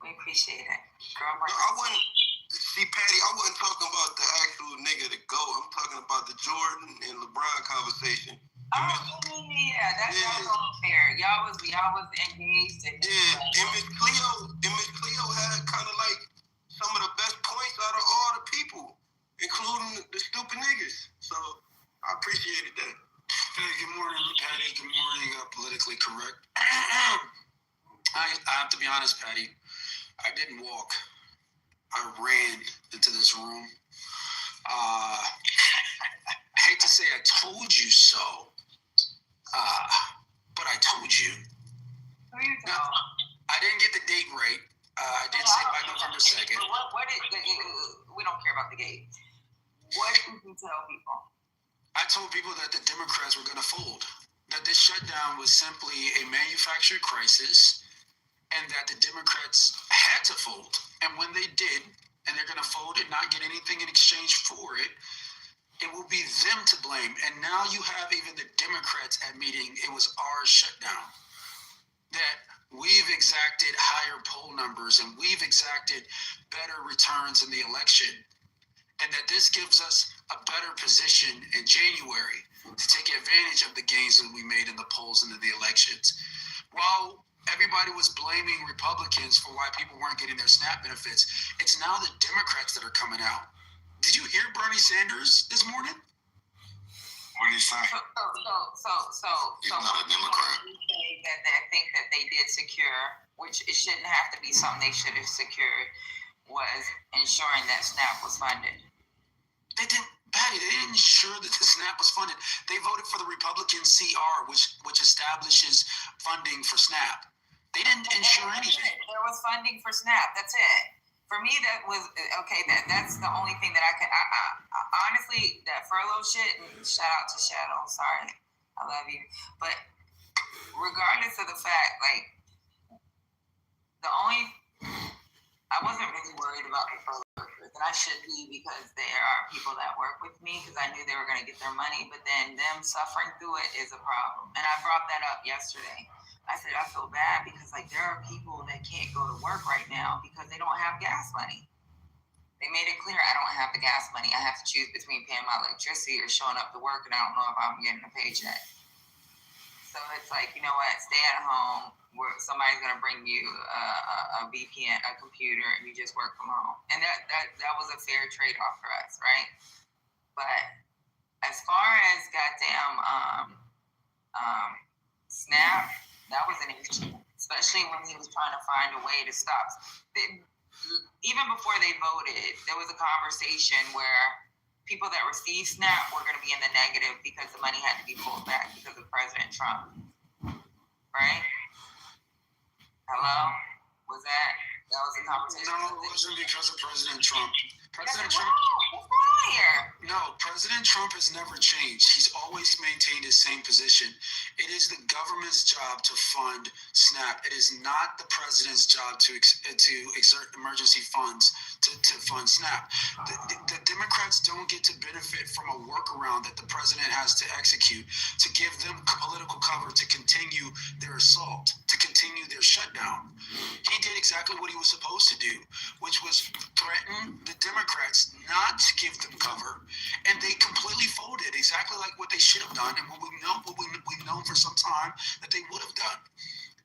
We appreciate it. Girl, no, I wouldn't. See, Patty, I wasn't talking about the actual nigga to go. I'm talking about the Jordan and LeBron conversation. Yeah, that's all fair. Y'all was engaged. And Miss Cleo had kind of like some of the best points out of all the people, including the stupid niggas. So I appreciated that. Hey, good morning, Patty. Good morning, politically correct. I have to be honest, Patty. I didn't walk. I ran into this room. I hate to say I told you so, but I told you. Who you tell? Now, I didn't get the date right. I did say by November 2nd. We don't care about the date. What did you tell people? I told people that the Democrats were going to fold, that this shutdown was simply a manufactured crisis, and that the Democrats had to fold. And when they did, and they're going to fold and not get anything in exchange for it, it will be them to blame. And now you have even the Democrats admitting it was our shutdown, that we've exacted higher poll numbers and we've exacted better returns in the election, and that this gives us a better position in January to take advantage of the gains that we made in the polls and in the elections. While everybody was blaming Republicans for why people weren't getting their SNAP benefits, it's now the Democrats that are coming out. Did you hear Bernie Sanders this morning? What did he say? So He's not a Democrat. That I think that they did secure, which it shouldn't have to be something they should have secured, was ensuring that SNAP was funded. They didn't, Patty, they didn't ensure that the SNAP was funded. They voted for the Republican CR, which establishes funding for SNAP. They didn't ensure anything. There was funding for SNAP. That's it. For me, that was okay. That's the only thing that I could. I honestly, that furlough shit. And shout out to Shadow. Sorry, I love you. But regardless of the fact, like I wasn't really worried about the furlough workers, and I should be, because there are people that work with me, because I knew they were going to get their money. But then them suffering through it is a problem, and I brought that up yesterday. I said, I feel bad because, like, there are people that can't go to work right now because they don't have gas money. They made it clear, I don't have the gas money. I have to choose between paying my electricity or showing up to work, and I don't know if I'm getting a paycheck. So it's like, you know what, stay at home, where somebody's going to bring you a VPN, a computer, and you just work from home. And that was a fair trade-off for us, right? But as far as goddamn SNAP, that was an issue, especially when he was trying to find a way to stop. Even before they voted, there was a conversation where people that received SNAP were going to be in the negative because the money had to be pulled back because of President Trump. Right? Hello? Was that was a conversation? No, it wasn't because of President Trump. President Trump. No, President Trump has never changed. He's always maintained his same position. It is the government's job to fund SNAP. It is not the president's job to exert emergency funds to fund SNAP. The Democrats don't get to benefit from a workaround that the president has to execute to give them political cover to continue their assault, to continue their shutdown. He did exactly what he was supposed to do, which was threaten the Democrats not to give them cover, and they completely folded, exactly like what they should have done, and what we've known for some time that they would have done.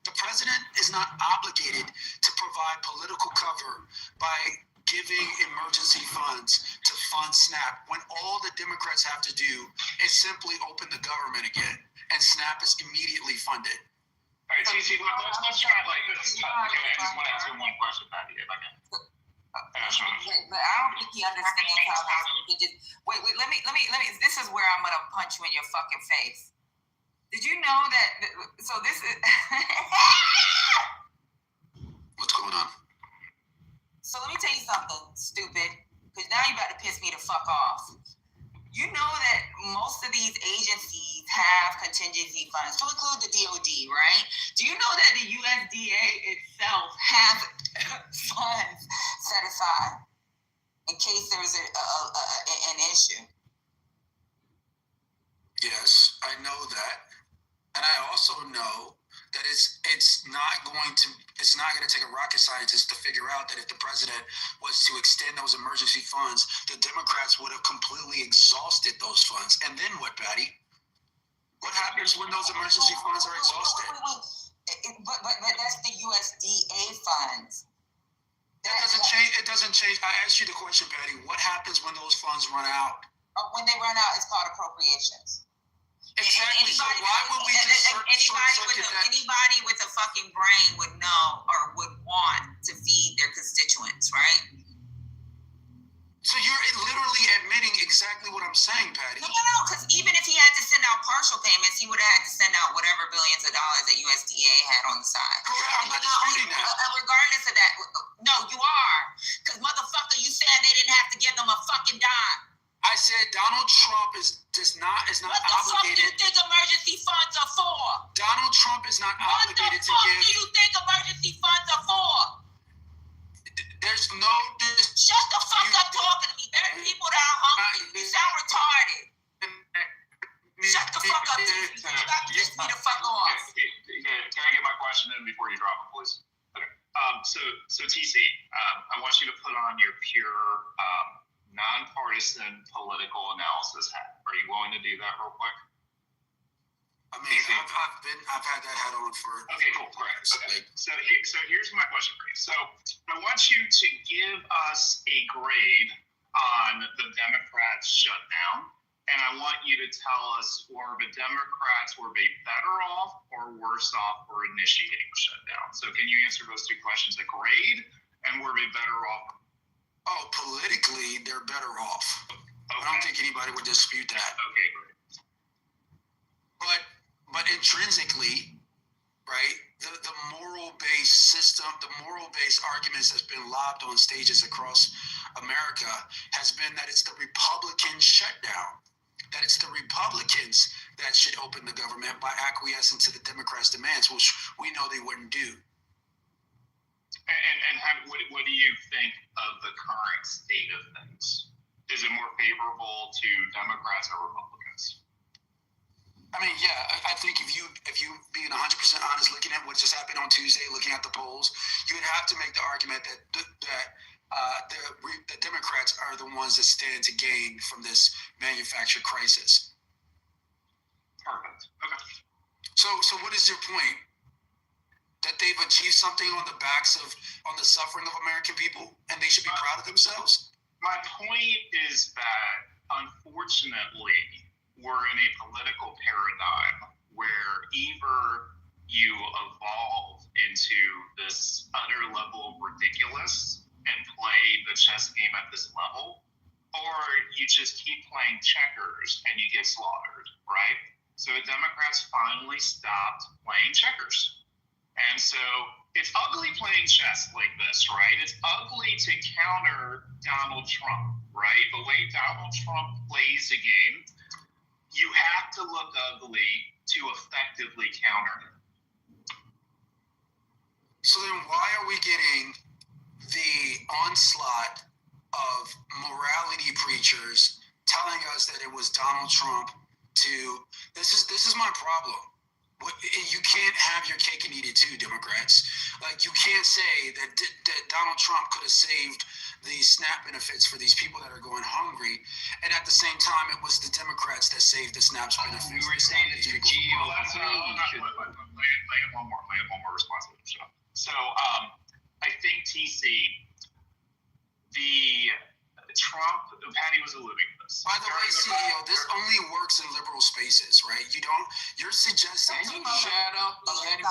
The president is not obligated to provide political cover by giving emergency funds to fund SNAP when all the Democrats have to do is simply open the government again, and SNAP is immediately funded. All right, TC, let's try it like this. I just want to ask you one question, Patty, if I can. But I don't think he understands how he just wait. Let me. This is where I'm gonna punch you in your fucking face. Did you know that? So this is. What's going on? So let me tell you something, stupid. Because now you about to piss me the fuck off. You know that most of these agencies have contingency funds, to include the DOD, right? Do you know that the USDA itself has funds set aside in case there's an issue? Yes, I know that. And I also know that it's not going to take a rocket scientist to figure out that if the president was to extend those emergency funds, the Democrats would have completely exhausted those funds. And then what, Patty? What happens when those emergency funds are exhausted? But that's the USDA funds. It doesn't change. I asked you the question, Patty. What happens when those funds run out? When they run out, it's called appropriations. Exactly. So why would we just anybody with a fucking brain would know or would want to feed their constituents, right? So you're literally admitting exactly what I'm saying, Patty. No, because even if he had to send out partial payments, he would have had to send out whatever billions of dollars that USDA had on the side. Correct. I'm not disputing that. Regardless of that, no, you are. Because motherfucker, you said they didn't have to give them a fucking dime. I said Donald Trump is not what the obligated. Fuck do you think emergency funds are for? Donald Trump is not obligated to give. What the fuck do you think emergency funds are for? There's no. Shut the fuck up talking to me. There are people that are hungry. You sound retarded. Shut the fuck up. You got to piss me the fuck off. Can I get my question in before you drop it, please? Okay. So TC, I want you to put on your pure nonpartisan political analysis hat. Are you willing to do that real quick? I mean, I've had that hat on for. Okay, cool, great. Okay. So here's my question for you. So I want you to give us a grade on the Democrats' shutdown, and I want you to tell us were the Democrats better off or worse off for initiating the shutdown. So can you answer those two questions? A grade, and were they better off? Oh, politically, they're better off. Okay. I don't think anybody would dispute that. Okay, great. But intrinsically, right, the moral-based system, the moral-based arguments that's been lobbed on stages across America has been that it's the Republican shutdown, that it's the Republicans that should open the government by acquiescing to the Democrats' demands, which we know they wouldn't do. And what do you think of the current state of things? Is it more favorable to Democrats or Republicans? I mean, yeah, I think if you being 100% honest, looking at what just happened on Tuesday, looking at the polls, you would have to make the argument that the Democrats are the ones that stand to gain from this manufactured crisis. Perfect. Okay. So what is your point? That they've achieved something on the suffering of American people, and they should be proud of themselves? My point is that, unfortunately, we're in a political paradigm where either you evolve into this utter level of ridiculous and play the chess game at this level, or you just keep playing checkers and you get slaughtered, right? So the Democrats finally stopped playing checkers. And so it's ugly playing chess like this, right? It's ugly to counter Donald Trump, right? The way Donald Trump plays a game, you have to look ugly to effectively counter him. So then why are we getting the onslaught of morality preachers telling us that it was Donald Trump this is my problem. You can't have your cake and eat it too, Democrats. Like, you can't say that Donald Trump could have saved the SNAP benefits for these people that are going hungry, and at the same time, it was the Democrats that saved the SNAP benefits. We were saying that your GOP should... Lay in one more response to the show. So, I think TC, Trump, Patty was alluding to this. By the way, CEO, this only works in liberal spaces, right? You're suggesting... Can you shut up and let him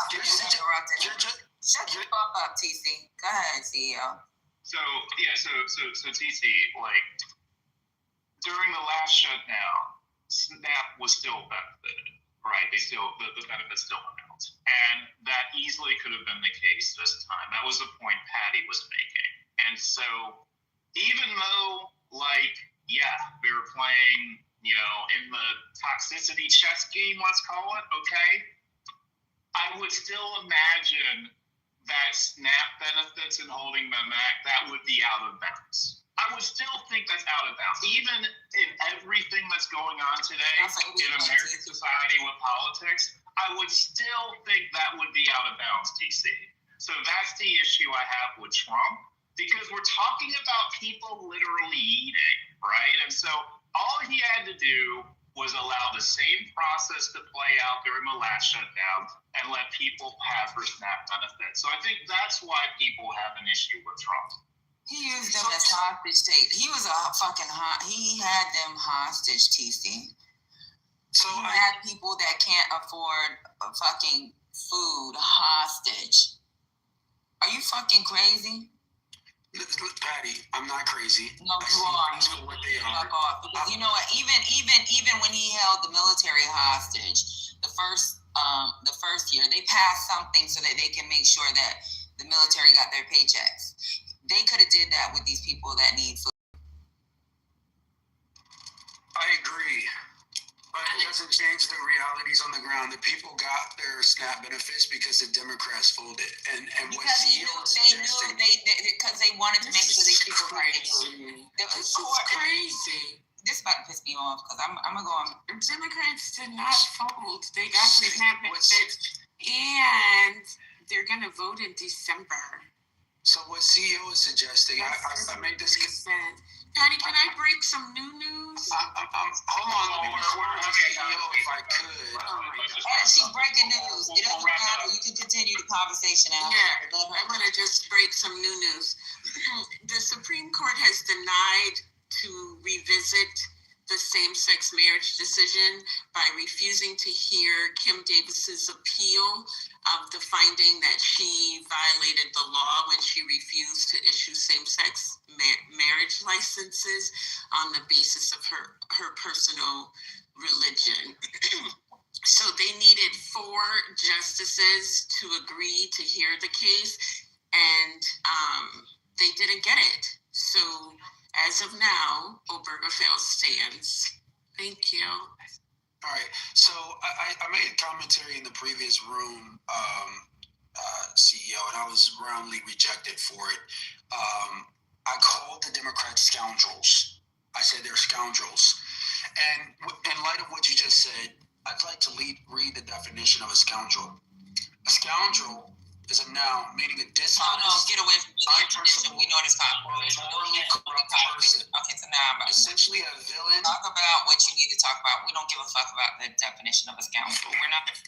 Shut the fuck up, TC. Go ahead, CEO. So TC, like, during the last shutdown, SNAP was still benefited, right? The benefits still went out. And that easily could have been the case this time. That was the point Patty was making. And so, even though, like, yeah, we were playing, in the toxicity chess game, let's call it, okay? I would still imagine that SNAP benefits and holding them back, that would be out of bounds. I would still think that's out of bounds. Even in everything that's going on today in American society with politics, I would still think that would be out of bounds, TC. So that's the issue I have with Trump, because we're talking about people literally eating, right? And so all he had to do was allow the same process to play out during the last shutdown and let people have their SNAP benefits. So I think that's why people have an issue with Trump. He used them as hostage take. He was a fucking he had them hostage, TC. So he had people that can't afford a fucking food hostage. Are you fucking crazy? Look, Patty, I'm not crazy. No, you are. Things for what they are. Fuck off. Because you know what? Even when he held the military hostage, the first year, they passed something so that they can make sure that the military got their paychecks. They could have did that with these people that need food. I agree. But it doesn't change the realities on the ground. The people got their SNAP benefits because the Democrats folded. And what CEO is suggesting... Because they wanted to make sure these people got their food. This is crazy. This about to piss me off because I'm going to go on. Democrats did not fold. They got the SNAP benefits. And they're going to vote in December. So what CEO is suggesting, I made this... Patty, can I break some new news? Hold on, let me record the CEO if I could. She's breaking news. It doesn't matter. You can continue the conversation after. Yeah, I'm going to just break some new news. The Supreme Court has denied to revisit the same-sex marriage decision by refusing to hear Kim Davis's appeal of the finding that she violated the law when she refused to issue same-sex marriage licenses on the basis of her personal religion. So they needed 4 justices to agree to hear the case, and they didn't get it. So as of now, Obergefell stands. Thank you. All right. So I made commentary in the previous room, CEO, and I was roundly rejected for it. I called the Democrats scoundrels. I said they're scoundrels. And in light of what you just said, I'd like to read the definition of a scoundrel. A scoundrel is a noun meaning a dishonest, get away from the definition. We know this morally corrupt person. Okay, so now I'm essentially a villain. Talk about what you need to talk about. We don't give a fuck about the definition of a scoundrel. We're not. What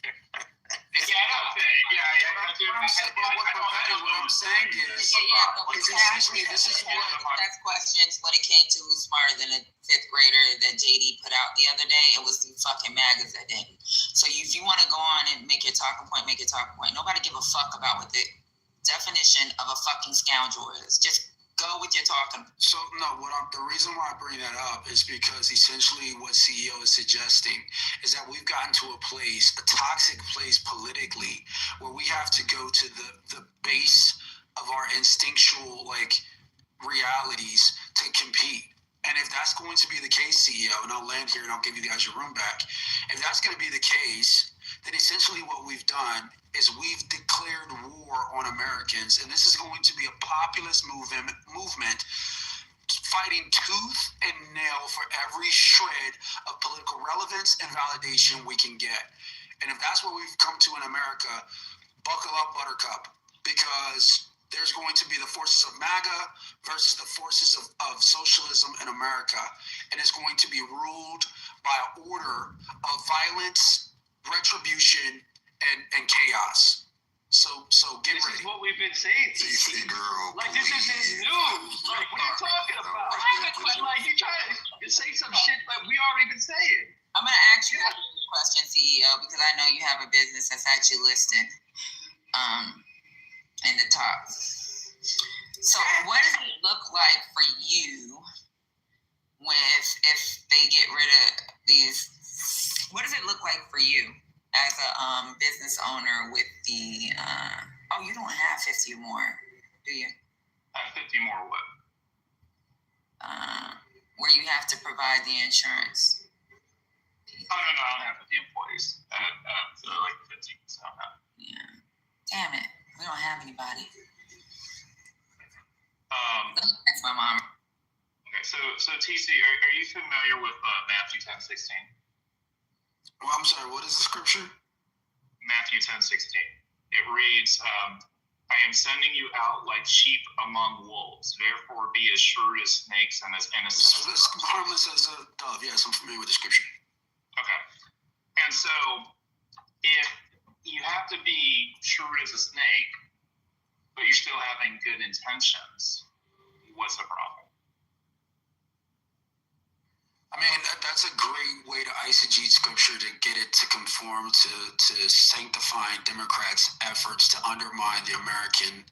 I'm saying is essentially this is what. Ask questions when it came to who's smarter than a 5th grader that JD put out the other day. It was the fucking MAGAs that didn't. So if you want to go on and make your talking point, make your talking point. Nobody give a fuck about what the definition of a fucking scoundrel is. Just go with your talking. So no, the reason why I bring that up is because essentially what CEO is suggesting is that we've gotten to a place, a toxic place politically, where we have to go to the base of our instinctual realities to compete. And if that's going to be the case, CEO, and I'll land here and I'll give you guys your room back. If that's going to be the case, then essentially what we've done is we've declared war on Americans. And this is going to be a populist movement fighting tooth and nail for every shred of political relevance and validation we can get. And if that's what we've come to in America, buckle up, Buttercup, because there's going to be the forces of MAGA versus the forces of socialism in America. And it's going to be ruled by an order of violence, retribution, and chaos. So get this ready. This is what we've been saying. DC girl. This isn't news. What are you talking about? You're trying to say some shit that we already been saying. I'm going to ask you a question, CEO, because I know you have a business that's actually listed in the top. So what does it look like for you if they get rid of these? What does it look like for you as a business owner with the you don't have 50 more, do you? I have 50 more what? Where you have to provide the insurance. Oh, no, I don't have 50 employees. So like 15, so no. Yeah. Damn it. We don't have anybody. That's my mom. Okay, so TC, are you familiar with Matthew 10:16? Well, I'm sorry, what is the scripture? Matthew 10:16. It reads, I am sending you out like sheep among wolves. Therefore, be as shrewd as snakes and as innocent It's harmless as a dove. Yes, I'm familiar with the scripture. Okay. And so, if you have to be shrewd as a snake, but you're still having good intentions, what's the problem? I mean, that's a great way to eisegete scripture to get it to conform to sanctifying Democrats' efforts to undermine the American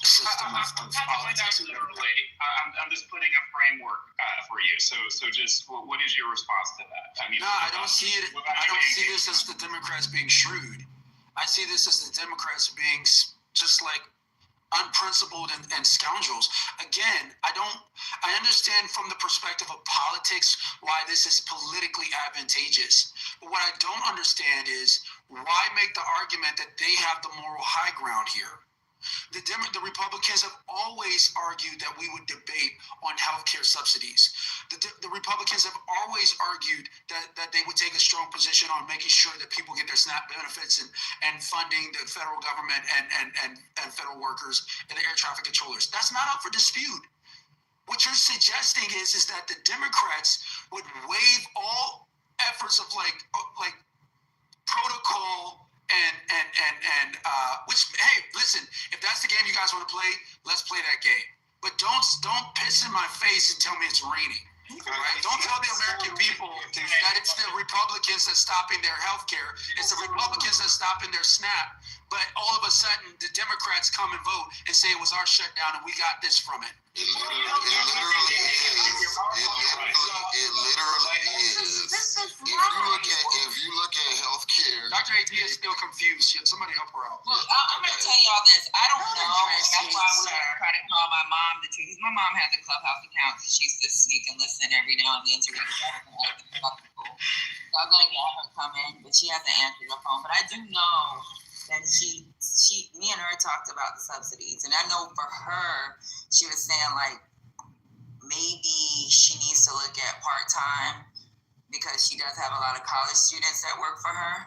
system of politics. I'm just putting a framework for you. So just what is your response to that? I mean, No, I don't see it. I don't see this as the Democrats being shrewd. I see this as the Democrats being just like unprincipled and scoundrels. Again, I understand from the perspective of politics why this is politically advantageous. But what I don't understand is why make the argument that they have the moral high ground here. The Republicans have always argued that we would debate on healthcare subsidies. The Republicans have always argued that they would take a strong position on making sure that people get their SNAP benefits and funding the federal government and federal workers and the air traffic controllers. That's not up for dispute. What you're suggesting is that the Democrats would waive all efforts of like protocol and which, hey, listen, if that's the game you guys want to play, let's play that game. But don't piss in my face and tell me it's raining. Right? Don't tell the American people that it's the Republicans that's stopping their health care. It's the Republicans that's stopping their SNAP. But all of a sudden, the Democrats come and vote and say it was our shutdown and we got this from it. It literally is. If you look at healthcare, Dr. AD is still confused. Somebody help her out. Look, I'm going to tell y'all this. I don't know. That's why I was going to try to call my mom. Because my mom has a Clubhouse account, so she used to sneak and listen every now and then to read about the school. So I'm going to get her come in, but she hasn't answered her phone. But I do know that me and her talked about the subsidies. And I know for her, she was saying, like, maybe she needs to look at part-time because she does have a lot of college students that work for her.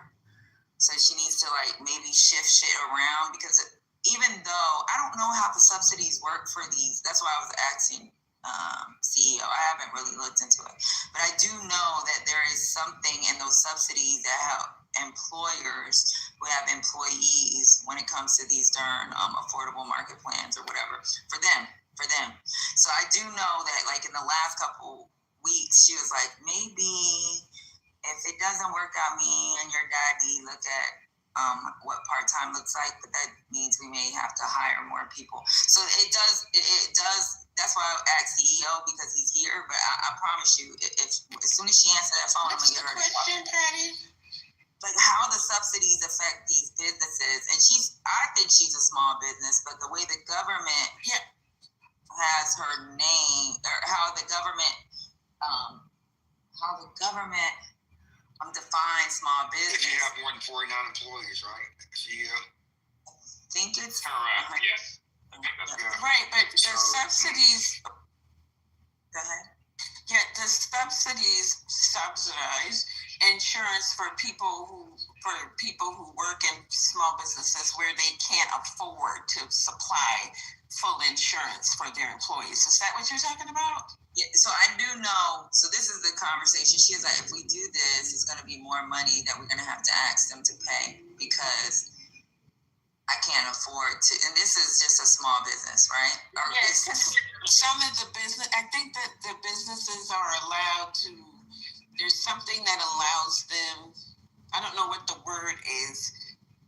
So she needs to, like, maybe shift shit around because even though I don't know how the subsidies work for these, that's why I was asking CEO. I haven't really looked into it. But I do know that there is something in those subsidies that help employers who have employees when it comes to these darn affordable market plans or whatever for them. So I do know that, like, in the last couple weeks, she was like, maybe if it doesn't work out, me and your daddy look at what part-time looks like, but that means we may have to hire more people. So it does. That's why I asked CEO because he's here. But I promise you, if as soon as she answers that phone, I'm gonna get her to talk. Like how the subsidies affect these businesses, and I think she's a small business, but the way the government has her name, or how the government defines small business. if you have more than 49 employees, right? CEO. I think it's correct. Yes. Right, but the subsidies. Go ahead. Yeah, the subsidies subsidize insurance for people who work in small businesses where they can't afford to supply full insurance for their employees. Is that what you're talking about? Yeah, so I do know. So this is the conversation. She was like, if we do this, it's going to be more money that we're going to have to ask them to pay because I can't afford to. And this is just a small business, right? Yes, some of the business. I think that the businesses are allowed to. There's something that allows them. I don't know what the word is,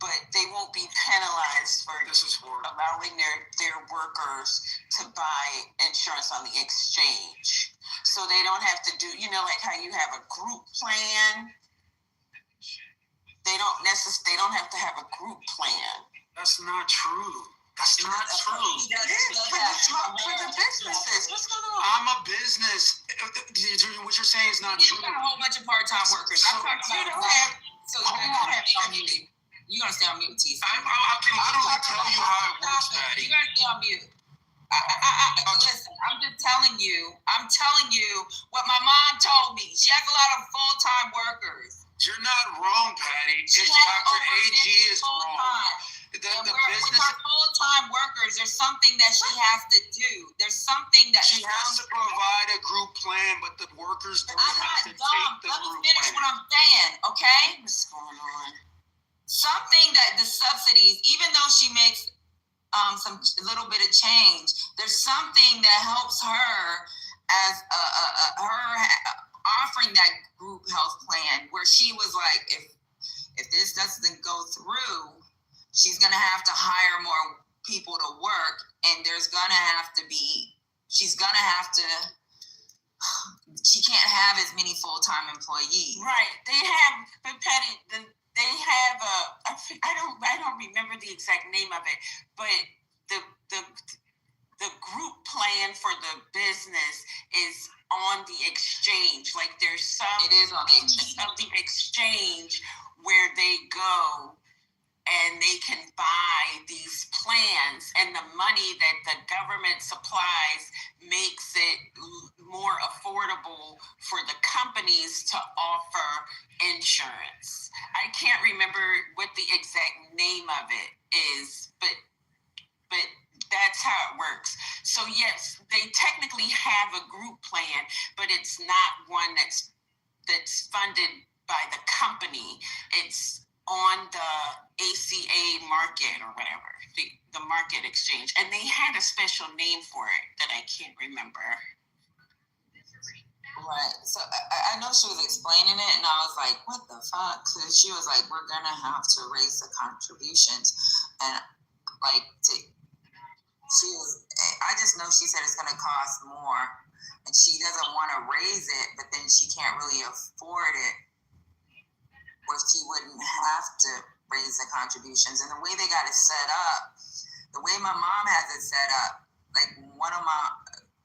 but they won't be penalized for allowing their workers to buy insurance on the exchange. So they don't have to do, like how you have a group plan. They don't have to have a group plan. That's not true. That's not true. For the businesses. What's going on? I'm a business. What you're saying is not true. You got a whole bunch of part-time workers. You're gonna stay on mute, T. I can literally tell you how it works, Patty. You're gonna stay on mute. Listen, I'm telling you what my mom told me. She has a lot of full-time workers. You're not wrong, Patty. She It's has Dr. over AG 50 is full wrong. time. The And with business, her full-time workers, there's something that she has to do. There's something that she has to provide a group plan, but the workers don't I'm have to not dumb. take the Let me group finish plan. what I'm saying, okay? What's going on? Something that the subsidies, even though she makes some little bit of change, there's something that helps her as her offering that group health plan, where she was like, if this doesn't go through, she's gonna have to hire more people to work, and she's gonna have to, she can't have as many full-time employees. Right. They have, but Patty, they have I don't remember the exact name of it, but the group plan for the business is on the exchange. Like there's some It is on the exchange. of the exchange where they go and they can buy these plans, and the money that the government supplies makes it more affordable for the companies to offer insurance. I can't remember what the exact name of it is, but that's how it works. So yes, they technically have a group plan, but it's not one that's funded by the company. It's on the ACA market or whatever, the market exchange. And they had a special name for it that I can't remember. Right. So I know she was explaining it, and I was like, what the fuck? Because she was like, we're going to have to raise the contributions. And like, I just know she said it's going to cost more, and she doesn't want to raise it, but then she can't really afford it, where she wouldn't have to raise the contributions. And the way they got it set up, the way my mom has it set up, like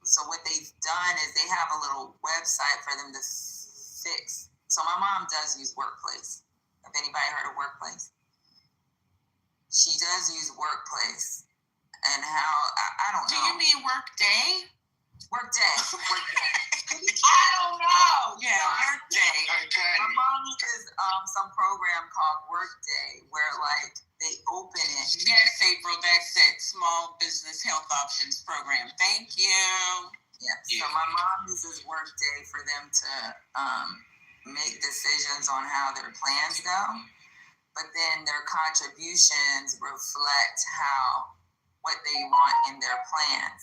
so what they've done is they have a little website for them to fix. So my mom does use Workplace. Have anybody heard of Workplace? She does use Workplace. And how, I don't know. Do you mean Workday? Workday. I don't know. Yeah, Workday. My mom uses some program called Workday, where like they open it. Yes, April, that's it. Small Business Health Options Program. Thank you. Yeah. So my mom uses Workday for them to make decisions on how their plans go, but then their contributions reflect what they want in their plans.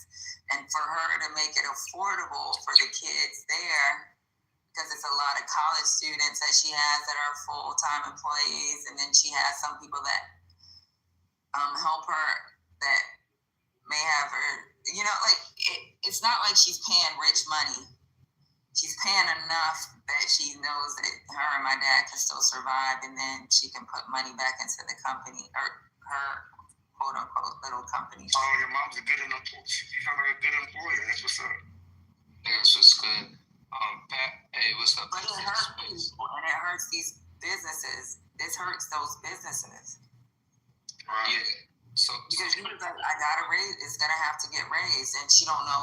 And for her to make it affordable for the kids there, because it's a lot of college students that she has that are full-time employees, and then she has some people that help her that may have her, like it's not like she's paying rich money. She's paying enough that she knows that her and my dad can still survive, and then she can put money back into the company, or her quote unquote little company. Oh, your mom's a good employee. You sound like a good employer. That's what's up. That's what's good. Pat, hey, what's up? But it hurts people, and it hurts these businesses. This hurts those businesses. Right. Yeah. So Because she was like, I gotta raise. It's gonna have to get raised, and she don't know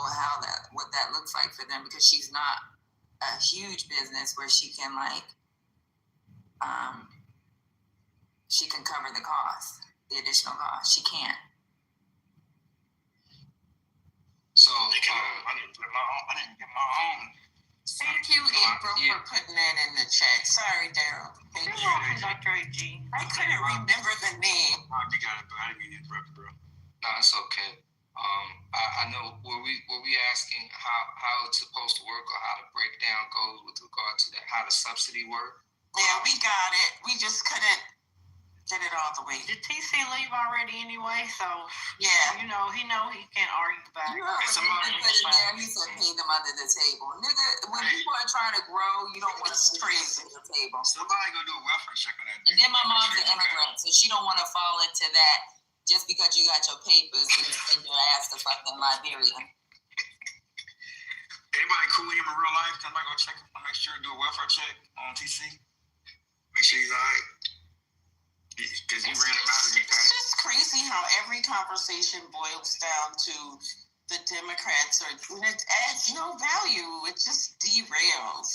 what that looks like for them, because she's not a huge business where she can she can cover the cost, the additional cost. She can't. So I didn't get my own. Thank you, April, for putting that in the chat. Sorry, Daryl. Thank you. Dr. AG. I couldn't remember the name. You got it, but I didn't mean to interrupt, bro. no, it's okay. I know were we asking how it's supposed to work, or how the breakdown goes with regard to that, how the subsidy work? Yeah, we got it. We just couldn't get it all the way. Did TC leave already anyway? So Yeah. he can't argue back. You heard what he put in there. He said, pay them under the table. Nigga, when people are trying to grow, you don't want to crazy under the table. Somebody gonna do a welfare check on that. And then my mom's an immigrant, so she don't want to fall into that. Just because you got your papers, you can send your ass to fucking Liberia. Anybody cool with him in real life? Somebody go check him, make sure do a welfare check on TC. Make sure he's alright. Because you ran him out of It's just crazy how every conversation boils down to the Democrats, and it adds no value. It just derails.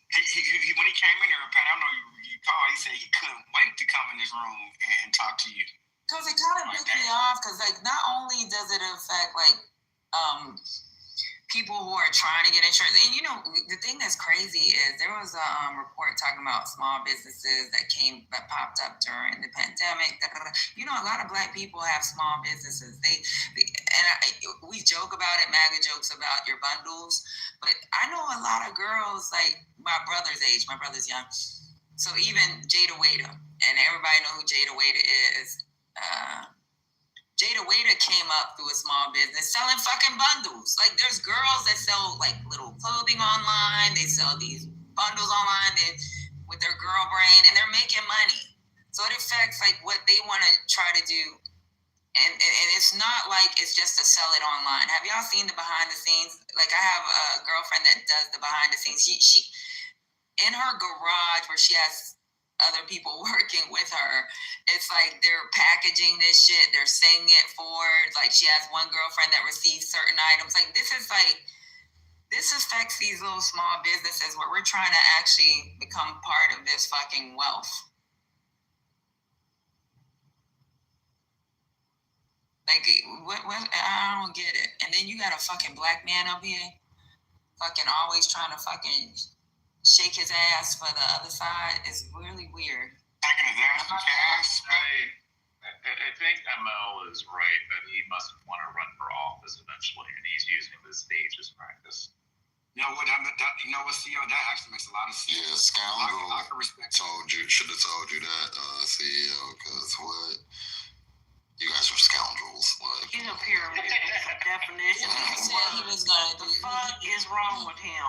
He when he came in here, Pat, I don't know you you called. He said he couldn't wait to come in this room and talk to you. Because it kind of pissed me off. Because like, not only does it affect like people who are trying to get insurance, and you know, the thing that's crazy is there was a report talking about small businesses that popped up during the pandemic. You know, a lot of Black people have small businesses. We joke about it, MAGA jokes about your bundles, but I know a lot of girls like my brother's age. My brother's young, so even Jada Waiter, and everybody know who Jada Waiter is. Jada Waiter came up through a small business selling fucking bundles. Like, there's girls that sell like little clothing online. They sell these bundles online with their girl brain, and they're making money. So it affects like what they want to try to do. And it's not like it's just to sell it online. Have y'all seen the behind the scenes? Like, I have a girlfriend that does the behind the scenes. She in her garage where she has other people working with her, it's like they're packaging this shit, they're saying it forward. Like, she has one girlfriend that receives certain items. Like, this affects these little small businesses where we're trying to actually become part of this fucking wealth. Like, what I don't get it. And then you got a fucking Black man up here fucking always trying to fucking shake his ass for the other side. Is really weird. Shaking his ass with your ass. I think ML is right that he must want to run for office eventually, and he's using this stage as practice. You know what, CEO, that actually makes a lot of sense. Yeah, scoundrel. I can respect should have told you that, CEO, because what? You guys are scoundrels. Like, He's a pyramid definition. He said he was gonna do. The fuck is wrong with him?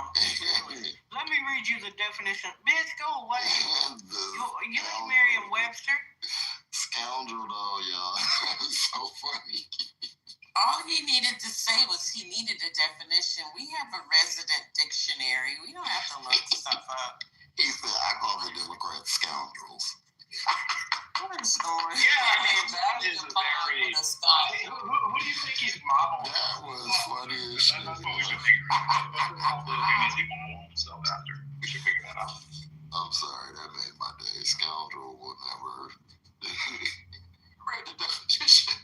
Let me read you the definition. Bitch, go away. You ain't Merriam-Webster. Scoundrel, though, y'all. It's so funny. All he needed to say was he needed a definition. We have a resident dictionary. We don't have to look stuff up. He said, I call the Democrats scoundrels. What is going? Yeah, that is a very. Who do you think he's modeling? That was funny as shit. That's what we should figure out. Who is he modeling himself after? We should figure that out. I'm sorry, that made my day. Scoundrel will never read the definition.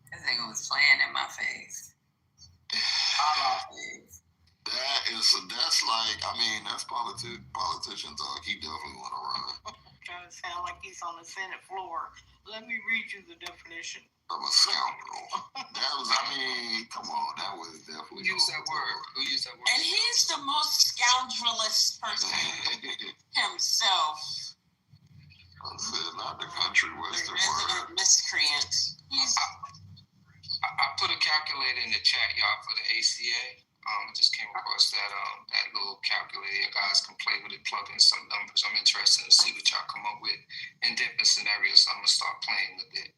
This nigga was playing in my face. That's like, I mean, that's politician talk. He definitely want to run. Trying to sound like he's on the Senate floor. Let me read you the definition. Of a scoundrel. That was, I mean, come on, that was definitely. Who used that word? And he's the most scoundrelous person himself. I said, not the country western word. Miscreant. I put a calculator in the chat, y'all, for the ACA. I just came across that little calculator. You guys can play with it, plug in some numbers. I'm interested to see what y'all come up with in different scenarios. So I'm gonna start playing with it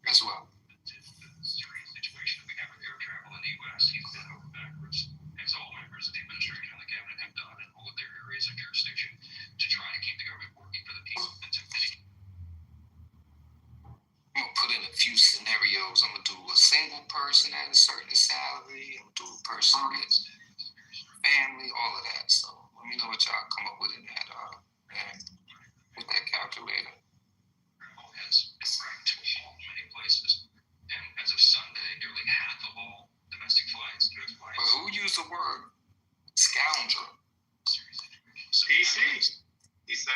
as well. Serious situation we have with air travel in the U.S. He's bent over backwards, as all members of the administration and the cabinet have done in all of their areas of jurisdiction to try to keep the government working for the people and to mitigate. I'm gonna put in a few scenarios. I'm gonna do a single person at a certain salary. I'm gonna do a person with family, all of that. So let me know what y'all come up with in that with that calculator. Travel has been threatened to a halt in many places, and as of Sunday, nearly half of all domestic flights. But who used the word scoundrel? PC. He said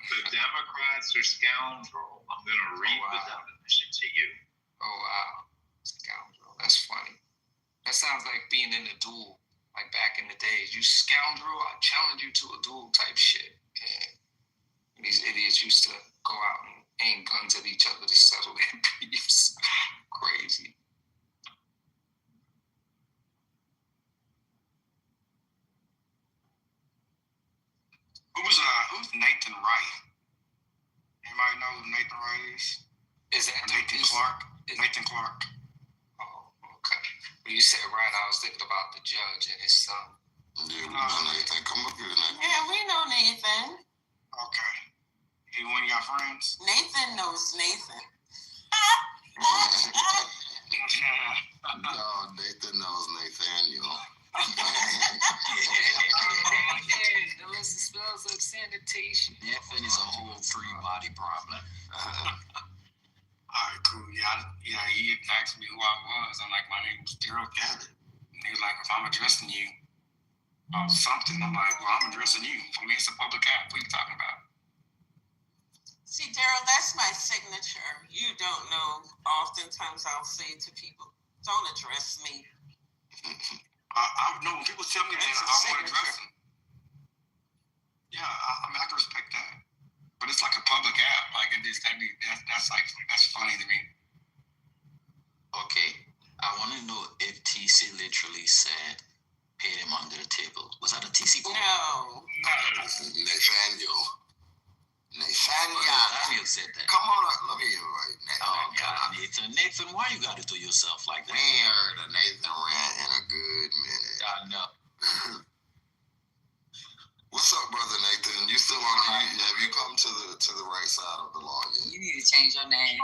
the Democrats are scoundrel. I'm going to read the definition to you. Oh, wow. Scoundrel. That's funny. That sounds like being in a duel, like back in the days. You scoundrel, I challenge you to a duel type shit. And these idiots used to go out and aim guns at each other to settle their beefs. Crazy. Who's Nathan Wright? Anybody know who Nathan Wright is? Is that Nathan Clark? Nathan Clark. Oh, okay. When you said right, I was thinking about the judge and his son. Yeah, we know Nathan. Come up here, Nathan. Yeah, we know Nathan. Okay. He one of your friends? Nathan knows Nathan. No, Nathan knows Nathaniel. The list spells like sanitation. Nephin is a whole free body problem. All right, cool. Yeah, he asked me who I was. I'm like, my name was Daryl Gabbard. And he was like, if I'm addressing you about something, I'm like, well, I'm addressing you. For me, it's a public app. What are you talking about? See, Daryl, that's my signature. You don't know. Oftentimes I'll say to people, don't address me. I know when people tell me that, I want to address them. Yeah, I can respect that. But it's like a public app. Like, that's funny to me. Okay, I want to know if TC literally said, paid him under the table. Was that a TC call? No. Nathaniel said that. Come on up. Let me hear it right. Oh, God, Nathan, why you got to do yourself like that? We ain't heard of Nathan Rand in a good minute. I know. What's up, brother Nathan? You still on the? Have you come to the right side of the law yet? You need to change your name.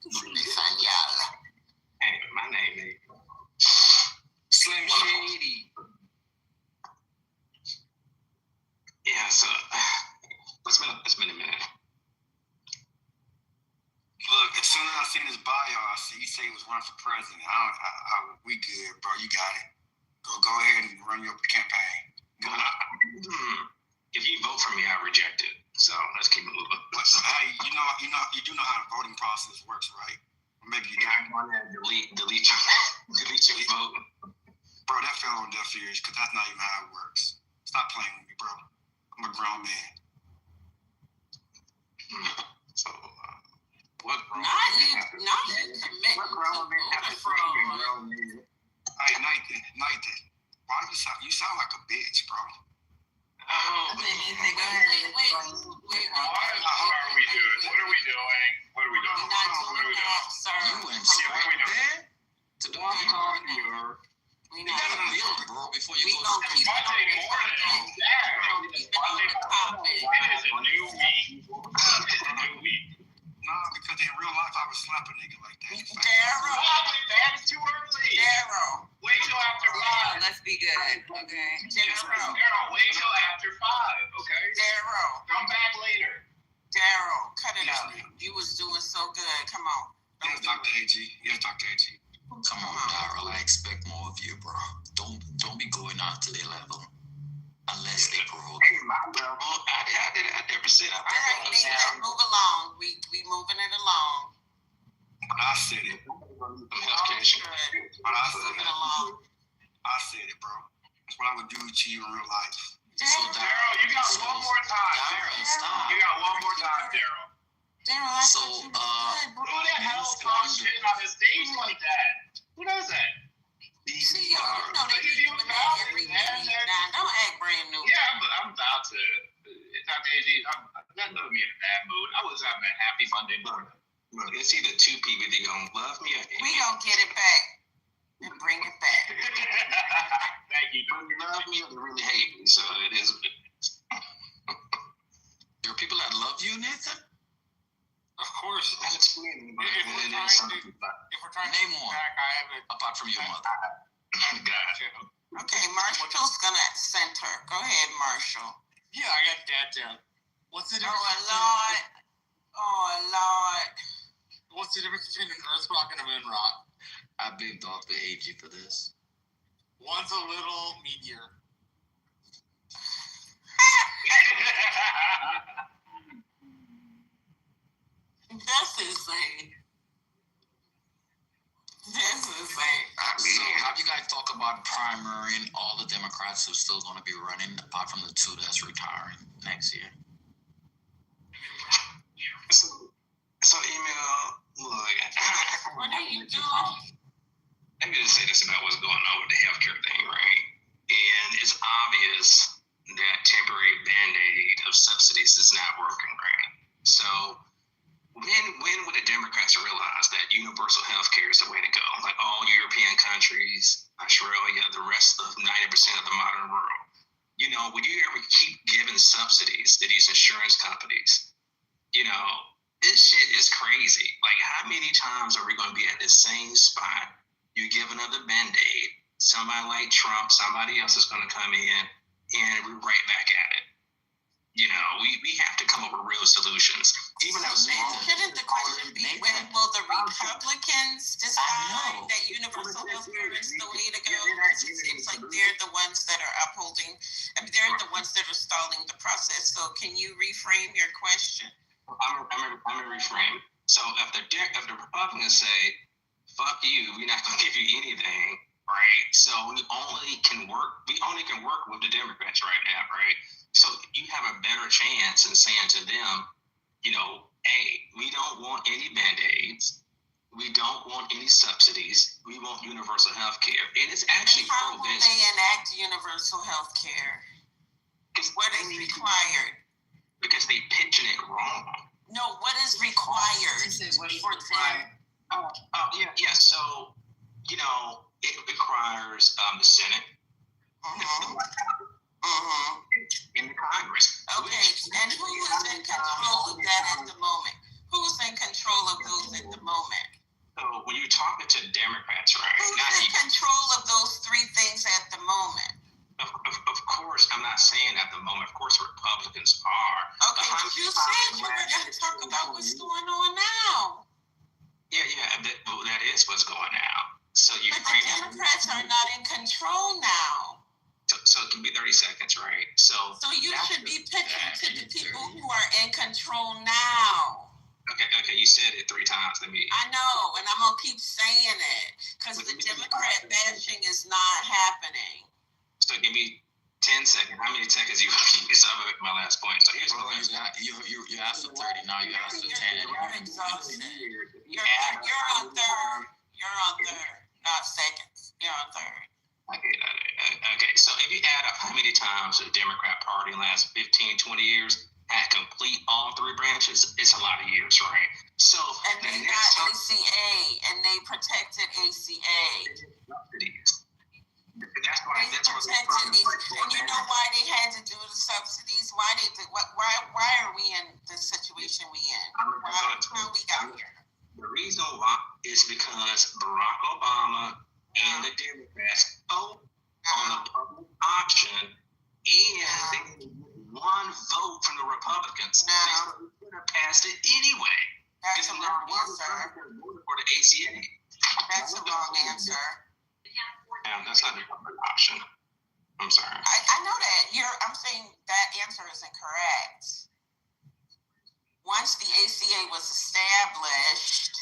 Nathaniel. Hey, my name is Slim Shady. Yeah, so it's been a minute. Look, as soon as I seen his bio, I see he said he was running for president. We good, bro. You got it. Go ahead and run your campaign. If you vote for me, I reject it. So let's keep it moving. Hey, you do know how the voting process works, right? Or maybe you don't. I want to delete your vote. Bro, that fell on deaf ears because that's not even how it works. Stop playing with me, bro. I'm a grown man. So, what grown Not man you have to- commit What grown man have to fraud. be a grown man? Hey, Nathan, why you sound like a bitch, bro? Oh, Wait. What are we doing? What are we doing? What are we We're doing? not What are we doing doing? that, sir. You went Yeah, what are we straight doing? there to the We're people. not doing that. You gotta build, bro, before you We go. gonna keep it on Monday the morning. topic. Yeah. We're gonna keep it on the topic. It is a new week. It's a new week. Nah, because in real life I would slap a nigga like that. Daryl. That is too early. Daryl. Wait till after 5. Let's be good. Okay. Daryl. Daryl, wait till after 5, okay? Daryl. Come back later. Daryl. Cut it Yes, out. ma'am. You was doing so good. Come on. Yes, Dr. AG. Yes, Dr. AG. Come on, Daryl. I expect more of you, bro. Don't be going out to their level unless they provoke. Hey, my level. I never said I All right, Nate, let's move along. We moving it along. But I said it. healthcare issue. Good. But I Moving said it. along. I said it, bro. That's what I would do to you in real life. Daryl, Daryl, you got one more time. Daryl, stop. You got one more time, Daryl. Daryl, I So, thought you was good, bro. Who the hell talks shit on the stage like that? Who does that? See, you know they be doing that every meeting. Now, don't act brand new. Yeah, but I'm about to. Dr. AG, that put me in a bad mood. I was having a happy Monday morning. Look, it's either two people that gonna love me or hate We me. gonna get it back and bring it back. Thank you. They love me or they really hate me, so it is what it is. There are people that love you, Nathan? Of course. That's explaining, but If we're it trying is something to- about If we're trying Name to one. back, I have it. Apart from your mother. Gotcha. Okay, Marshall's gonna center. Go ahead, Marshall. Yeah, I got that down. What's the Oh, difference? Lord. Oh, Lord. What's the difference between an earth rock and a moon rock? I big Dr. AG for this. One's a little meteor. That's insane. That's insane. So, have you guys talked about primarying all the Democrats who are still going to be running, apart from the two that's retiring next year? So email, look. What are you doing? Let me just say this about what's going on with the healthcare thing, right? And it's obvious that temporary band-aid of subsidies is not working, right? So when would the Democrats realize that universal health care is the way to go? Like all European countries, Australia, the rest of 90% of the modern world. You know, would you ever keep giving subsidies to these insurance companies? You know, this shit is crazy. Like, how many times are we going to be at the same spot? You give another Band-Aid, somebody like Trump, somebody else is going to come in, and we're right back at it. You know, we have to come up with real solutions. Even though shouldn't the question be, when will the Republicans decide that universal health care is the way to go? Because it seems like they're the ones that are upholding, I mean, they're the ones that are stalling the process. So can you reframe your question? I'm gonna reframe. So if the Republicans say, "Fuck you, we're not gonna give you anything," right? So we only can work with the Democrats right now, right? So you have a better chance in saying to them, you know, hey, we don't want any Band-Aids. We don't want any subsidies. We want universal health care. And it's actually how will they enact universal health care? What is required? Because they pitching it wrong. No, what is required for them? Yeah. So, you know, it requires the Senate. In the Congress. Okay, and who is in control of that at the moment? Who's in control of those at the moment? So when you're talking to Democrats, right? Who's in control of those three things at the moment? Of course, I'm not saying at the moment. Of course, Republicans are. Okay, but you said you were going to talk about what's going on now. Yeah, that is what's going on. So but the Democrats are not in control now. So it can be 30 seconds, right? So you should be pitching to the people who are in control now. Okay, you said it 3 times to me. I know, and I'm gonna keep saying it because the Democrat bashing is not happening. So give me 10 seconds. How many seconds you give me? So I'm gonna make my last point. So here's the last point. You asked for 30, now you asked for 10. You're exhausted. You're on third. You're on third, not seconds. You're on third. Okay, so if you add up how many times the Democrat Party in the last 15, 20 years had complete all 3 branches, it's a lot of years, right? So and they got ACA, and they protected ACA. That's why and you know why they had to do the subsidies? Why are we in the situation we in? How we got here? The reason why is because Barack Obama and the Democrats vote on the public option, and they get 1 vote from the Republicans. No. They could have passed it anyway. That's a wrong answer. For the ACA. That's a wrong answer. That's not the public option. I'm sorry. I know that. I'm saying that answer is incorrect. Once the ACA was established,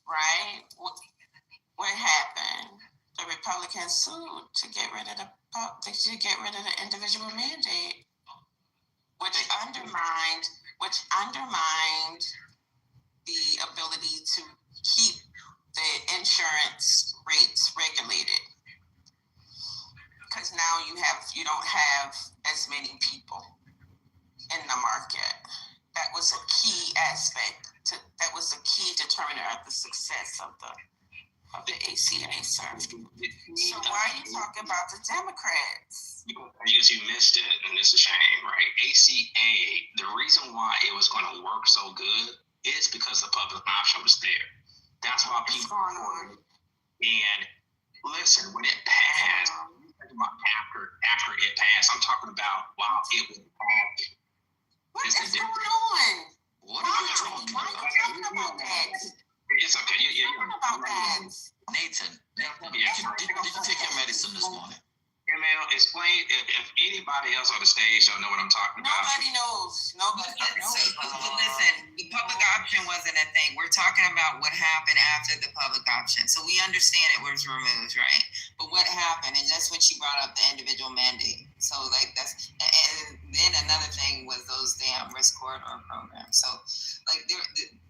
right? What happened? The Republicans sued to get rid of the individual mandate, which undermined the ability to keep the insurance rates regulated. Because now you don't have as many people in the market. That was a key aspect. That was a key determiner of the success of the ACA, sir. So why are you talking about the Democrats? Because you missed it, and it's a shame, right? ACA, the reason why it was going to work so good is because the public option was there. That's why people. What's going on? And listen, when it passed, I'm talking about after it passed. I'm talking about while it was passed. What is going on? What are you talking about? Why are you talking about that? It's okay. Talking about that. Nathan, did you take your medicine this morning? Emil, explain if anybody else on the stage don't know what I'm talking about. Nobody knows. Nobody knows. Listen, the public option wasn't a thing. We're talking about what happened after the public option. So we understand it was removed, right? But what happened, and that's when she brought up the individual mandate. So and then another thing was those damn risk corridor programs. So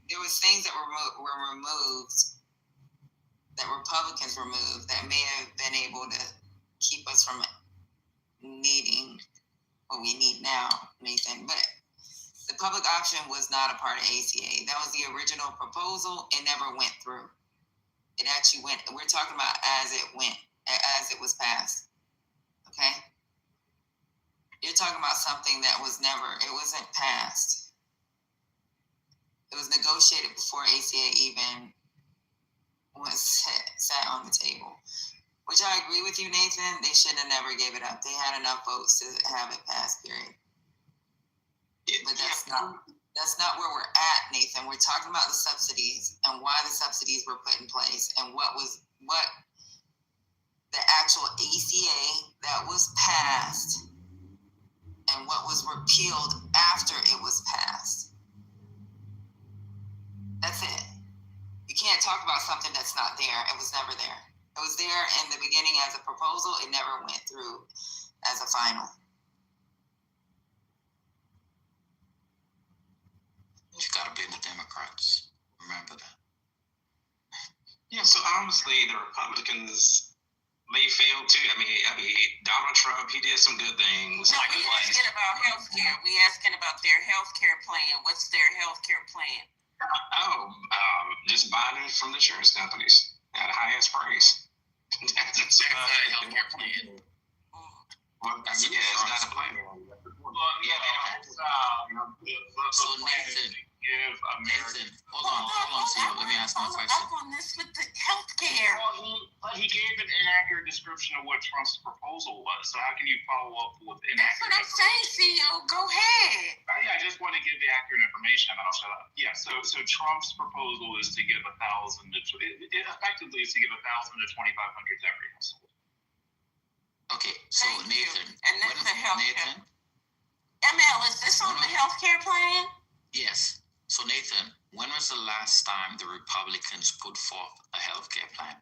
there was things that were removed, that Republicans removed, that may have been able to keep us from needing what we need now, Nathan. But the public option was not a part of ACA. That was the original proposal. It never went through. It actually went. We're talking about as it was passed. Okay? You're talking about something that it wasn't passed. It was negotiated before ACA even was sat on the table. Which I agree with you, Nathan. They should have never gave it up. They had enough votes to have it pass, period. But that's not where we're at, Nathan. We're talking about the subsidies and why the subsidies were put in place and what the actual ACA that was passed and what was repealed after it was passed. That's it. You can't talk about something that's not there. It was never there. It was there in the beginning as a proposal. It never went through as a final. You gotta blame the Democrats. Remember that. Yeah, so honestly, the Republicans, they failed too. I mean, Donald Trump, he did some good things. No, we asking about healthcare. We asking about their healthcare plan. What's their healthcare plan? Just buying it from the insurance companies at the highest price. That's not a healthcare plan. Well, it's not a plan. Well, yeah, So Nathan, hold on, Theo. Let me ask you a question. Up on this with the healthcare. Well, he gave an inaccurate description of what Trump's proposal was. So how can you follow up with inaccurate? That's what I'm saying, Theo. Go ahead. I just want to give the accurate information, and I'll shut up. Yeah. So Trump's proposal is to give effectively is to give 1,000 to 2,500 to every household. Okay, so Thank Nathan, you. And that's the healthcare. Nathan, ML, is this on the healthcare plan? yes. So Nathan, when was the last time the Republicans put forth a healthcare plan?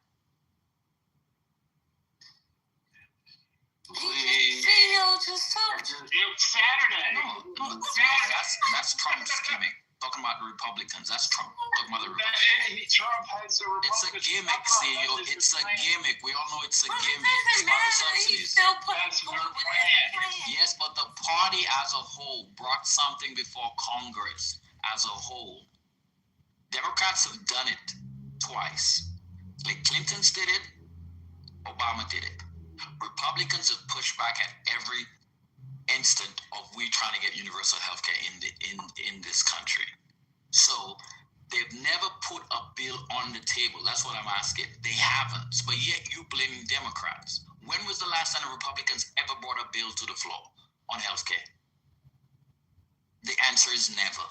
Theo, just talk. It's Saturday. No, that's Trump's gimmick. Talking about the Republicans, that's Trump. Talking about the Republicans. Trump has a It's a gimmick, CEO. It's a gimmick. We all know it's a Well, it gimmick. doesn't It's about the matter. He's subsidies. still putting That's forward your with his plan. Yes, but the party as a whole brought something before Congress as a whole. Democrats have done it twice. Like Clinton's did it, Obama did it. Republicans have pushed back at every instant of we trying to get universal health care in this country. So they've never put a bill on the table. That's what I'm asking. They haven't. But yet you blaming Democrats. When was the last time the Republicans ever brought a bill to the floor on health care? The answer is never.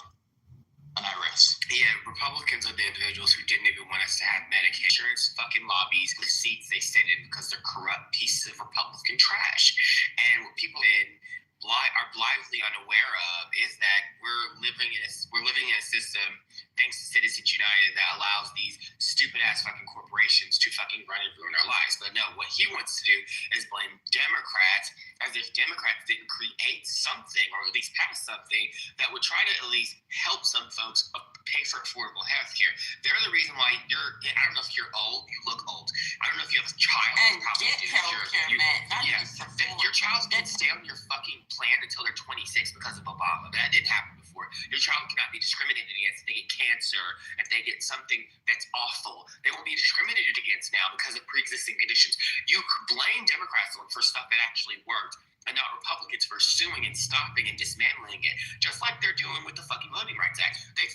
And I rest. Yeah, Republicans are the individuals who didn't even want us to have Medicaid. Insurance fucking lobbies, the seats they sit in because they're corrupt pieces of Republican trash. And what people are blithely unaware of is that we're living in a system, thanks to Citizens United, that allows these stupid ass fucking corporations to fucking run and ruin our lives. But no, what he wants to do is blame Democrats, as if Democrats didn't create something or at least pass something that would try to at least help some folks pay for affordable health care. They're the reason why I don't know if you're old, you look old. I don't know if you have a child. And get health care, man. Your child's going to stay on your fucking plan until they're 26 because of Obama. That didn't happen before. Your child cannot be discriminated against if they get cancer, if they get something that's awful. They won't be discriminated against now because of pre-existing conditions. You blame Democrats for stuff that actually worked, and not Republicans for suing and stopping and dismantling it, just like they're doing with the fucking Voting Rights Act. They've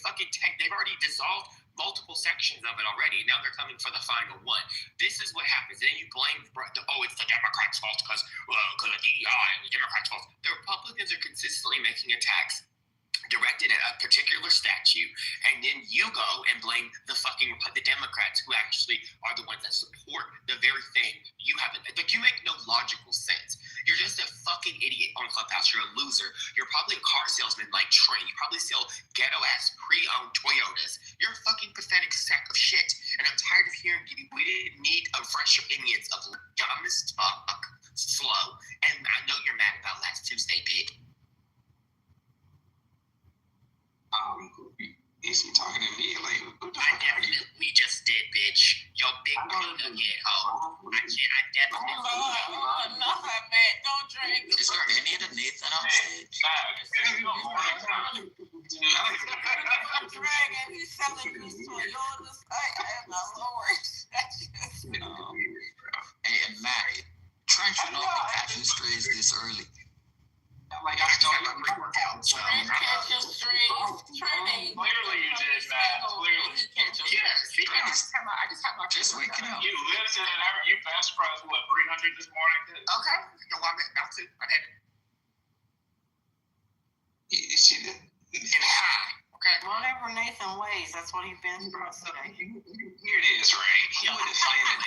already dissolved multiple sections of it already. Now they're coming for the final one. This is what happens. And then you blame, it's the Democrats' fault because of DEI and the Democrats' fault. The Republicans are consistently making attacks directed at a particular statute, and then you go and blame the Democrats, who actually are the ones that support the very thing you haven't. Like, you make no logical sense. You're just a fucking idiot on Clubhouse. You're a loser. You're probably a car salesman like Trey. You probably sell ghetto ass pre-owned Toyotas. You're a fucking pathetic sack of shit. And I'm tired of hearing you. We didn't need a fresh opinions of dumb as fuck, slow. And I know you're mad about last Tuesday, big. Is he talking to me? Like, I definitely just did, bitch. Your big nugget hoe. I definitely. Oh, no, man, don't drink. Is there any of the Nathan on stage? Dragon, he's selling these Toyotas. I am not Lord. Hey, and Matt, Trent should not be catching strays this early. Like, I started my pre-workout, so. Trent catch your strays. Clearly you did, Matt. Clearly. Yeah, I just have Just waking up. You listen, you fast pressed what 300 this morning? Okay. No, I'm about to. I had You see that? in high. Okay. Whatever Nathan weighs, that's what he's been through today. Here it is, right? He would have said it.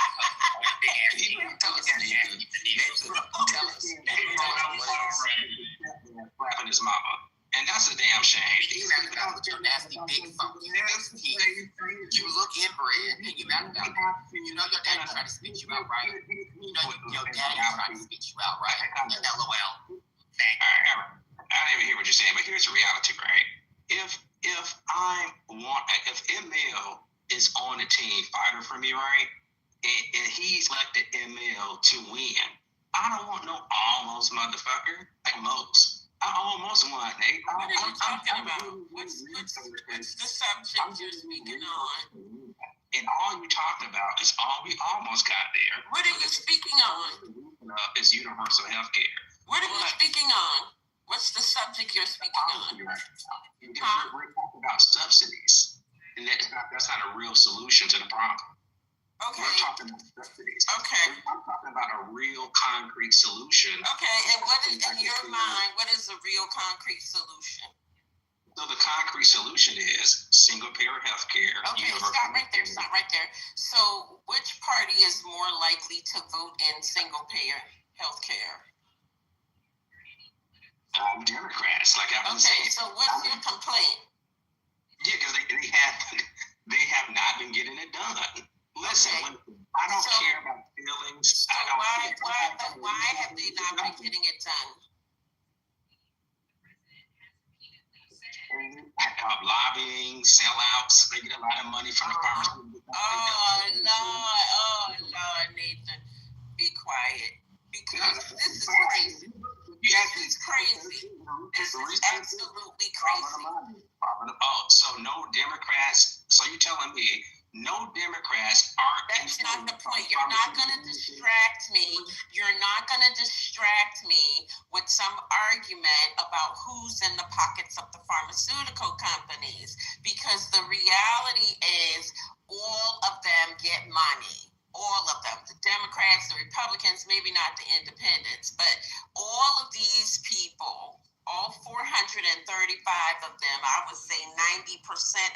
Tell us, Nathan. Tell us. Slapping his mama. And that's a damn shame. You mad about with your nasty big funky ass teeth. You look inbred and you mad about it. You know your daddy tried to spit you out, right? You know your daddy tried to spit you out, right? LOL. I don't even hear what you're saying, but here's the reality, right? If ML is on the team fighting for me, right, and he's elected ML to win, I don't want no almost motherfucker like most. I almost want, Nate. What are you talking about? What's the subject you're speaking on? And all you talking about is we almost got there. What are you speaking on? Is universal health care. What are you speaking on? What's the subject you're speaking on? We're talking about subsidies. And that's not a real solution to the problem. Okay. We're talking about subsidies. Okay. I'm talking about a real concrete solution. Okay, and what is in your mind, what is a real concrete solution? So the concrete solution is single payer health care. Okay, stop right there. So which party is more likely to vote in single payer health care? Democrats, like I've been Okay, saying. so what's your complaint? Yeah, because they have not been getting it done. Listen, I don't care about feelings. So why have they not been getting it done? Lobbying, sellouts. They get a lot of money from the farmers. Oh Lord, Nathan, be quiet because this is crazy. This is crazy. This is absolutely crazy. Oh, so no Democrats. So you telling me no Democrats aren't? That's not the point. You're not going to distract me. You're not going to distract me with some argument about who's in the pockets of the pharmaceutical companies, because the reality is all of them get money. All of them, the Democrats, the Republicans, maybe not the independents, but all of these people, all 435 of them, I would say 90%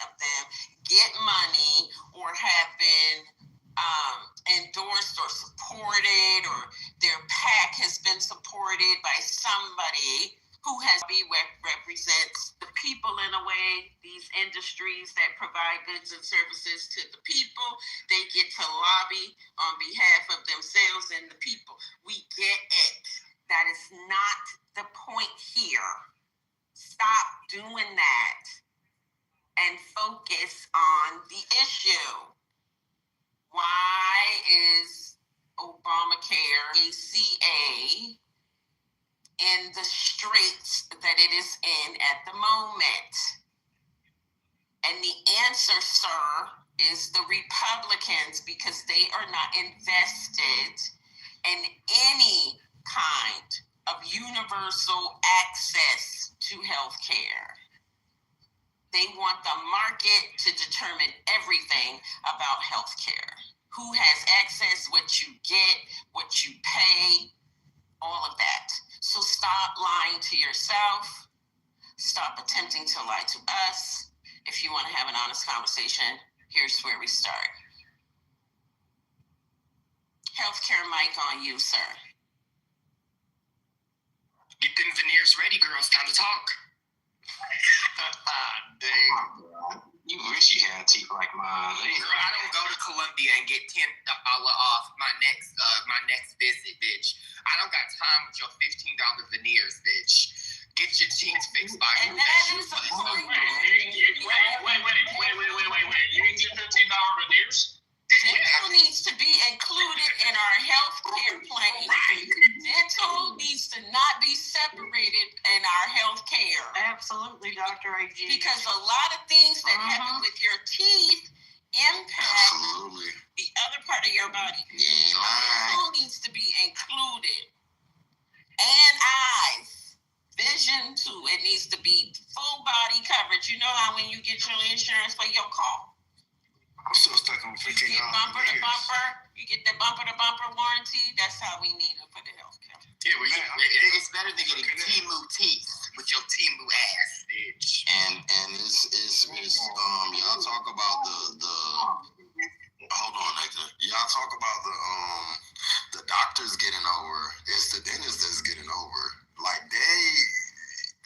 of them get money or have been endorsed or supported, or their PAC has been supported by somebody who represents the people in a way, these industries that provide goods and services to the people. They get to lobby on behalf of themselves and the people. We get it. That is not the point here. Stop doing that and focus on the issue. Why is Obamacare, ACA, in the straits that it is in at the moment? And the answer, sir, is the Republicans, because they are not invested in any kind of universal access to health care. They want the market to determine everything about health care. Who has access, what you get, what you pay, all of that. So stop lying to yourself. Stop attempting to lie to us. If you want to have an honest conversation, here's where we start. Healthcare mic on you, sir. Get them veneers ready, girls. Time to talk. Dang. You wish you had teeth like mine. Girl, I don't go to Columbia and get $10 off my next visit, bitch. I don't got time with your $15 veneers, bitch. Get your teeth fixed by and that is a point. Wait. You can get $15 veneers? Dental needs to be included in our health care plan. Dental needs to not be separated in our health care. Absolutely, Dr. A.G. Because a lot of things that happen with your teeth impact the other part of your body. Dental needs to be included. And eyes. Vision too. It needs to be full body coverage. You know how when you get your insurance for your car? I'm so stuck on You $15 get for bumper to years. bumper. You get the bumper to bumper warranty. That's how we need it for the healthcare. Yeah, well, it's better than getting Timu teeth with your Timu ass, bitch. And it's y'all talk about the hold on, Nathan. Y'all talk about the doctors getting over. It's the dentist that's getting over. Like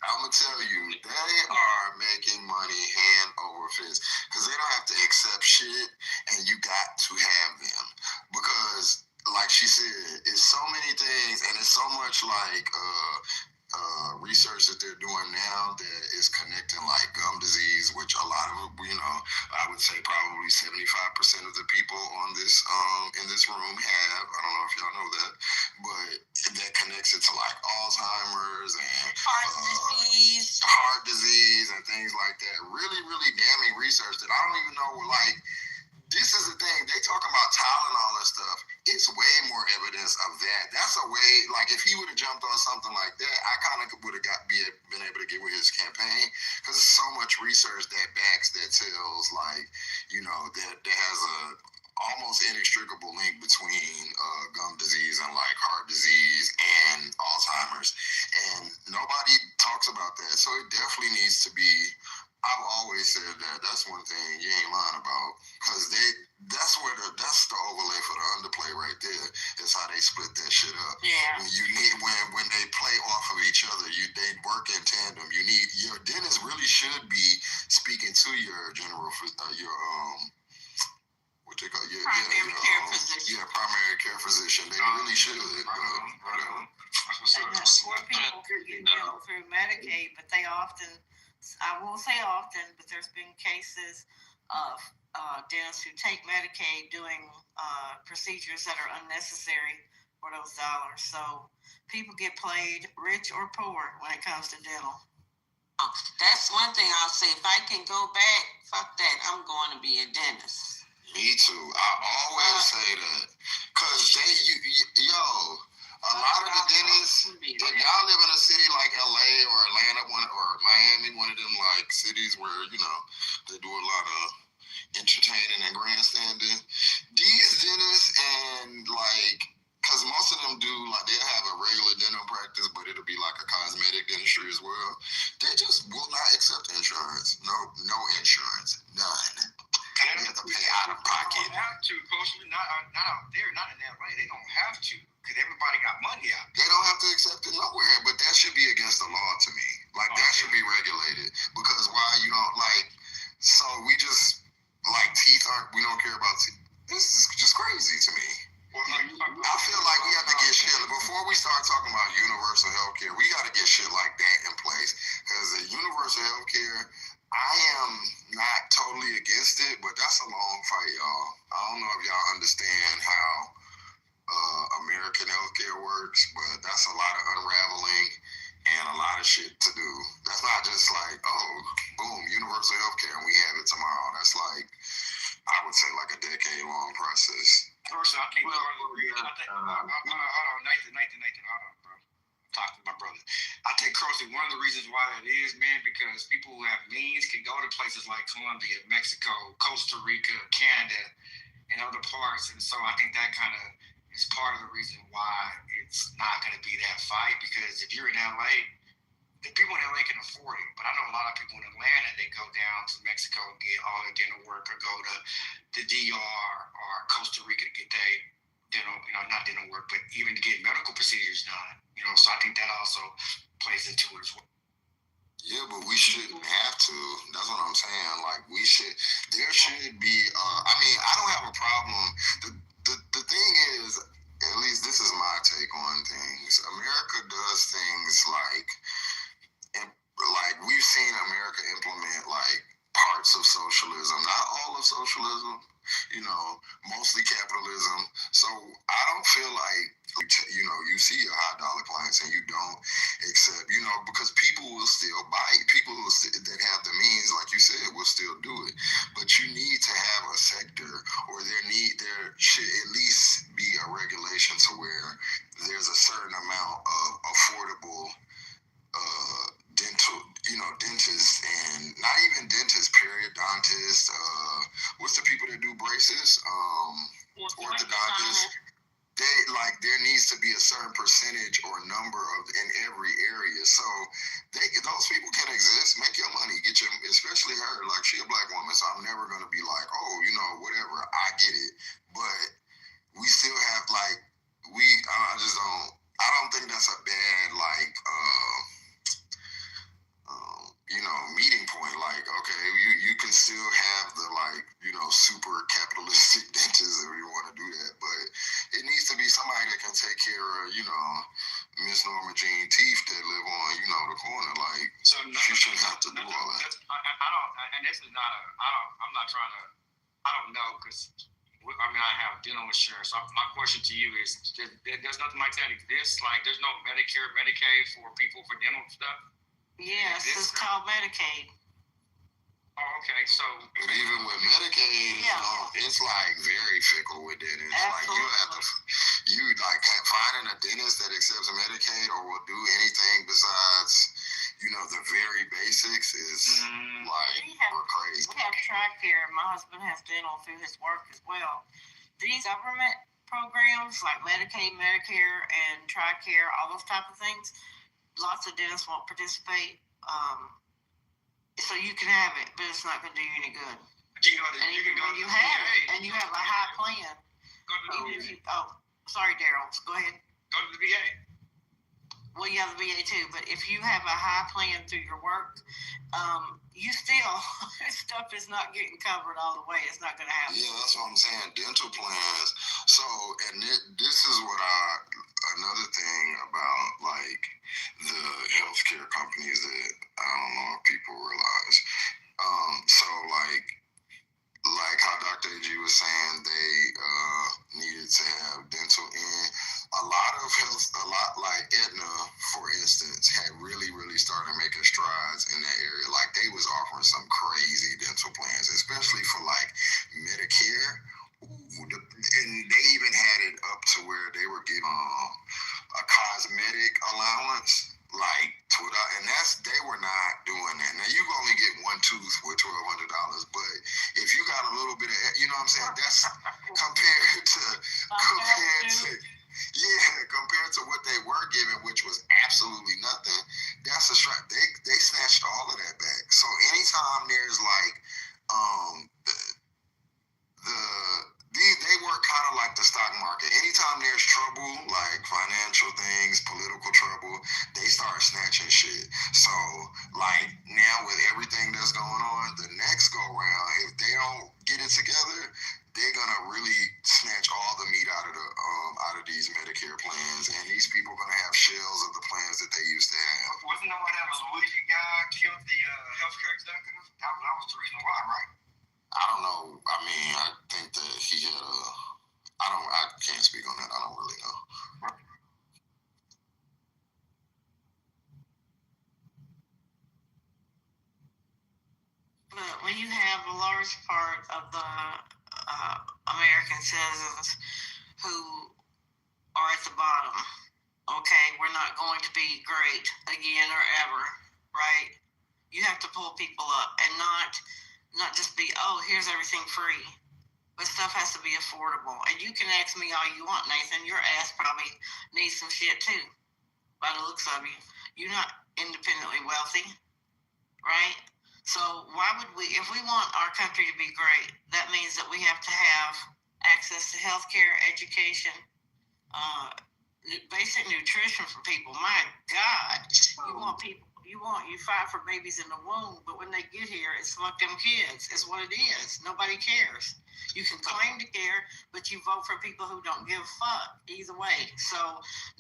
I'm gonna tell you, they are making money hand over fist because they don't have to accept shit, and you got to have them because, like she said, it's so many things, and it's so much like research that they're doing now that is connecting like gum disease, which a lot of I would say probably 75% of the people on this in this room have. I don't know if y'all know that, but that connects it to like Alzheimer's and heart disease and things like that. Really, really damning research that I don't even know. Like, this is the thing. They talk about Tylenol and stuff. It's way more evidence of that. That's a way, like, if he would have jumped on something like that, I kind of would have been able to get with his campaign because there's so much research that backs that tells, like, that has a almost inextricable link between gum disease and like heart disease and Alzheimer's, and nobody talks about that. So it definitely needs to be. I've always said that. That's one thing you ain't lying about, because that's the overlay for the underplay right there. Is how they split that shit up. Yeah. When they play off of each other, they work in tandem. You need your dentist really should be speaking to your general primary care physician. Yeah, primary care physician. They really should. That's where people can get dental through Medicaid, but they often, I won't say often, but there's been cases of dentists who take Medicaid doing procedures that are unnecessary for those dollars. So people get played rich or poor when it comes to dental. That's one thing I'll say. If I can go back, fuck that. I'm going to be a dentist. Me too. I always say that. Because a lot of the dentists, if y'all live in a city like LA or Atlanta or Miami, one of them like cities where, they do a lot of entertaining and grandstanding, these dentists and like, because most of them do, like, they'll have a regular dental practice, but it'll be like a cosmetic dentistry as well. They just will not accept insurance. No insurance. None. They have to pay out of pocket. They don't have to, Coach. Not out there, not in LA. They don't have to, because everybody got money out. They don't have to accept it nowhere, but that should be against the law to me. Like, that should be regulated. Because why you don't, like, so we just, like, we don't care about teeth. This is just crazy to me. I feel like we have to get shit, before we start talking about universal health care, we got to get shit like that in place. Because the universal health care, I am not totally against it, but that's a long fight, y'all. I don't know if y'all understand how American healthcare works, but that's a lot of unraveling and a lot of shit to do. That's not just like, oh, boom, universal healthcare and we have it tomorrow. That's like, I would say like a decade-long process. First, I can't agree. Hold on, Nathan, hold on, bro. Talk to my brother. I take Crossy. One of the reasons why it is, man, because people who have means can go to places like Colombia, Mexico, Costa Rica, Canada, and other parts. And so I think that kind of is part of the reason why it's not going to be that fight. Because if you're in LA, the people in LA can afford it. But I know a lot of people in Atlanta, they go down to Mexico and get all their dental work, or go to the DR or Costa Rica to get their dental, not dental work, but even to get medical procedures done. So I think that also plays into it as well. Yeah, but we shouldn't have to. That's what I'm saying. Like, there should be, I don't have a problem. The thing is, at least this is my take on things. America does things like we've seen America implement like parts of socialism, not all of socialism, mostly capitalism. So I don't feel like, you see your high dollar clients and you don't accept, because people will still buy it. People that have the means, like you said, will still do it. But you need to have a sector, or there should at least be a regulation to where there's a certain amount of affordable dental, dentists, and not even dentists, periodontists, what's the people people that do braces, orthodontists, there needs to be a certain percentage or number of in every area. So those people can exist, make your money, get your, especially her, like she a black woman, so I'm never gonna be like, oh, whatever, I get it. But we still have I don't think that's a bad meeting point. Like, okay, you can still have the super capitalistic dentists if you want to do that, but it needs to be somebody that can take care of Miss Norma Jean teeth that live on the corner. Like, So she shouldn't have to do all that. I don't, and this is not I'm not trying to, I don't know, because I have dental insurance. So my question to you is, there's nothing like that exists? Like, there's no Medicare, Medicaid for people for dental stuff? Yes, it's called Medicaid. Oh, okay. So, but even with Medicaid, it's very fickle with it. It's Absolutely. Like finding a dentist that accepts Medicaid or will do anything besides the very basics is we're crazy. We have TRICARE. My husband has dental through his work as well. These government programs like Medicaid, Medicare, and TRICARE, all those type of things, lots of dentists won't participate. So you can have it, but it's not going to do you any good. You can go to the VA. And you have a high plan. Go to the VA. Sorry, Daryl. Go ahead. Go to the VA. Well, you have the VA too, but if you have a high plan through your work, you still, stuff is not getting covered all the way. It's not going to happen. Yeah, that's what I'm saying. Dental plans. So, and this is what another thing about the healthcare companies that I don't know if people realize. So like how Dr. AG was saying, they needed to have dental in. A lot like Aetna, for instance, had really started making strides in that area. Like, they was offering some crazy dental plans, especially for Medicare. And they even had it up to where they were getting a cosmetic allowance, and they were not doing that. Now, you only get one tooth for $1,200, but if you got a little bit of, what I'm saying, that's compared to what they were giving, which was absolutely nothing. That's a strike. They snatched all of that back. So anytime there's they work kind of like the stock market. Anytime there's trouble, like financial things, political trouble, they start snatching shit. So now with everything that's going on, the next go round, if they don't get it together, they're gonna really snatch all the meat out of these Medicare plans, and these people are gonna have shells of the plans that they used to have. Wasn't that what that Luigi guy killed the healthcare executive? That was the reason why, right? I don't know. I mean, I think that he had I can't speak on that. I don't really know. But when you have a large part of the American citizens who are at the bottom, okay, we're not going to be great again or ever, right? You have to pull people up and not just be, here's everything free. But stuff has to be affordable. And you can ask me all you want, Nathan. Your ass probably needs some shit too, by the looks of you. You're not independently wealthy, right? So why would we, if we want our country to be great, that means that we have to have access to healthcare, education, basic nutrition for people. My God, you fight for babies in the womb, but when they get here, it's fuck them kids. It's what it is. Nobody cares. You can claim to care, but you vote for people who don't give a fuck either way. So,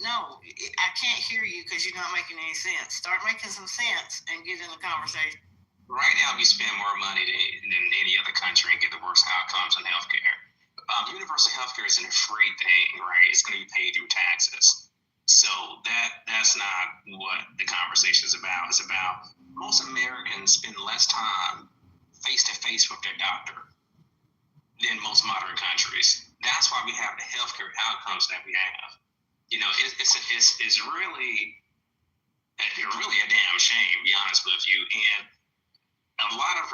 no, I can't hear you because you're not making any sense. Start making some sense and get in the conversation. Right now, we spend more money than any other country and get the worst outcomes in healthcare. Universal healthcare isn't a free thing, right? It's going to be paid through taxes. So that's not what the conversation is about. It's about most Americans spend less time face-to-face with their doctor than most modern countries. That's why we have the healthcare outcomes that we have. It's really a damn shame, to be honest with you. And a lot of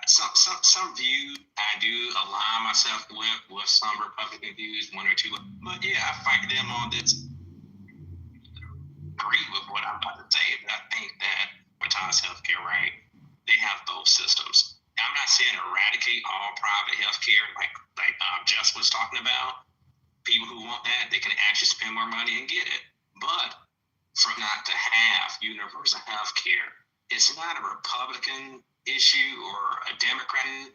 some view I do align myself with some Republican views, one or two. But yeah, I fight them on this. Agree with what I'm about to say, but I think that Utah's healthcare, right? They have both systems. I'm not saying eradicate all private healthcare, like Jess was talking about. People who want that, they can actually spend more money and get it. But for not to have universal healthcare, it's not a Republican issue or a Democrat.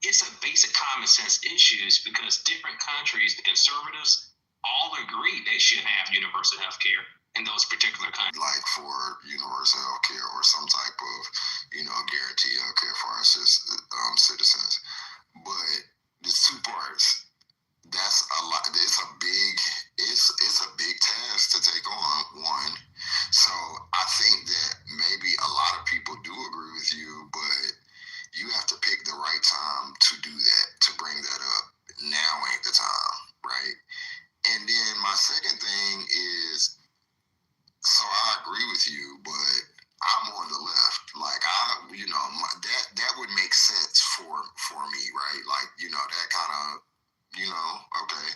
It's a basic common sense issues because different countries, the conservatives, all agree they should have universal healthcare in those particular countries. Like for universal health care or some type of, guaranteed health care for our citizens. But there's two parts. That's a lot. It's a big task to take on, one. So I think that maybe a lot of people do agree with you, but you have to pick the right time to do that, to bring that up. Now ain't the time, right? And then my second thing is, so I agree with you, but I'm on the left. Like that would make sense for me, right? Like, that kind of, okay.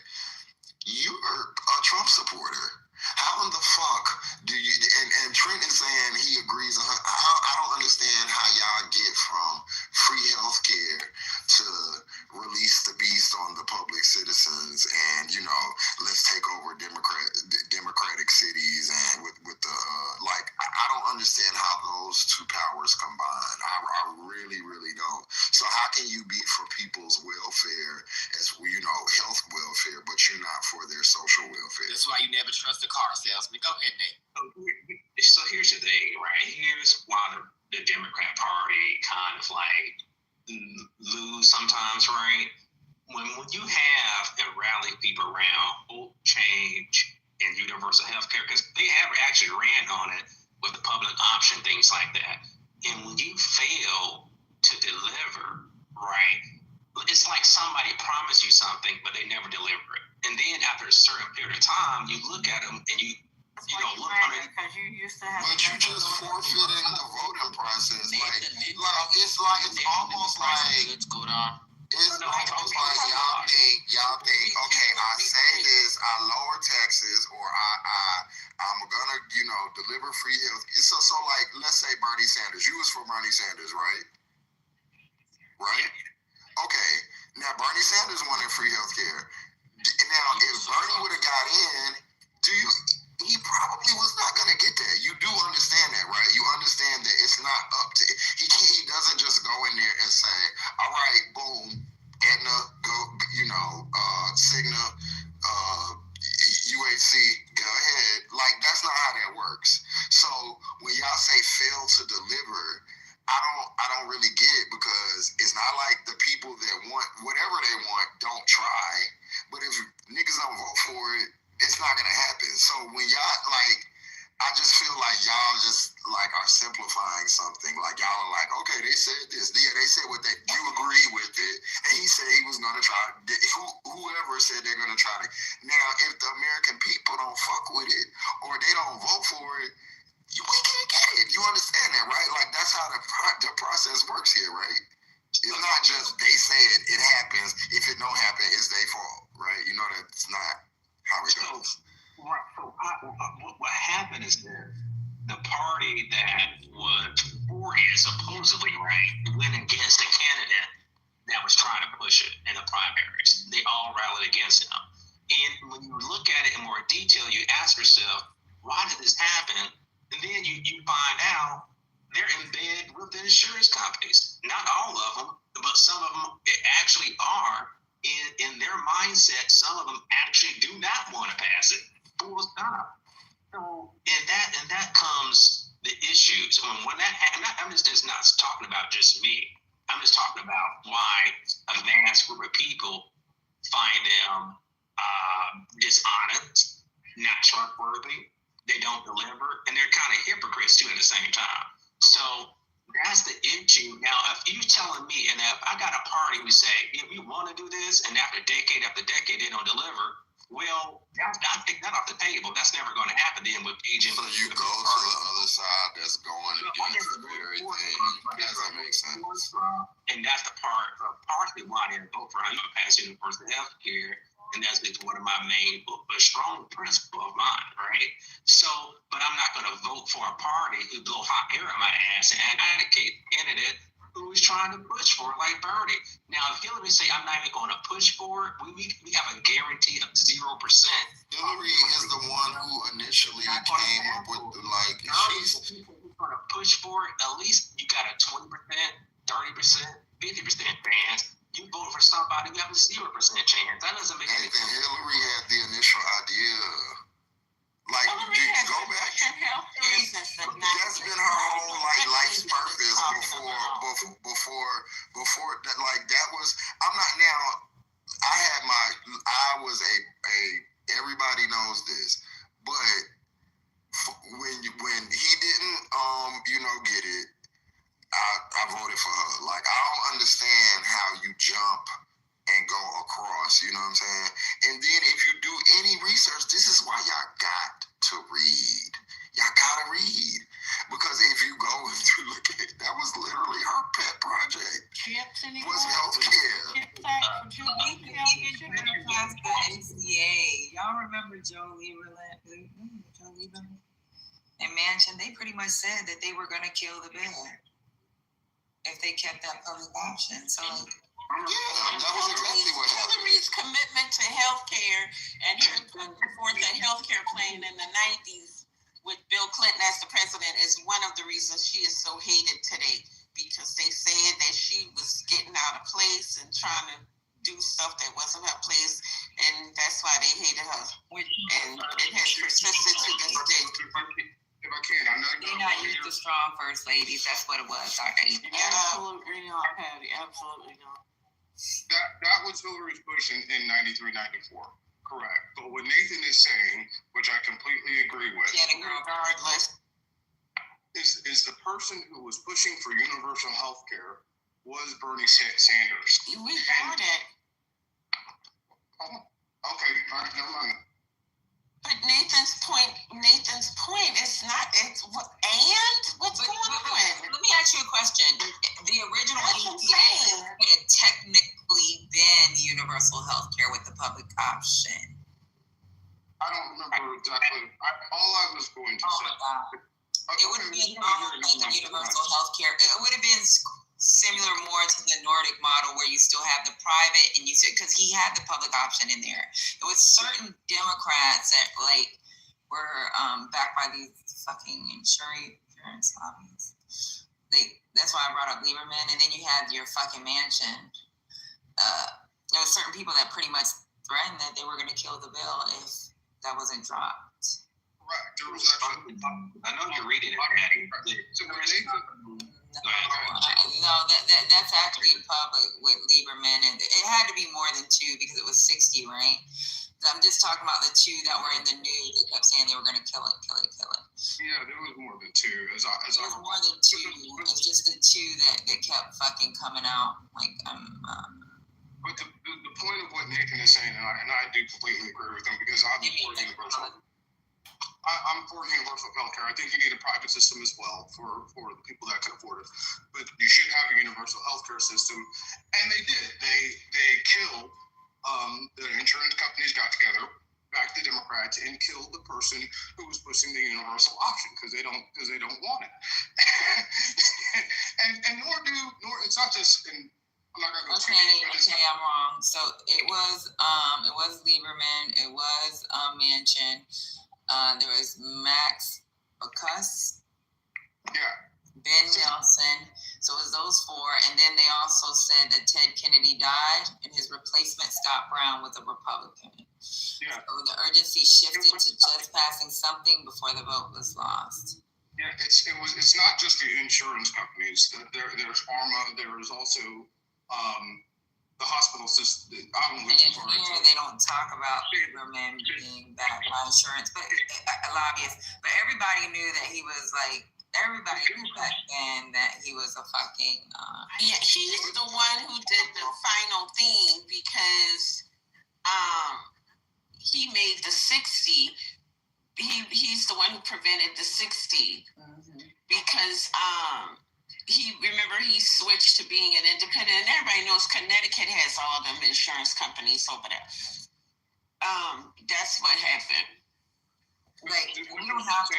You're a Trump supporter. How in the fuck do you, and Trent is saying he agrees. I don't understand how y'all get from free health care to release the beast on the public citizens and, let's take over democratic cities and with the, I don't understand how those two powers combine. I really, really don't. So how can you be for people's welfare as, health welfare, but you're not for their social welfare? That's why you never trust the car salesman. Go ahead, Nate. So here's the thing, right? Here's why the Democrat Party kind of lose sometimes, right? When you have and rally people around hope, change, and universal health care, because they have actually ran on it with the public option, things like that. And when you fail to deliver, right, it's like somebody promised you something, but they never deliver it. And then after a certain period of time, you look at them and you don't look on it. Because you used to have. But you just forfeiting the voting process. It's almost like Let's go down. It's almost like y'all think, okay, I say this, I lower taxes, or I'm gonna, deliver free health. So like, let's say Bernie Sanders. You was for Bernie Sanders, right? Right? Okay. Now Bernie Sanders wanted free health care. Now, if Bernie would have got in, he probably was not going to get that. You do understand that, right? You understand that it's not up to, he doesn't just go in there and say, all right, boom, Aetna, go, Cigna, UHC, go ahead. Like, that's not how that works. So when y'all say fail to deliver, I don't really get it, because it's not like the people that want whatever they want don't try. But if niggas don't vote for it, it's not gonna happen. So when y'all I just feel like y'all just are simplifying something. Like y'all are like, okay, they said this. Yeah, they said what you agree with it, and he said he was gonna try. Whoever said they're gonna try to. Now, if the American people don't fuck with it or they don't vote for it, we can't get it. You understand that, right? Like that's how the process works here, right? It's not just they say it happens. If it don't happen, it's their fault, right? That's not how it goes. Right. So what happened is that the party that was for it, supposedly, right, went against the candidate that was trying to push it in the primaries. They all rallied against him. And when you look at it in more detail, you ask yourself, why did this happen? And then you find out they're in bed with the insurance companies. Not all of them, but some of them actually are. In their mindset, some of them actually do not want to pass it. Full stop. So, and that comes the issues. When that happens, I'm just not talking about just me. I'm just talking about why a vast group of people find them dishonest, not trustworthy. They don't deliver, and they're kind of hypocrites too at the same time. So that's the issue. Now, if you're telling me, and if I got a party who say, yeah, we want to do this, and after decade they don't deliver, Well, I'll take that off the table. That's never going to happen then with agent. So you go to the other side that's going against the very thing. Does that make sense? And that's the part, partially why I didn't vote for how you pass universal health care. And that's one of my main, but strong principle of mine, right? So, but I'm not going to vote for a party who blow hot air on my ass and advocate candidate who is trying to push for it, like Bernie. Now, if Hillary say I'm not even going to push for it, we have a guarantee of 0%. Hillary is the one who initially came up with she's people who are going to push for it. At least you got a 20%, 30%, 50% chance. You vote for somebody, you have a 0% chance. That doesn't make any sense. Hillary had the initial idea. Like, go back. That's been her whole life's purpose before that. Like, that was. I'm not now. I was a. Everybody knows this, but when he didn't get it, I voted for her. Like, I don't understand how you jump and go across, you know what I'm saying? And then if you do any research, this is why y'all got to read. Y'all gotta read. Because if you go to look at it, that was literally her pet project. Was healthcare. The NCA. Y'all remember Joe Lieberman? And Manchin, they pretty much said that they were gonna kill the bill if they kept that public option. So yeah, that was exactly what happened. Hillary's commitment to healthcare and her putting forth a healthcare plan in the 90s with Bill Clinton as the president is one of the reasons she is so hated today, because they said that she was getting out of place and trying to do stuff that wasn't her place, and that's why they hated her. And it has persisted to this day. If I can, I know you're not used to strong first ladies. That's what it was. Absolutely not, Patty. Absolutely not. That was Hillary's push in 93, 94. Correct. But what Nathan is saying, which I completely agree with, regardless, is the person who was pushing for universal health care was Bernie Sanders. We got it. Okay, all right, never mind. But Nathan's point is not. What's going on? Let me ask you a question. The original EPA could have technically been universal health care with the public option. I don't remember exactly. All I was going to say. It would have been like universal health care. It would have been similar more to the Nordic model, where you still have the private, and you said, because he had the public option in there. It was certain Democrats that were backed by these fucking insurance lobbies. That's why I brought up Lieberman, and then you had your fucking Manchin. There were certain people that pretty much threatened that they were going to kill the bill if that wasn't dropped. Right. There was actually. I know you're reading it, Patty. No, that's actually public with Lieberman, and it had to be more than two because it was 60, right? I'm just talking about the two that were in the news that kept saying they were going to kill it. Yeah, there was more than two. It was more than two. It's just the two that kept fucking coming out. But the point of what Nathan is saying, and I do completely agree with him, because I'm for universal. I'm for universal health care. I think you need a private system as well for the people that can afford it. But you should have a universal health care system. And they did. They killed, the insurance companies got together, backed the Democrats, and killed the person who was pushing the universal option because they don't want it. and nor it's not just in. I'm not gonna go okay, I'm wrong. So it was Lieberman, it was Manchin. There was Max Baucus, Ben Nelson. So it was those four. And then they also said that Ted Kennedy died and his replacement, Scott Brown, was a Republican. Yeah. So the urgency shifted to just passing something before the vote was lost. Yeah, it's not just the insurance companies. There's pharma. There's also the hospital system. They don't talk about Lieberman being backed by insurance, but lobbyists. But everybody knew that he was everybody knew back then that he was a fucking. He's the one who did the final thing because he made the 60. He's the one who prevented the 60 because he switched to being an independent, and everybody knows Connecticut has all them insurance companies over there. That's what happened. Like, you don't have to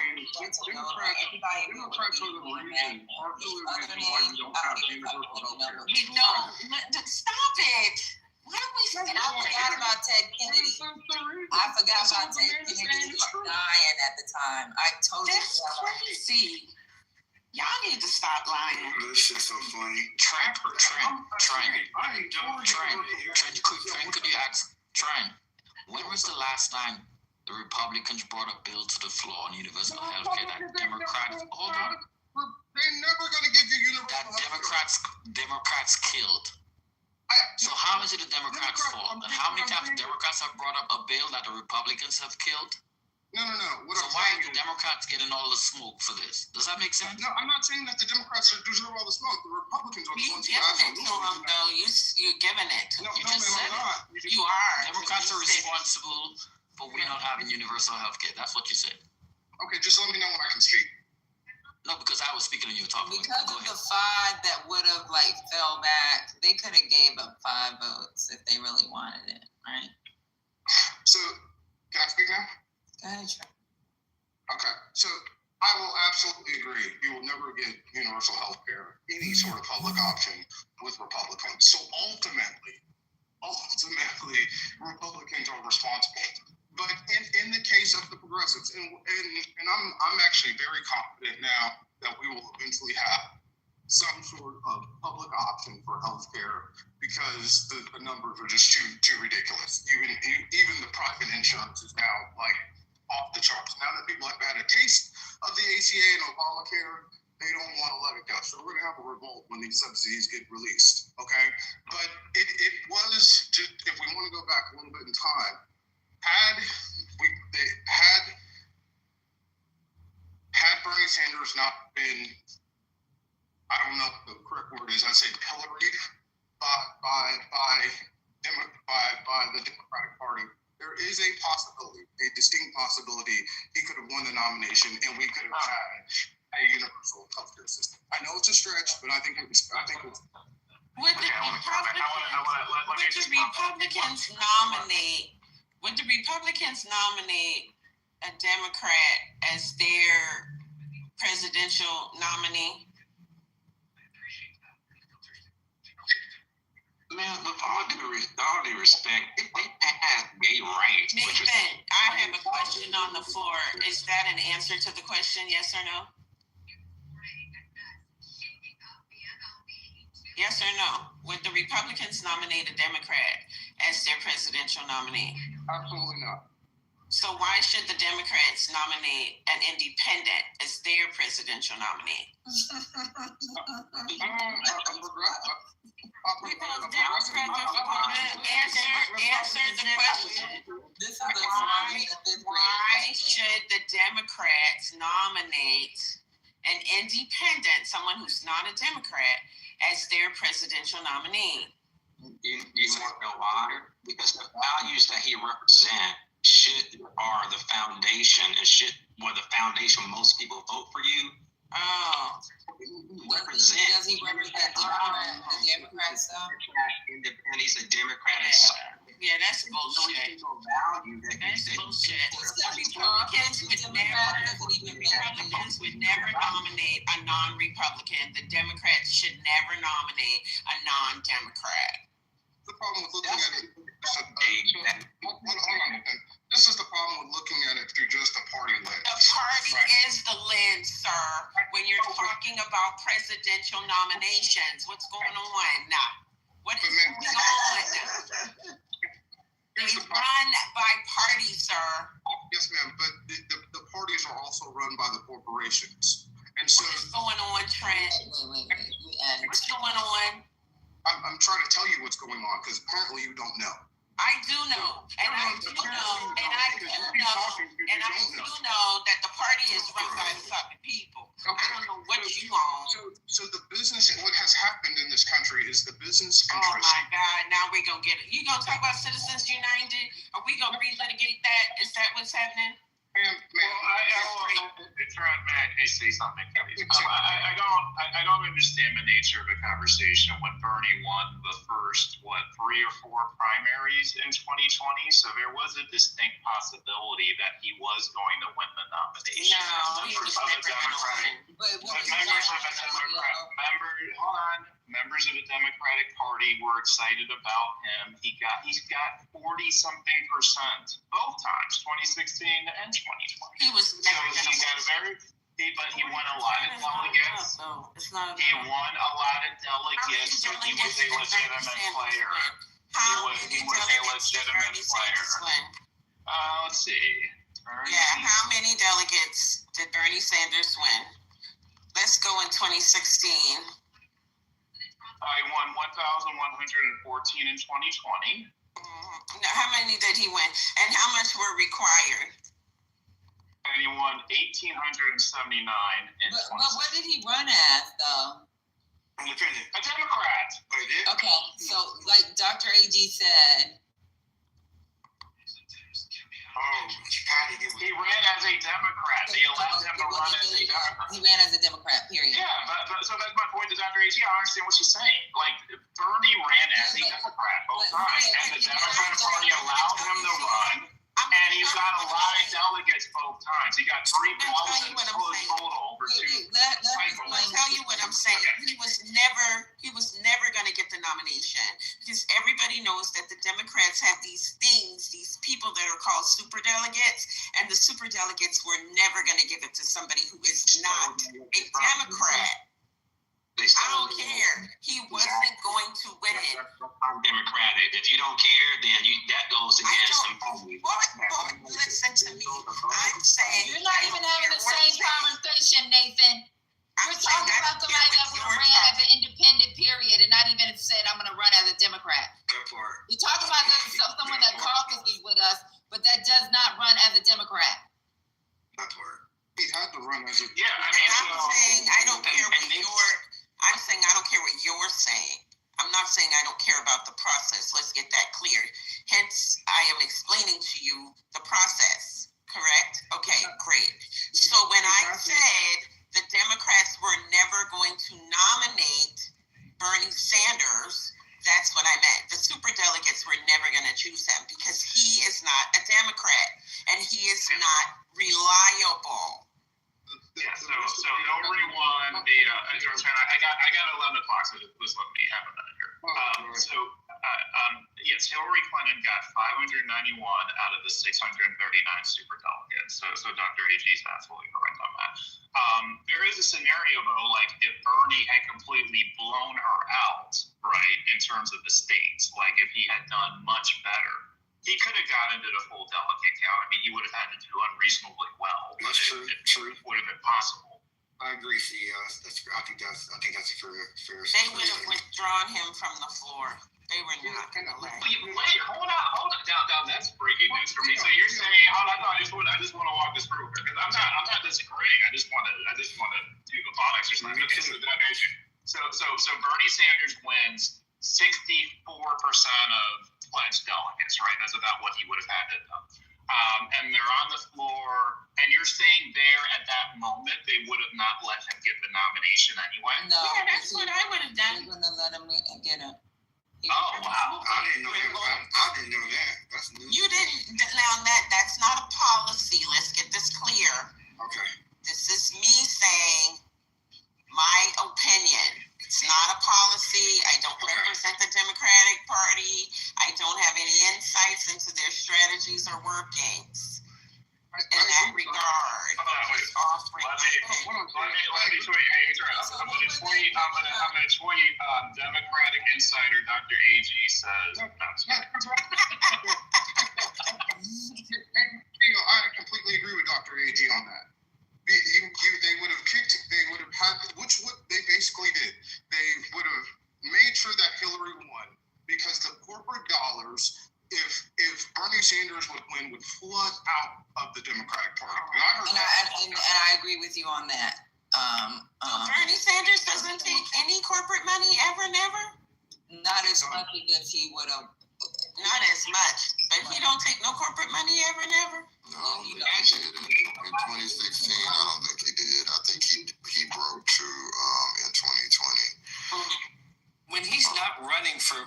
know that everybody Democrats are the reason, are the reason why you don't have universal health care. Stop it. Why don't we And I forgot about Ted Kennedy. I forgot about Ted Kennedy dying at the time. I totally That's crazy. Y'all need to stop lying. This shit's so funny. Trent, could you ask, Trent, when was the last time the Republicans brought a bill to the floor on universal health care that Democrats, hold on, They're never going to give you universal that Democrats killed? So how is it the Democrats' fault? And how many times Democrats have brought up a bill that the Republicans have killed? No. So why are the Democrats getting all the smoke for this? Does that make sense? No, I'm not saying that the Democrats deserve all the smoke. The Republicans are the You're ones who giving it to them, though. You're giving it. No, You no, just ma'am, said I'm not. You are. Democrats are responsible for we not having universal health care. That's what you said. Okay, just let me know when I can speak. No, because I was speaking and you were talking. because Go of ahead. the 5 that would have fell back, they could have gave up 5 votes if they really wanted it, right? So, can I speak now? Go ahead, Trent. Okay, so I will absolutely agree. You will never get universal health care, any sort of public option with Republicans. So ultimately, Republicans are responsible. But in the case of the progressives, and I'm actually very confident now that we will eventually have some sort of public option for health care because the numbers are just too ridiculous. Even the private insurance is now off the charts. Now that people have had a taste of the ACA and Obamacare, they don't want to let it go. So we're going to have a revolt when these subsidies get released, okay? But it was, just, if we want to go back a little bit in time, had Bernie Sanders not been, I don't know what the correct word is, I'd say pilloried by the Democratic Party, there is a possibility, a distinct possibility, he could have won the nomination and we could have had a universal healthcare system. I know it's a stretch, but I think it's. Would the Republicans nominate a Democrat as their presidential nominee? Man, with all due respect, they have gay rights. Nathan, I have a question on the floor. Is that an answer to the question, yes or no? Yes or no? Would the Republicans nominate a Democrat as their presidential nominee? Absolutely not. So why should the Democrats nominate an independent as their presidential nominee? Answer the question. Why should the Democrats nominate an independent, someone who's not a Democrat, as their presidential nominee? You want to know why? Because the values that he represents are the foundation and the foundation most people vote for you. Oh. Does he represent Democrats though? Independent, he's a Democrat. Yeah, that's bullshit. That's bullshit. Republicans would never nominate a non-Republican. The Democrats should never nominate a non-Democrat. The problem with looking at it, this is the problem with looking at it through just a party lens. The party is the lens, sir. When you're talking about presidential nominations, what's going on now? What is going on? They run by party, sir. Yes, ma'am, but the parties are also run by the corporations. And so what's going on, Trent? Wait. What's going on? I'm trying to tell you what's going on because apparently you don't know. I do know, and I do know that the party is run by the fucking people. I don't know what you want. So the business, what has happened in this country is the business Oh interest. my God! Now we're gonna get it. You gonna talk about Citizens United? Are we gonna relitigate that? Is that what's happening? May I say something, please? I don't understand the nature of the conversation when Bernie won the first, 3 or 4 primaries in 2020. So there was a distinct possibility that he was going to win the nomination. No, he was never gonna win. Members of the Democratic Party were excited about him. He's got 40-something% both times, 2016 and 2020. He was never gonna win. But he won a lot of delegates. He won a lot of delegates, so he was a legitimate player. He was a legitimate player. Let's see. How many delegates did Bernie Sanders win? Let's go in 2016. I won 1,114 in 2020. How many did he win? And how much were required? And he won 1,879 in 2020. But what did he run as, though? Independent. A Democrat. Oh, he did? Okay, so like Dr. AG said. He ran as a Democrat. They allowed him to run as a Democrat. He ran as a Democrat, period. Yeah, but so that's my point to Dr. AG. I understand what she's saying. Like, Bernie ran as a Democrat both times, and the Democratic Party allowed him to run, and he's got a lot of delegates both times. He got 3,000 total for 2 cycles. I'll tell you what I'm saying. He was never going to get the nomination because everybody knows that the Democrats have these people that are called superdelegates, and the superdelegates were never going to give it to somebody who is not a Democrat. I don't care. He wasn't going to win it. I'm Democratic. If you don't care, then that goes against the party. Listen to me. I'm saying you're not even having the same conversation, Nathan. We're talking about somebody that would have ran as an independent, period, and not even said I'm going to run as a Democrat. We talk about someone that caucuses with us, but that does not run as a Democrat. That's where he had to run as a. Yeah, I'm saying I don't care what you're saying. I'm not saying I don't care about the process. Let's get that clear. Hence, I am explaining to you the process. Correct? Okay, great. So when I said the Democrats were never going to nominate Bernie Sanders, that's what I meant. The superdelegates were never going to choose him because he is not a Democrat and he is not reliable. Yeah, so nobody won the I got 11 o'clock, so just let me have a minute here. Yes, Hillary Clinton got 591 out of the 639 superdelegates. So Dr. AG is absolutely correct on that. There is a scenario though, like if Bernie had completely blown her out, right, in terms of the states, like if he had done much better, he could have gotten to the full delegate count. I mean, he would have had to do unreasonably well. That's true. It would have been possible. I agree, C. I think that's a fair. They would have withdrawn him from the floor. They were not going to let. Wait, hold on. Now that's breaking news for me. So you're saying, I just want to walk this through because I'm not disagreeing. I just want to do the thought exercise. So Bernie Sanders wins 64% of pledged delegates, right? That's about what he would have had to do. And they're on the floor, and you're saying there at that moment they would have not let him get the nomination anyway? No. Yeah, that's what I would have done. They're going to let him get it. Oh, wow. I didn't know that. That's new. You didn't. Now that's not a policy. Let's get this clear. Okay. This is me saying my opinion. It's not a policy. I don't represent the Democratic Party. I don't have any insights into their strategies or workings. In that regard, Let me tweet. I'm going to tweet. Democratic Insider Dr. AG says. I completely agree with Dr. AG on that. They would have had, which what they basically did. They would have made sure that Hillary won because the corporate dollars if Bernie Sanders would win, would flood out of the Democratic Party. And I agree with you on that. Bernie Sanders doesn't take any corporate money ever, never? Not as much as he would have. Not as much. But he don't take no corporate money ever, never? No, I don't think he did. In 2016, I don't think he did. I think he broke to in 2020. When he's not running for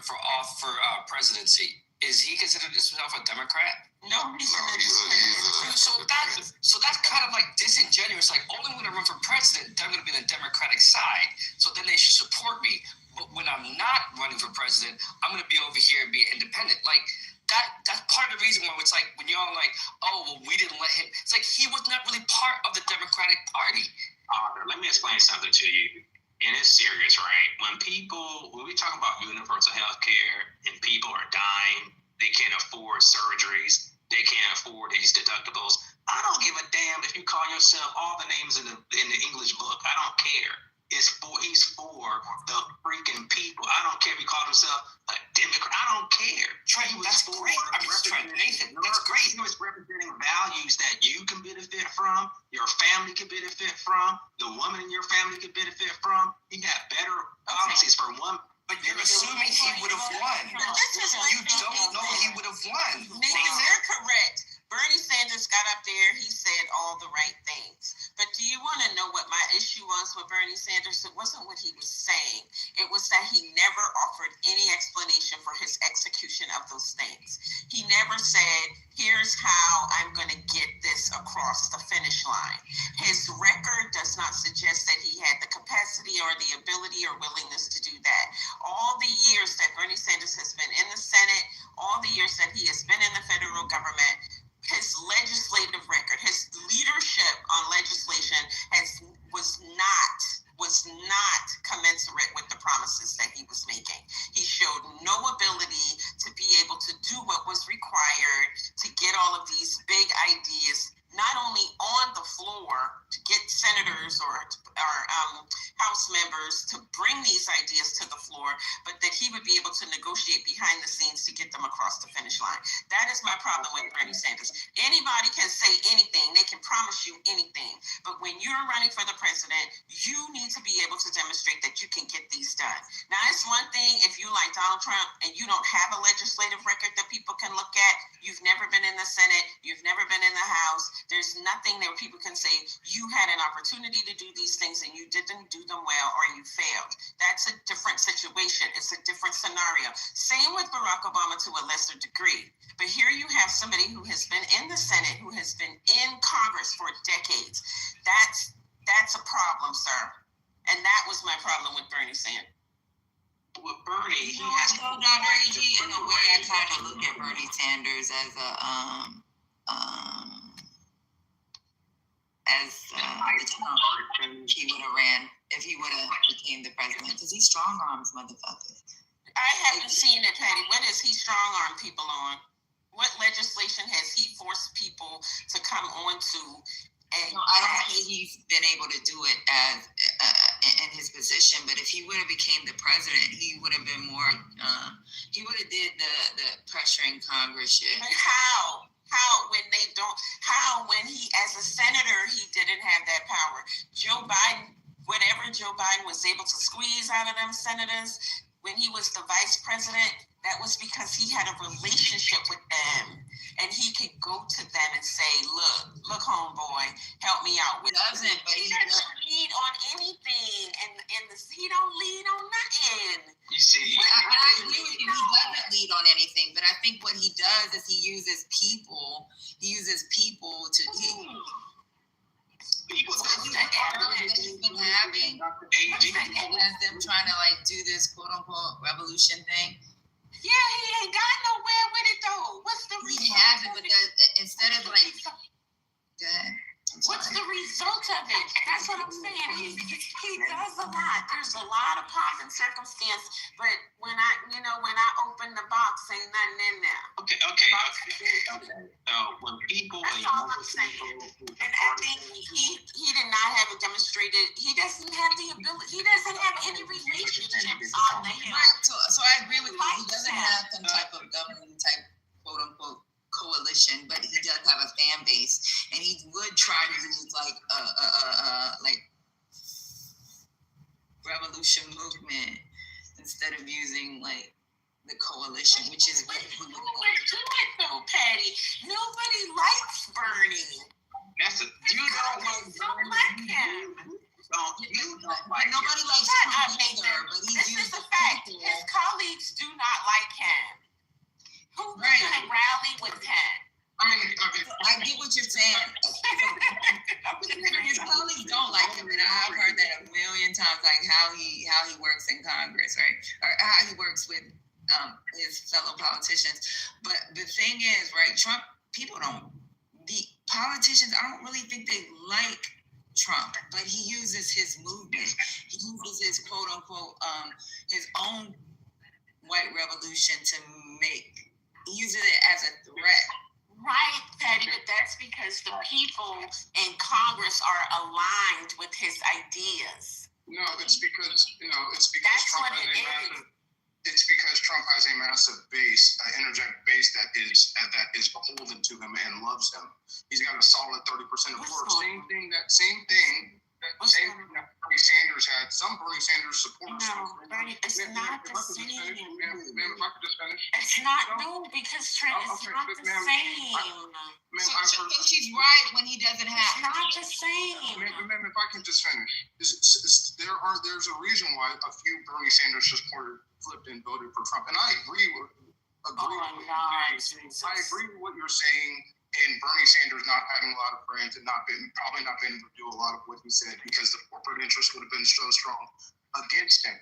presidency, is he considered himself a Democrat? No, he's So that's kind of like disingenuous. Like, only when I run for president, they're going to be on the Democratic side. So then they should support me. But when I'm not running for president, I'm going to be over here and be independent. Like, that's part of the reason why it's like, when y'all like, oh, well, we didn't let him. It's like he was not really part of the Democratic Party. Let me explain something to you. And it's serious, right? When we talk about universal health care and people are dying, they can't afford surgeries, they can't afford these deductibles. I don't give a damn if you call yourself all the names in the English book. I don't care. He's for the freaking people. I don't care if he called himself a Democrat. I don't care. Trey, that's great. I mean, Nathan, that's great. He was representing values that you can benefit from, your family can benefit from, the woman in your family can benefit from. He got better policies for one. But you're assuming he would have won. You don't know he would have won. Maybe they're correct. Bernie Sanders got up there, he said all the right things. But do you want to know what my issue was with Bernie Sanders? It wasn't what he was saying. It was that he never offered any explanation for his execution of those things. He never said, here's how I'm going to get this across the finish line. His record does not suggest that he had the capacity or the ability or willingness to do that. All the years that Bernie Sanders has been in the Senate, all the years that he has been in the federal government, his legislative record, his leadership on legislation was not commensurate with the promises that he was making. He showed no ability to be able to do what was required to get all of these big ideas, not only on the floor to get senators or House members to bring these ideas to the floor, but that he would be able to negotiate behind the scenes to get them across the finish line. That is my problem with Bernie Sanders. Anybody can say anything. They can promise you anything. But when you're running for the president, you need to be able to demonstrate that you can get these done. Now, it's one thing if you like Donald Trump and you don't have a legislative record that people can look at. You've never been in the Senate. You've never been in the House. There's nothing there people can say you had an opportunity to do these things and you didn't do them well or you failed. That's a different situation. It's a different scenario. Same with Barack Obama to a lesser degree. But here you have somebody who has been in the Senate, who has been in Congress for decades. That's a problem, sir. And that was my problem with Bernie Sanders. With Bernie, he has in a way I kind of look at Bernie Sanders as he would have ran if he would have became the president, because he strong arms motherfuckers. I haven't seen it, Patty. What is he strong arm people on? What legislation has he forced people to come on to? And I don't think he's been able to do it as in his position, but if he would have became the president, he would have been more. He would have did the pressuring Congress shit. But how when he, as a senator, he didn't have that power. Joe Biden, whatever Joe Biden was able to squeeze out of them senators when he was the vice president, that was because he had a relationship with them. And he could go to them and say, look, homeboy, help me out. He doesn't lead on anything. And he don't lead on nothing. You see, I agree with you. He doesn't lead on anything. But I think what he does is he uses people to people that he's been having as them trying to like do this quote unquote revolution thing. Yeah, he ain't got nowhere with it though. What's the result? He has it, but instead of like, what's the result of it? That's what I'm saying. He does a lot. There's a lot of pomp and circumstance, but when I open the box, ain't nothing in there. Okay. When people, that's all I'm saying. And I think he did not have it demonstrated. He doesn't have the ability. He doesn't have any relationships on the hill. Right. So I agree with you. He doesn't have some type of governing type coalition, but he does have a fan base, and he would try to use like revolution movement instead of using like the coalition, which is what he would do it though, Patty. Nobody likes Bernie. You don't like Don't like him. Nobody likes Trump either, but this is a fact. His colleagues do not like him. Who's going to rally with him? I get what you're saying. His colleagues don't like him, and I've heard that a million times, like how he works in Congress, right, or how he works with his fellow politicians. But the thing is, right, Trump, the politicians, I don't really think they like Trump, but he uses his movement. He uses his quote unquote his own white revolution to he uses it as a threat. Right, Patty, but that's because the people in Congress are aligned with his ideas. No, it's because Trump has a massive. It's because Trump has a massive base, an energetic base that is beholden to him and loves him. He's got a solid 30% of the vote. Same thing that Bernie Sanders had. Some Bernie Sanders supporters. No, Bernie, it's not the same. Ma'am, if I could just finish. It's not, because Trent, it's not the same. So she's right when he doesn't have. It's not the same. Ma'am, if I can just finish. There's a reason why a few Bernie Sanders supporters flipped and voted for Trump, and I agree with what you're saying. And Bernie Sanders not having a lot of friends and probably not being able to do a lot of what he said because the corporate interest would have been so strong against him.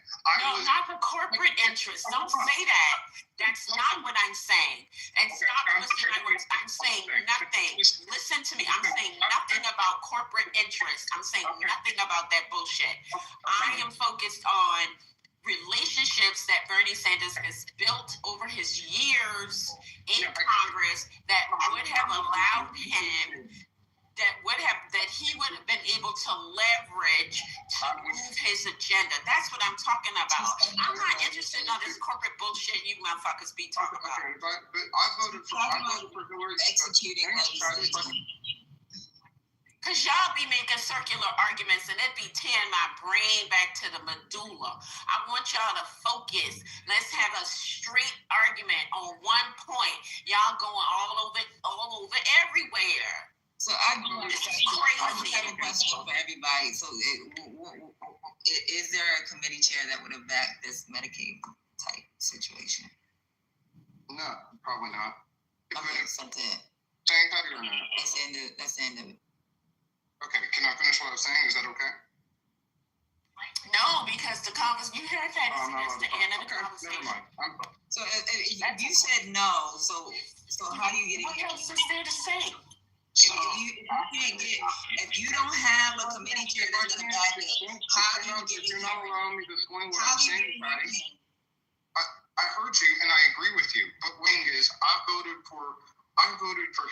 Not the corporate interest. Don't say that. That's not what I'm saying. And stop listening to my words. I'm saying nothing. Listen to me. I'm saying nothing about corporate interest. I'm saying nothing about that bullshit. I am focused on relationships that Bernie Sanders has built over his years in Congress that would have allowed him, that he would have been able to leverage to move his agenda. That's what I'm talking about. I'm not interested in all this corporate bullshit you motherfuckers be talking about. Okay, but I voted for Hillary. Executing because y'all be making circular arguments and it be tearing my brain back to the medulla. I want y'all to focus. Let's have a straight argument on one point. Y'all going all over everywhere. So I have a question for everybody. So is there a committee chair that would have backed this Medicaid type situation? No, probably not. Okay, something. That's the end of it. Okay, can I finish what I was saying? Is that okay? No, because the conversation, you heard that. It's the end of the conversation. Never mind. So if you said no, so how do you get it? What else is there to say? If you don't have a committee chair that's going to back it, how do you get it? You're not allowing me to explain what I'm saying, Patty. I heard you and I agree with you, but the thing is, I voted for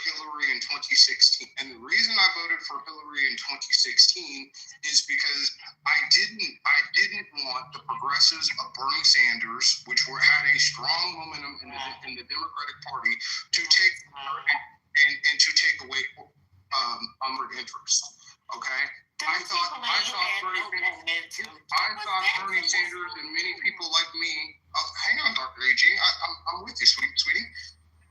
Hillary in 2016, and the reason I voted for Hillary in 2016 is because I didn't want the progressives of Bernie Sanders, which had a strong momentum in the Democratic Party, to take and to take away interest. Okay. I thought Bernie Sanders and many people like me. Hang on, Dr. AG. I'm with you, sweetie.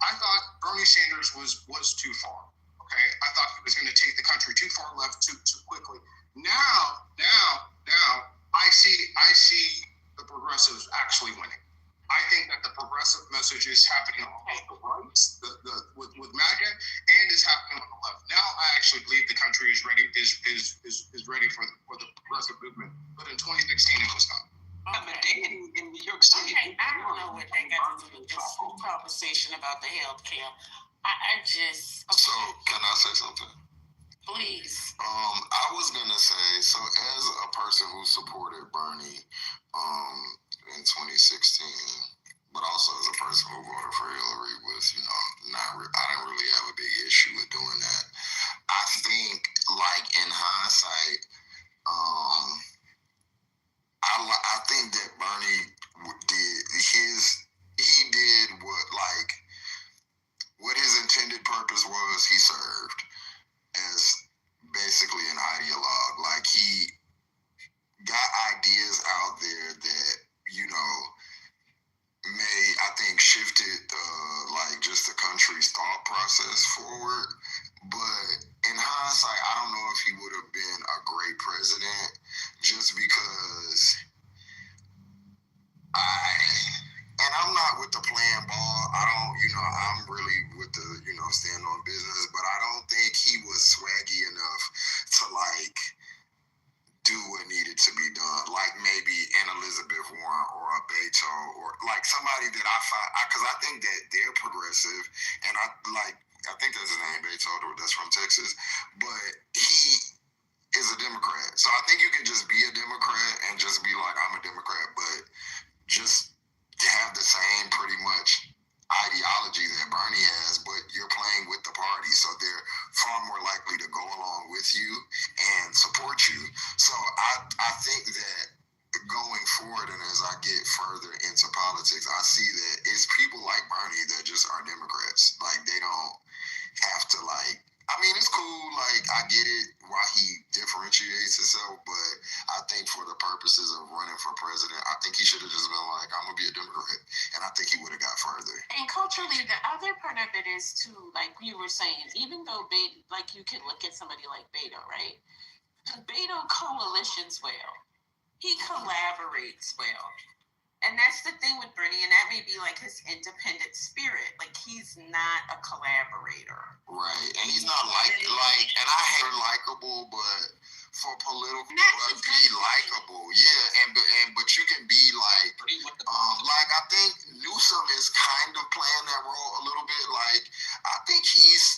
I thought Bernie Sanders was too far. Okay, I thought he was going to take the country too far left too quickly. Now, I see the progressives actually winning. I think that the progressive message is happening on the right, with MAGA, and is happening on the left. Now, I actually believe the country is ready for the progressive movement. But in 2016, it was not. In New York City. Okay, I don't know what they got to do with this whole conversation about the health care. I just. Okay. So, can I say something? Please. I was gonna say, so as a person who supported Bernie in 2016, but also as a person who voted for Hillary with, I didn't really have a big issue with doing that. I think, like in hindsight, I think that Bernie did what his intended purpose just the country's thought process forward. But in hindsight, I don't know if he would have been a great president just because I'm not with the playing ball. I don't, I'm really with the, stand on business, but I don't think he was swaggy enough to like do what needed to be done. Like maybe an Elizabeth Warren or a Beto or like somebody that I find, because I think that they're progressive, and I think that's his name, Beto, that's from Texas, but he is a Democrat. So I think you can just be a Democrat and just be like, I'm a Democrat, but just have the same pretty much ideology that Bernie has, but you're playing with the party, so they're far more likely to go along with you and support you. So I think that going forward, and as I get further into politics, I see that it's people like Bernie that just are Democrats. Like, they don't have to like, I mean, it's cool, like, I get it why he differentiates himself, but I think for the purposes of running for president, I think he should have just been like, I'm going to be a Democrat, and I think he would have got further. And culturally, the other part of it is too, like you were saying, even though like you can look at somebody like Beto, right? Beto coalitions well. He collaborates well. And that's the thing with Bernie, and that may be like his independent spirit. Like, he's not a collaborator. Right, and he's not and I hate likable, but for political, but be likable. Yeah, but you can be like I think Newsom is kind of playing that role a little bit. Like, I think he's,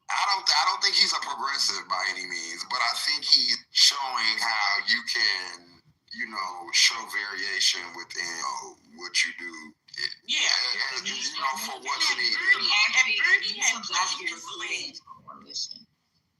I don't think he's a progressive by any means, but I think he's showing how you can, show variation within what you do. And for what's needed.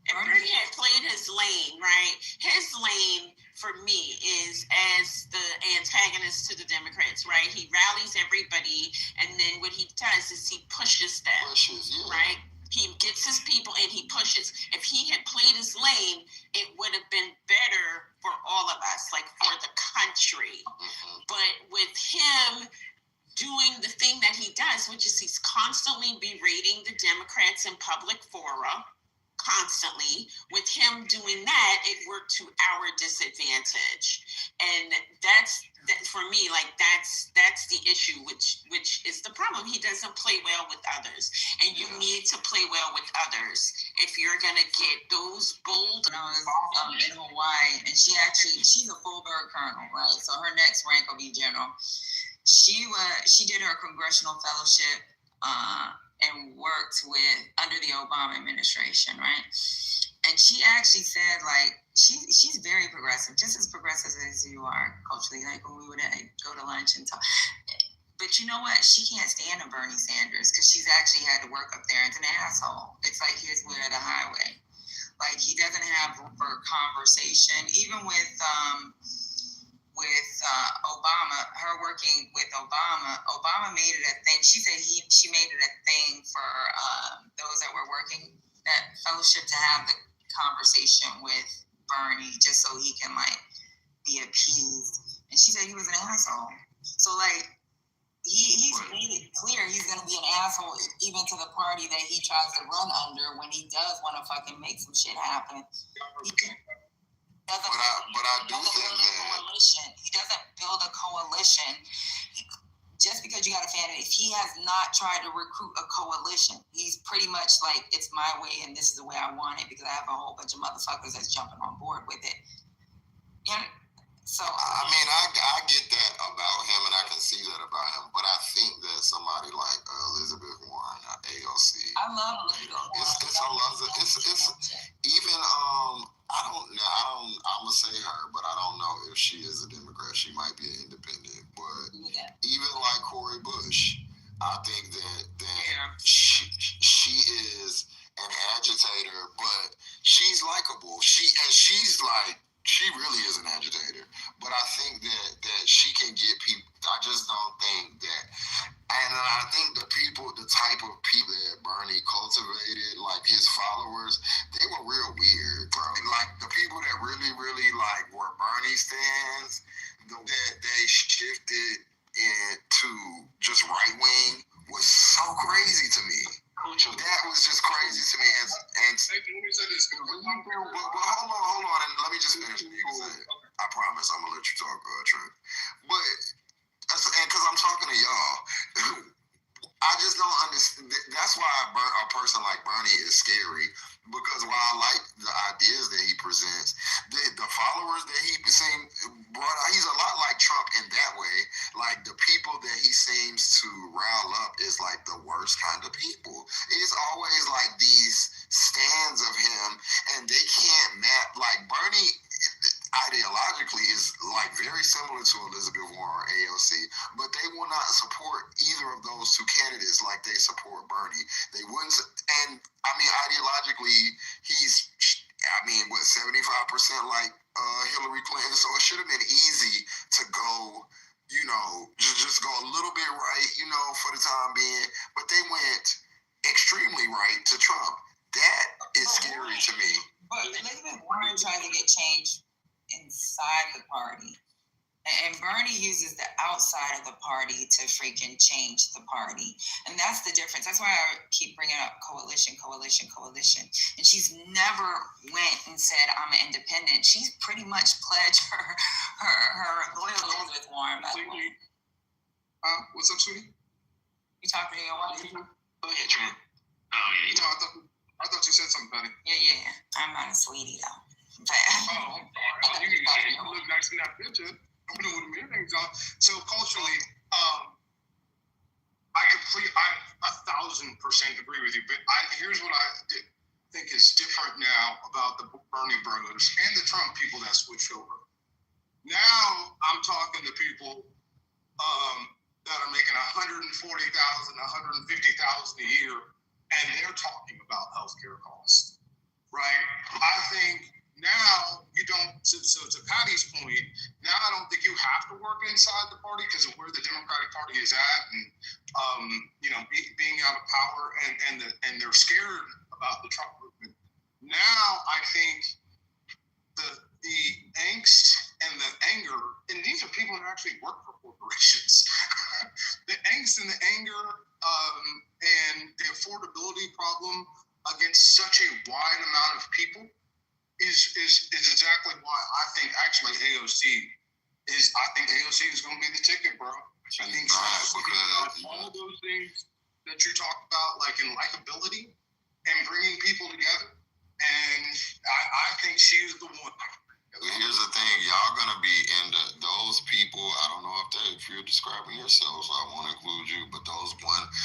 If Bernie had played his lane, right? His lane for me is as the antagonist to the Democrats, right? He rallies everybody, and then what he does is he pushes them, right? He gets his people and he pushes. If he had played his lane, it would have been better for all of us, like for the country. But with him doing the thing that he does, which is he's constantly berating the Democrats in public fora, constantly. With him doing that, it worked to our disadvantage, and that's for me. Like, that's the issue, which is the problem. He doesn't play well with others, and you need to play well with others if you're gonna get those bold. When I was in Hawaii, and she's a full-bird colonel, right? So her next rank will be general. She did her congressional fellowship and worked under the Obama administration, right? And she actually said, like, she's very progressive, just as progressive as you are culturally. Like, when we would go to lunch and talk. But you know what? She can't stand a Bernie Sanders because she's actually had to work up there. It's an asshole. It's like his way or the highway. Like, he doesn't have room for conversation. Even with Obama, her working with Obama made it a thing. She said she made it a thing for those that were working that fellowship to have the conversation with Bernie just so he can like be appeased. And she said he was an asshole. So like he's made it clear he's gonna be an asshole even to the party that he tries to run under when he does want to fucking make some shit happen. But I do think that he doesn't build a coalition just because you got a fan. If he has not tried to recruit a coalition, he's pretty much like, it's my way and this is the way I want it because I have a whole bunch of motherfuckers that's jumping on board with it. So I mean, I get that about him, and I can see that about him. But I think that somebody like Elizabeth Warren, AOC, I love Elizabeth. It's even I don't know. I'm gonna say her, but I don't know if she is a Democrat. She might be an independent. But even like Cori Bush, I think that she is an agitator, but she's likable. She really is an agitator, but I think that she can get people. I just don't think that, and I think the type of people that Bernie cultivated, like his followers, they were real weird, bro. Like the people that really, really like were Bernie stands, that they shifted into just right wing was just gonna But hold on, and let me just finish what you can say. I promise I'm gonna let you talk, Trent. But because I'm talking to y'all, I just don't understand. That's why a person like Bernie is scary. Because while I like the ideas that he presents, the followers that he brought out, he's a lot like Trump in that way. Like the people that he seems to rile up is like the worst kind of people. It's always like these stands of him, and they can't map. Like Bernie ideologically is like very similar to Elizabeth Warren or AOC, but they will not support either of those two candidates like they support Bernie. They wouldn't, and I mean ideologically, he's 75% like Hillary Clinton, so it should have been easy to go, just go a little bit right, for the time being, but they went extremely right to Trump. That is scary to me. But Elizabeth Warren tries to get change inside the party. And Bernie uses the outside of the party to freaking change the party. And that's the difference. That's why I keep bringing up coalition. And she's never went and said, I'm an independent. She's pretty much pledged her loyalty with Warren. What's up, sweetie? You talking to your wife? Go ahead, Trent. Oh, yeah, I thought you said something, buddy. Yeah. I'm not a sweetie, though. But, I'm sorry. You look nice in that picture. I don't know what the things on. So culturally, I 1,000% agree with you. But here's what I think is different now about the Bernie brothers and the Trump people that switched over. Now I'm talking to people that are making $140,000, $150,000 a year, and they're talking about healthcare costs, right? I think now you don't. So to Patty's point, now I don't think you have to work inside the party because of where the Democratic Party is at, and being out of power, and they're scared about the Trump movement. Now I think the angst and the anger, and these are people who actually work for corporations. The angst and the anger and the affordability problem against such a wide amount of people is exactly why I think actually AOC is going to be the ticket, bro. I think all of those things that you talked about, like in likability and bringing people together, and I think she's the one. Here's the thing, y'all gonna be into those people. I don't know if you're describing yourselves, so I won't include you, but those 150,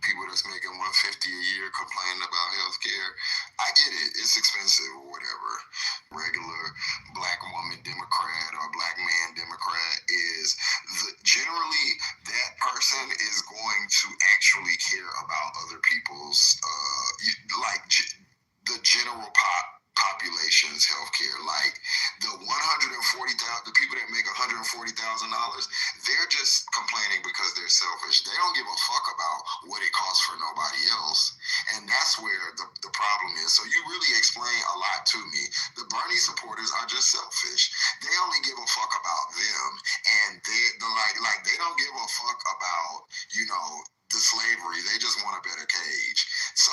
people that's making $150 a year complaining about healthcare. I get it, it's expensive or whatever. Regular black woman Democrat or black man Democrat is generally that person is going to actually care about other people's the general population's healthcare. Like the the people that make $140,000, they're just complaining because they're selfish. They don't give a fuck about what it costs for nobody else, and that's where the problem is. So you really explain a lot to me. The Bernie supporters are just selfish. They only give a fuck about them, and they don't give a fuck about the slavery. They just want a better cage. So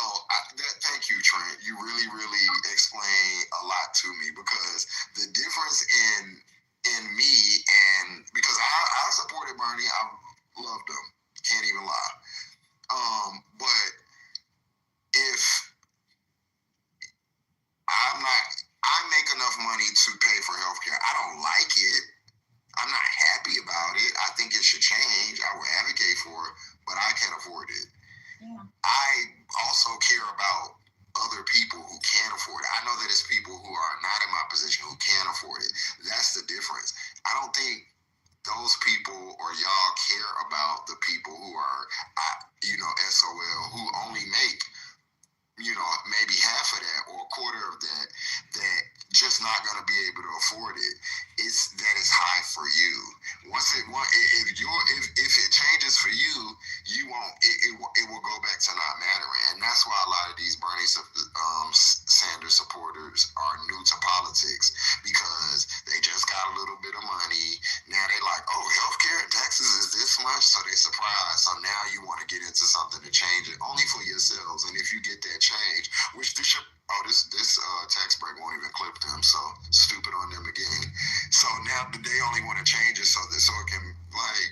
thank you, Trent. You really, really explain a lot to me, because the difference in me, and because I supported Bernie, I loved him. Can't even lie. But if I make enough money to pay for healthcare. I don't like it. I'm not happy about it. I think it should change. I will advocate for it, but I can't afford it. Yeah. I also care about other people who can't afford it. I know that it's people who are not in my position who can't afford it. That's the difference. I don't think those people or y'all care about the people who are, SOL, who only make, maybe half of that or a quarter of that just not going to be able to afford it. That is high for you. If it changes for you, you won't. It will go back to not mattering, and that's why a lot of these Bernie Sanders supporters are new to politics, because they just got a little bit of money. Now they like, oh, healthcare in Texas is this much, so they surprised. So now you want to get into something to change it only for yourselves. And if you get that change, which this tax break won't even clip them, so stupid on them again. So now they only want to change it so it can like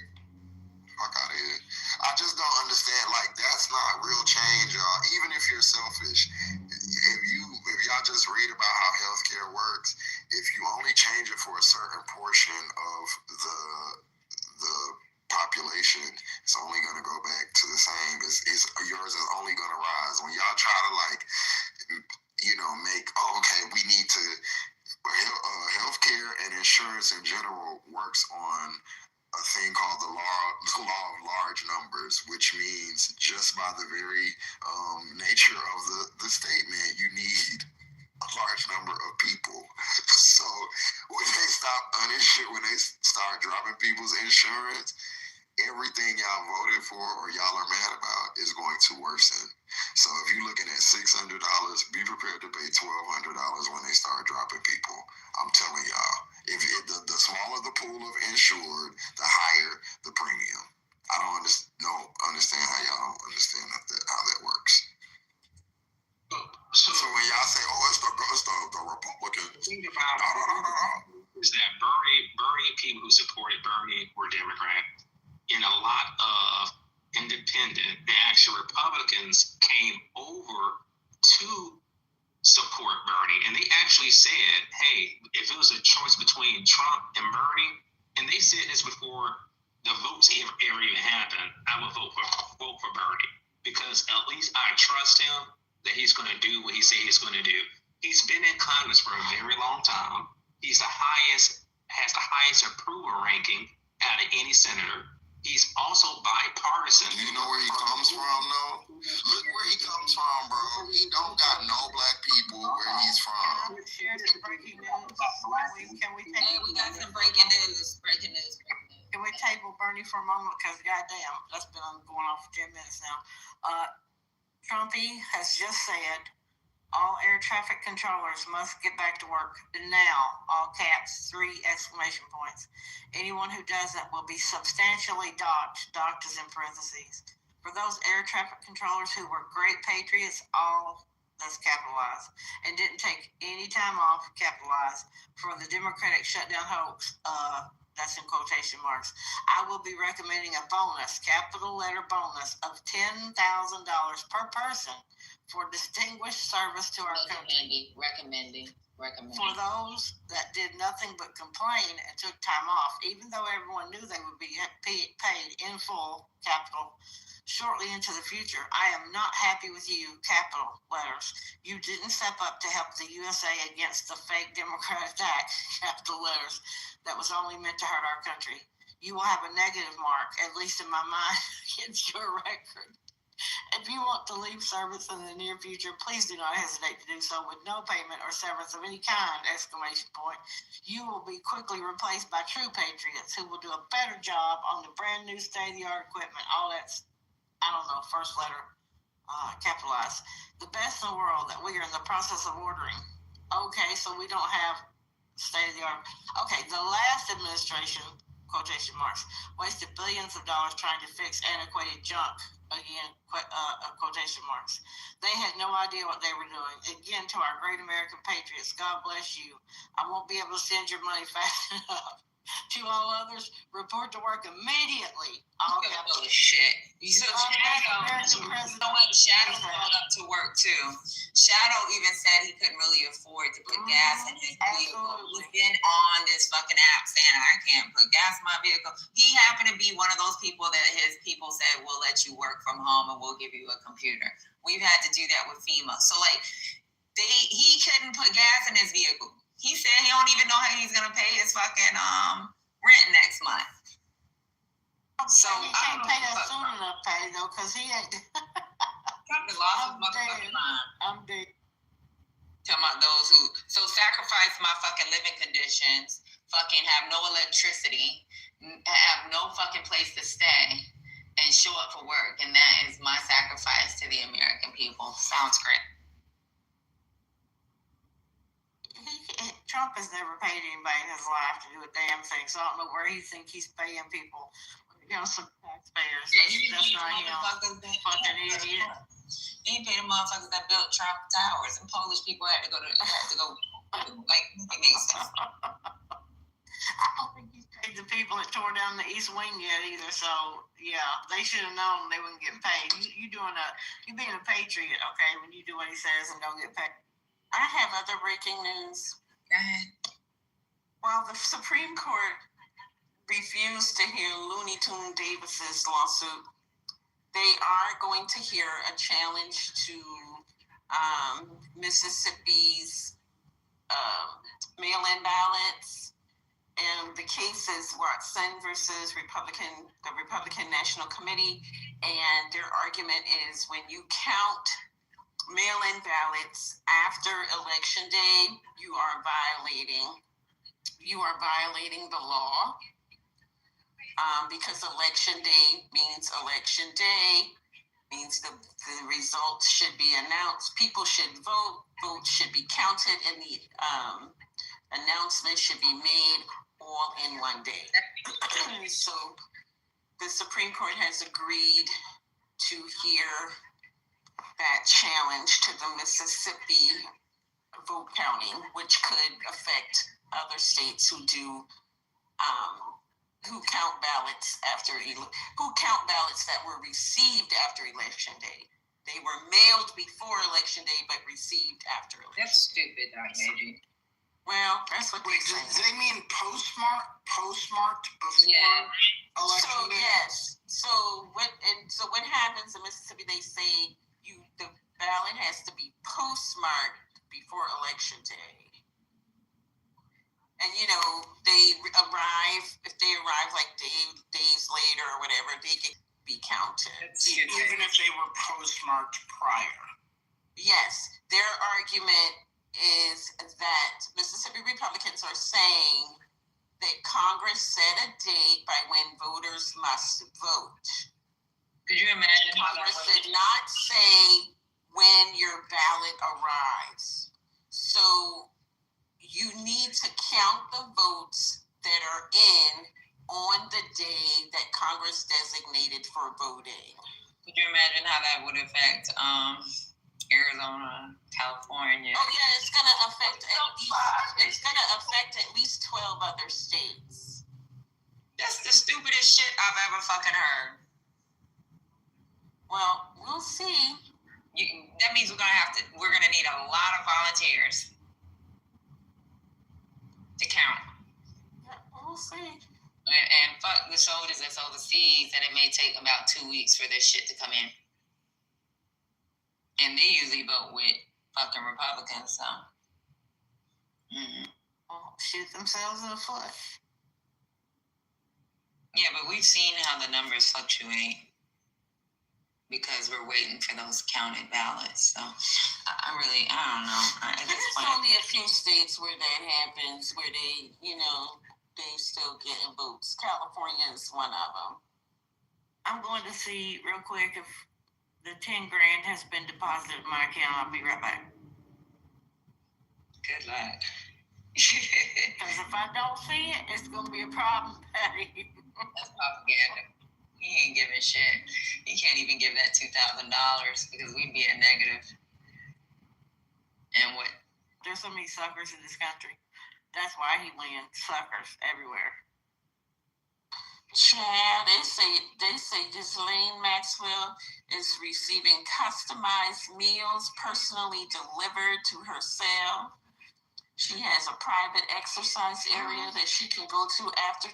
fuck out of here. I just don't understand. Like, that's not real change, y'all. Even if you're selfish, if y'all just read about how healthcare works, if you only change it for a certain portion of the population, it's only going to go back to the same. Yours is only going to rise. When y'all try to make, we need to healthcare and insurance in general works on a thing called the law of large numbers, which means just by the very nature of the statement, you need a large number of people. So when they start dropping people's insurance, everything y'all voted for or y'all are mad about is going to worsen. So if you're looking at $600, be prepared to pay $1,200 when they start dropping people. I'm telling y'all, if the smaller the pool of insured, the higher the premium. I don't understand how y'all don't understand how that works. So when y'all say, it's the Republican, the thing about is that Bernie people who supported Bernie were Democrat, and a lot of independent and actual Republicans came over to support Bernie, and they actually said, hey, if it was a choice between Trump and Bernie, and they said this before the votes ever even happened, I would vote for Bernie, because at least I trust him that he's going to do what he said he's going to do. He's been in Congress for a very long time. Has the highest approval ranking out of any senator. He's also bipartisan. You know where he comes from, though? Look where he comes from, bro. He don't got no black people where he's from. Share some breaking news. Can we we got some breaking news. Breaking news. Can we table Bernie for a moment? Because goddamn, that's been going on for 10 minutes now. Trumpy has just said all air traffic controllers must get back to work now, all caps, 3 exclamation points. Anyone who doesn't will be substantially docked. Docked is in parentheses. For those air traffic controllers who were great patriots, all that's capitalized, and didn't take any time off, capitalized, for the Democratic shutdown hoax, that's in quotation marks. I will be recommending a bonus, capital letter bonus, of $10,000 per person for distinguished service to our country. Recommending. For those that did nothing but complain and took time off, even though everyone knew they would be paid in full, capital, shortly into the future. I am not happy with you, capital letters. You didn't step up to help the USA against the fake Democrat attack, capital letters, that was only meant to hurt our country. You will have a negative mark, at least in my mind, against your record. If you want to leave service in the near future, please do not hesitate to do so with no payment or severance of any kind, exclamation point. You will be quickly replaced by true patriots who will do a better job on the brand new state-of-the-art equipment. All that's, first letter, capitalized. The best in the world that we are in the process of ordering. Okay, so we don't have state-of-the-art. Okay, the last administration, quotation marks, wasted billions of dollars trying to fix antiquated junk. Again, quotation marks. They had no idea what they were doing. Again, to our great American patriots, God bless you. I won't be able to send your money fast enough. To all others, report to work immediately. All shit. So Shadow called up to work too. Shadow even said he couldn't really afford to put gas in his vehicle. He's been on this fucking app saying, I can't put gas in my vehicle. He happened to be one of those people that his people said, we'll let you work from home and we'll give you a computer. We've had to do that with FEMA. So he couldn't put gas in his vehicle. He said he don't even know how he's gonna pay his fucking rent next month. So he can't pay us soon enough, pay though, because he ain't. Probably lost his motherfucking mind. I'm dead. Talking about those who sacrifice my fucking living conditions, fucking have no electricity, have no fucking place to stay, and show up for work, and that is my sacrifice to the American people. Sounds great. Trump has never paid anybody in his life to do a damn thing, so I don't know where he thinks he's paying people when he some taxpayers. Yeah, That's not him. Fucking idiot. They pay the motherfuckers that built Trump Towers, and Polish people had to go. Like, it makes sense. I don't think he's paid the people that tore down the East Wing yet either. So yeah, they should have known they wouldn't get paid. You being a patriot, okay? When you do what he says and don't get paid. I have other breaking news. Go ahead. While the Supreme Court refused to hear Looney Tune Davis's lawsuit, they are going to hear a challenge to Mississippi's mail-in ballots. And the case is Watson versus the Republican National Committee. And their argument is when you count mail-in ballots after Election Day, you are violating the law. Because Election Day means the results should be announced. People should vote. Votes should be counted, and the announcement should be made all in one day. So the Supreme Court has agreed to hear that challenge to the Mississippi vote counting, which could affect other states who count ballots that were received after Election Day. They were mailed before Election Day, but received after Election Day. That's stupid, Dr. AG. Well, that's what Wait, they're do saying. they mean postmarked before Yeah. Election Day? Yes. So what happens in Mississippi? They say the ballot has to be postmarked before Election Day. And if they arrive like days later or whatever, they can be counted. Even if they were postmarked prior. Yes, their argument is that Mississippi Republicans are saying that Congress set a date by when voters must vote. Could you imagine? Congress did not say when your ballot arrives. So you need to count the votes that are in on the day that Congress designated for voting. Could you imagine how that would affect Arizona, California? Oh yeah, it's gonna affect at least 12 other states. That's the stupidest shit I've ever fucking heard. Well, we'll see. That means we're gonna need a lot of volunteers to count. Yeah, we'll see. And fuck the soldiers that's overseas, and it may take about 2 weeks for this shit to come in. And they usually vote with fucking Republicans, so. Shoot themselves in the foot. Yeah, but we've seen how the numbers fluctuate because we're waiting for those counted ballots. So I don't know. There's only a few states where that happens, where they still getting votes. California is one of them. I'm going to see real quick if the 10 grand has been deposited in my account. I'll be right back. Good luck. Because if I don't see it, it's going to be a problem, Patty. That's propaganda. He ain't giving shit. He can't even give that $2,000 because we'd be in negative. And what? There's so many suckers in this country. That's why he wins. Suckers everywhere. Chad, they say Ghislaine Maxwell is receiving customized meals personally delivered to her cell. She has a private exercise area that she can go to after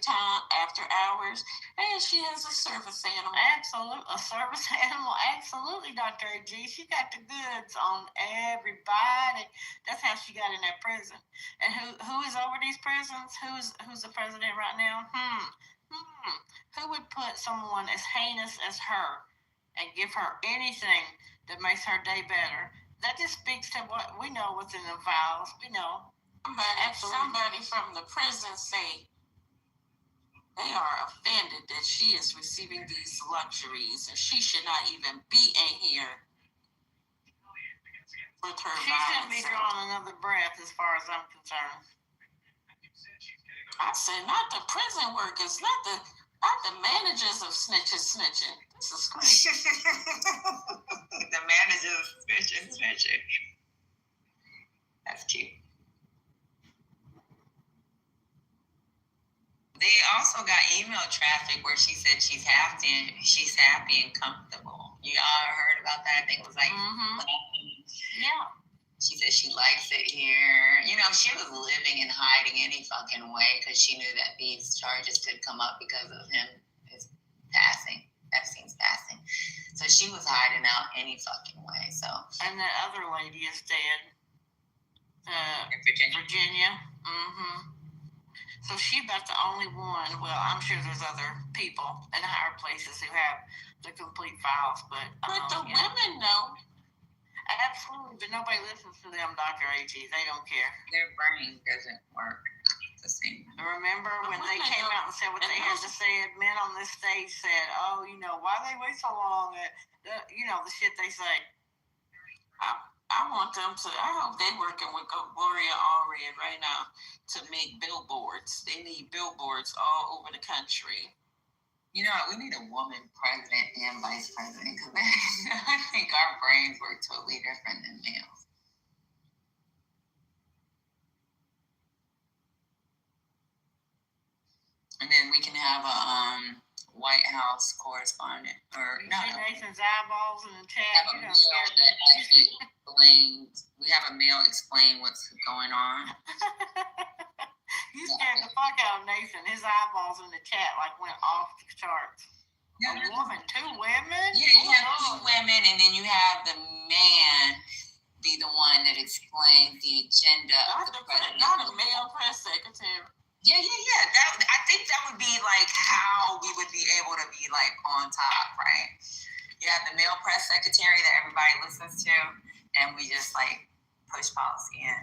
hours, and she has a service animal. Absolutely, a service animal. Absolutely, Dr. AG. She got the goods on everybody. That's how she got in that prison. And who is over these prisons? Who's the president right now? Who would put someone as heinous as her and give her anything that makes her day better? That just speaks to what we know within the files. We know. Somebody from the prison say they are offended that she is receiving these luxuries and she should not even be in here with her violence. She shouldn't be drawing another breath as far as I'm concerned. I said, not the prison workers, not the Not the managers of snitching. This is crazy. The managers snitching. That's cute. They also got email traffic where she said she's happy and comfortable. You all heard about that? I think it was like, Yeah. She said she likes it here. You know, she was living and hiding any fucking way because she knew that these charges could come up because of his passing, Epstein's passing. So she was hiding out any fucking way. So. And that other lady is dead. Virginia. So she about the only one. Well, I'm sure there's other people in higher places who have the complete files, but the women know. Absolutely, but nobody listens to them, Dr. AG. They don't care. Their brain doesn't work the same. Remember when they came out and said what they had to say? Men on this stage said, "Oh, you know, why they wait so long?" You know, the shit they say. I want them to. I hope they're working with Gloria Allred right now to make billboards. They need billboards all over the country. You know, we need a woman president and vice president because I think our brains work totally different than males. And then we can have a White House correspondent or Nathan's eyeballs in the chat. Have a male that actually explains. We have a male explain what's going on. You scared the fuck out of Nathan. His eyeballs in the chat like went off the charts. A woman, two women? Yeah, you have two women, and then you have the man be the one that explains the agenda of the president. Not a male press secretary. Yeah. I think that would be like how we would be able to be like on top, right? You have the male press secretary that everybody listens to, and we just like push policy and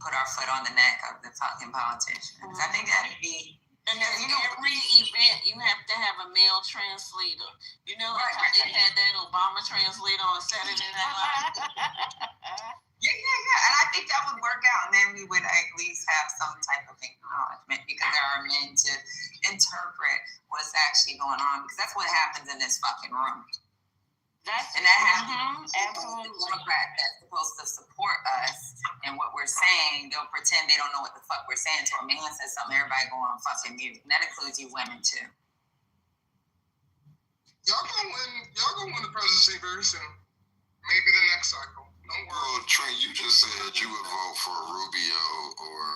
put our foot on the neck of the fucking politicians. I think that'd be. And then every event, you have to have a male translator. You know, like how they had that Obama translator on Saturday Night Live. Yeah. And I think that would work out. And then we would at least have some type of acknowledgement because there are men to interpret what's actually going on. Because that's what happens in this fucking room. That happens. Absolutely. The Democrat that's supposed to support us and what we're saying, they'll pretend they don't know what the fuck we're saying. So a man says something, everybody go on fucking mute. And that includes you women too. Y'all gonna win the presidency very soon. Maybe the next cycle. Don't worry. Well, Trent, you just said you would vote for Rubio or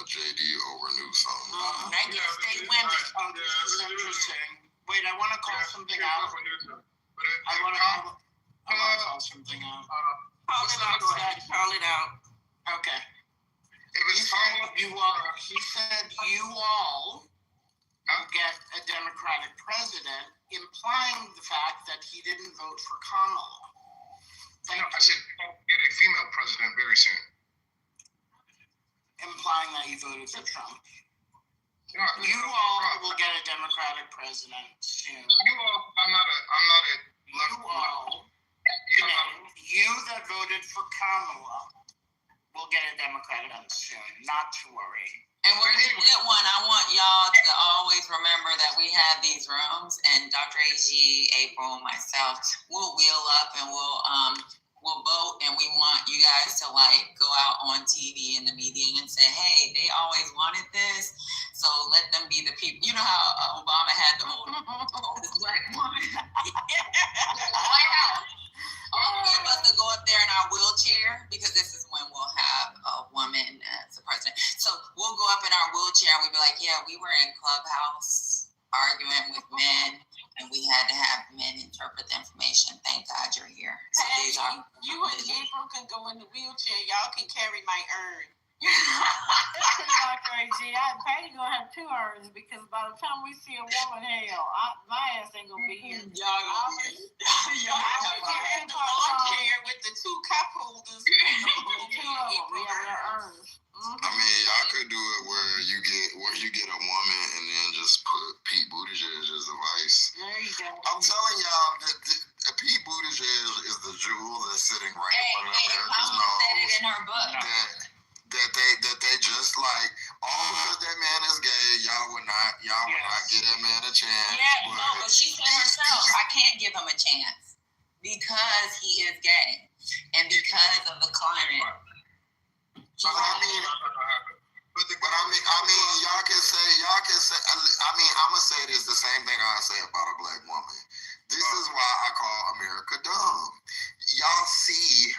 JD over Newsom. State women. That's interesting. Wait, I want to call something out. I want to call something out. Call it out. Okay. He said you all get a Democratic president, implying the fact that he didn't vote for Kamala. No, I said we'll get a female president very soon. Implying that he voted for Trump. No, you all will get a Democratic president soon. You all, I'm not a you that voted for Kamala will get a Democratic soon. Not to worry. And when we get one, I want y'all to always remember that we have these rooms, and Dr. AG, April, myself, we'll wheel up and we'll vote, and we want you guys to like go out on TV in the media and say, hey, they always wanted this, so let them be the people. You know how Obama had the oldest black woman? White House. All of us to go up there in our wheelchair, because this is when we'll have a woman as the president. So we'll go up in our wheelchair and we'll be like, yeah, we were in Clubhouse arguing with men, and we had to have men interpret the information. Thank God you're here. So these are you and April can go in the wheelchair. Y'all can carry my urn. Dr. AG, Patty gonna have two urns because by the time we see a woman, my ass ain't gonna be here. Y'all in the lawn chair with the two cup holders. Two of them, their urns. I mean, y'all could do it where you get a woman and then just put Pete Buttigieg as the vice. There you go. I'm telling y'all that Pete Buttigieg is the jewel that's sitting right in front of America's nose. Said it in her book. That they just like, all because that man is gay, y'all would chance. Yeah, no, but she said herself, I can't give him a chance because he is gay and because of the climate. But I mean, y'all can say. I mean, I'ma say this the same thing I say about a black woman. This is why I call America dumb. Y'all see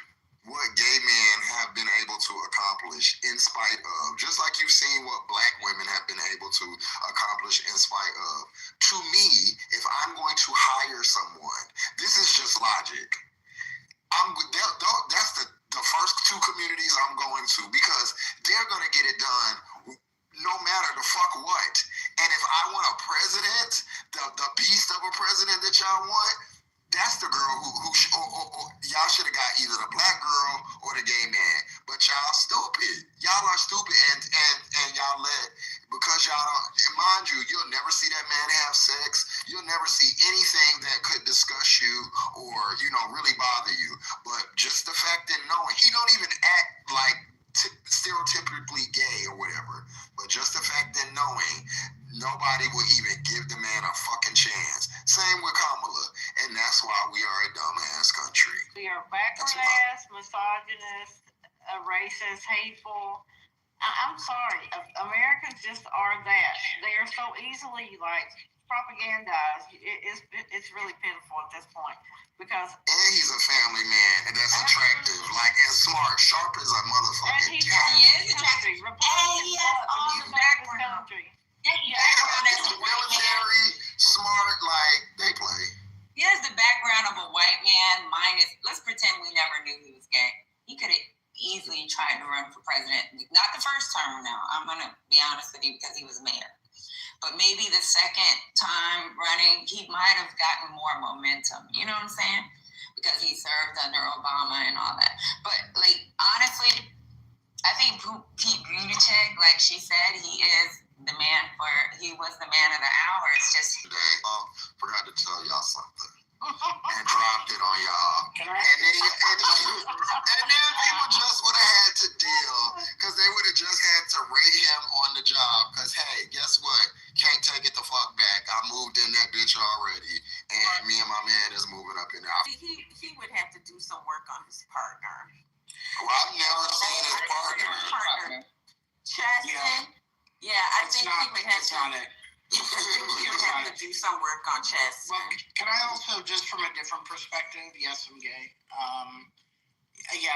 what gay men have been able to accomplish in spite of, just like you've seen what black women have been able to accomplish in spite of. To me, if I'm going to hire someone, this is just logic. That's the first two communities I'm going to, because they're going to get it done no matter the fuck what. And if I want a president, the beast of a president that y'all want, that's the girl who y'all should have got either the black girl or the gay man. But y'all stupid. Y'all are stupid, and y'all because y'all don't, mind you, you'll never see that man have sex. You'll never see anything that could disgust you or, really bother you. But just the fact that knowing, he don't even act like stereotypically gay or whatever. But just the fact that knowing, nobody will even give the man a fucking chance. Same with Kamala. And that's why we are a dumbass country. We are backward ass, misogynist, racist, hateful. I'm sorry. Americans just are that. They are so easily propagandized. It's really pitiful at this point because. And he's a family man, and that's attractive, and smart, sharp as a motherfucking cat. He is attractive. And he has all the background. Military, smart, they play. He has the background of a white man minus, let's pretend we never knew he was gay. He could have easily tried to run for president. Not the first term now, I'm going to be honest with you, because he was mayor. But maybe the second time running, he might have gotten more momentum. You know what I'm saying? Because he served under Obama and all that. But, honestly, I think Pete Buttigieg, like she said, he was the man of the hour. It's just today. Forgot to tell y'all something. And dropped it on y'all. And then people just would have had to deal, because they would have just had to rate him on the job. Because, hey, guess what? Can't take it the fuck back. I moved in that bitch already. And me and my man is moving up in there. He would have to do some work on his partner. Well, I've never seen his partner. Cheston? Yeah, I think he would have to. He would have to do some work on Cheston. Well, can I also, just from a different perspective, yes, I'm gay. I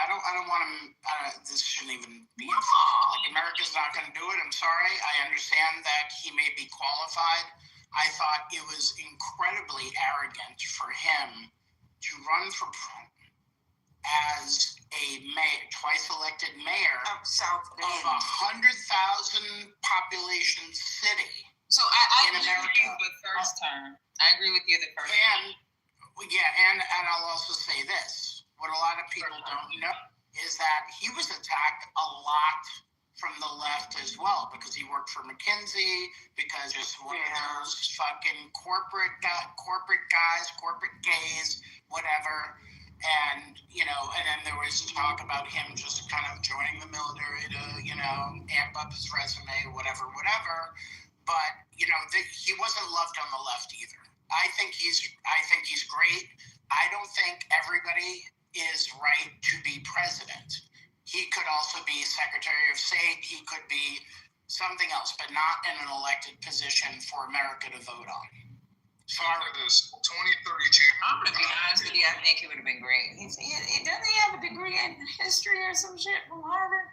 don't want to. This shouldn't even be. America's not going to do it. I'm sorry. I understand that he may be qualified. I thought it was incredibly arrogant for him to run for as a mayor, twice elected mayor of South Bend, of 100,000 population city. So I agree with you the first term. I agree with you the first term. And I'll also say this. What a lot of people don't know is that he was attacked a lot from the left as well, because he worked for McKinsey, because just one of those fucking corporate guys, corporate gays, whatever. And, and then there was talk about him just kind of joining the military to, amp up his resume, whatever. But, he wasn't loved on the left either. I think he's great. I don't think everybody is right to be president. He could also be Secretary of State. He could be something else, but not in an elected position for America to vote on. Sorry, this 2032. I'm going to be honest with you. I think he would have been great. Doesn't he have a degree in history or some shit from Harvard?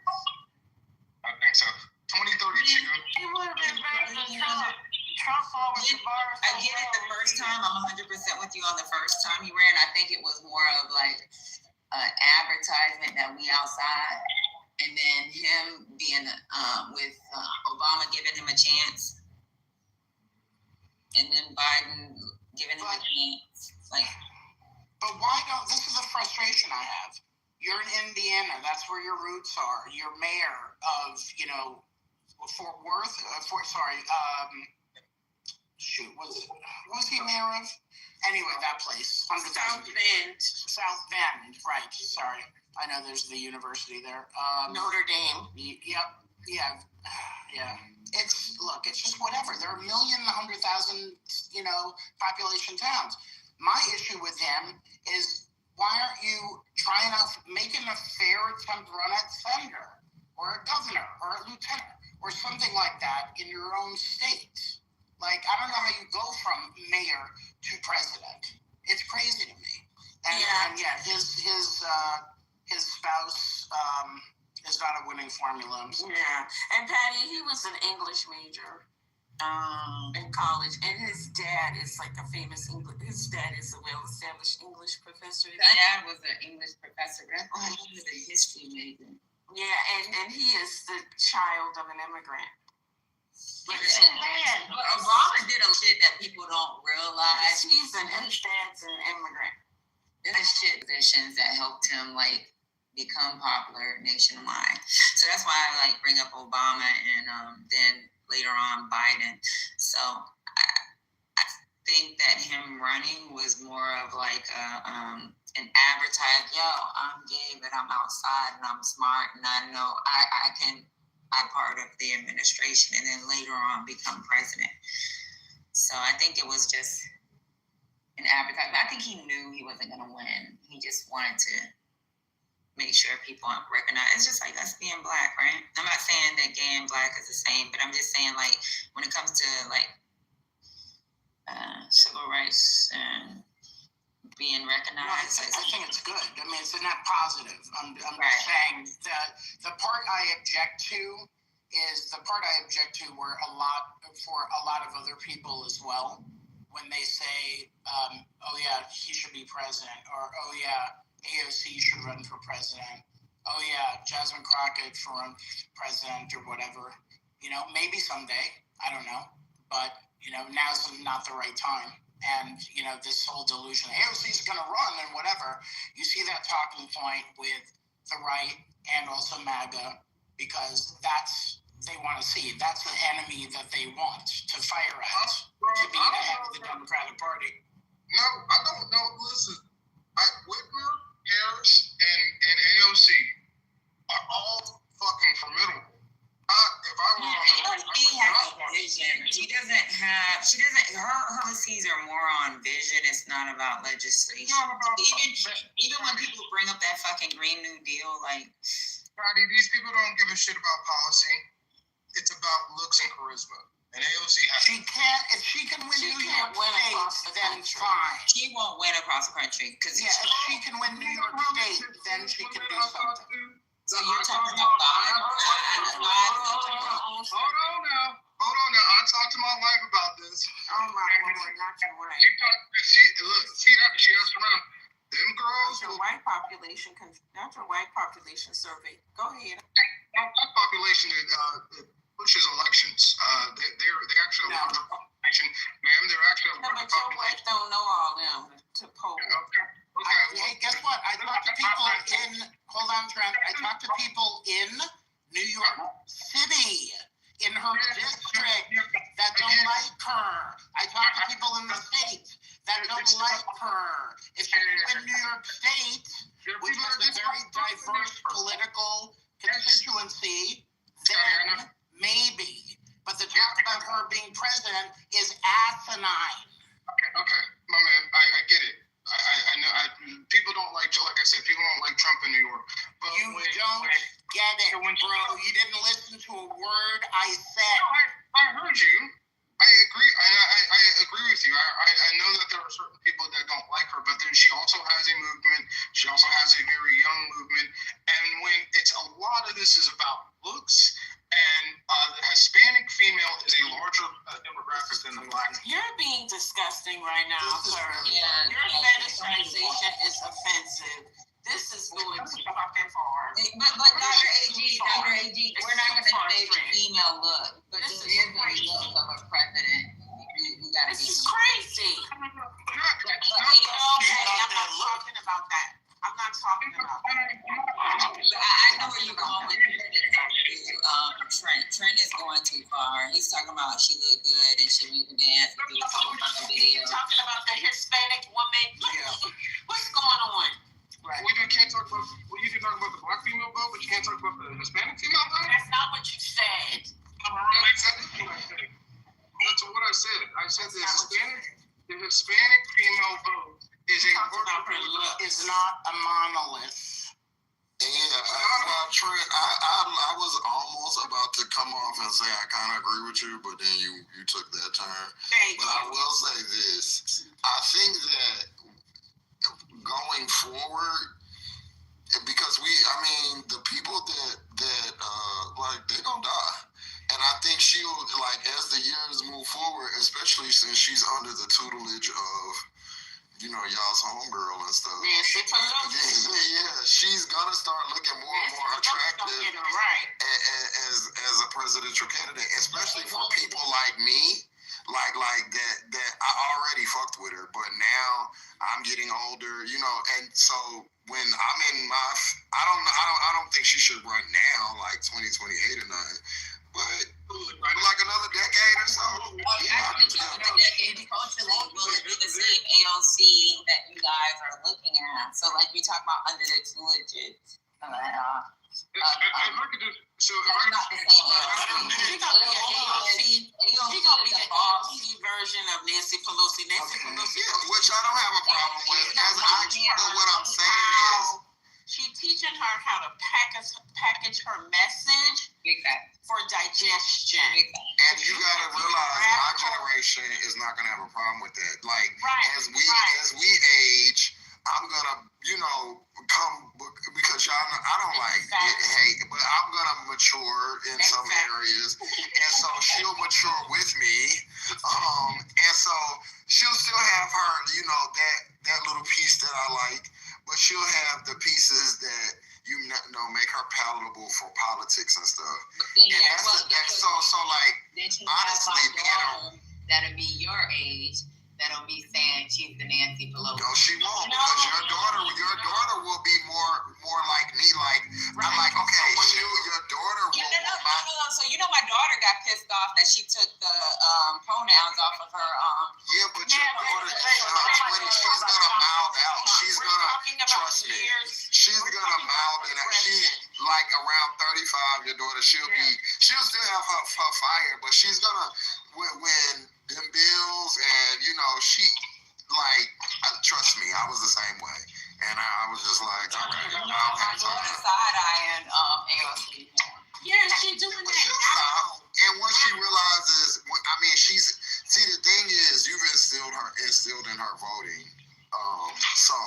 I think so. 2032. He would have been better than Trump. Trump lowered the bar. I get it the first time. I'm 100% with you on the first time he ran. I think it was more of an advertisement that we outside. And then him being with Obama giving him a chance. And then Biden giving him a chance. But why don't? This is a frustration I have. You're in Indiana. That's where your roots are. You're mayor of, Fort Worth. Was he mayor of? Anyway, that place. South Bend. South Bend. Right. Sorry. I know there's the university there. Notre Dame. Yep. Yeah. Yeah. It's just whatever. There are 100,000, population towns. My issue with him is why aren't you trying out making a fair attempt to run at senator or a governor or a lieutenant or something like that in your own state? Like, I don't know how you go from mayor to president. It's crazy to me. And his spouse is not a winning formula. Yeah, and Patty, he was an English major in college, and his dad is like a famous English. His dad is a well-established English professor. His dad was an English professor. He was a history major. Yeah, and he is the child of an immigrant. But Obama did a shit that people don't realize. His dad's an immigrant. There's shit positions that helped him become popular nationwide. So that's why I bring up Obama and then later on Biden. So I think that him running was more of an advertised, I'm gay, but I'm outside and I'm smart and I know I'm part of the administration, and then later on become president. So I think it was just an advertisement. I think he knew he wasn't going to win. He just wanted to make sure people recognize. It's just like us being black, right? I'm not saying that gay and black is the same, but I'm just saying when it comes to civil rights and being recognized. I think it's good. I mean, it's not positive. I'm just saying that the part I object to is the part I object to where for a lot of other people as well, when they say, he should be president, or AOC should run for president. Jasmine Crockett should run for president or whatever. Maybe someday. I don't know. But, now's not the right time. And, this whole delusion, AOC is going to run and whatever. You see that talking point with the right and also MAGA, because they want to see. That's the enemy that they want to fire at, to be the head of the Democratic Party. No, I don't know. Listen, Whitmer, Harris, and AOC are all fucking formidable. If I were AOC has a vision. Her policies are more on vision. It's not about legislation. Even when people bring up that fucking Green New Deal, Patty, these people don't give a shit about policy. It's about looks and charisma. And AOC has. If she can win New York State, then fine. She won't win across the country if she can win New York State, then she can do something. So you're talking about Hold on now. I talked to my wife about this. Oh my Lord, not your wife. She asked around. Them girls. That's your white population survey. Go ahead. That population that pushes elections. They actually a larger population, ma'am. They're actually a larger population. Your wife don't know all them to poll. Okay. Hey, guess what? I talked to people hold on, Trent. I talked to people in New York City, in her district, that don't like her. I talked to people in the state that don't like her. If she can win New York State, which has a very diverse political constituency, then maybe. But the talk about her being president is asinine. Okay, my man, I get it. I know people don't like I said, people don't like Trump in New York. But you don't get it, bro. You didn't listen to a word I said. I heard you. I agree. I agree with you. I know that there are certain people that don't like her, but then she also has a movement. She also has a very young movement. And when a lot of this is about looks, and the Hispanic female is a larger demographic than the black. You're being disgusting right now, sir. Your fetishization is offensive. This is going too fucking far. But Dr. AG, we're not going to say the female look, but this is the look of a president. This is crazy. Okay, I'm not talking about that. I'm not talking about that. I know where you're going with Trent. Trent is going too far. He's talking about she looked good and she went to dance and do a couple fucking videos. You're talking about the Hispanic woman. What's going on? Right. You can talk about the black female vote, but you can't talk about the Hispanic female vote? That's not what you said. Hispanic female vote is a is not a monolith. Well, Trent, I was almost about to come off and say I kind of agree with you, but then you took that turn. But I will say this: I think that going forward, because the people that like, they're gonna die. And I think she'll, like, as the years move forward, especially since she's under the tutelage of, y'all's homegirl and stuff. Yeah, she's gonna start looking more and more attractive as a presidential candidate, especially for people like me. Like that I already fucked with her, but now I'm getting older, and so when I'm in my, I don't think she should run now, like 2028 or nothing, but like another decade or so. Another decade, culturally, will it be the same AOC that you guys are looking at? So, like, you talk about under the tutelage. She gonna be the AOC version of Nancy Pelosi. Nancy Pelosi, which I don't have a problem with. But what I'm saying is, she's teaching her how to package her message for digestion. And you gotta realize, my generation is not gonna have a problem with that. Like, as we age, I'm gonna, come, because y'all know, I don't like hate, but I'm gonna mature in some areas, and so she'll mature with me, and so she'll still have her, that little piece that I like, but she'll have the pieces that make her palatable for politics and stuff. So like, honestly, that'll be your age. That'll be saying she's the Nancy Pelosi. No, she won't, because your daughter will be more like me. Like, I'm like, okay, your daughter will. No. So my daughter got pissed off that she took the pronouns off of her. Yeah, but your daughter in her 20s, she's gonna mouth out. She's gonna, trust me, she's gonna mouth it out. She, like, around 35, your daughter, she'll still have her fire, but she's gonna, when them bills and, she, like, trust me, I was the same way. And I was just like, okay, I don't have time. Side-eyeing AOC. Yeah, she's doing that now. And once she realizes, the thing is, you've instilled in her voting. So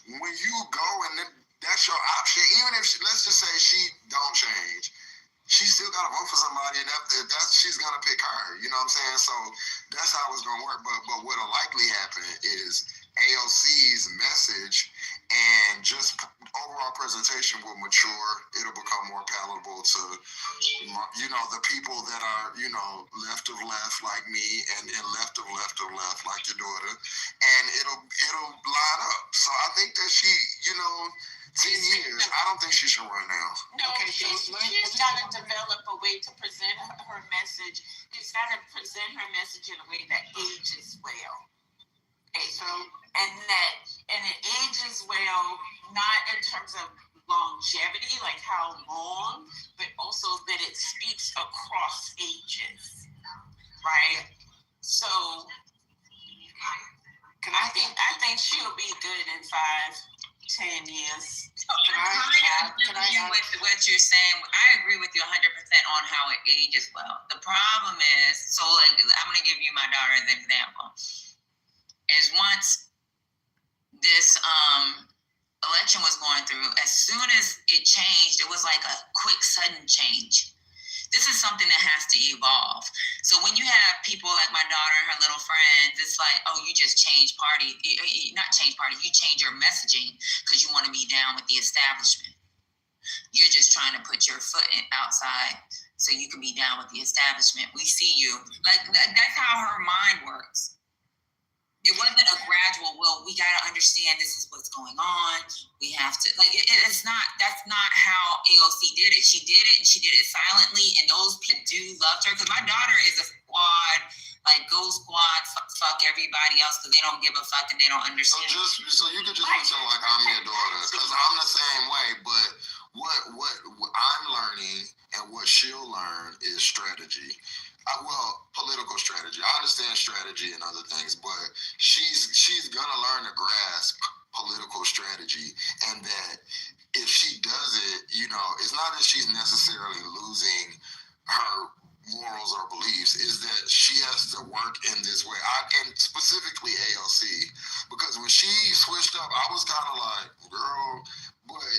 when you go and that's your option, even if let's just say she don't change, she still got to vote for somebody, and that's she's gonna pick her. You know what I'm saying? So that's how it's gonna work. But what'll likely happen is AOC's message and just overall presentation will mature. It'll become more palatable to the people that are left of left like me, and left of left like your daughter, and it'll line up. So I think that she 10 years, I don't think she should run now. No, she's got to develop a way to present her message. She's got to present her message in a way that ages well. Okay, so, and it ages well, not in terms of longevity, like how long, but also that it speaks across ages, right? So, I think she'll be good in 5-10 years. I agree with what you're saying. I agree with you 100% on how it ages well. The problem is, so like, I'm going to give you my daughter as an example, is once this election was going through, as soon as it changed, it was like a quick, sudden change. This is something that has to evolve. So when you have people like my daughter and her little friends, it's like, oh, you just change party. Not change party, you change your messaging because you want to be down with the establishment. You're just trying to put your foot outside so you can be down with the establishment. We see you. Like, that's how her mind works. It wasn't a gradual, well, we got to understand this is what's going on. We have to, like, that's not how AOC did it. She did it, and she did it silently, and those people do love her. Because my daughter is a squad, like, go squad, fuck everybody else, because they don't give a fuck and they don't understand. So you could just pretend like I'm your daughter, because I'm the same way, but what I'm learning and what she'll learn is strategy. Political strategy. I understand strategy and other things, but she she's gonna learn to grasp political strategy, and that if she does it, it's not that she's necessarily losing her morals or beliefs, is that she has to work in this way. And specifically ALC, because when she switched up, I was kind of like, girl, but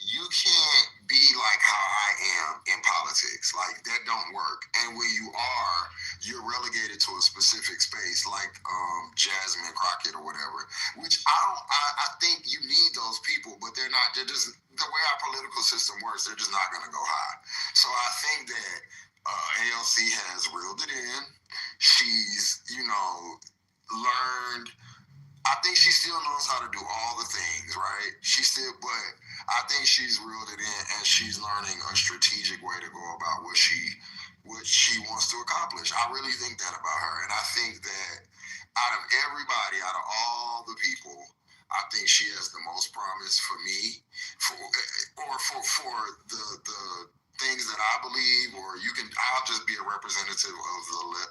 you can't be like how I am in politics. Like, that don't work. And when you are, you're relegated to a specific space, like Jasmine Crockett or whatever, which I think you need those people, but they're just, the way our political system works, they're just not going to go high. So I think that ALC has reeled it in. She's, learned. I think she still knows how to do all the things, right? But I think she's reeled it in, and she's learning a strategic way to go about what she wants to accomplish. I really think that about her, and I think that out of everybody, out of all the people, I think she has the most promise for me, for the things that I believe, or I'll just be a representative of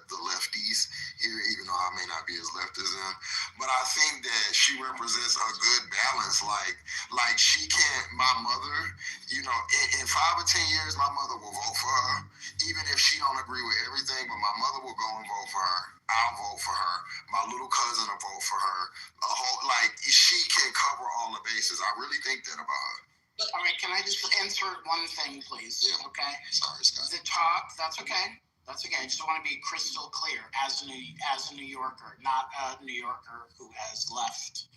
the lefties here, even though I may not be as left as them. But I think that she represents a good balance. Like she can't, my mother, in 5 or 10 years, my mother will vote for her, even if she don't agree with everything, but my mother will go and vote for her. I'll vote for her. My little cousin will vote for her. She can cover all the bases. I really think that about her. All right, can I just insert one thing, please? Yeah. Okay. Sorry, Scott. The talk. That's okay. That's okay. I just want to be crystal clear as a New Yorker, not a New Yorker who has left.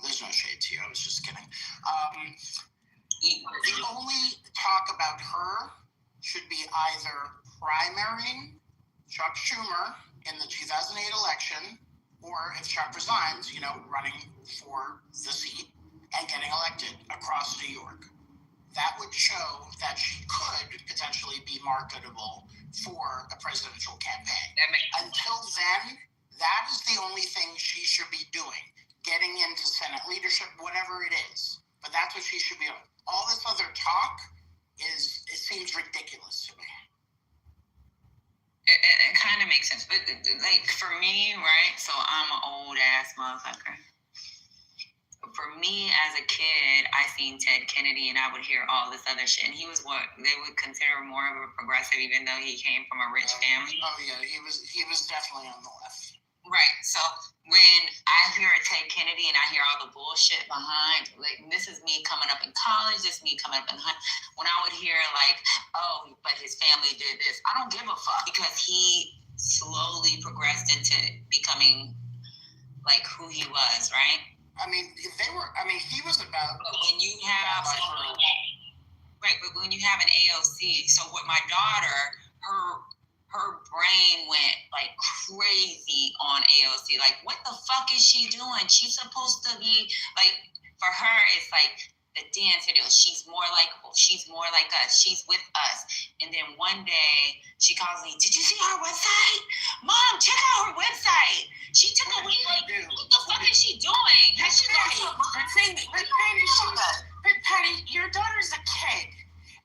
There's no shade to you. I was just kidding. The only talk about her should be either primarying Chuck Schumer in the 2008 election, or if Chuck resigns, running for the seat and getting elected across New York. That would show that she could potentially be marketable for a presidential campaign. Until then, that is the only thing she should be doing, getting into Senate leadership, whatever it is. But that's what she should be doing. All this other talk it seems ridiculous to me. It kind of makes sense, but for me, right? So I'm an old ass motherfucker. For me as a kid, I seen Ted Kennedy and I would hear all this other shit. And he was what they would consider more of a progressive, even though he came from a rich family. Oh yeah, he was definitely on the left. Right. So when I hear Ted Kennedy and I hear all the bullshit behind, this is me coming up in college, this is me coming up in high. When I would hear oh, but his family did this, I don't give a fuck, because he slowly progressed into becoming who he was, right? He was about. But when you have but when you have an AOC, so with my daughter, her brain went crazy on AOC. What the fuck is she doing? She's supposed to be for her, it's the dance videos. She's more likable. She's more like us. She's with us. And then one day she calls me, "Did you see our website? Mom, check out her website. She took away what the fuck is she doing? Has she But Patty, your daughter's a kid.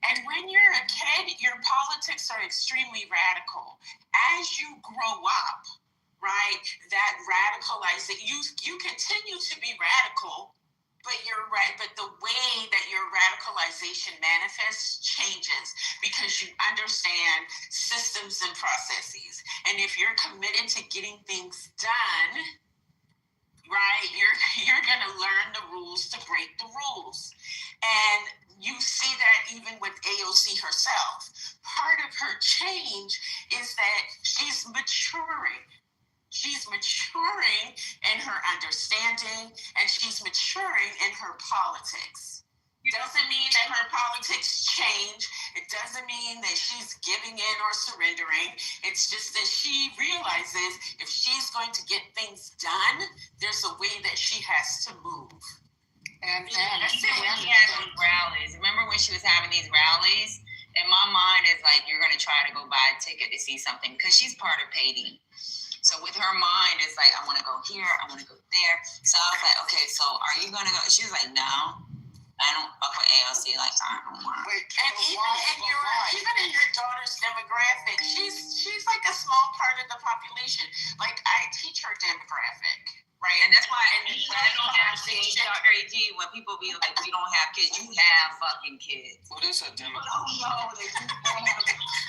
And when you're a kid, your politics are extremely radical. As you grow up, right, that radicalizes you continue to be radical, but you're right. But the way that your radicalization manifests changes because you understand systems and processes. And if you're committed to getting things done, right, you're gonna learn the rules to break the rules. And you see that even with AOC herself. Part of her change is that she's maturing. She's maturing in her understanding, and she's maturing in her politics. Doesn't mean that her politics change. It doesn't mean that she's giving in or surrendering. It's just that she realizes if she's going to get things done, there's a way that she has to move. And when she had those rallies, remember when she was having these rallies? And my mind is you're going to try to go buy a ticket to see something, because she's part of Payton. So with her mind, it's I want to go here, I want to go there. So I was okay, so are you going to go? She was no, I don't fuck with AOC. I don't want. And even in your daughter's demographic, she's a small part of the population. I teach her demographic. Right. energy when people be like, we don't have kids. You have fucking kids. What is a Democrat? No, they do have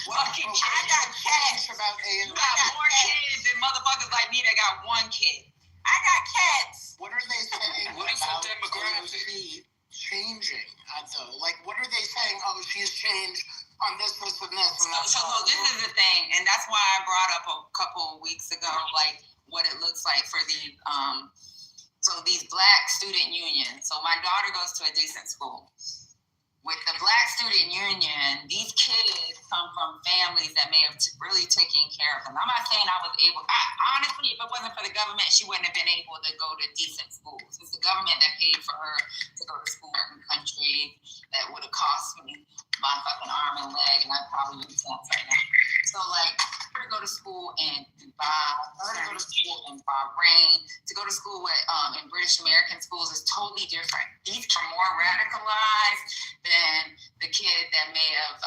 fucking kids. I got cats about You got more kids than motherfuckers like me that got one kid. I got cats. What are they saying What is a about demographic? AOC changing, though? Like, what are they saying? Oh, she's changed on this, and this, and that. So this is the thing, and that's why I brought up a couple of weeks ago, like, what it looks like for the, so these Black student unions. So my daughter goes to a decent school. With the Black student union, these kids come from families that may have really taken care of them. I'm not saying I was able, honestly, if it wasn't for the government, she wouldn't have been able to go to decent schools. It's the government that paid for her to go to school in the country that would have cost me my fucking arm and leg, and I'd probably be tense right now. So, like, her to go to school in Dubai, her to go to school in Bahrain, to go to school in British American schools is totally different. These are more radicalized than the kid that may have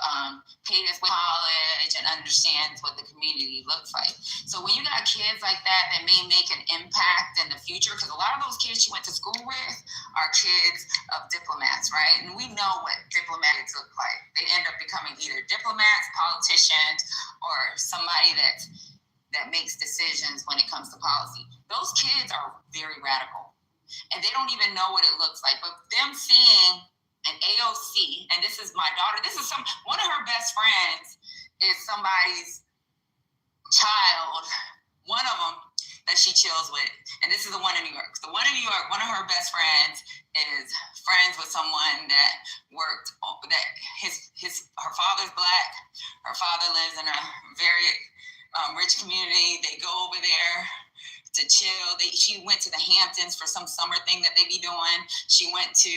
paid his way to college and understands what the community looks like. So when you got kids like that may make an impact in the future, because a lot of those kids you went to school with are kids of diplomats, right? And we know what diplomats look like. They end up becoming either diplomats, politicians, or somebody that makes decisions when it comes to policy. Those kids are very radical, and they don't even know what it looks like. But them seeing an AOC, and this is my daughter, one of her best friends is somebody's child, one of them that she chills with, and this is the one in New York. The one in New York, one of her best friends is friends with someone that worked, that her father's Black, her father lives in a very rich community. They go over there to chill. She went to the Hamptons for some summer thing that they be doing. She went to,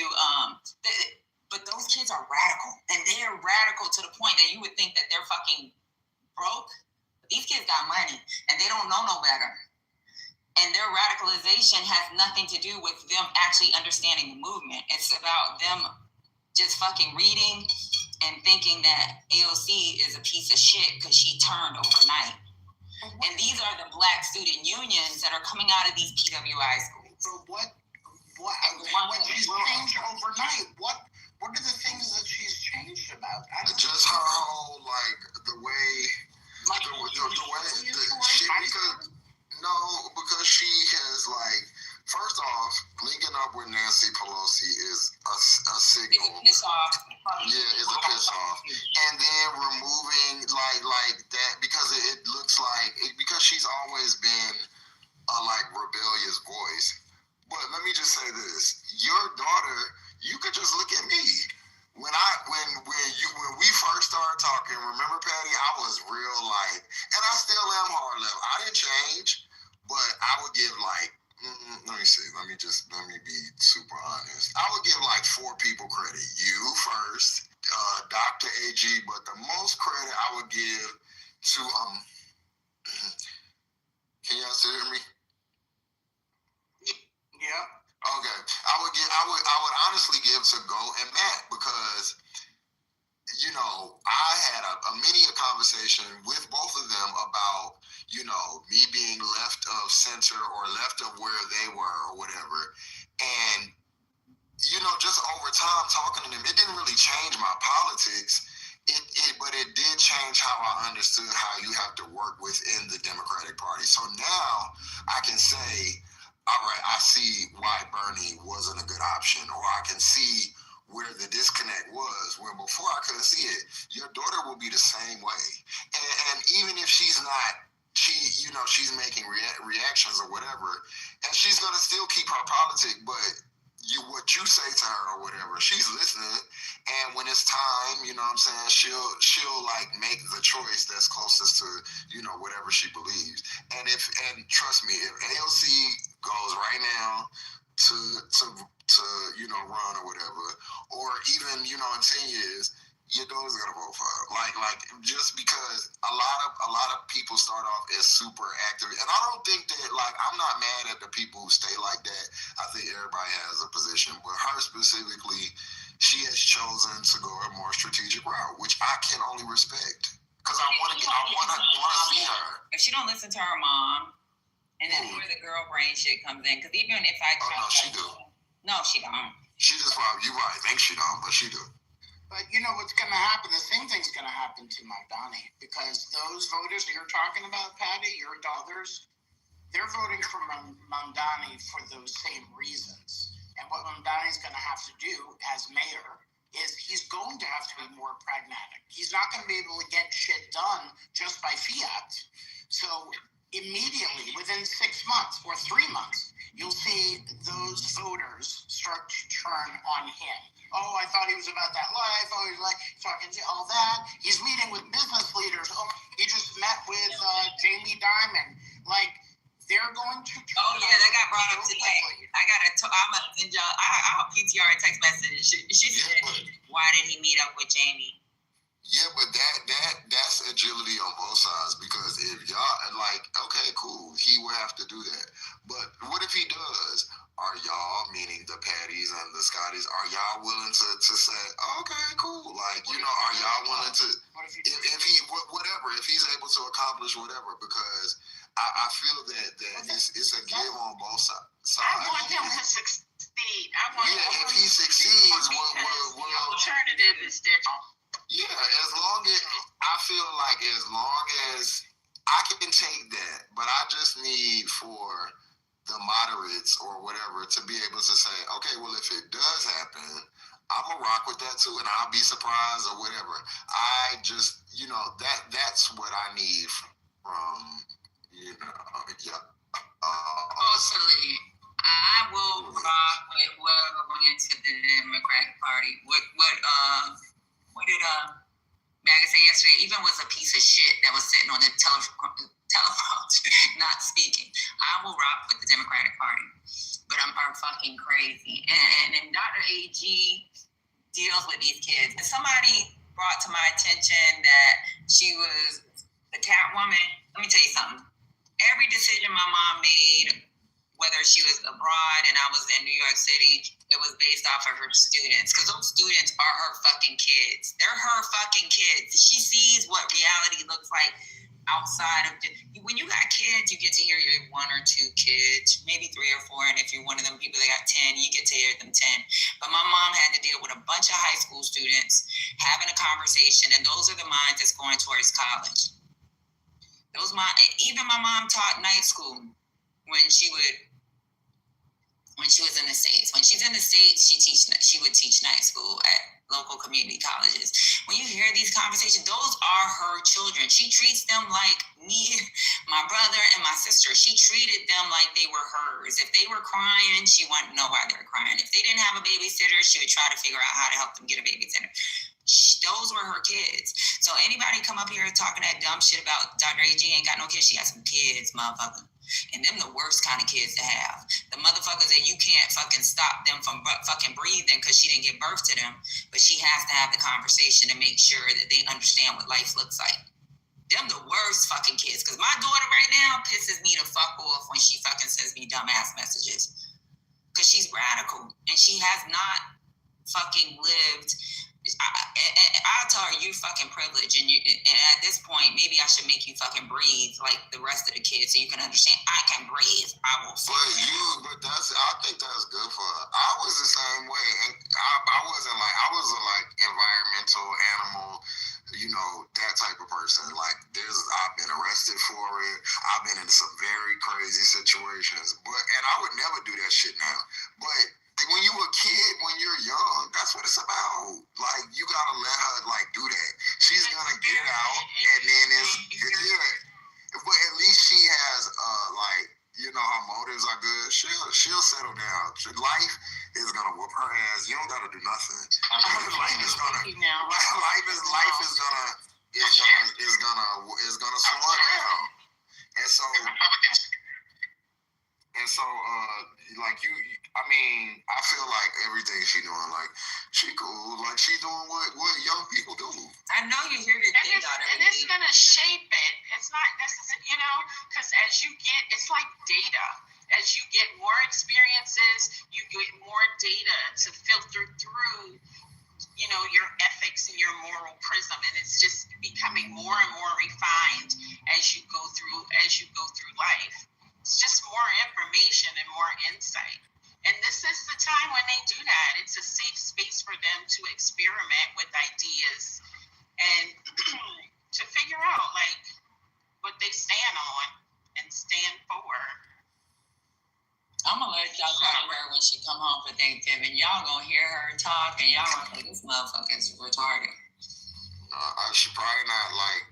but those kids are radical, and they're radical to the point that you would think that they're fucking broke. But these kids got money, and they don't know no better. And their radicalization has nothing to do with them actually understanding the movement. It's about them just fucking reading and thinking that AOC is a piece of shit because she turned overnight. And these are the Black student unions that are coming out of these PWI schools. So what she's changed overnight? What are the things that she's changed about? Just her whole, like, the way, because she has, like, first off, linking up with Nancy Pelosi is a signal. It's a piss off. Yeah, it's a piss off. And then removing like that, because it looks like, because she's always been a like rebellious voice. But let me just say this: your daughter, you could just look at me. When we first started talking, remember, Patty, I was real like, and I still am hard left. I didn't change, but I would give like, let me see, let me be super honest. I would give like 4 people credit. You first, Dr. AG, but the most credit I would give to can y'all still hear me? Yeah. Okay. I would honestly give to Go and Matt, because you know, I had many a conversation with both of them about, you know, me being left of center or left of where they were or whatever. And, you know, just over time talking to them, it didn't really change my politics. But it did change how I understood how you have to work within the Democratic Party. So now I can say, all right, I see why Bernie wasn't a good option, or I can see where the disconnect was, where before I couldn't see it. Your daughter will be the same way. And even if she's not, she's making reactions or whatever, and she's going to still keep her politics, but what you say to her or whatever, she's listening. And when it's time, you know what I'm saying, she'll like make the choice that's closest to, you know, whatever she believes. And trust me, if AOC goes right now to you know, run or whatever, or even, you know, in 10 years, your daughter's gonna vote for her. Like just because a lot of people start off as super active, and I don't think that, like, I'm not mad at the people who stay like that. I think everybody has a position, but her specifically, she has chosen to go a more strategic route, which I can only respect, because I want to see her. If she don't listen to her mom, and then where the girl brain shit comes in, because even if I she do. No, she don't. She just probably, you right, think she don't, but she do. But you know what's going to happen? The same thing's going to happen to Mamdani, because those voters that you're talking about, Patty, your daughters, they're voting for Mamdani for those same reasons. And what Mamdani's going to have to do as mayor is he's going to have to be more pragmatic. He's not going to be able to get shit done just by fiat. So immediately, within 6 months or 3 months, you'll see those voters start to turn on him. Oh, I thought he was about that life. Oh, he's like talking all that. He's meeting with business leaders. Oh, he just met with Jamie Dimon. Like, they're going to. Oh yeah, that got brought up today. I gotta. I'm gonna send y'all. I'll PTR a text message. She said, "Why did he meet up with Jamie?" Yeah, but that's agility on both sides, because if y'all like, okay, cool, he will have to do that. But what if he does? Are y'all, meaning the Patties and the Scotties, are y'all willing to say, okay, cool, like, you know, are y'all willing to, if he whatever, if he's able to accomplish whatever? Because I feel that it's a give on both sides. I want him to succeed. If he succeeds, the alternative is different. Yeah, I feel like as long as I can take that, but I just need for the moderates or whatever to be able to say, okay, well, if it does happen, I'm gonna rock with that too, and I'll be surprised or whatever. I just, you know, that's what I need from, you know, yeah. Mostly, I will rock with whoever went to the Democratic Party. What did Maggie say yesterday? Even was a piece of shit that was sitting on the telephone, not speaking. I will rock with the Democratic Party, but I'm fucking crazy. And Dr. AG deals with these kids. And somebody brought to my attention that she was the Catwoman. Let me tell you something. Every decision my mom made, whether she was abroad and I was in New York City, it was based off of her students, because those students are her fucking kids. They're her fucking kids. She sees what reality looks like outside of when you got kids, you get to hear your 1 or 2 kids, maybe 3 or 4, and if you're one of them people that got 10, you get to hear them 10. But my mom had to deal with a bunch of high school students having a conversation, and those are the minds that's going towards college. Even my mom taught night school when she was in the States. When she's in the States, she would teach night school at local community colleges. When you hear these conversations, those are her children. She treats them like me, my brother, and my sister. She treated them like they were hers. If they were crying, she wanted to know why they were crying. If they didn't have a babysitter, she would try to figure out how to help them get a babysitter. Those were her kids. So anybody come up here talking that dumb shit about Dr. AG ain't got no kids, she got some kids, motherfucker. And them the worst kind of kids to have. The motherfuckers that you can't fucking stop them from fucking breathing because she didn't give birth to them, but she has to have the conversation to make sure that they understand what life looks like. Them the worst fucking kids. Because my daughter right now pisses me the fuck off when she fucking sends me dumbass messages. Because she's radical. And she has not fucking lived. I'll tell her, you fucking privileged, and at this point, maybe I should make you fucking breathe like the rest of the kids, so you can understand I can breathe. I will. But I think that's good for her. I was the same way, and I was a environmental animal, you know, that type of person. Like I've been arrested for it. I've been in some very crazy situations, and I would never do that shit now. But when you a kid, when you're young, that's what it's about. Like, you gotta let her, like, do that. She's gonna get out, and then but at least she has, like, you know, her motives are good. She'll settle down. Life is gonna whoop her ass. You don't gotta do nothing. Life is gonna slow her down. And so, like I mean, I feel like everything she doing, like, she cool, like she doing what young people do. I know you hear the thing out of it. And it's gonna shape it. It's not necessarily, you know, because as you get, it's like data. As you get more experiences, you get more data to filter through, you know, your ethics and your moral prism, and it's just becoming more and more refined as you go through life. It's just more information and more insight. And this is the time when they do that. It's a safe space for them to experiment with ideas and to figure out like what they stand on and stand for. I'm gonna let y'all talk to her when she come home for Thanksgiving. Y'all gonna hear her talk and y'all gonna think this motherfucker is retarded. She probably not like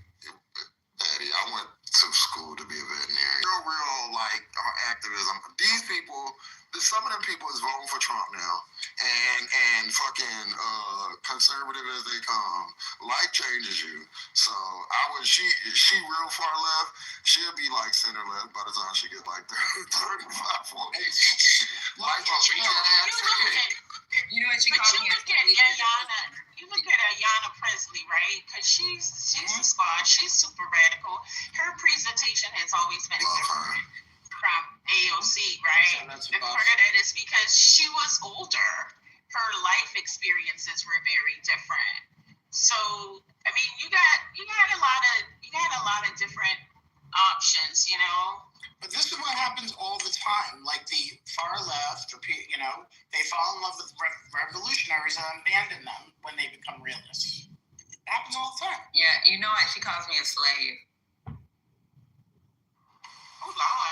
Daddy. I went to school to be a veterinarian. Real like activism. These people, some of them people is voting for Trump now, and fucking conservative as they come. Life changes you. So she real far left. She'll be like center left by the time she get like 35, 40. Life will beat her ass. You know what she called me? You look at Ayanna Presley, right? Because she's a squad. She's super radical. Her presentation has always been different from AOC, right? And part of that is because she was older. Her life experiences were very different. So I mean, you got a lot of different options, you know. But this is what happens all the time. Like the far left, you know, they fall in love with revolutionaries and abandon them when they become realists. It happens all the time. Yeah, you know what? She calls me a slave. Hold on.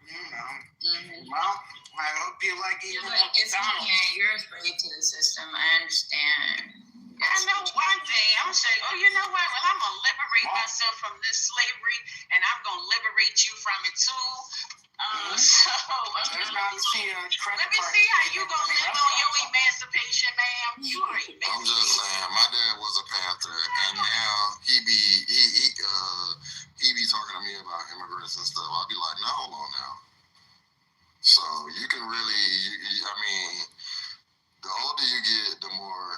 You know. Mm-hmm. Well, I hope you like eating it's McDonald's. Okay, you're a slave to the system. I understand. I know one day I'm gonna say, oh, you know what? Well, I'm gonna liberate myself from this slavery, and I'm gonna liberate you from it too. So let me see how you gonna live on your emancipation, ma'am. You are emancipated. I'm just saying, my dad was a Panther, and now he be talking to me about immigrants and stuff. I'll be like, no, hold on now. So you can really, I mean, the older you get, the more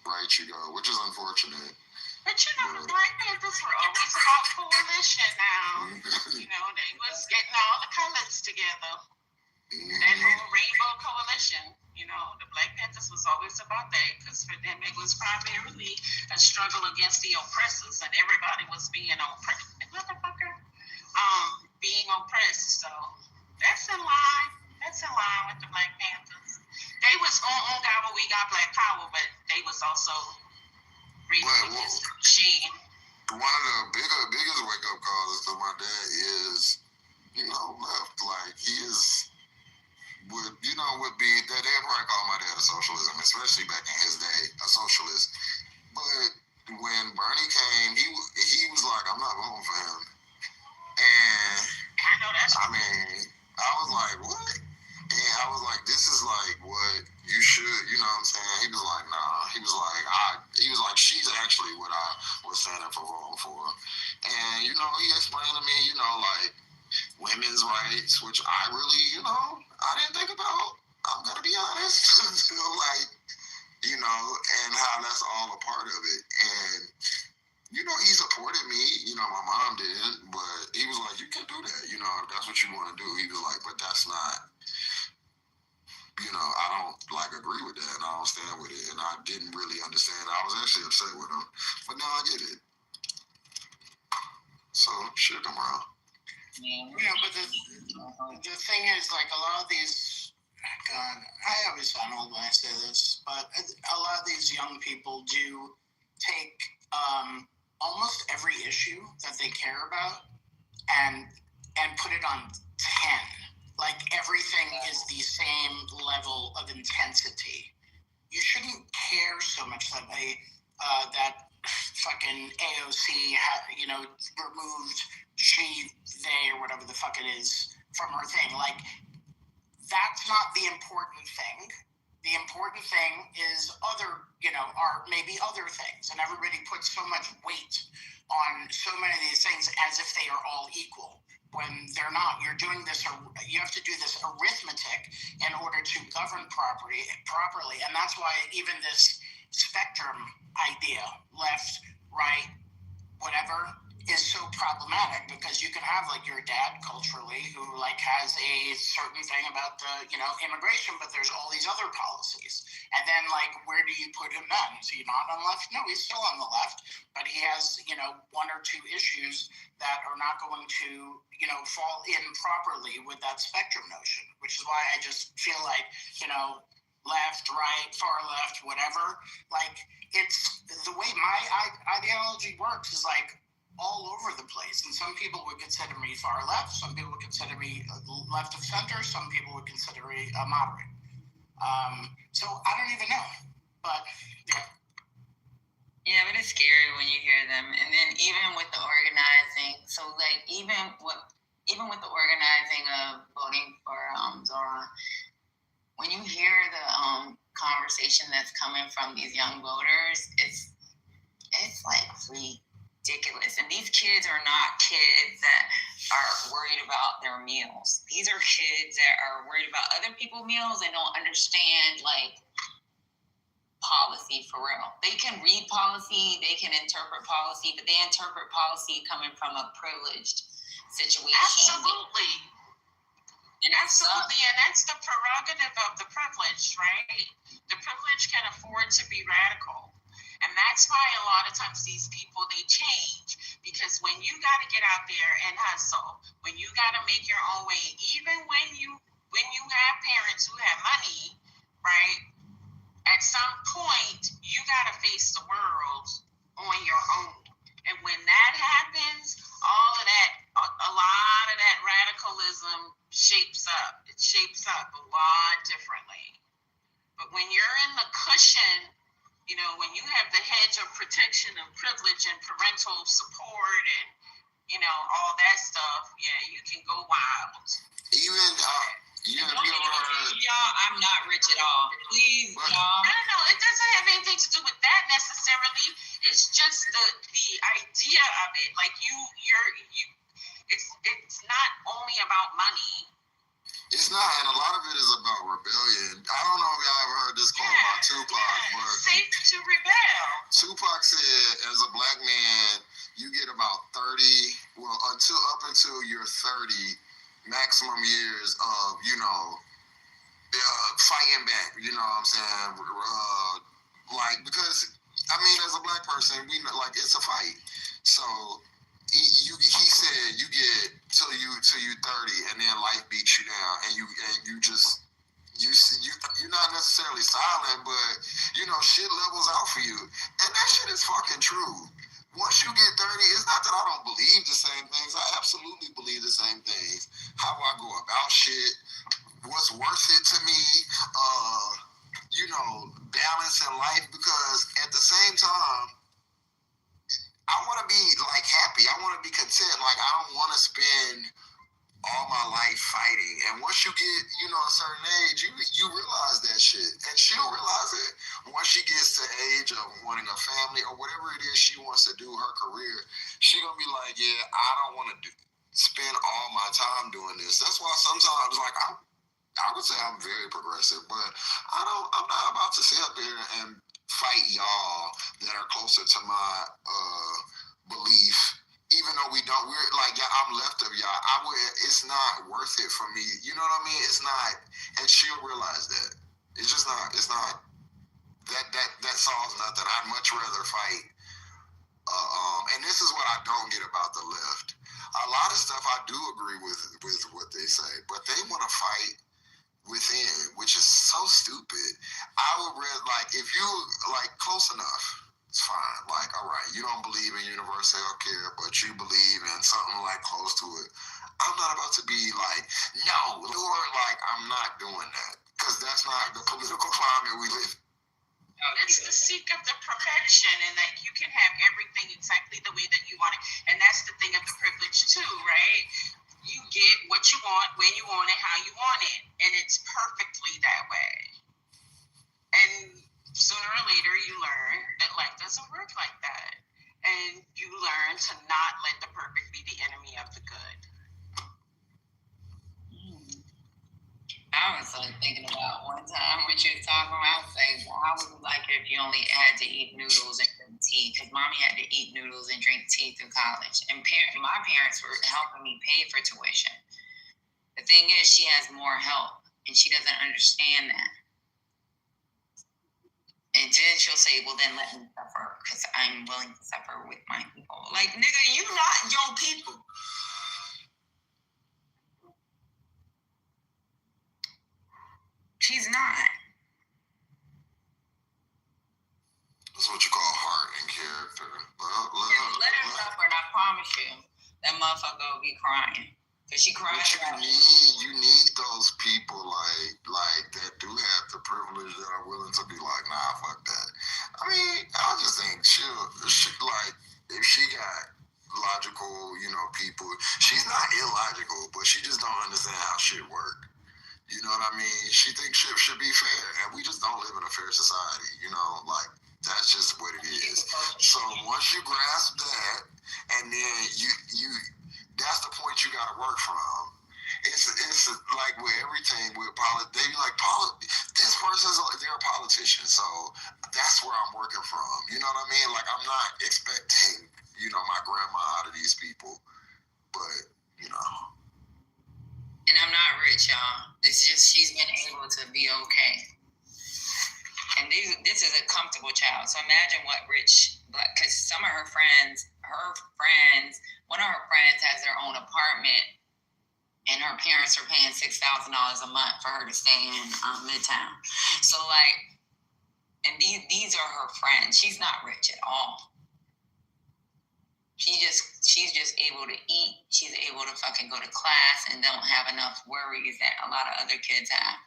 right you go, which is unfortunate. But you know, the Black Panthers were always about coalition now. You know, they was getting all the colors together. That whole rainbow coalition, you know, the Black Panthers was always about that because for them it was primarily a struggle against the oppressors and everybody was being oppressed. Being oppressed. So that's in line. That's in line with the Black Panthers. They was on God, we got Black Power, but they was also one of the biggest wake up calls to my dad is, you know, left. Like he is would be that they'll probably call my dad a socialism, especially back in his day, a socialist. But when Bernie came, he was like, I'm not voting for him. And I mean, I was like, what? And I was like, this is like what you should, you know what I'm saying? He was like, nah. He was like, she's actually what I was standing for voting for. And, you know, he explained to me, you know, like women's rights, which I really, you know, I didn't think about. I'm going to be honest. Like, you know, and how that's all a part of it. And, you know, he supported me, you know, my mom did, but he was like, you can do that, you know, if that's what you want to do. He was like, but that's not, you know, I don't like agree with that and I don't stand with it. And I didn't really understand. I was actually upset with him, but now I get it. So shit come around. Yeah, but the thing is, like, a lot of these, God, I always sound old when I say this, but a lot of these young people do take almost every issue that they care about and put it on 10. Like everything is the same level of intensity. You shouldn't care so much that that fucking AOC you know, removed they or whatever the fuck it is from her thing. Like that's not the important thing. The important thing is other, you know, are maybe other things, and everybody puts so much weight on so many of these things as if they are all equal. When they're not. You're doing this, you have to do this arithmetic in order to govern properly, and that's why even this spectrum idea, left, right, whatever, is so problematic, because you can have like your dad culturally who like has a certain thing about the, you know, immigration, but there's all these other policies, and then like where do you put him then? Is he not on the left? No, he's still on the left, but he has, you know, one or two issues that are not going to, you know, fall in properly with that spectrum notion, which which is why I just feel like, left, right, far left, whatever. Like, it's the way my ideology works is like all over the place. And some people would consider me far left. Some people would consider me left of center. Some people would consider me moderate. So I don't even know. But yeah. Yeah, but it's scary when you hear them. And then even with the organizing, so like even with the organizing of voting for Zoran, when you hear the conversation that's coming from these young voters, it's like ridiculous. And these kids are not kids that are worried about their meals. These are kids that are worried about other people's meals and don't understand like policy for real. They can read policy, they can interpret policy, but they interpret policy coming from a privileged situation. Absolutely. And absolutely, and that's the prerogative of the privilege, right? The privilege can afford to be radical. And that's why a lot of times these people, they change. Because when you got to get out there and hustle, when you got to make your own way, even when you have parents who have money, right? At some point, you got to face the world on your own. And when that happens, a lot of that radicalism shapes up. It shapes up a lot differently. But when you're in the cushion, when you have the hedge of protection of privilege and parental support and, all that stuff, yeah, you can go wild. Even, y'all, I'm not rich at all. Please, y'all. No, it doesn't have anything to do with that necessarily. It's just the idea of it. Like it's not only about money. It's not, and a lot of it is about rebellion. I don't know if y'all ever heard this quote by Tupac, but safe to rebel. Tupac said, as a black man, you get about 30, up until you're 30 maximum years of, fighting back, you know what I'm saying? Because, as a black person, we know, like, it's a fight. So, he said you get till you 30, and then life beats you down, and you're not necessarily silent, but, shit levels out for you. And that shit is fucking true. Once you get 30, it's not that I don't believe the same things. I absolutely believe the same things. How I go about shit, what's worth it to me, balance in life, because at the same time, I want to be like happy. I want to be content. Like, I don't want to spend all my life fighting. And once you get, a certain age, you realize that shit. And she'll realize it once she gets to the age of wanting a family or whatever it is she wants to do her career. She gonna be like, yeah, I don't want to spend all my time doing this. That's why sometimes, like, I would say I'm very progressive, but I'm not about to sit up here and fight y'all that are closer to my belief. Even though we're like, yeah, I'm left of y'all. It's not worth it for me. You know what I mean? It's not, and she'll realize that. It's just not. It's not. That solves nothing. I'd much rather fight. And this is what I don't get about the left. A lot of stuff I do agree with what they say, but they want to fight within, which is so stupid. I would rather, like, if you close enough, it's fine. Like, all right, you don't believe in universal health care, but you believe in something like close to it. I'm not about to be like, no, Lord, like, I'm not doing that, because that's not the political climate we live in. It's the seek of the perfection, and that you can have everything exactly the way that you want it. And that's the thing of the privilege too, right? You get what you want, when you want it, how you want it. And it's perfectly that way. And sooner or later you learn that life doesn't work like that. And you learn to not let the perfect be the enemy of the good. I was thinking about one time when you were talking about, I was like, well, how would you like it if you only had to eat noodles and drink tea? Because mommy had to eat noodles and drink tea through college. And my parents were helping me pay for tuition. The thing is, she has more help, and she doesn't understand that. And then she'll say, well, then let me suffer, because I'm willing to suffer with my people. Like, nigga, you not your people. She's not. That's what you call heart and character. Let her suffer, and I promise you, that motherfucker will be crying. Cause she cried. But you need those people like that do have the privilege that are willing to be like, nah, fuck that. I mean, I just think she like if she got logical, people. She's not illogical, but she just don't understand how shit work. You know what I mean? She thinks shit should be fair, and we just don't live in a fair society. Like that's just what it is. So once you grasp that, and then you that's the point you got to work from. It's like with everything with politics. They be like, this person's they're a politician, so that's where I'm working from. You know what I mean? Like I'm not expecting my grandma out of these people, but And I'm not rich, y'all. It's just she's been able to be okay. And this is a comfortable child. So imagine what rich black, because some of her friends, one of her friends has their own apartment, and her parents are paying $6,000 a month for her to stay in Midtown. So and these are her friends. She's not rich at all. She's just able to eat. She's able to fucking go to class and don't have enough worries that a lot of other kids have.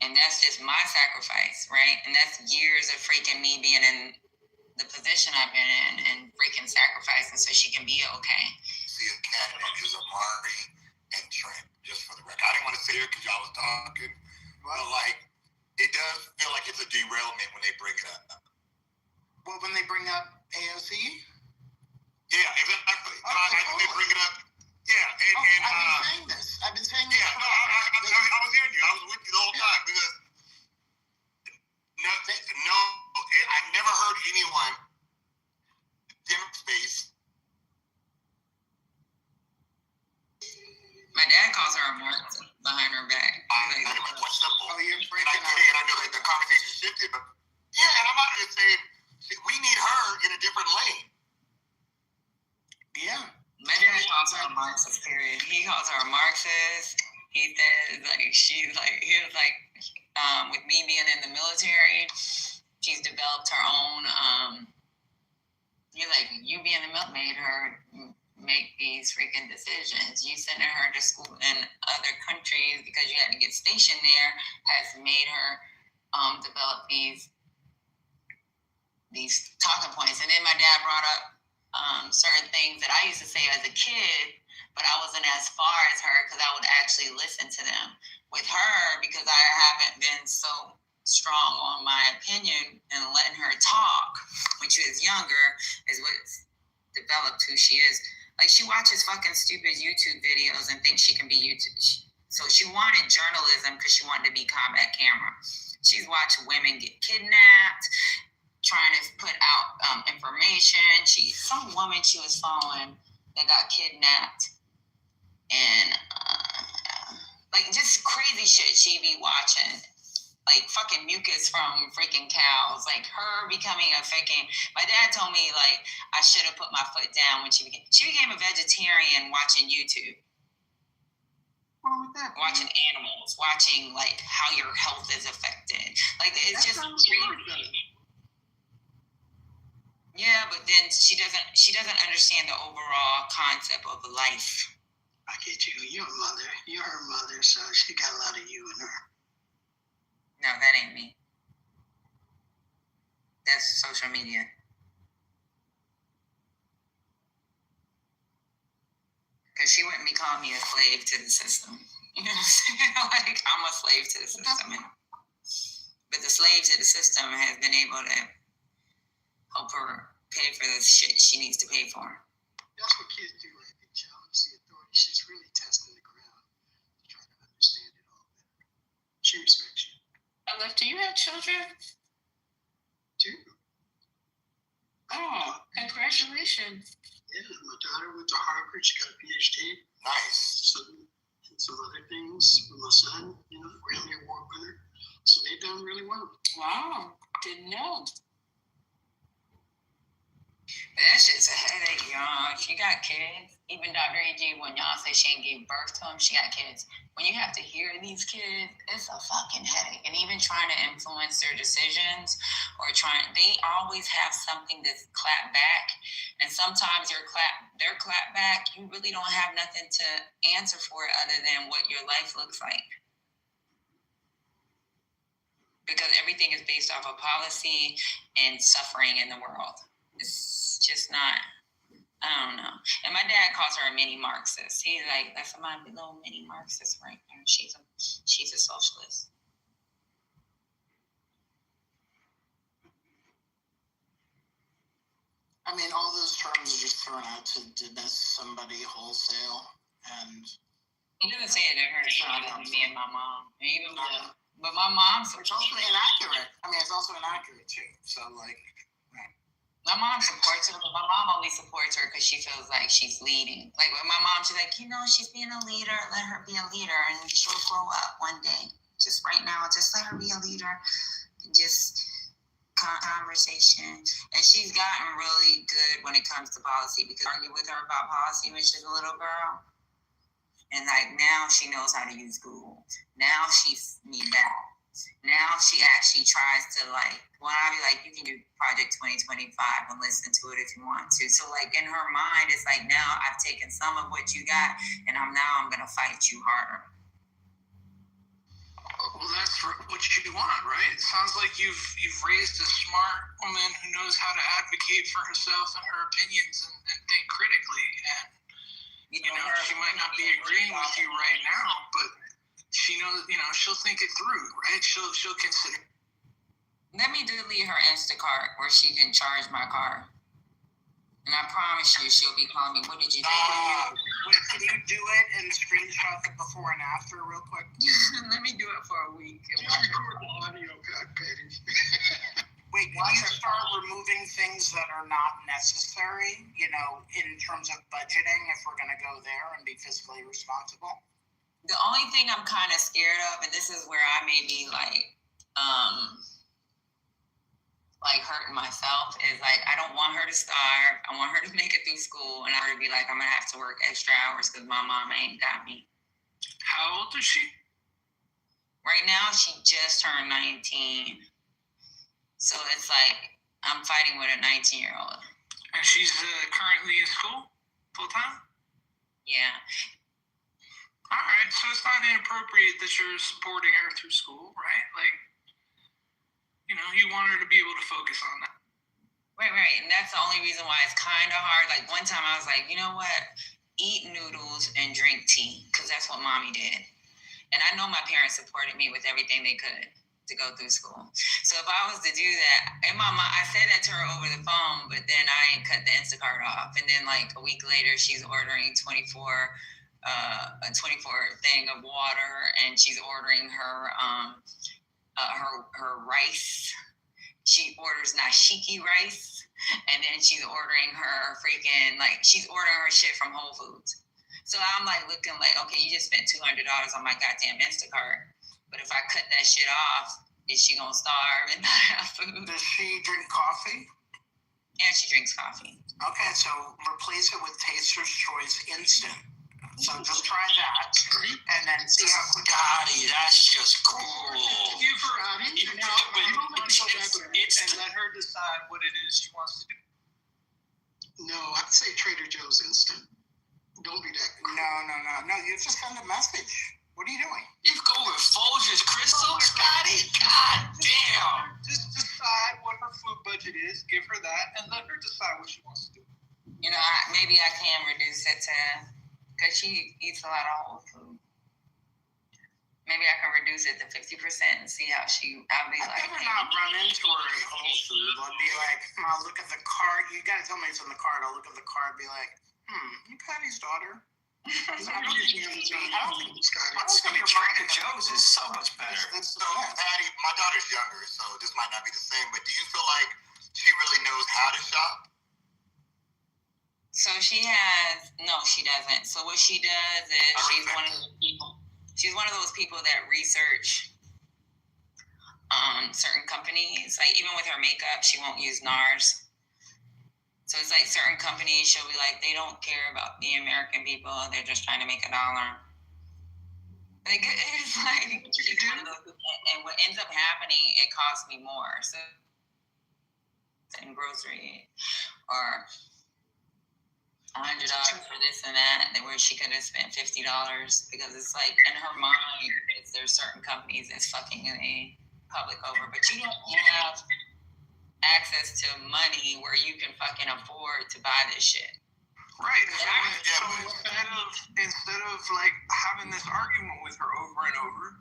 And that's just my sacrifice, right? And that's years of freaking me being in the position I've been in and freaking sacrificing so she can be okay. The academy is Amari and Trent, just for the record. I didn't want to say it because y'all was talking, but it does feel like it's a derailment when they bring it up. Well, when they bring up AOC? Yeah, exactly. They bring it up. Yeah, I've been saying this. Yeah, no, I was hearing you. I was with you the whole time because I've never heard anyone space. My dad calls her a Marxist behind her back. More simple. You're breaking up. And I know that the conversation shifted, but yeah, and I'm not just saying we need her in a different lane. Yeah. My dad calls her a Marxist, period. He calls her a Marxist. He says, with me being in the military, she's developed her own, you being in the military made her make these freaking decisions. You sending her to school in other countries because you had to get stationed there has made her develop these talking points. And then my dad brought up certain things that I used to say as a kid, but I wasn't as far as her because I would actually listen to them. With her, because I haven't been so strong on my opinion and letting her talk when she was younger is what's developed who she is. She watches fucking stupid YouTube videos and thinks she can be YouTube. So she wanted journalism because she wanted to be combat camera. She's watched women get kidnapped, trying to put out information. Some woman she was following that got kidnapped, and just crazy shit she be watching, fucking mucus from freaking cows, her becoming a freaking. My dad told me I should have put my foot down when she became a vegetarian watching YouTube. Watching animals, watching how your health is affected. It's just crazy. Yeah, but then she doesn't understand the overall concept of life. I get you. You're a mother. You're her mother, so she got a lot of you in her. No, that ain't me. That's social media. Because she wouldn't be calling me a slave to the system. You know what I'm saying? I'm a slave to the system. But the slave to the system has been able to help her pay for the shit she needs to pay for. That's what kids do when they challenge the authority. She's really testing the ground to try to understand it all better. She respects you. Alef, do you have children? Two. Oh, congratulations. Yeah, my daughter went to Harvard. She got a PhD. Nice. And some other things. My son, Grammy Award winner. So they've done really well. Wow, didn't know. That shit's a headache, y'all. She got kids. Even Dr. AG, when y'all say she ain't gave birth to them, she got kids. When you have to hear these kids, it's a fucking headache. And even trying to influence their decisions or they always have something to clap back. And sometimes their clap back, you really don't have nothing to answer for it other than what your life looks like. Because everything is based off of policy and suffering in the world. It's just not, I don't know. And my dad calls her a mini Marxist. He's like, that's my little mini Marxist right there. She's a socialist. I mean, all those terms are just thrown out to dismiss somebody wholesale, and he doesn't say it to her. He does it to me and my mom. But my mom's it's also inaccurate. I mean, it's also inaccurate too. So like. My mom supports her, but my mom only supports her because she feels like she's leading. Like with my mom, she's like, she's being a leader. Let her be a leader, and she'll grow up one day. Just right now, just let her be a leader. Just conversation. And she's gotten really good when it comes to policy because I argued with her about policy when she was a little girl. And like now, she knows how to use Google. Now she's me back. Now she actually tries to when I be like, you can do Project 2025 and listen to it if you want to. So like in her mind, it's like now I've taken some of what you got and I'm going to fight you harder. Well, that's what you want, right? It sounds like you've raised a smart woman who knows how to advocate for herself and her opinions and think critically. And, she might not be agreeing with you right now, but she knows, she'll think it through, right? She'll consider. Let me delete her Instacart where she can charge my car. And I promise you, she'll be calling me, what did you do? Can you do it and screenshot the before and after real quick? Let me do it for a week. Record the audio, Patty. Wait, can you start removing things that are not necessary, in terms of budgeting, if we're going to go there and be fiscally responsible? The only thing I'm kind of scared of, and this is where I may be hurting myself, is I don't want her to starve. I want her to make it through school, and I want her to be I'm gonna have to work extra hours because my mom ain't got me. How old is she? Right now, she just turned 19. So it's I'm fighting with a 19-year-old. And she's currently in school full time? Yeah. All right, so it's not inappropriate that you're supporting her through school, right? You want her to be able to focus on that. Right. And that's the only reason why it's kind of hard. One time I was like, you know what? Eat noodles and drink tea, because that's what mommy did. And I know my parents supported me with everything they could to go through school. So if I was to do that, and I said that to her over the phone, but then I ain't cut the Instacart off. And then a week later, she's ordering a 24 thing of water, and she's ordering her rice. She orders nashiki rice, and then she's ordering her she's ordering her shit from Whole Foods. So I'm looking okay, you just spent $200 on my goddamn Instacart. But if I cut that shit off, is she gonna starve and not have food? Does she drink coffee? Yeah, she drinks coffee. Okay, so replace it with Taster's Choice Instant. So just try that, and then see how quick. Scotty, that's just cool. Give her an instant And let her decide what it is she wants to do. No, I'd say Trader Joe's instant. Don't be that cool. No. You just send a message. What are you doing? You go with Folgers Crystal, Scotty? God damn. Just decide what her food budget is, give her that, and let her decide what she wants to do. Maybe I can reduce it to, because she eats a lot of whole food. Maybe I can reduce it to 50% and see how I'll be I've never not run into her at Whole Foods. I'll be I'll look at the card. You gotta tell me it's on the card. I'll look at the card and be like, you Patty's daughter. Trader Joe's is so much better. So, Patty, my daughter's younger, so this might not be the same, but do you feel like she really knows how to shop? So she doesn't. So what she does is she's one of those people that research certain companies. Even with her makeup, she won't use NARS. So it's like certain companies should be like, they don't care about the American people. They're just trying to make $1. Like, it's like, and what ends up happening, it costs me more. So, in grocery or $100 for this and that, where she could have spent $50 because it's like in her mind, there's certain companies that's fucking the public over, but you don't have access to money where you can fucking afford to buy this shit. Right. So instead of like having this argument with her over and over,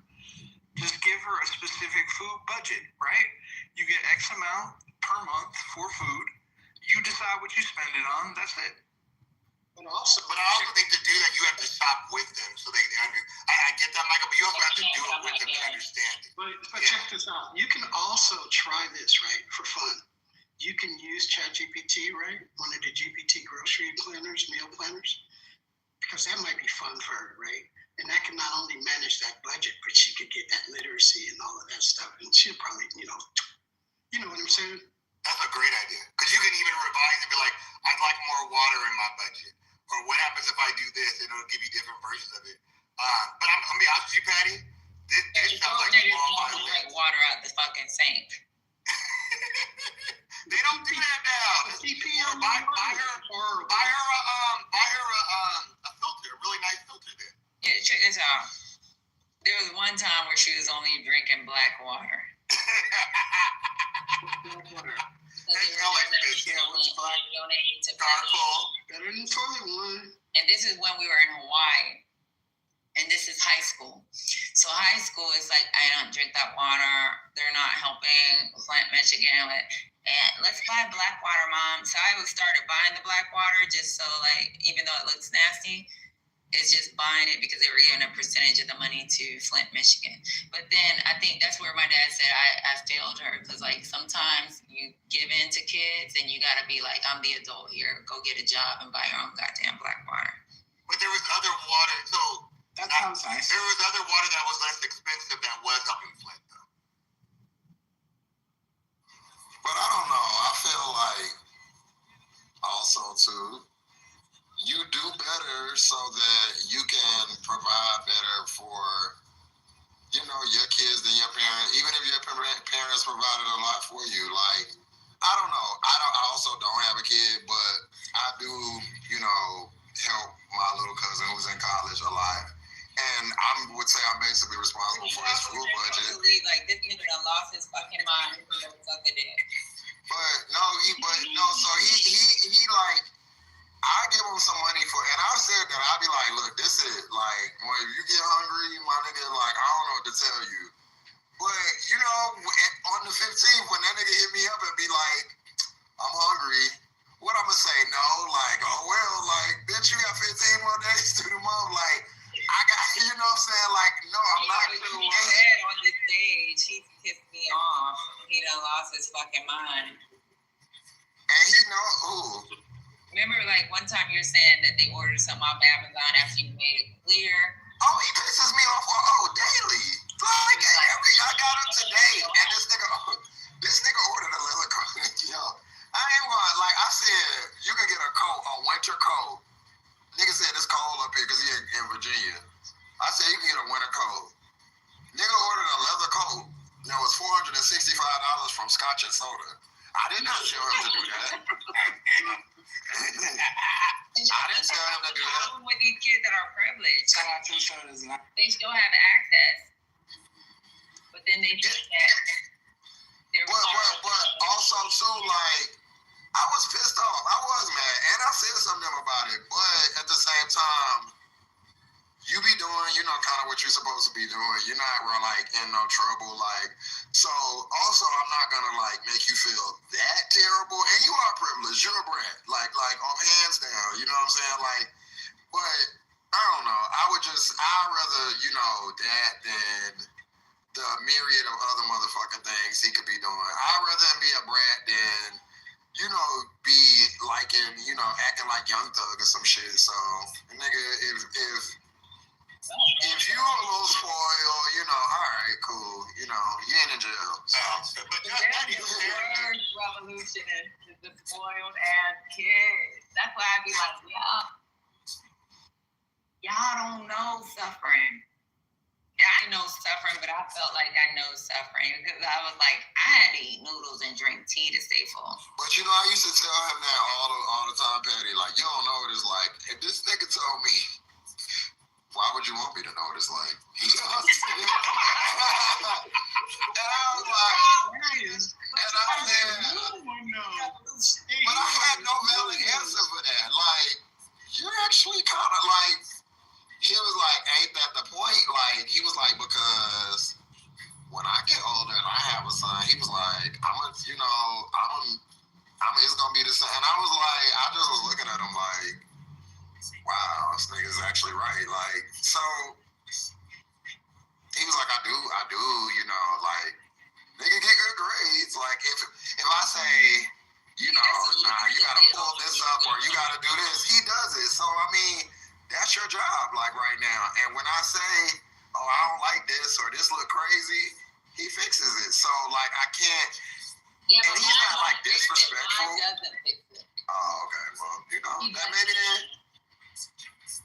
just give her a specific food budget, right? You get X amount per month for food. You decide what you spend it on. That's it. But I also think to do that, you have to shop with them so they I get that, Michael, but you also have to do it with them to understand it. But check this out. You can also try this, right, for fun. You can use ChatGPT, right, one of the GPT grocery planners, meal planners, because that might be fun for her, right? And that can not only manage that budget, but she could get that literacy and all of that stuff. And she'll probably, you know what I'm saying? That's a great idea. Because you can even revise and be like, I'd like more water in my budget. Or what happens if I do this? And it'll give you different versions of it. But I'm going to be honest with you, Patty. This sounds like small violence. Like water out the fucking sink. They don't do that now. Buy her a filter, a really nice filter there. Yeah, check this out. There was one time where she was only drinking black water. Better than toilet one. And this is when we were in Hawaii. And this is high school. So high school is like, I don't drink that water. They're not helping Flint, Michigan. And let's buy black water, Mom. So I started buying the black water just so, like, even though it looks nasty, it's just buying it because they were giving a percentage of the money to Flint, Michigan. But then I think that's where my dad said I failed her because, like, sometimes you give in to kids and you got to be like, I'm the adult here. Go get a job and buy your own goddamn black water. But there was other water. So that sounds nice. There was other water that was less expensive that was helping Flint, though. But I don't know. I feel like also, too, you do better so that you can provide better for, your kids than your parents. Even if your parents provided a lot for you. Like, I don't know. I also don't have a kid, but I do, help my little cousin who's in college a lot. And I would say I'm basically responsible for his food budget. Like, this nigga done lost his fucking mind. So he like, I give him some money for, and I said that, I'll be like, look, this is like, when you get hungry, my nigga, like, I don't know what to tell you. But, on the 15th, when that nigga hit me up and be like, I'm hungry, what I'm gonna say? No, like, oh, well, like, bitch, you got 15 more days to the month, like, I got, you know what I'm saying? Like, no, I'm not gonna wait. On this stage, he pissed me off. He done lost his fucking mind. And who? Remember, like, one time you're saying that they ordered something off Amazon after you made it clear? Oh, he pisses me off daily. Like, I got him today, and this nigga ordered a leather coat. Yo, I ain't gonna, like, I said, you can get a coat, a winter coat. Nigga said it's cold up here because he in Virginia. I said, you can get a winter coat. Nigga ordered a leather coat that was $465 from Scotch and Soda. I did not tell him to do that. I didn't tell him to do that. The problem with these kids that are privileged, they still have access, but then they think that they're. But also too, like, I was pissed off. I was mad, and I said something about it. But at the same time, you be doing, kind of what you're supposed to be doing. You're not like in no trouble, like. So also, I'm not gonna like make you feel that terrible. And you are privileged. You're a brat, like hands down. You know what I'm saying? Like, but I don't know. I'd rather that than the myriad of other motherfucking things he could be doing. I'd rather him be a brat than be liking, acting like Young Thug or some shit. So, nigga, if you a little spoiled, all right, cool. You ain't in jail. So. The worst revolution is the the spoiled ass kids. That's why I be like, y'all don't know suffering. I know suffering, but I felt like I know suffering because I was like, I had to eat noodles and drink tea to stay full. But you know, I used to tell him that all the time, Patty. Like, you don't know what it's like. If this nigga told me, why would you want me to know what it's like? You know what I'm saying? And I was like, but I had no valid answer for that. Like, you're actually kind of like, he was like, ain't that the point? Like, he was like, because when I get older and I have a son, he was like, it's gonna be the same. And I was like, I just was looking at him like, wow, this nigga's actually right. Like, so he was like, I do, like, nigga get good grades. Like, if I say, you gotta pull this up or you gotta do this, he does it. So, I mean, that's your job, like, right now. And when I say, oh, I don't like this or this look crazy, he fixes it. So, like, I can't. Yeah, and he's not, like, disrespectful. Doesn't fix it. Oh, okay. Well, that maybe then,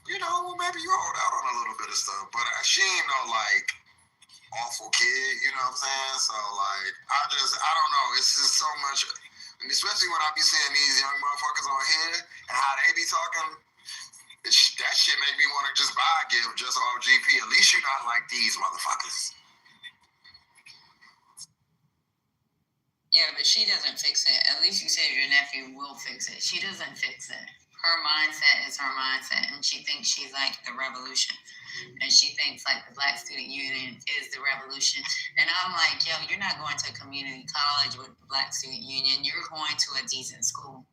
maybe you hold out on a little bit of stuff. But she ain't no, like, awful kid, you know what I'm saying? So, like, I don't know. It's just so much, and especially when I be seeing these young motherfuckers on here and how they be talking. That shit make me want to just buy a gift just off GP. At least you're not like these motherfuckers. Yeah, but she doesn't fix it. At least you said your nephew will fix it. She doesn't fix it. Her mindset is her mindset, and she thinks she's like the revolution. And she thinks like the Black Student Union is the revolution. And I'm like, yo, you're not going to a community college with the Black Student Union. You're going to a decent school.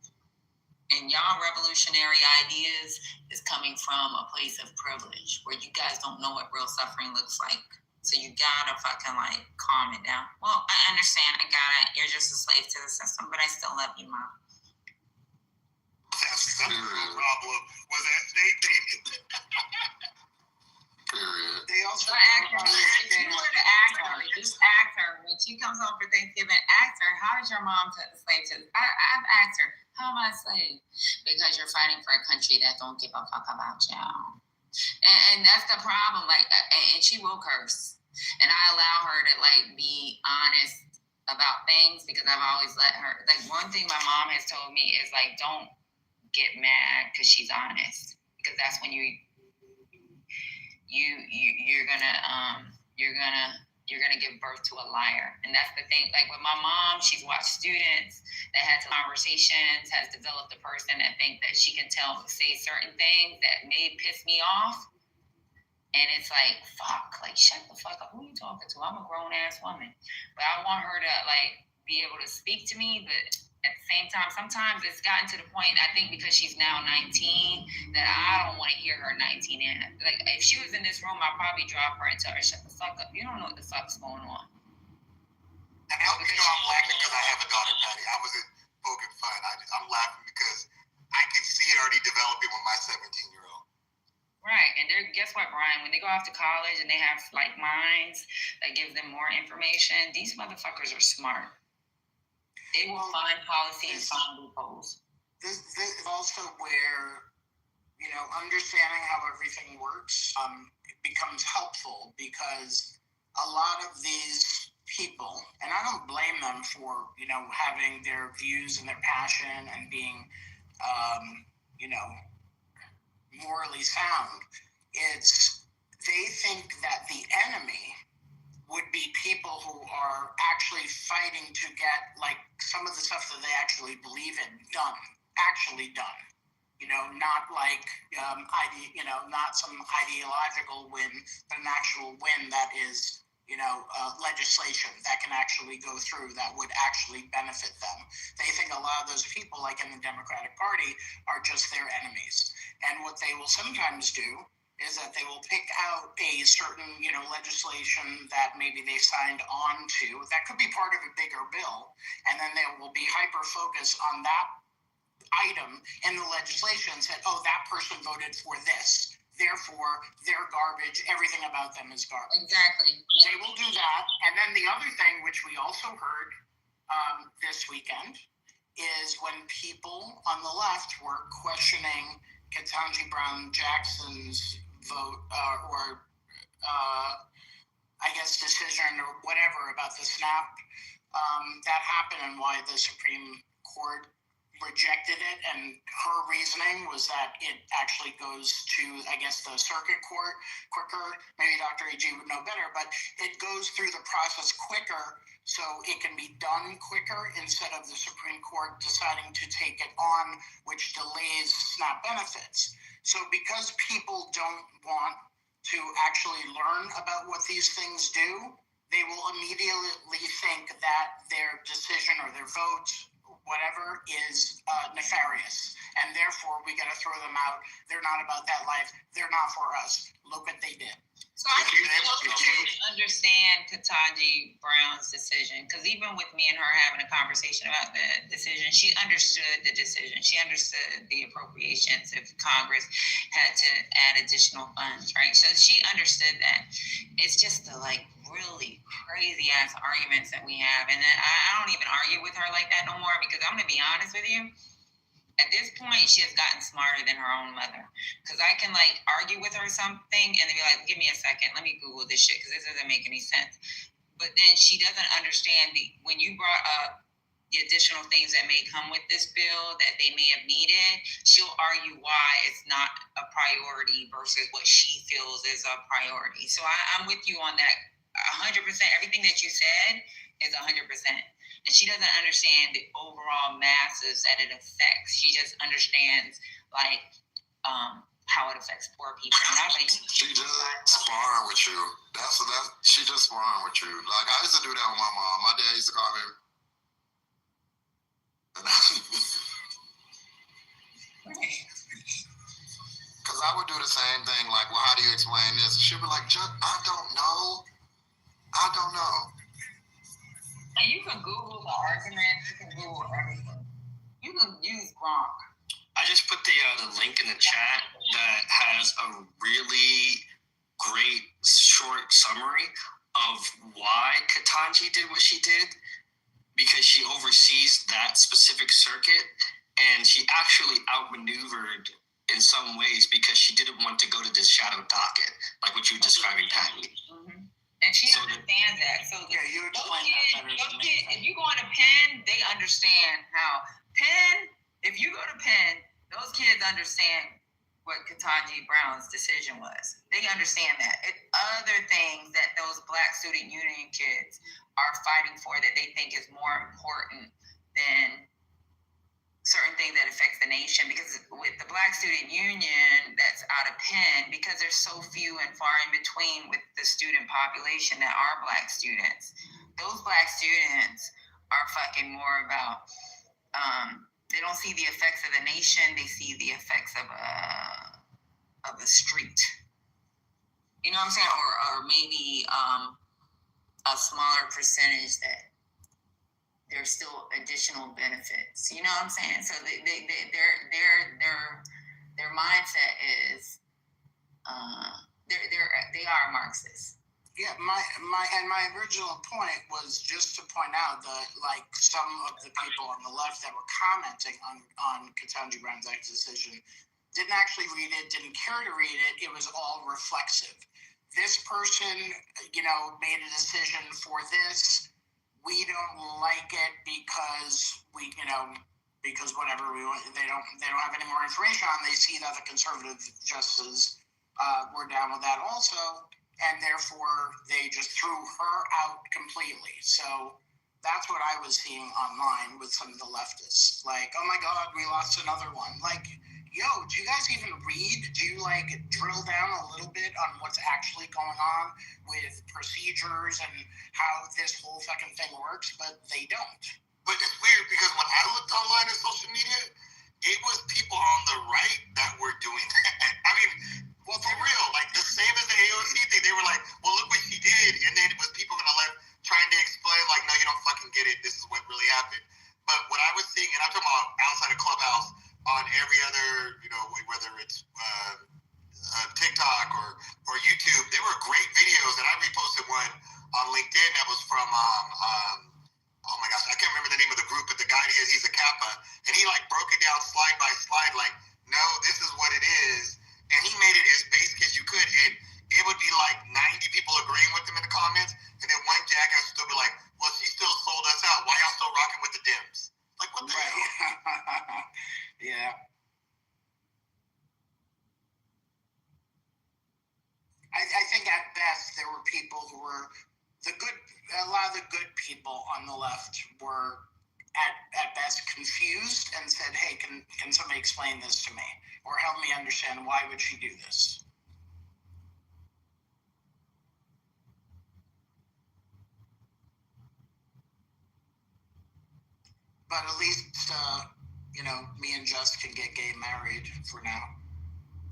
And y'all revolutionary ideas is coming from a place of privilege where you guys don't know what real suffering looks like. So you gotta fucking like calm it down. Well, I understand. I got it. You're just a slave to the system, but I still love you, Mom. That's the problem with that statement. Period. They also if you were to ask her, just ask her when she comes home for Thanksgiving. Ask her, how is your mom slave to? I've asked her, how am I a slave? Because you're fighting for a country that don't give a fuck about y'all. And that's the problem. Like, and she will curse. And I allow her to, like, be honest about things because I've always let her. Like, one thing my mom has told me is, like, don't get mad because she's honest. Because that's when you're gonna give birth to a liar. And that's the thing. Like with my mom, she's watched students that had conversations, has developed a person that think that she can say certain things that may piss me off. And it's like, fuck, like shut the fuck up. Who are you talking to? I'm a grown ass woman. But I want her to like be able to speak to me, but at the same time, sometimes it's gotten to the point, I think because she's now 19, that I don't want to hear her 19 in. Like, if she was in this room, I'd probably drop her and tell her, shut the fuck up. You don't know what the fuck's going on. And I'm laughing because I have a daughter, Patty. I wasn't poking fun. I'm laughing because I can see it already developing with my 17-year-old. Right, and guess what, Brian? When they go off to college and they have, like, minds that give them more information, these motherfuckers are smart. They will find policy and find loopholes. This is also where, understanding how everything works it becomes helpful because a lot of these people, and I don't blame them for, having their views and their passion and being, morally sound. They think that the enemy would be people who are actually fighting to get like some of the stuff that they actually believe in actually done. Not like not some ideological win, but an actual win that is legislation that can actually go through that would actually benefit them. They think a lot of those people, like in the Democratic Party, are just their enemies. And what they will sometimes do is that they will pick out a certain, legislation that maybe they signed on to that could be part of a bigger bill, and then they will be hyper-focused on that item in the legislation and said, oh, that person voted for this. Therefore, they're garbage. Everything about them is garbage. Exactly. They will do that. And then the other thing, which we also heard this weekend, is when people on the left were questioning Ketanji Brown Jackson's vote or I guess decision or whatever about the SNAP that happened and why the Supreme Court rejected it, and her reasoning was that it actually goes to, I guess, the circuit court quicker. Maybe Dr. A.G. would know better, but it goes through the process quicker so it can be done quicker instead of the Supreme Court deciding to take it on, which delays SNAP benefits. So because people don't want to actually learn about what these things do, they will immediately think that their decision or their vote, whatever, is nefarious. And therefore, we got to throw them out. They're not about that life. They're not for us. Look what they did. So I can understand Ketanji Brown's decision, because even with me and her having a conversation about the decision, she understood the decision. She understood the appropriations if Congress had to add additional funds, right? So she understood that. It's just the really crazy ass arguments that we have, and I don't even argue with her like that no more, because I'm gonna be honest with you. At this point, she has gotten smarter than her own mother. Because I can argue with her something and then be like, give me a second, let me Google this shit because this doesn't make any sense. But then she doesn't understand when you brought up the additional things that may come with this bill that they may have needed, she'll argue why it's not a priority versus what she feels is a priority. So I'm with you on that 100%. Everything that you said is 100%. And she doesn't understand the overall masses that it affects. She just understands how it affects poor people. And I was like, she just sparring with you. She just sparring with you. I used to do that with my mom. My dad used to call me. Because I would do the same thing. Well, how do you explain this? She'd be like, I don't know. And you can Google the argument. You can Google everything. You can use Gronk. I just put the link in the chat that has a really great short summary of why Ketanji did what she did, because she oversees that specific circuit, and she actually outmaneuvered in some ways because she didn't want to go to this shadow docket, like what you were describing, Patty. Mm-hmm. And she understands that. So you explain that better. If you go into Penn, they understand how Penn. If you go to Penn, those kids understand what Ketanji Brown's decision was. They understand that. Other things that those Black Student Union kids are fighting for that they think is more important than certain things that affects the nation. Because with the Black Student Union that's out of Penn, because there's so few and far in between with the student population that are Black students, those Black students are fucking more about, they don't see the effects of the nation, they see the effects of the street. You know what I'm saying? Or maybe a smaller percentage that there's still additional benefits. You know what I'm saying? So their mindset is they are Marxists. Yeah, my original point was just to point out that some of the people on the left that were commenting on Ketanji Brown's decision didn't actually read it, didn't care to read it. It was all reflexive. This person, made a decision for this. We don't like it because because whatever they don't have any more information on. They see that the conservative justices were down with that also, and therefore they just threw her out completely. So that's what I was seeing online with some of the leftists. Oh my God, we lost another one. Yo, do you guys even read? Do you drill down a little bit on what's actually going on with procedures and how this whole fucking thing works? But they don't. But it's weird because when I looked online on social media, it was people on the right that were doing that. I mean, well, for real, the same as the AOC thing, they were like, well, look what she did. And then it was people on the left trying to explain, no, you don't fucking get it. This is what really happened. But what I was seeing, and I'm talking about outside of Clubhouse, on every other, whether it's TikTok or YouTube, there were great videos, and I reposted one on LinkedIn that was from, oh my gosh, I can't remember the name of the group, but the guy he's a Kappa, and he like broke it down slide by slide, like, no, this is what it is, and he made it as basic as you could, and it would be like 90 people agreeing with him in the comments, and then one jackass would still be like, well, she still sold us out. Why y'all still rocking with the Dems? Like, what the hell? Yeah. I think at best there were people who were a lot of the good people on the left were at best confused and said, hey, can somebody explain this to me or help me understand why would she do this? But at least, me and Jess can get gay married for now.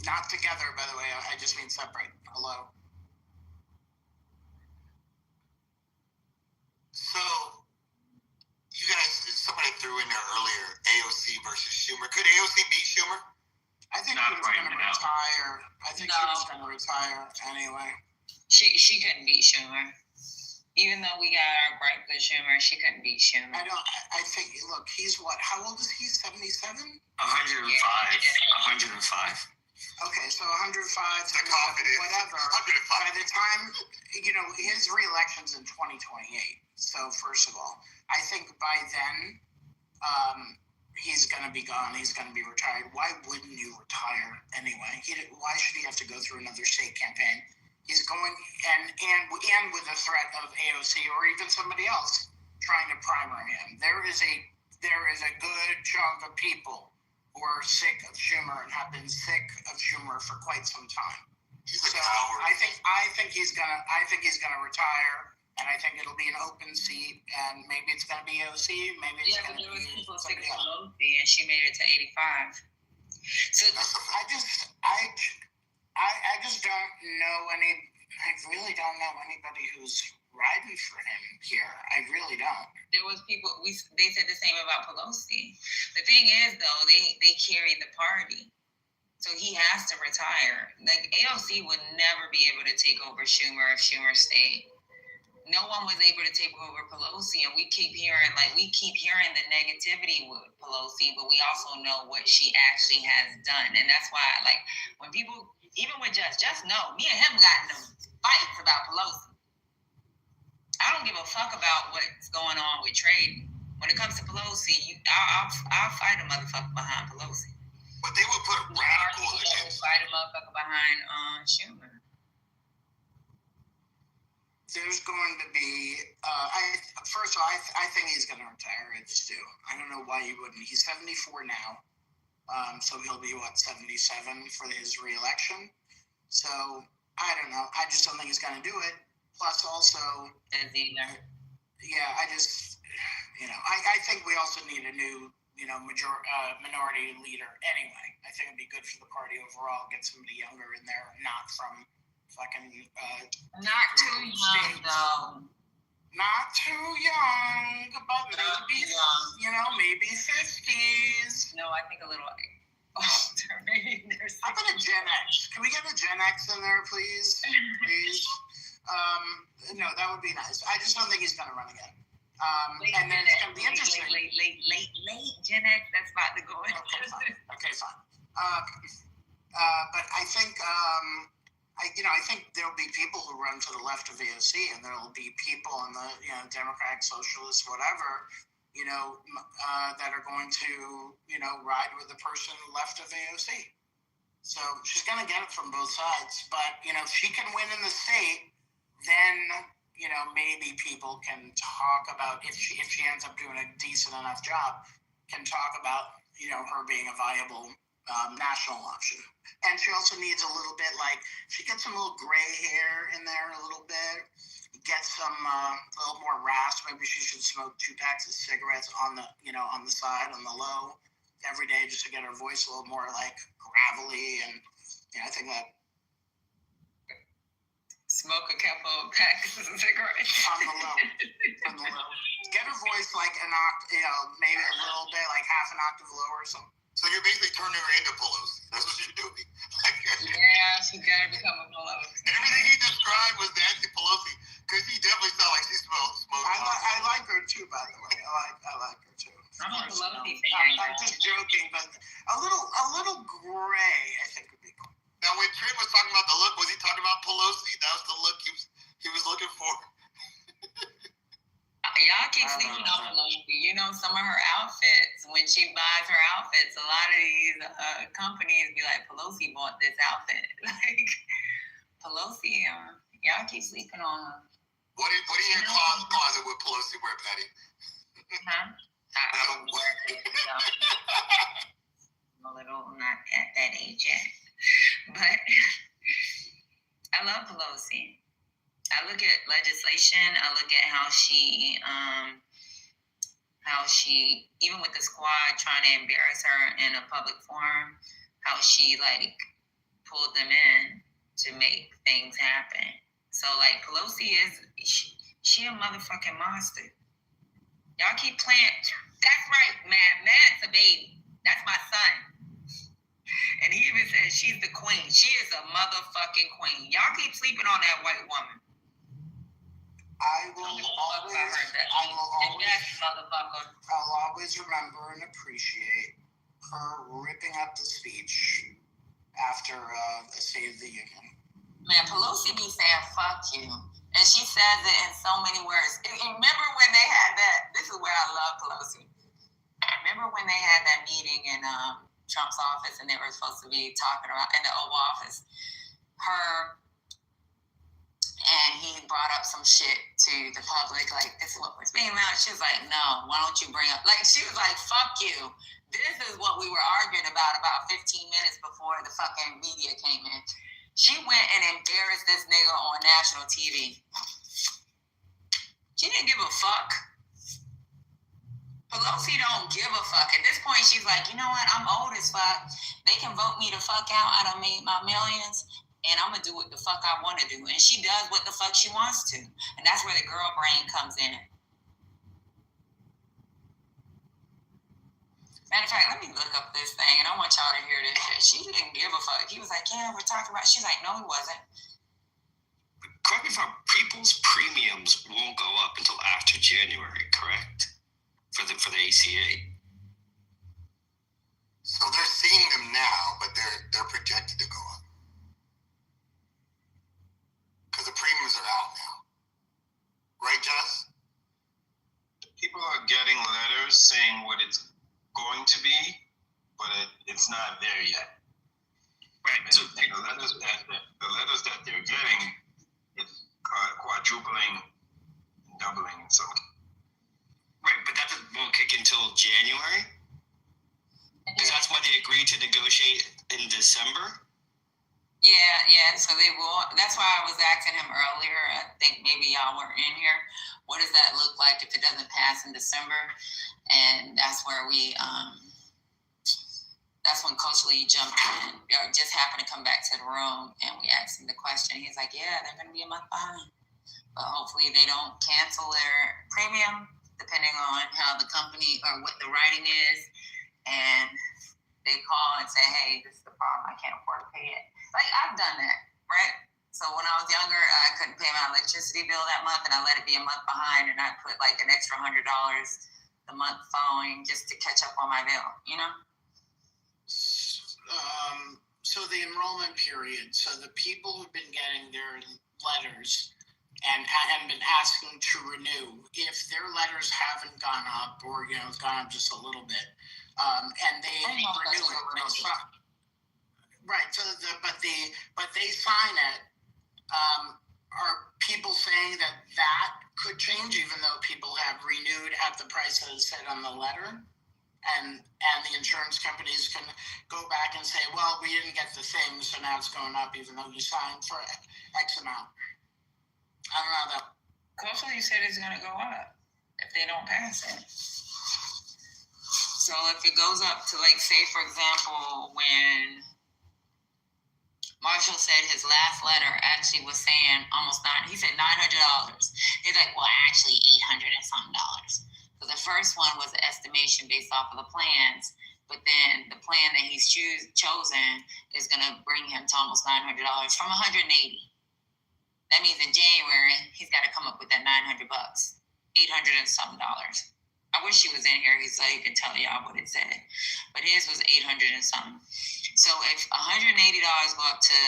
Not together, by the way. I just mean separate. Hello. So, you guys, somebody threw in there earlier, AOC versus Schumer. Could AOC beat Schumer? I think he was going to retire. I think he was going to retire anyway. She couldn't beat Schumer. Even though we got our gripe with Schumer, she couldn't beat Schumer. I think, look, he's what? How old is he? 77? 105. 105. Okay, so 105, whatever. By the time, his re-election's in 2028. So first of all, I think by then, he's going to be gone. He's going to be retired. Why wouldn't you retire anyway? Why should he have to go through another state campaign? He's going and with the threat of AOC or even somebody else trying to primary him. There is a good chunk of people who are sick of Schumer and have been sick of Schumer for quite some time. So I think he's gonna retire, and I think it'll be an open seat, and maybe it's gonna be AOC, maybe it's gonna be people sick of Pelosi, and she made it to 85. So I just don't know I really don't know anybody who's riding for him here. I really don't. There was people, they said the same about Pelosi. The thing is, though, they carry the party. So he has to retire. Like, AOC would never be able to take over Schumer if Schumer stayed. No one was able to take over Pelosi, and we keep hearing the negativity with Pelosi, but we also know what she actually has done. And that's why, like, when people, even with just know, me and him got in fights about Pelosi. I don't give a fuck about what's going on with trade. When it comes to Pelosi, I'll fight a motherfucker behind Pelosi. But they would put radicals against. Fight a motherfucker behind Schumer. There's going to be, first of all, I think he's going to retire. I just do. I don't know why he wouldn't. He's 74 now. So he'll be, 77 for his re-election. So, I don't know. I just don't think he's going to do it. Plus, also, yeah, I just, I think we also need a new, minority leader anyway. I think it'd be good for the party overall. Get somebody younger in there, not from fucking. Not too young, though. Not too young, but maybe 50s. No, I think a little older. Maybe there's. How about a Gen X? Can we get a Gen X in there, please? Please. No, that would be nice. I just don't think he's going to run again. And then it's going to be interesting. Late Gen X, that's about to go in. Okay, fine. But I think, I think there'll be people who run to the left of AOC, and there'll be people in the, Democratic, Socialist, whatever, that are going to, ride with the person left of AOC. So she's going to get it from both sides. But, if she can win in the state, then, maybe people can talk about, if she ends up doing a decent enough job, can talk about, her being a viable national option. And she also needs a little bit, she gets some little gray hair in there a little bit, get some, a little more rasp. Maybe she should smoke 2 packs of cigarettes on the, on the side, on the low, every day, just to get her voice a little more, gravelly. And, I think that. Smoke a couple of packs of cigarettes. On the low. Get her voice an octave, maybe a little bit, half an octave lower or something. So you're basically turning her into Pelosi. That's what you're doing. Yeah, she gotta become a Pelosi. Everything he described was Nancy Pelosi, because he definitely sounded like she smoked. I like her too, by the way. I like her too. before. Y'all keep sleeping on Pelosi. You know, some of her outfits, when she buys her outfits, a lot of these companies be like, Pelosi bought this outfit. Like, Pelosi, y'all keep sleeping on her. What in your closet would Pelosi wear, Patty? Huh? I'm a little not at that age yet. But I love Pelosi. I look at legislation. I look at how she, even with the squad trying to embarrass her in a public forum, how she like pulled them in to make things happen. So like Pelosi she a motherfucking monster. Y'all keep playing. That's right, Matt's a baby. That's my son. And he even says she's the queen. She is a motherfucking queen. Y'all keep sleeping on that white woman. I will always remember and appreciate her ripping up the speech after the State of the Union. Man, Pelosi be saying "fuck you," and she says it in so many words. Remember when they had that? This is where I love Pelosi. Remember when they had that meeting in Trump's office, and they were supposed to be talking about in the Oval Office, her. And he brought up some shit to the public, like, this is what was being out. She was like, no, why don't you bring up, like, she was like, fuck you. This is what we were arguing about 15 minutes before the fucking media came in. She went and embarrassed this nigga on national TV. She didn't give a fuck. Pelosi don't give a fuck. At this point, she's like, you know what? I'm old as fuck. They can vote me the fuck out. I done made my millions. And I'm going to do what the fuck I want to do. And she does what the fuck she wants to. And that's where the girl brain comes in. Matter of fact, let me look up this thing. And I want y'all to hear this shit. She didn't give a fuck. He was like, yeah, we're talking about. She's like, no, he wasn't. Correct me if I'm people's premiums won't go up until after January, correct? For the ACA. So they're seeing them now, but they're projected to go up. Because the premiums are out now. Right, Jess? People are getting letters saying what it's going to be, but it's not there yet. Right. So the letters that they're getting, it's quadrupling, doubling in some cases. Right, but that won't kick until January? Because that's when they agreed to negotiate in December? Yeah, so they will. That's why I was asking him earlier. I think maybe y'all weren't in here. What does that look like if it doesn't pass in December? And that's where that's when Coach Lee jumped in, or just happened to come back to the room, and we asked him the question. He's like, yeah, they're going to be a month behind. But hopefully they don't cancel their premium, depending on how the company or what the writing is. And they call and say, hey, this is the problem. I can't afford to pay it. Like, I've done that, right? So when I was younger, I couldn't pay my electricity bill that month, and I let it be a month behind, and I put like an extra $100 the month following just to catch up on my bill, you know? So the enrollment period, so the people who've been getting their letters and been asking to renew, if their letters haven't gone up, or, it's gone up just a little bit, and they renew it, right, but they sign it, are people saying that could change, even though people have renewed at the price that is set on the letter? And the insurance companies can go back and say, well, we didn't get the thing, so now it's going up, even though you signed for X amount. I don't know that. Hopefully you said it's going to go up if they don't pass it. So if it goes up to, like, say, for example, when Marshall said his last letter actually was saying he said $900. He's like, well, actually $800 and something dollars. So the first one was an estimation based off of the plans, but then the plan that he's chosen is going to bring him to almost $900 from $180. That means in January, he's got to come up with that $900, $800 and something dollars. I wish he was in here so he could tell y'all what it said, but his was $800 and something. So if $180 go up to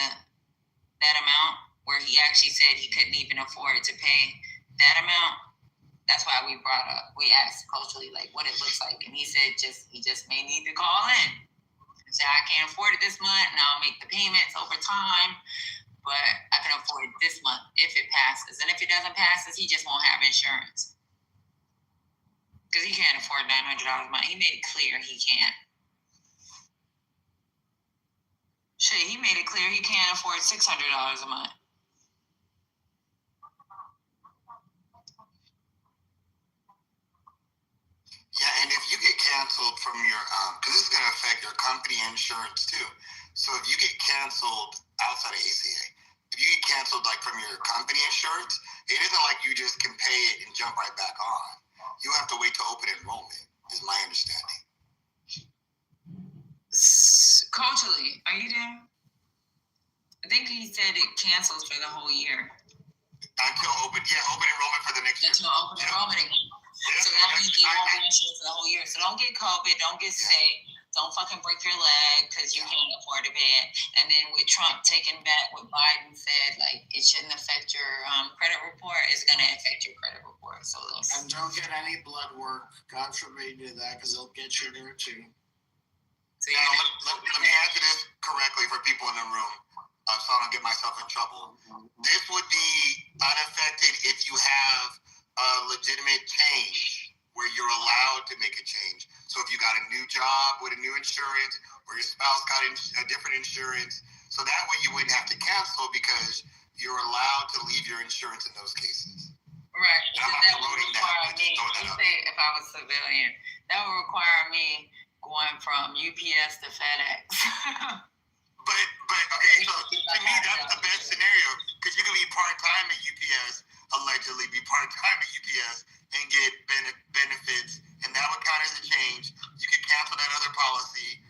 that amount, where he actually said he couldn't even afford to pay that amount. That's why we asked culturally like what it looks like, and he said he just may need to call in and say I can't afford it this month, and I'll make the payments over time, but I can afford it this month if it passes, and if it doesn't pass, he just won't have insurance because he can't afford $900 a month. He made it clear he can't. Shit, he made it clear he can't afford $600 a month. Yeah, and if you get canceled from your, because this is going to affect your company insurance too. So if you get canceled outside of ACA, if you get canceled like from your company insurance, it isn't like you just can pay it and jump right back on. You have to wait to open enrollment, is my understanding. Culturally, are you there? I think he said it cancels for the whole year. Until open enrollment for the next year. Until open enrollment again. So that means they won't be insured for the whole year. So don't get COVID, don't get sick, don't fucking break your leg because you can't afford to pay it. And then with Trump taking back what Biden said, like it shouldn't affect your credit report, it's gonna affect your credit report. So and don't get any blood work. God forbid you do that because they'll get you there too. So let me answer this correctly for people in the room, so I don't get myself in trouble. This would be unaffected if you have a legitimate change where you're allowed to make a change. So if you got a new job with a new insurance, or your spouse got a different insurance, so that way you wouldn't have to cancel because you're allowed to leave your insurance in those cases. Right. And I'm not promoting that. If I was civilian, that would require me going from UPS to FedEx. But okay, so to me that's the best scenario because you can be part-time at UPS, allegedly be part-time at UPS and get benefits, and that would count as a change. You could cancel that other policy,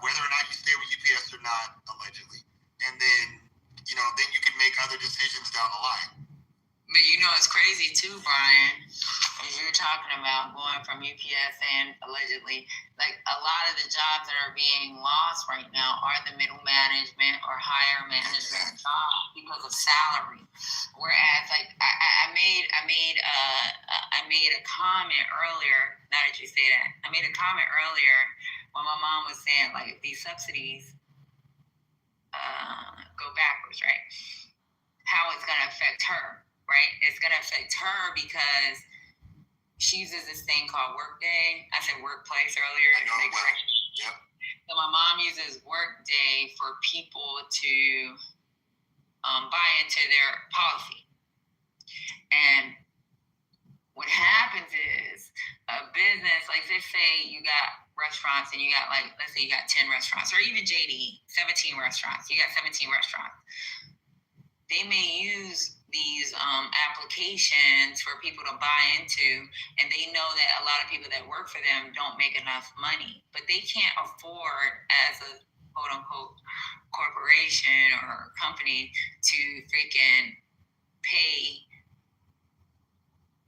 whether or not you stay with UPS or not, allegedly, and then then you can make other decisions down the line. But it's crazy too, Brian, as you're talking about going from UPS and allegedly, like a lot of the jobs that are being lost right now are the middle management or higher management jobs because of salary. Whereas, like I made a comment earlier. Now that you say that, I made a comment earlier when my mom was saying like if these subsidies go backwards, right? How it's gonna affect her. Right? It's going to affect her because she uses this thing called Workday. I said Workplace earlier. Yep. So my mom uses Workday for people to buy into their policy. And what happens is a business, like let's say you got restaurants and you got let's say you got 10 restaurants or even JD, 17 restaurants. You got 17 restaurants. They may use these applications for people to buy into, and they know that a lot of people that work for them don't make enough money, but they can't afford as a quote unquote corporation or company to freaking pay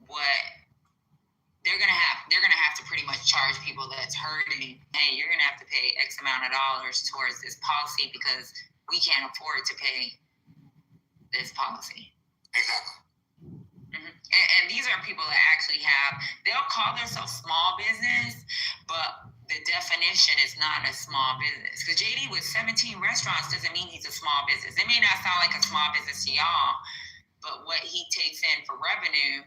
what they're gonna have to pretty much charge people that's hurting. Hey, you're gonna have to pay X amount of dollars towards this policy because we can't afford to pay this policy. Exactly. Mm-hmm. And these are people that actually they'll call themselves small business, but the definition is not a small business. Because JD with 17 restaurants doesn't mean he's a small business. It may not sound like a small business to y'all, but what he takes in for revenue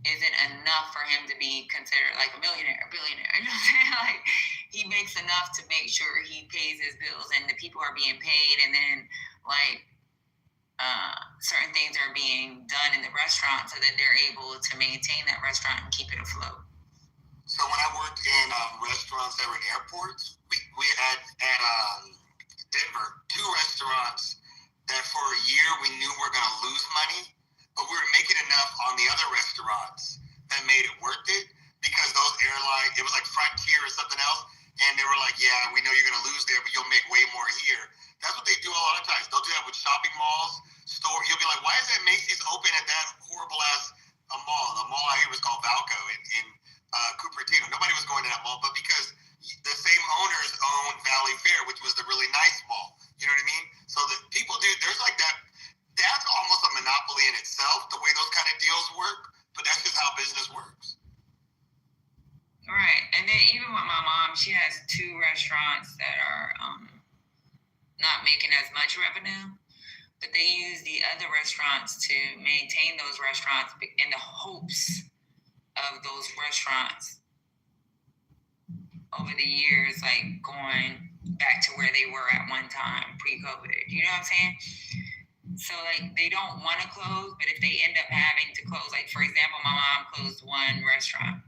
isn't enough for him to be considered like a millionaire, a billionaire. You know what I'm saying? Like he makes enough to make sure he pays his bills and the people are being paid, and then certain things are being done in the restaurant so that they're able to maintain that restaurant and keep it afloat. So when I worked in restaurants that were in airports, we had at Denver 2 restaurants that for a year we knew we were going to lose money, but we were making enough on the other restaurants that made it worth it because those airlines, it was like Frontier or something else, and they were like, yeah, we know you're going to lose there, but you'll make way more here. That's what they do a lot of times. They'll do that with shopping malls, store. You'll be like, why is that Macy's open at that horrible ass mall? The mall out here was called Valco in Cupertino. Nobody was going to that mall, but because the same owners own Valley Fair, which was the really nice mall. You know what I mean? So the people do. There's like that. in itself, the way those kind of deals work, but that's just how business works. Right. And then even with my mom, she has 2 restaurants that are not making as much revenue, but they use the other restaurants to maintain those restaurants in the hopes of those restaurants over the years, like going back to where they were at one time pre-COVID. You know what I'm saying? So like they don't want to close, but if they end up having to close, like for example, my mom closed 1 restaurant.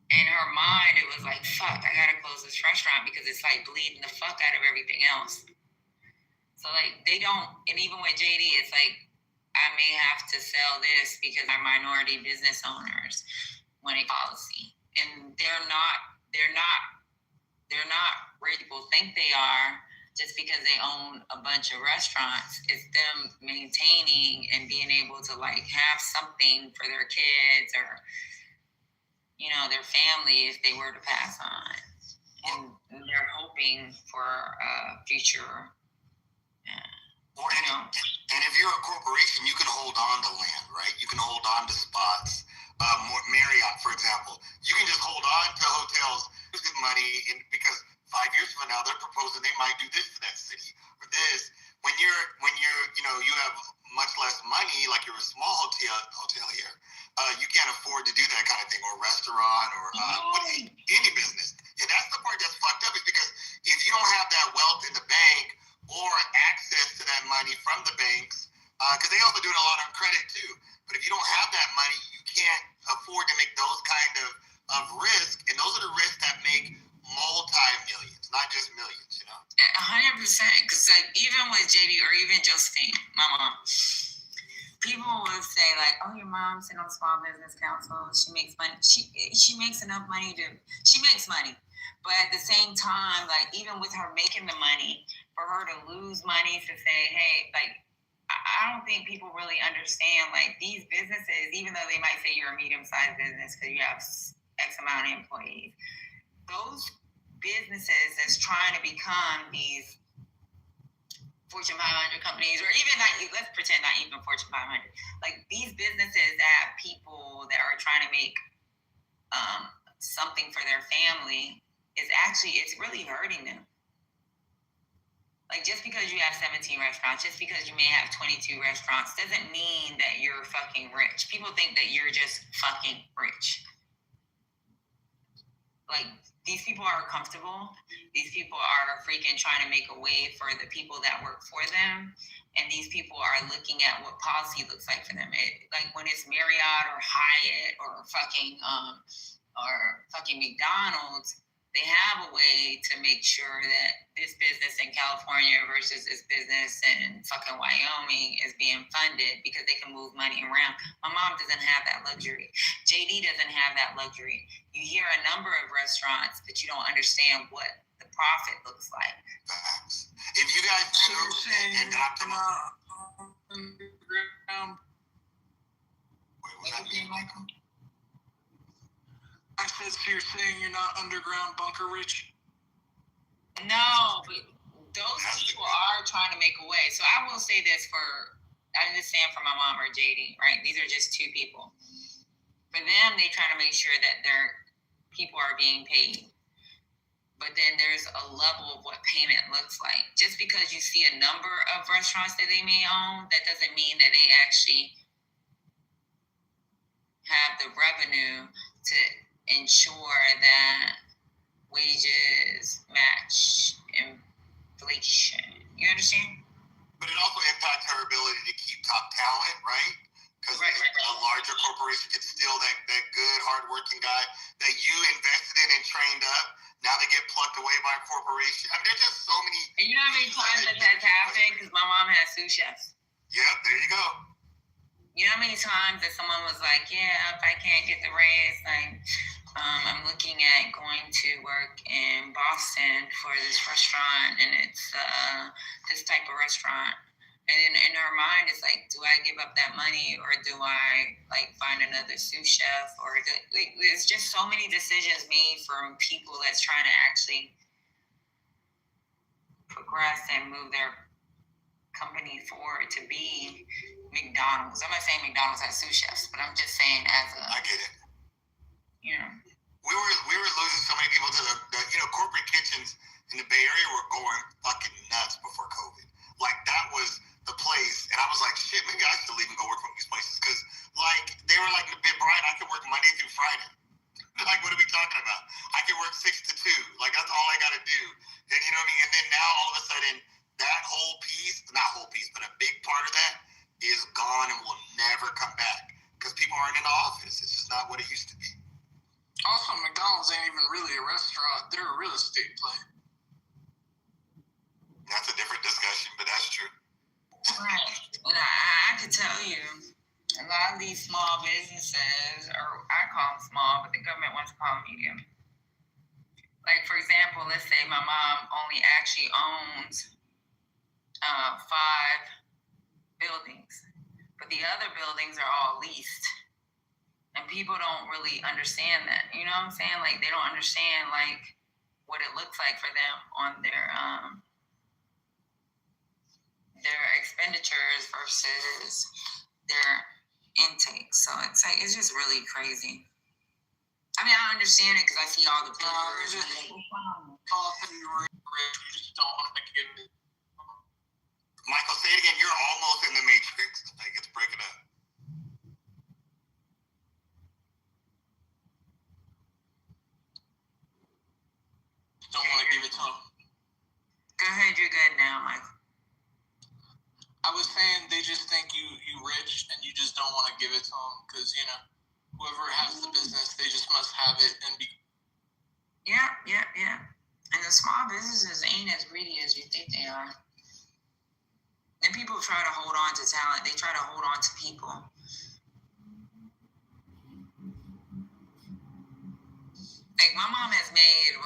In her mind, it was like, fuck, I gotta close this restaurant because it's like bleeding the fuck out of everything else. So like they don't, and even with JD, it's like I may have to sell this because I'm minority business owners when a policy, and they're not where people think they are just because they own a bunch of restaurants. It's them maintaining and being able to like have something for their kids or, you know, their family if they were to pass on. And they're hoping for a future. And if you're a corporation, you can hold on to land, right? You can hold on to spots. Marriott, for example, you can just hold on to hotels with money, because 5 years from now they're proposing they might do this for that city or this. When you're you have much less money, like you're a small hotel here, you can't afford to do that kind of thing, or restaurant, or any business. And that's the part that's fucked up, is because if you don't have that wealth in the bank or access to that money from the banks, because they also do it a lot on credit too. But if you don't have that money, you can't afford to make those kind of risks, and those are the risks that make multi-millions, not just millions, you know? 100%, because like even with JD or even Josephine, my mom, people would say like, oh, your mom's in on small business council, she makes money. She makes enough money she makes money. But at the same time, like even with her making the money, for her to lose money to say, hey, like, I don't think people really understand, like, these businesses, even though they might say you're a medium-sized business because you have X amount of employees, those businesses that's trying to become these Fortune 500 companies, or even like, let's pretend not even Fortune 500, like these businesses that have people that are trying to make something for their family, it's really hurting them. Like, just because you have 17 restaurants, just because you may have 22 restaurants, doesn't mean that you're fucking rich. People think that you're just fucking rich. Like, these people are comfortable. These people are freaking trying to make a way for the people that work for them. And these people are looking at what policy looks like for them. Like, when it's Marriott or Hyatt or fucking McDonald's, they have a way to make sure that this business in California versus this business in fucking Wyoming is being funded because they can move money around. My mom doesn't have that luxury. JD doesn't have that luxury. You hear a number of restaurants, but you don't understand what the profit looks like. If you guys and Dr. I said, so you're saying you're not underground bunker rich? No, but those people are trying to make a way. So I will say this I understand for my mom or JD, right? These are just 2 people. For them, they try to make sure that their people are being paid. But then there's a level of what payment looks like. Just because you see a number of restaurants that they may own, that doesn't mean that they actually have the revenue to ensure that wages match inflation. You understand? But it also impacts her ability to keep top talent, right? Because a larger corporation could steal that good, hardworking guy that you invested in and trained up. Now they get plucked away by a corporation. I mean, there's just so many. And you know how many times that has happened? Because my mom has sous chefs. Yep, there you go. You know how many times that someone was like, yeah, if I can't get the raise, like, I'm looking at going to work in Boston for this restaurant, and it's this type of restaurant. And then in her mind, it's like, do I give up that money, or do I like find another sous chef? Or there's just so many decisions made from people that's trying to actually progress and move their company forward to be McDonald's. I'm not saying McDonald's has sous chefs, but I'm just saying as a. I get it. You know. We were losing so many people to the corporate kitchens in the Bay Area were going fucking nuts before COVID. Like that was the place, and I was like, shit, maybe I should leave and go work from these places because like they were like, Brian, I could work Monday through Friday. Like, what are we talking about? I can work 6 to 2. Like that's all I got to do. And you know what I mean? And then now all of a sudden that whole piece, not whole piece, but a big part of that is gone and will never come back because people aren't in the office. It's just not what it used to be. Also, McDonald's ain't even really a restaurant. They're a real estate play. That's a different discussion, but that's true. Right. And I could tell you, a lot of these small businesses, or I call them small, but the government wants to call them medium. Like, for example, let's say my mom only actually owns 5 buildings, but the other buildings are all leased. And people don't really understand that. You know what I'm saying? Like, they don't understand, like, what it looks like for them on their expenditures versus their intake. So it's like, it's just really crazy. I mean, I understand it because I see all the papers. You just don't want to give it. Michael, say it again. You're almost in the Matrix. Like, it's breaking up. Don't want to give it to them. Go ahead, you're good now, Michael. I was saying they just think you rich and you just don't want to give it to them because, you know, whoever has the business, they just must have it and be. Yeah. And the small businesses ain't as greedy as you think they are. And people try to hold on to talent. They try to hold on to people. Like, my mom has made it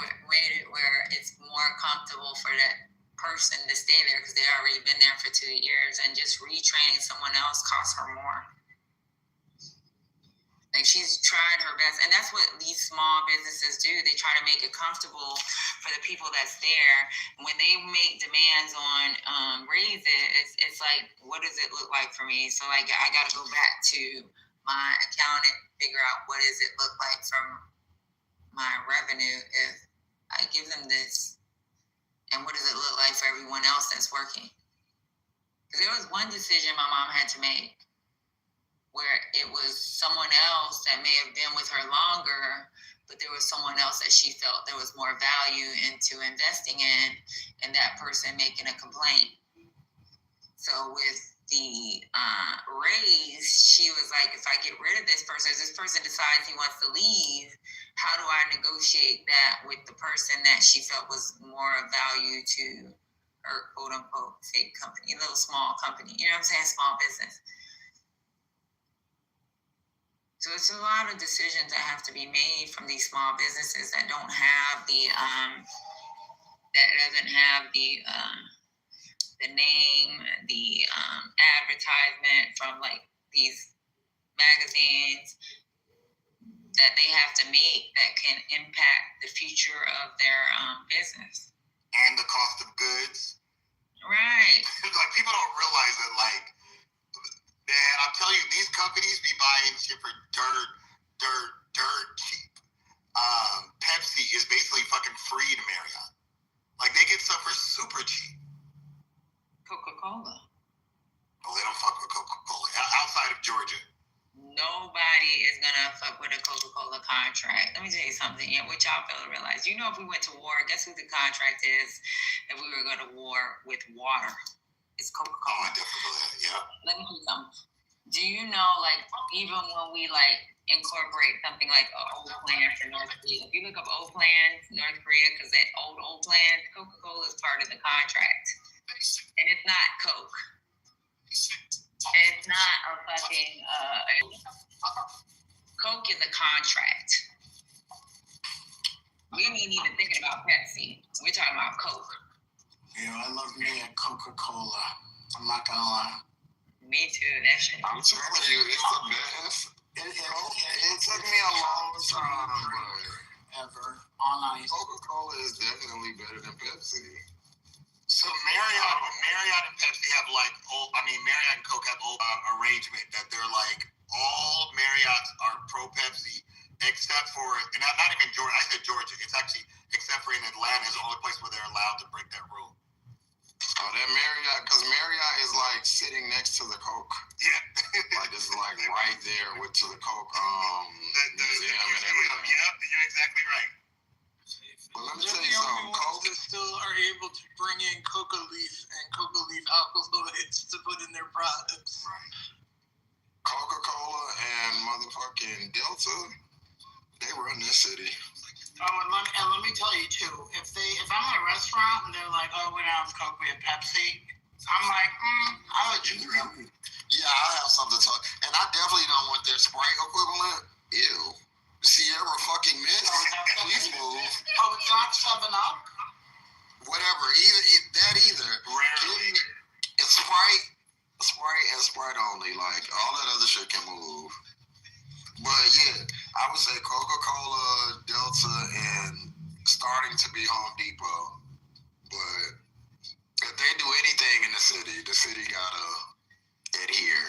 where it's more comfortable for that person to stay there because they already been there for 2 years, and just retraining someone else costs her more. Like, she's tried her best, and that's what these small businesses do. They try to make it comfortable for the people that's there. When they make demands on raise it, it's like, what does it look like for me? So, like, I got to go back to my accountant, figure out what does it look like from my revenue if I give them this, and what does it look like for everyone else that's working? Because there was one decision my mom had to make where it was someone else that may have been with her longer, but there was someone else that she felt there was more value into investing in, and that person making a complaint. So with the raise, she was like, if I get rid of this person decides he wants to leave, how do I negotiate that with the person that she felt was more of value to her quote unquote fake company, little small company, you know what I'm saying, small business. So it's a lot of decisions that have to be made from these small businesses that don't have the name, the advertisement from like these magazines that they have to make that can impact the future of their business. And the cost of goods. Right. Like, people don't realize that, like, man, I'm telling you, these companies be buying shit for dirt cheap. Pepsi is basically fucking free to Marriott. Like, they get stuff for super cheap. Coca-Cola. Oh, they don't fuck with Coca-Cola. Outside of Georgia. Nobody is gonna fuck with a Coca-Cola contract. Let me tell you something, which y'all fail to realize. You know, if we went to war, guess who the contract is if we were going to war with water? It's Coca-Cola. Oh, I definitely know that, yeah. Let me tell you something. Do you know, like, even when we, like, incorporate something like old plans in North Korea, if you look up old plans, North Korea, because that old plans, Coca-Cola is part of the contract. And it's not Coke. It's not a fucking, Coke is a contract. We ain't even thinking about Pepsi. We're talking about Coke. Yeah, I love me a Coca-Cola. I'm not gonna lie. Me too. That shit. I'm telling you, it's the best. It took me a long time, but ever on ice. Coca-Cola is definitely better than Pepsi. So Marriott and Pepsi have like Marriott and Coke have arrangement that they're like all Marriotts are pro Pepsi except for, and not even Georgia. I said Georgia. It's actually except for in Atlanta is the only place where they're allowed to break that rule. Oh, that Marriott, because Marriott is like sitting next to the Coke. Yeah. Like this is like right there to the Coke museum and everything. Yep, you're exactly right. But let me They're tell the you only something, ones Coke. that still are able to bring in coca leaf and coca leaf alkaloids to put in their products. Right. Coca-Cola and motherfucking Delta, they run this city. Oh, and let me tell you too, if I'm in a restaurant and they're like, oh, we don't have Coke, we have Pepsi, I'm like, I'll let you know. Yeah, I have something to talk. And I definitely don't want their Sprite equivalent. Ew. Sierra fucking Mist. Please move. Oh, it's not 7-Up? Whatever. Either. Rarely. It's Sprite and Sprite only. Like, all that other shit can move. But yeah, I would say Coca-Cola, Delta, and starting to be Home Depot. But if they do anything in the city gotta adhere.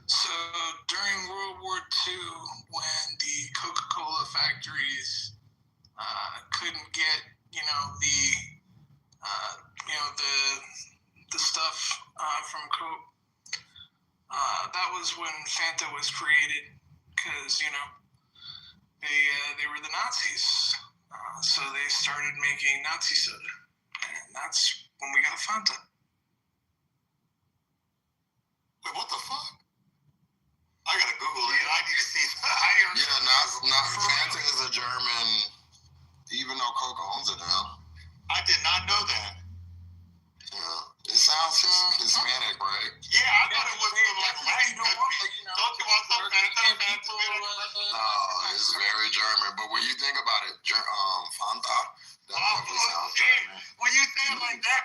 So during World War II, when the Coca-Cola factories couldn't get, the stuff from Coke, that was when Fanta was created, because they were the Nazis, so they started making Nazi soda, and that's when we got Fanta. Wait, what the fuck? I gotta Google it. I need to see. Not Fanta is a German, even though Coke owns it now. I did not know that. Yeah. It sounds Hispanic, right? Yeah, I thought it was like Latin country. Don't you want some Fanta? No, it's very German. But when you think about it, Fanta, that definitely sounds German. When you say it like that,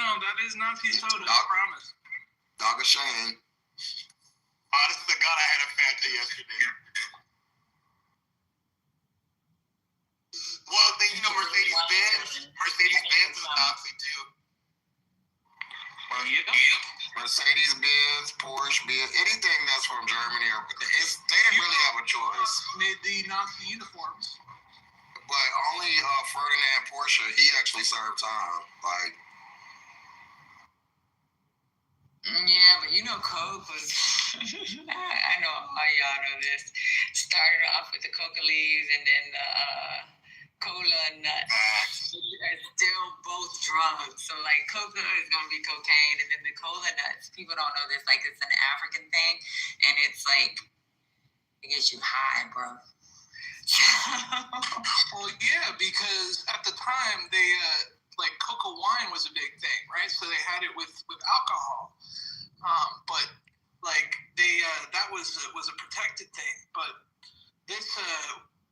No, that is Nazi soda, I promise. Dogger Shane. This is the gun I had a Fanta yesterday. Well, then Mercedes-Benz is Nazi too. Mercedes-Benz, Porsche, anything that's from Germany, they didn't really have a choice. Made the Nazi uniforms. But only Ferdinand Porsche, he actually served time. Like, yeah, but Coke was, I know all y'all know this, started off with the coca leaves and then cola nuts. They're still both drugs. So like coca is going to be cocaine, and then the cola nuts, people don't know this, like it's an African thing, and it's like, it gets you high, bro. Well, yeah, because at the time they like coca wine was a big thing, right? So they had it with alcohol, but like that was a protected thing. But this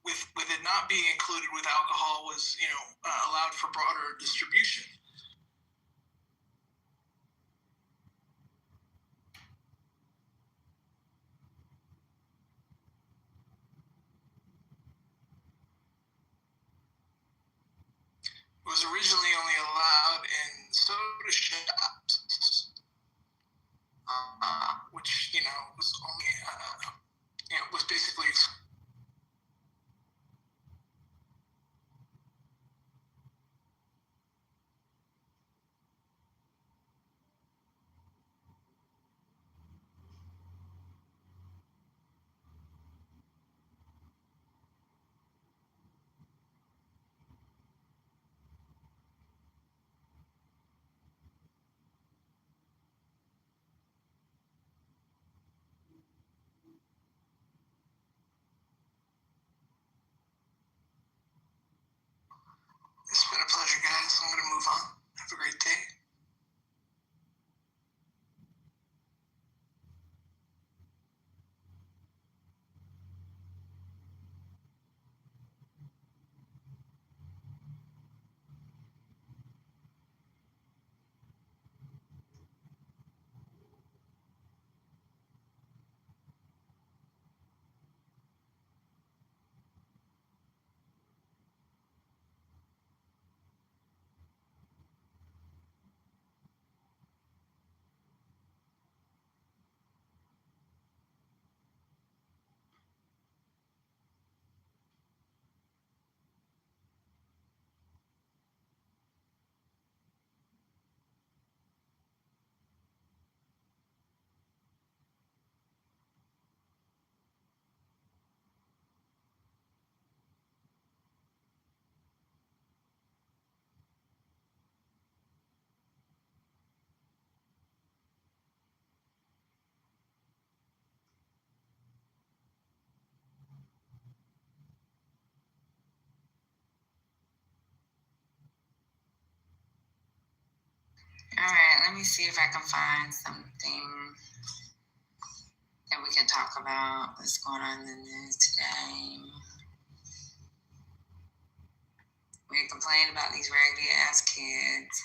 with it not being included with alcohol was allowed for broader distribution. It was originally only allowed in soda shops, which was only was basically. let me see if I can find something that we can talk about what's going on in the news today. We complain about these raggedy ass kids.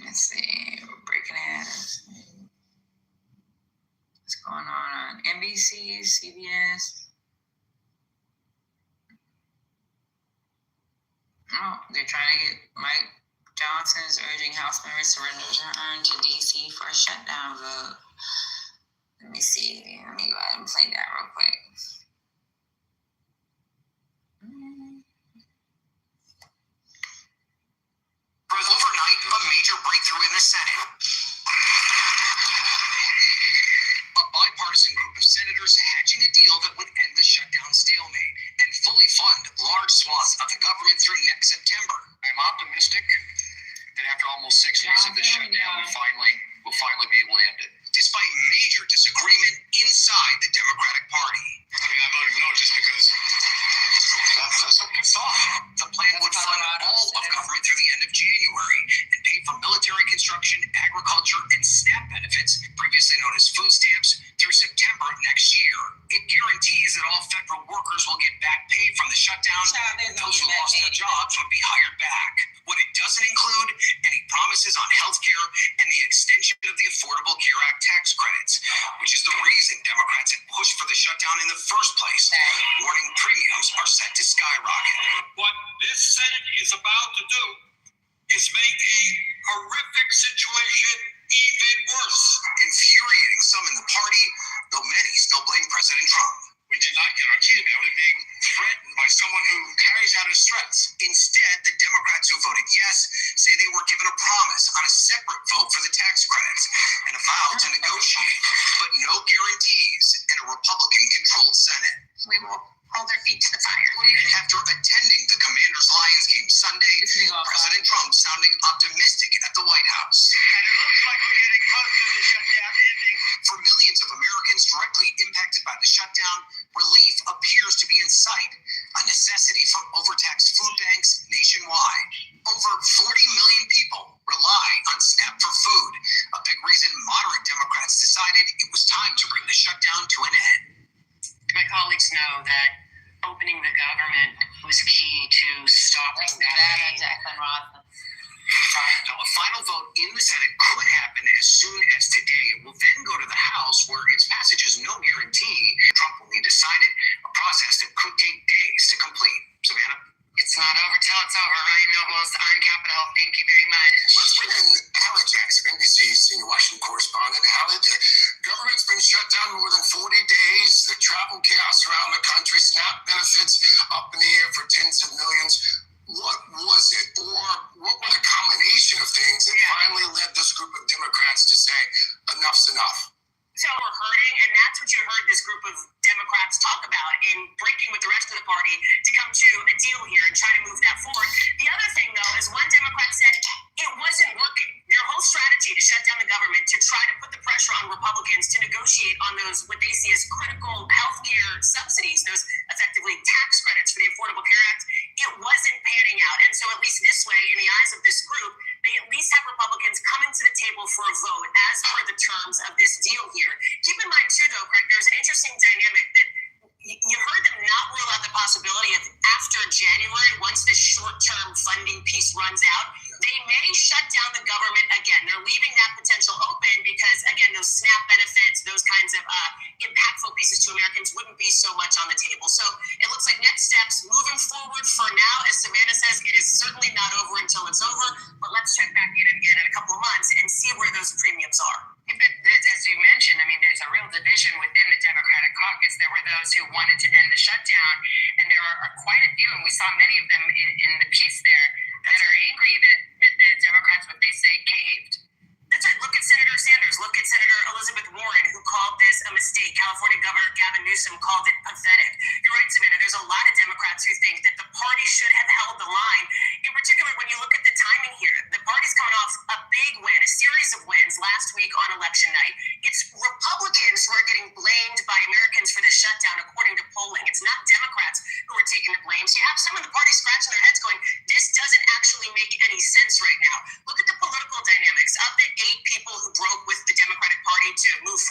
Let's see, we're breaking in. What's going on NBC, CBS? Oh, they're trying to get Mike Johnson is urging House members to return to DC for a shutdown vote. Let me see. Let me go ahead and play that real quick. Overnight, a major breakthrough in the Senate. A bipartisan group of senators hatching a deal that would end the shutdown stalemate and fully fund large swaths of the government through next September. I'm optimistic that after almost 6 years of the shutdown, we'll finally be able to end it. Despite major disagreement inside the Democratic Party. I mean, I voted no just because that's something soft. The plan would fund all of government through the end of January and pay for military construction, agriculture, and SNAP benefits, previously known as food stamps, through September of next year. It guarantees that all federal workers will get back pay from the shutdown, and those who lost their jobs would be hired back. What it doesn't include, any promises on health care and the extension of the Affordable Care Act tax credits, which is the reason Democrats had pushed for the shutdown in the first place, warning premiums are set to skyrocket. What this Senate is about to do is make a horrific situation even worse. Infuriating some in the party, though many still blame President Trump. We did not get our key about it being threatened by someone who carries out his threats. Instead, the Democrats who voted yes say they were given a promise on a separate vote for the tax credits and a vow to negotiate, but no guarantees in a Republican-controlled Senate. We will hold their feet to the fire. After attending the Commanders Lions game Sunday, President Trump sounding optimistic at the White House. And it looks like we're getting close to the shutdown ending. For millions of Americans directly impacted by the shutdown, relief appears to be in sight, a necessity for overtaxed food banks nationwide. Over 40 million people rely on SNAP for food, a big reason moderate Democrats decided it was time to bring the shutdown to an end. My colleagues know that opening the government was key to stopping that. Now, a final vote in the Senate could happen as soon as today. It will then go to the House, where its passage is no guarantee. Trump will need to sign it, a process that could take days to complete. Savannah? It's not over till it's over. Ryan Nobles on Capitol. Thank you very much. Let's bring in Hallie Jackson, NBC's senior Washington correspondent. Hallie, the government's been shut down more than 40 days. The travel chaos around the country, SNAP benefits up in the air for tens of millions. What was it, or what were the combination of things that finally led this group of Democrats to say, enough's enough? So we're hurting, and that's what you heard this group of Democrats talk about in breaking with the rest of the party to come to a deal here and try to move that forward. The other thing, though, is one Democrat said it wasn't working. Their whole strategy to shut down the government, to try to put the pressure on Republicans to negotiate on those, what they see as critical health care subsidies, those effectively tax credits for the Affordable Care Act, it wasn't panning out. And so at least this way, in the eyes of this group, they at least have Republicans coming to the table for a vote as per the terms of this deal here. Keep in mind, too, though, Craig, there's an interesting dynamic that you heard them not rule out the possibility of after January, once this short-term funding piece runs out, they may shut down the government again. They're leaving that potential open because, again, those SNAP benefits, those kinds of impactful pieces to Americans wouldn't be so much on the table. So it looks like next steps moving forward for now, as Savannah says, it is certainly not over until it's over, but let's check back in again in a couple of months and see where those premiums are. But as you mentioned, I mean, there's a real division within the Democratic caucus. There were those who wanted to end the shutdown, and there are quite a few, and we saw many of them in the piece there, that are angry that the Democrats, what they say, caved. That's right. Look at Senator Sanders. Look at Senator Elizabeth Warren, who called this a mistake. California Governor Gavin Newsom called it pathetic. You're right, Savannah. There's a lot of Democrats who think that the party should have held the line. In particular, when you look at the timing here, the party's coming off a big win, a series of wins last week on election night. It's Republicans who are getting blamed by Americans for this shutdown, according to polling. It's not Democrats who are taking the blame. So you have some of the party scratching their heads going,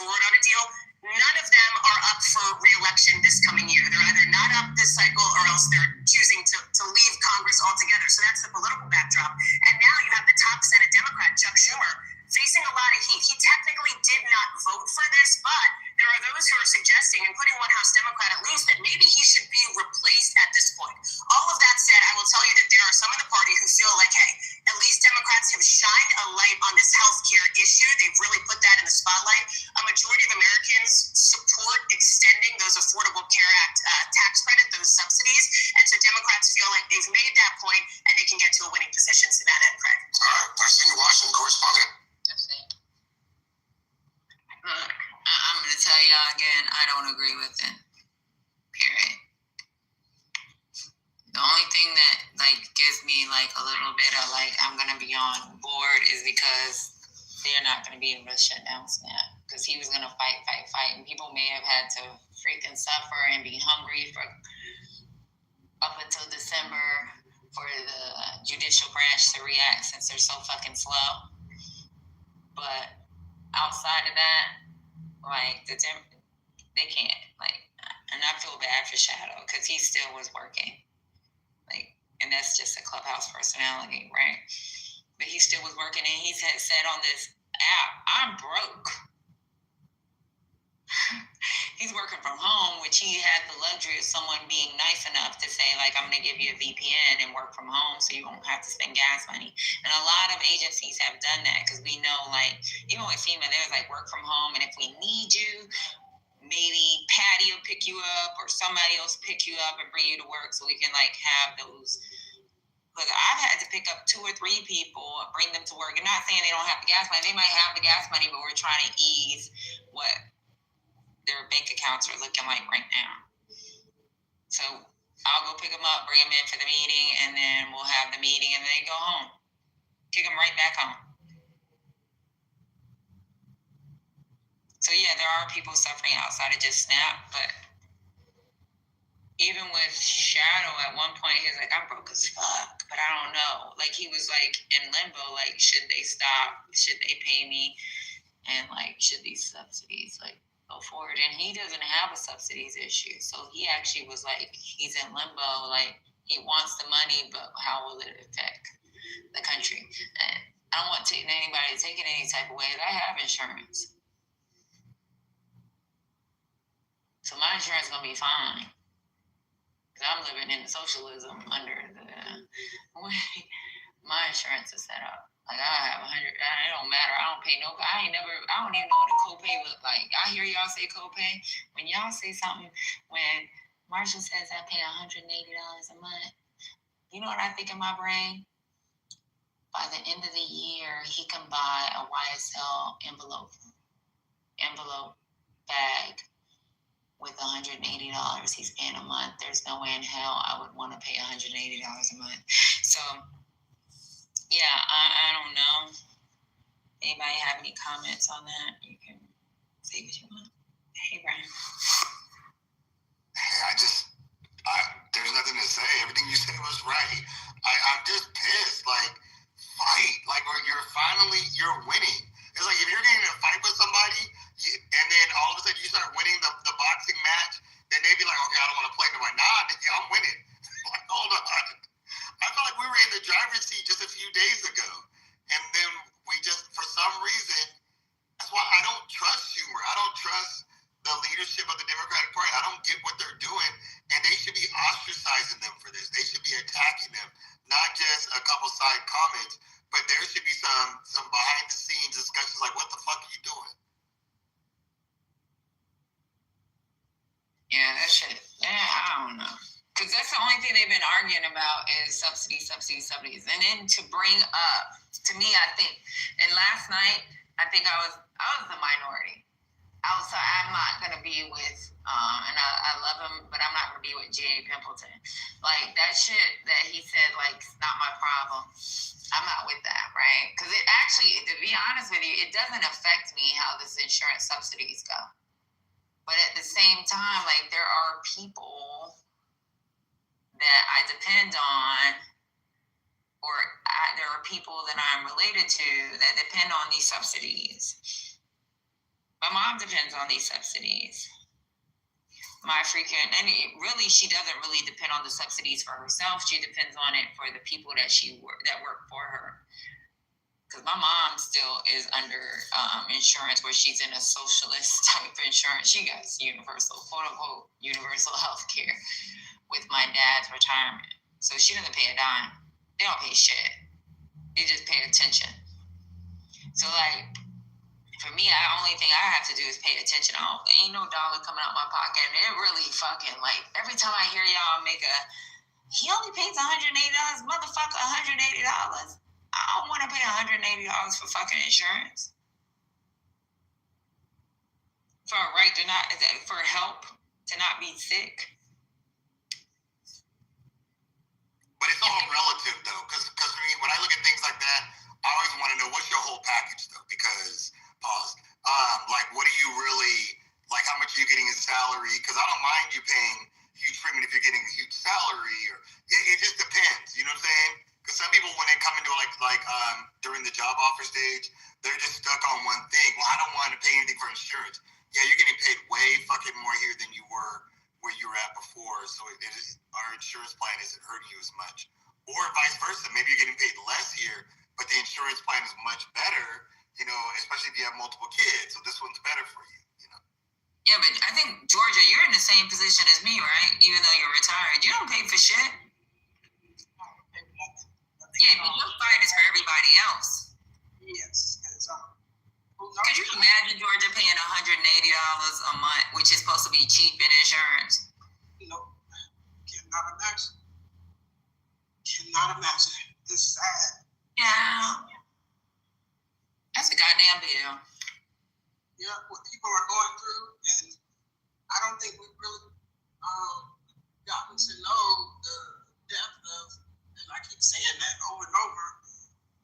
forward on a deal, none of them are up for re-election this coming year. They're either not up this cycle or else they're choosing to leave Congress altogether. So that's the political backdrop. And now you have the top Senate Democrat, Chuck Schumer, facing a lot of heat. He technically did not vote for this, but there are those who are suggesting, including one House Democrat at least, that maybe he should be replaced at this point. All of that said, I will tell you that there are some in the party who feel like, hey, at least Democrats have shined a light on this healthcare issue. They've really put that in the spotlight. A majority of Americans support extending those Affordable Care Act tax credit, those subsidies. And so Democrats feel like they've made that point and they can get to a winning position. Savannah and Craig. All right, that's the Washington correspondent. Look, I'm going to tell y'all again, I don't agree with it. Period. The only thing that gives me a little bit of I'm going to be on board is because they're not going to be able to shut down SNAP. Because he was going to fight. And people may have had to freaking suffer and be hungry for up until December for the judicial branch to react since they're so fucking slow. But outside of that, they can't. And I feel bad for Shadow because he still was working. And that's just a Clubhouse personality, right? But he still was working, and he said on this app, I'm broke. He's working from home, which he had the luxury of someone being nice enough to say, I'm going to give you a VPN and work from home so you won't have to spend gas money. And a lot of agencies have done that because we know, even with FEMA, there's work from home, and if we need you, maybe Patty will pick you up or somebody else pick you up and bring you to work so we can have those. Because I've had to pick up 2 or 3 people, bring them to work. And not saying they don't have the gas money. They might have the gas money, but we're trying to ease what their bank accounts are looking like right now. So I'll go pick them up, bring them in for the meeting, and then we'll have the meeting and then they go home. Kick them right back home. So yeah, there are people suffering outside of just SNAP, but even with Shadow at one point, he was like, I'm broke as fuck, but I don't know. He was in limbo, should they stop? Should they pay me? And should these subsidies go forward? And he doesn't have a subsidies issue. So he actually was he's in limbo, he wants the money, but how will it affect the country? And I don't want anybody to take it any type of way. I have insurance. So my insurance is going to be fine. Because I'm living in socialism under the way my insurance is set up. I have 100, it don't matter. I don't pay no, I don't even know what a copay look like. I hear y'all say copay. When y'all say something, when Marshall says I pay $180 a month, you know what I think in my brain? By the end of the year, he can buy a YSL envelope bag with $180 he's paying a month. There's no way in hell I would want to pay $180 a month. So, yeah, I don't know. Anybody have any comments on that? You can say what you want. Hey, Brian. There's nothing to say. Everything you said was right. I'm just pissed. Fight. You're winning. It's if you're getting in a fight with somebody, and then all of a sudden you start winning the boxing match, then they'd be like, okay, I don't want to play anymore. Nah, I'm winning. Hold on. I felt like we were in the driver's seat just a few days ago. And then we just, for some reason, that's why I don't trust Schumer. I don't trust the leadership of the Democratic Party. I don't get what they're doing. And they should be ostracizing them for this. They should be attacking them. Not just a couple side comments, but there should be some behind the scenes discussions what the fuck are you doing? Yeah, that shit. Yeah, I don't know. Because that's the only thing they've been arguing about is subsidies. And then to bring up, to me, I think, and last night, I think I was the minority. I'm not going to be with, and I love him, but I'm not going to be with J.A. Pimpleton. That shit that he said, it's not my problem. I'm not with that, right? Because it actually, to be honest with you, it doesn't affect me how this insurance subsidies go. But at the same time, there are people that I depend on, or there are people that I'm related to that depend on these subsidies. My mom depends on these subsidies. Really, she doesn't really depend on the subsidies for herself. She depends on it for the people that work for her. Because my mom still is under insurance where she's in a socialist type of insurance. She got universal, quote unquote, universal health care with my dad's retirement. So she doesn't pay a dime. They don't pay shit. They just pay attention. So like, for me, the only thing I have to do is pay attention. Ain't no dollar coming out my pocket. And it really fucking, like, every time I hear y'all he only pays $180, motherfucker, $180. I don't want to pay $180 for fucking insurance. For a right to not, for help to not be sick. But it's all relative, though, because for me, when I look at things like that, I always want to know what's your whole package, though, because, like, what are you really, like, how much are you getting in salary? Because I don't mind you paying huge premium if you're getting a huge salary, or it just depends, you know what I'm saying? Because some people, when they come into during the job offer stage, they're just stuck on one thing. Well, I don't want to pay anything for insurance. Yeah, you're getting paid way fucking more here than you were where you were at before, so our insurance plan isn't hurting you as much. Or vice versa, maybe you're getting paid less here, but the insurance plan is much better, you know, especially if you have multiple kids, so this one's better for you, you know? Yeah, but I think, Georgia, you're in the same position as me, right? Even though you're retired. You don't pay for shit. Yeah, but your fight is for everybody else. Yes. Could you imagine Georgia paying $180 a month, which is supposed to be cheap in insurance? No, cannot imagine. Cannot imagine. It's sad. Yeah. That's a goddamn bill. Yeah, what people are going through, and I don't think we've really gotten to know the depth of, and I keep saying that over and over,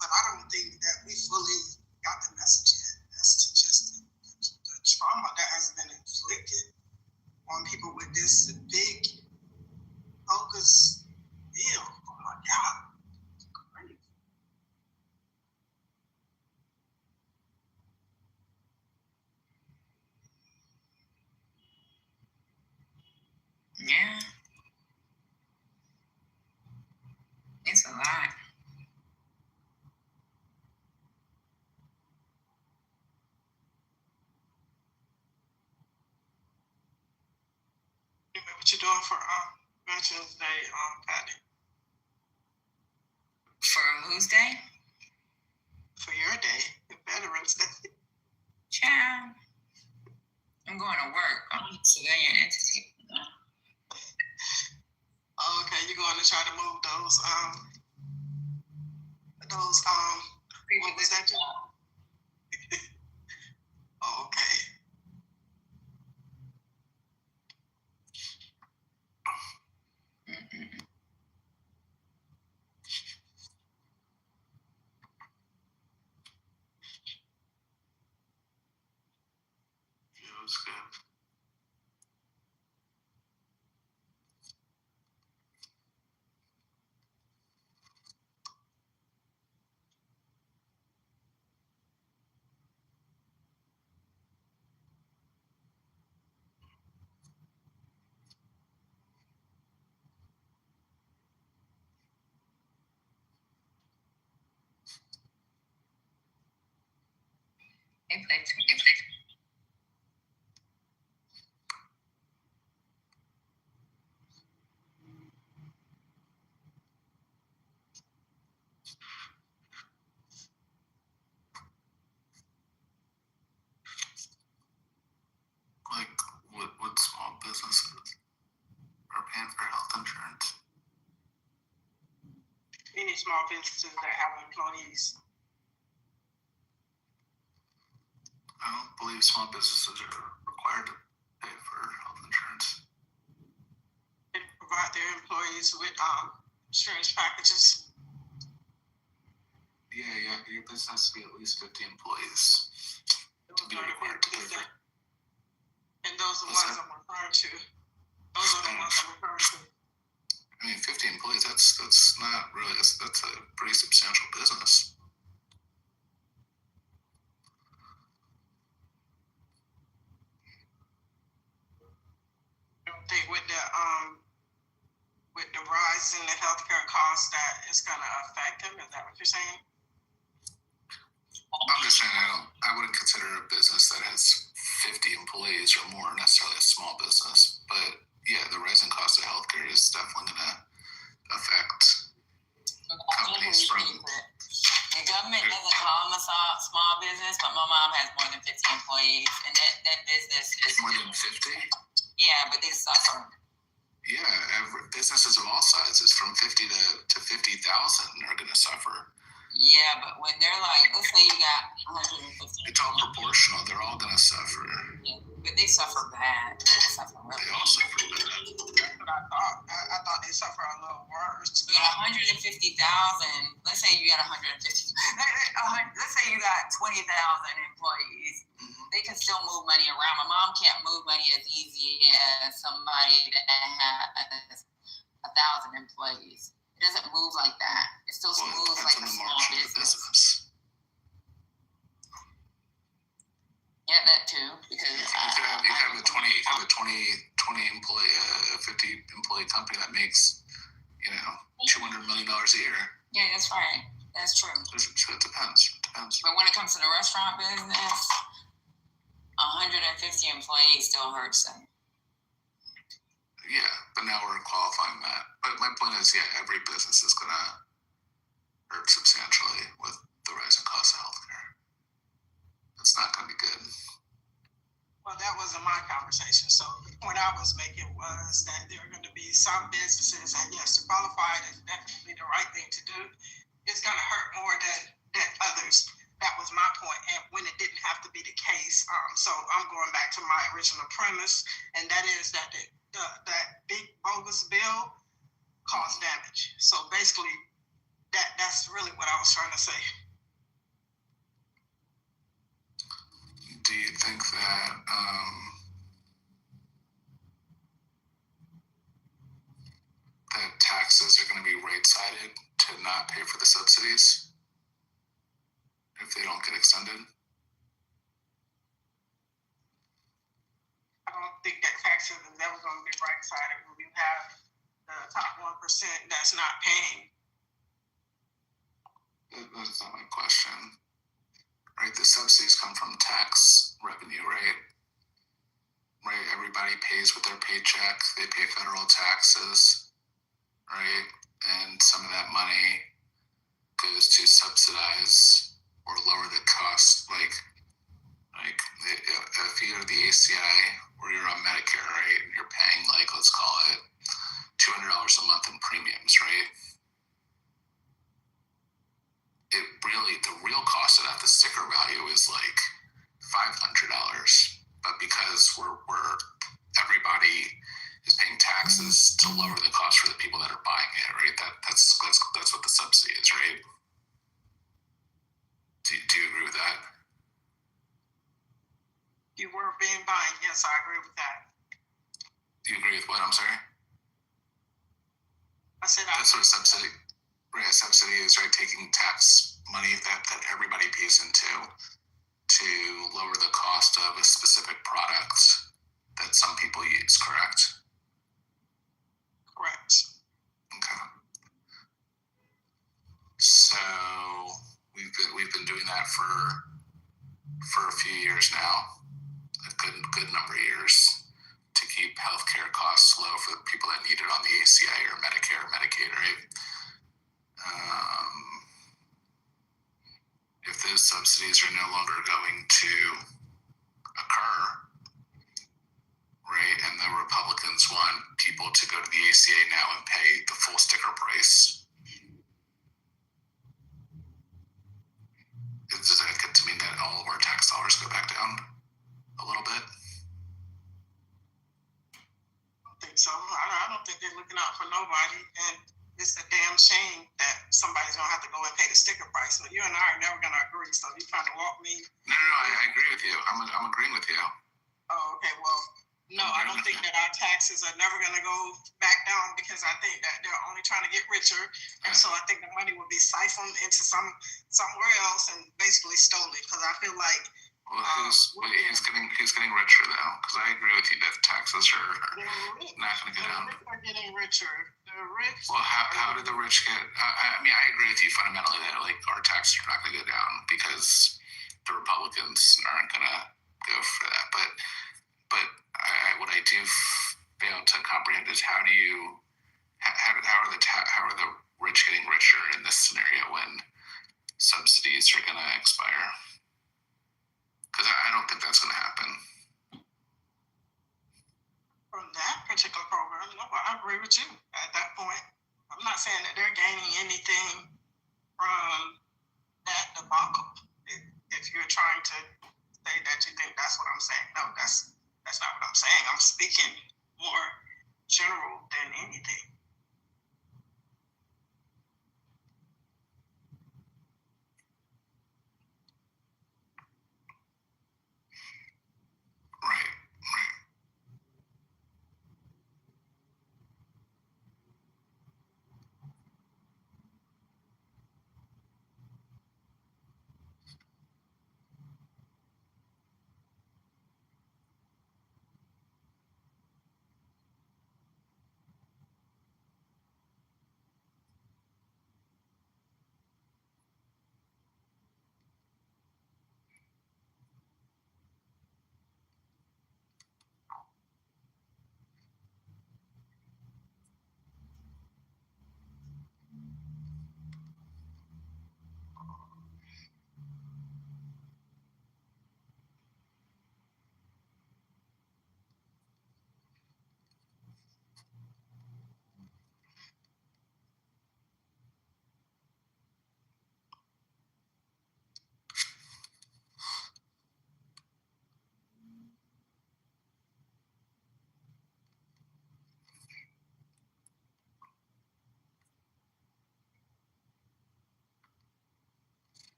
but I don't think that we fully got the message yet as to just the trauma that has been inflicted on people with this big, bogus bill. Oh my God. Yeah. It's a lot. What you doing for Veterans Day, Patty? For whose day? For your day, Veterans Day. Ciao. I'm going to work. I'm a civilian entity. Oh, okay, you're going to try to move those what was that job? Oh, okay. Yeah, it was good. Like, what small businesses are paying for health insurance? Any small businesses that have employees. I don't believe small businesses are required to pay for health insurance. They provide their employees with insurance packages. Yeah, your business has to be at least 50 employees to be required to pay for. And those are the ones I'm referring to. Those are the ones I'm referring to. I mean, 50 employees, that's not really, that's a pretty substantial business. cost that is going to affect them? Is that what you're saying? I'm just saying I wouldn't consider a business that has 50 employees or more necessarily a small business. But yeah, the rising cost of healthcare is definitely going to affect companies from. The government doesn't call them a small business, but my mom has more than 50 employees, and that business is more than 50. Yeah, but they suffer. Yeah, businesses of all sizes, from 50 to 50,000, are going to suffer. Yeah, but when they're like, let's say you got 150. It's all proportional. They're all going to suffer. Yeah, but they suffer bad. They suffer really. They all suffer bad. That's what I thought. I thought they suffer a little worse. You got 150,000. Let's say you got 150. Let's say you got 20,000 employees. Mm-hmm. They can still move money around. My mom can't move money as easy as somebody that has 1,000 employees. It doesn't move like that. It still moves like a small business. Yeah, that too. Because you have a 20 employee, 50 employee company that makes, $200 million a year. Yeah, that's right. That's true. So it depends. But when it comes to the restaurant business, 150 employees still hurts them. Yeah, but now we're qualifying that. But my point is, yeah, every business is going to hurt substantially with the rising cost of healthcare. It's not going to be good. Well, that wasn't my conversation. So the point I was making was that there are going to be some businesses, and yes, to qualify is definitely the right thing to do. It's going to hurt more than others. That was my point, and when it didn't have to be the case. So I'm going back to my original premise, and that is that that big bogus bill caused damage. So basically, that's really what I was trying to say. Do you think that that taxes are going to be rate-sided to not pay for the subsidies if they don't get extended? I don't think that taxes is ever going to be right-sided when you have the top 1% that's not paying. That's not my question. Right, the subsidies come from tax revenue, right? Right, everybody pays with their paycheck. They pay federal taxes, right? And some of that money goes to subsidize or lower the cost. Like if you're the ACI or you're on Medicare, right, and you're paying let's call it $200 a month in premiums, right? The real cost of that, the sticker value is $500, but because we're everybody is paying taxes to lower the cost for the people that are buying it, right? That's what the subsidy is, right? Do you agree with that? You were being buying. Yes, I agree with that. Do you agree with what? I'm sorry. I said that's what a subsidy. Right, a subsidy is taking tax money that everybody pays into to lower the cost of a specific product that some people use, correct? Correct. Okay. So we've been doing that for a few years now, a good number of years, to keep healthcare costs low for the people that need it on the ACA or Medicare or Medicaid, right? If those subsidies are no longer going to occur, right, and the Republicans want people to go to the ACA now and pay the full sticker price, does that get to mean that all of our tax dollars go back down a little bit? I don't think so. I don't think they're looking out for nobody, and it's a damn shame that somebody's gonna have to go and pay the sticker price. So you and I are never gonna agree. So you trying to walk me? No, I agree with you. I'm agreeing with you. Oh, okay. Well, no, I don't think that our taxes are never gonna go back down because I think that they're only trying to get richer, and so I think the money will be siphoned into somewhere else and basically stolen. Because I feel like Well, he's getting richer though, because I agree with you that taxes are not going to go down. The rich are getting richer. The rich. Well, how did the rich get? I mean, I agree with you fundamentally that like our taxes are not going to go down because the Republicans aren't going to go for that. But what I do fail to comprehend is how are the rich getting richer in this scenario when subsidies are going to expire? Because I don't think that's going to happen. From that particular program, no, I agree with you at that point. I'm not saying that they're gaining anything from that debacle. If you're trying to say that you think that's what I'm saying, no, that's not what I'm saying. I'm speaking more general than anything. Right.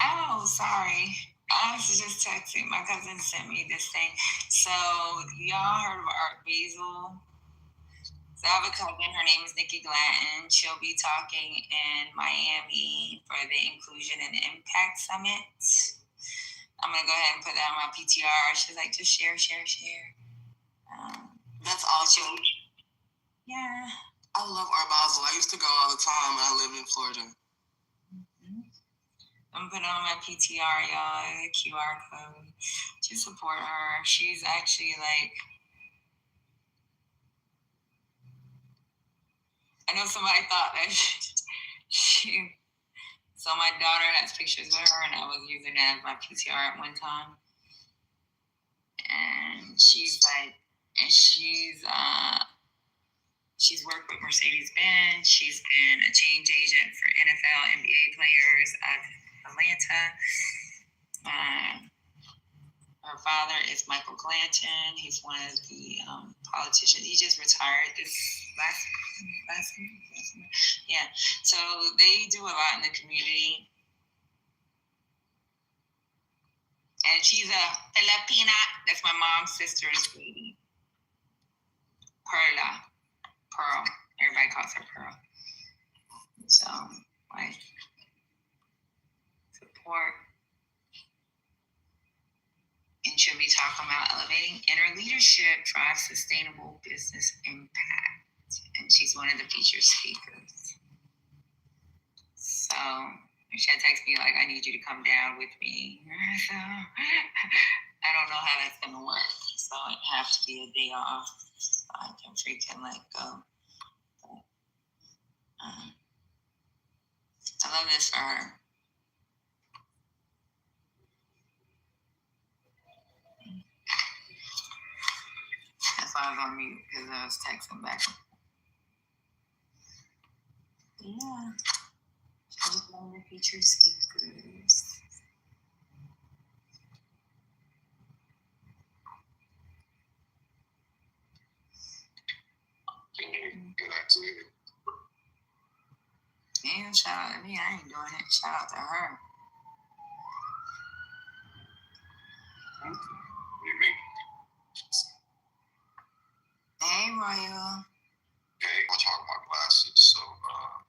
Oh, sorry. I was just texting. My cousin sent me this thing. So, y'all heard of Art Basel? So, I have a cousin. Her name is Nikki Glanton. She'll be talking in Miami for the Inclusion and Impact Summit. I'm going to go ahead and put that on my PTR. She's like, just share. That's awesome. Yeah. I love Art Basel. I used to go all the time when I lived in Florida. I'm putting on my PTR, y'all, the QR code to support her. She's actually like, I know somebody thought that so my daughter has pictures with her and I was using it as my PTR at one time. And she's worked with Mercedes-Benz. She's been a change agent for NFL, NBA players at Atlanta. Her father is Michael Glanton. He's one of the politicians. He just retired this last month. Yeah. So they do a lot in the community. And she's a Filipina. That's my mom's sister's baby. Pearl. Everybody calls her Pearl. So, like, support. And she'll be talking about elevating inner leadership, drive sustainable business impact. And she's one of the featured speakers. So, she had texted me, like, I need you to come down with me. So, I don't know how that's going to work. So, it have to be a day off. So I can freaking let go. But, I love this for her. That's why I was on mute, because I was texting back. Yeah. She's one of the featured speakers. Yeah, shout out to me. I ain't doing it. Shout out to her. What do you mean? Hey, Royal. Okay, we'll talk about glasses. So,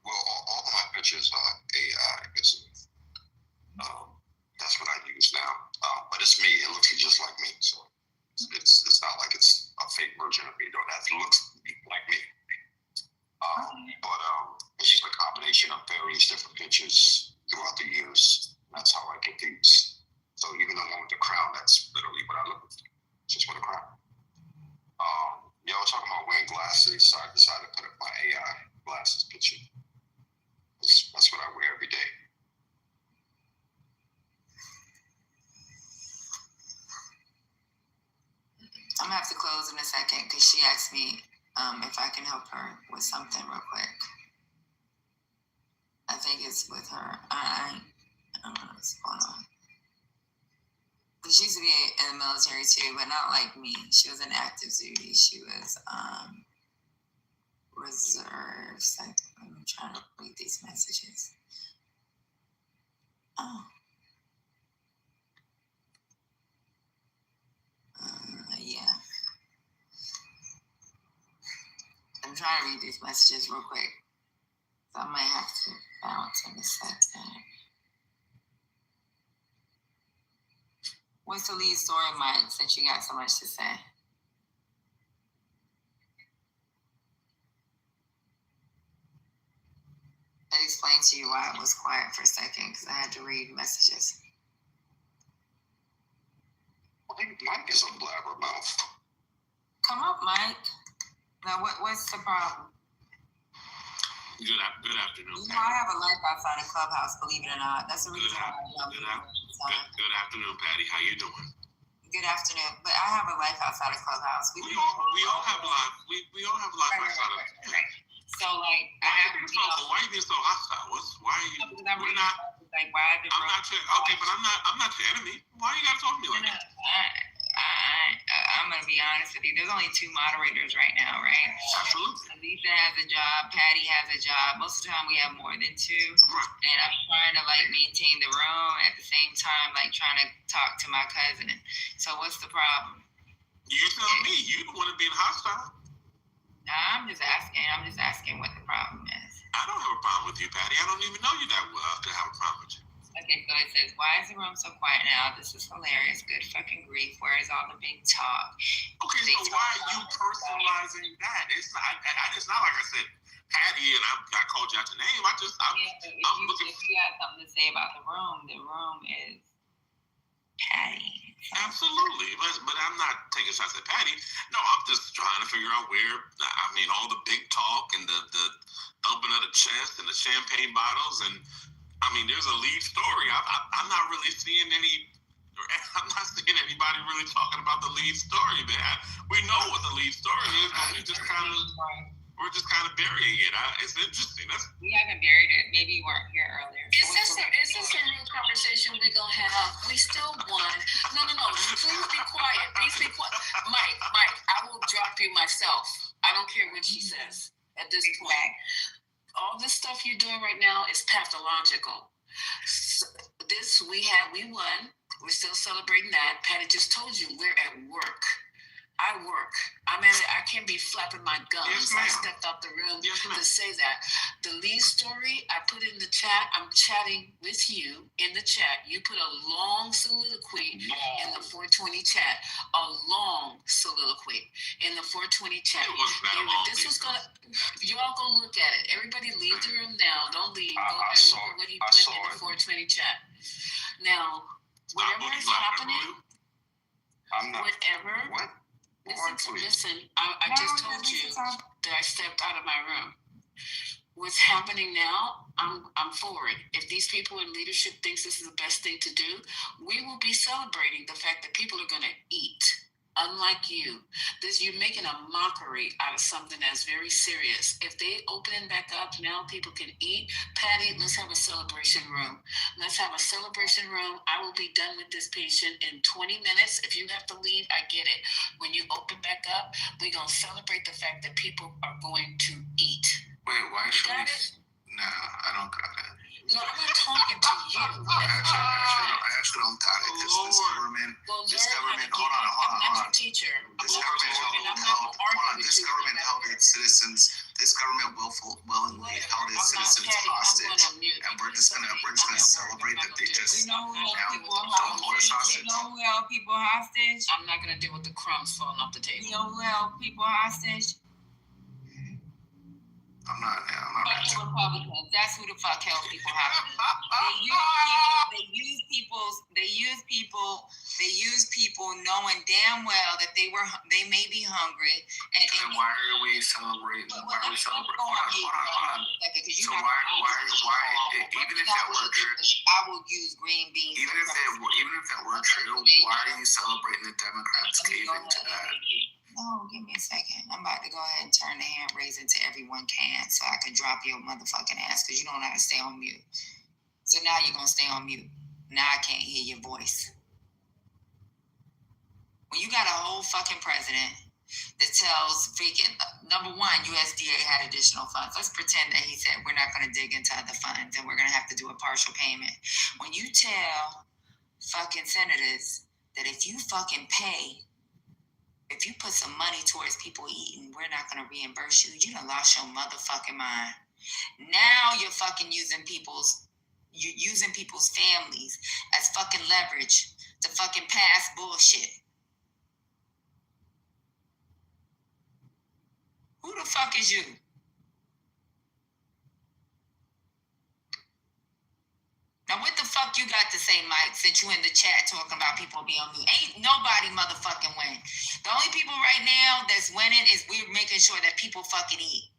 well, all of my pictures are AI. throughout the years. That's how I get these. So even though I'm with the crown, that's literally what I look with. Just with a crown. Y'all talking about wearing glasses, so I decided to put up my AI glasses picture. That's what I wear every day. I'm gonna have to close in a second because she asked me if I can help her with something real quick. I think it's with her. I don't know what's going on. She used to be in the military too, but not like me. She was in active duty. She was reserves. I'm trying to read these messages. Oh. Yeah. I'm trying to read these messages real quick. So I might have to bounce in a second. What's the lead story, Mike, since you got so much to say? That explains to you why I was quiet for a second, because I had to read messages. Mike is a blabbermouth. Come up, Mike. Now, what's the problem? Good afternoon. You know, I have a life outside of Clubhouse, believe it or not. That's the reason why I don't. Good afternoon, Patty. How you doing? Good afternoon. But I have a life outside of Clubhouse. We all have life. We all have life outside of. Right. So like, why are you being so hostile? Why are you? We're not. Like, why? I'm not your. Okay, but I'm not your enemy. Why you gotta talk to me like that? I'm gonna be honest with you. There's only 2 moderators right now, right? Absolutely. Lisa has a job. Patty has a job. Most of the time, we have more than 2. Right. And I'm trying to like maintain the room at the same time, like trying to talk to my cousin. So what's the problem? You tell me. You don't want to be in hostile. Nah, I'm just asking what the problem is. I don't have a problem with you, Patty. I don't even know you that well to have a problem with you. Okay, so it says, why is the room so quiet now? This is hilarious. Good fucking grief. Where is all the big talk? Okay, so why are you personalizing that? It's not like I said, Patty, and I called you out your name. I'm looking. If you have something to say about the room is Patty. Absolutely, but I'm not taking shots at Patty. No, I'm just trying to figure out where. I mean, all the big talk and the thumping of the chest and the champagne bottles and. I mean, there's a lead story. I'm not really seeing any. I'm not seeing anybody really talking about the lead story, man. We know what the lead story is, but we're just kind of burying it. It's interesting. We haven't buried it. Maybe you weren't here earlier. Is this a real conversation we're gonna have? We still won. No. Please be quiet. Mike, I will drop you myself. I don't care what she says at this point. All this stuff you're doing right now is pathological. We won. We're still celebrating that. Patty just told you we're at work. I work. I'm at it. I can't be flapping my gums. Yes, I stepped out the room to say that. The lead story I put in the chat. I'm chatting with you in the chat. You put a long soliloquy in the 420 chat. A long soliloquy in the 420 chat. Y'all go look at it. Everybody leave the room now. Don't leave. Go back and look at what he put in the 420 chat. Now, whatever is happening, Listen, I just told you that I stepped out of my room. What's happening now, I'm for it. If these people in leadership thinks this is the best thing to do, we will be celebrating the fact that people are going to eat. Unlike you, you're making a mockery out of something that's very serious. If they open it back up, now people can eat. Patty, let's have a celebration room. Let's have a celebration room. I will be done with this patient in 20 minutes. If you have to leave, I get it. When you open back up, we're going to celebrate the fact that people are going to eat. Wait, why should we? Nah, I don't got it. No, I'm not talking to you. I actually don't got it because this government, hold on. I'm not your teacher. This government held its citizens. This government willingly held its citizens hostage, and we're just gonna celebrate that they just now don't hold us hostage. You know who held people hostage? I'm not gonna deal with the crumbs falling off the table. You know who held people hostage? I'm not Fucking Republicans. That's who the fuck held people hostage. They use people knowing damn well that they may be hungry. And why are we celebrating? Hold on. So why even if that were true, I will use green beans. Even if that were true, why are you celebrating the Democrats caving to that? No, give me a second. I'm about to go ahead and turn the hand raising to everyone can so I can drop your motherfucking ass because you don't know how to stay on mute. So now you're going to stay on mute. Now I can't hear your voice. When you got a whole fucking president that tells freaking, number one, USDA had additional funds. Let's pretend that he said we're not going to dig into other funds and we're going to have to do a partial payment. When you tell fucking senators that if you fucking pay, if you put some money towards people eating, we're not going to reimburse you. You done lost your motherfucking mind. Now you're fucking using people's families as fucking leverage to fucking pass bullshit. Who the fuck is you? Now, what the fuck you got to say, Mike, since you in the chat talking about people being on mute? Ain't nobody motherfucking win. The only people right now that's winning is we're making sure that people fucking eat.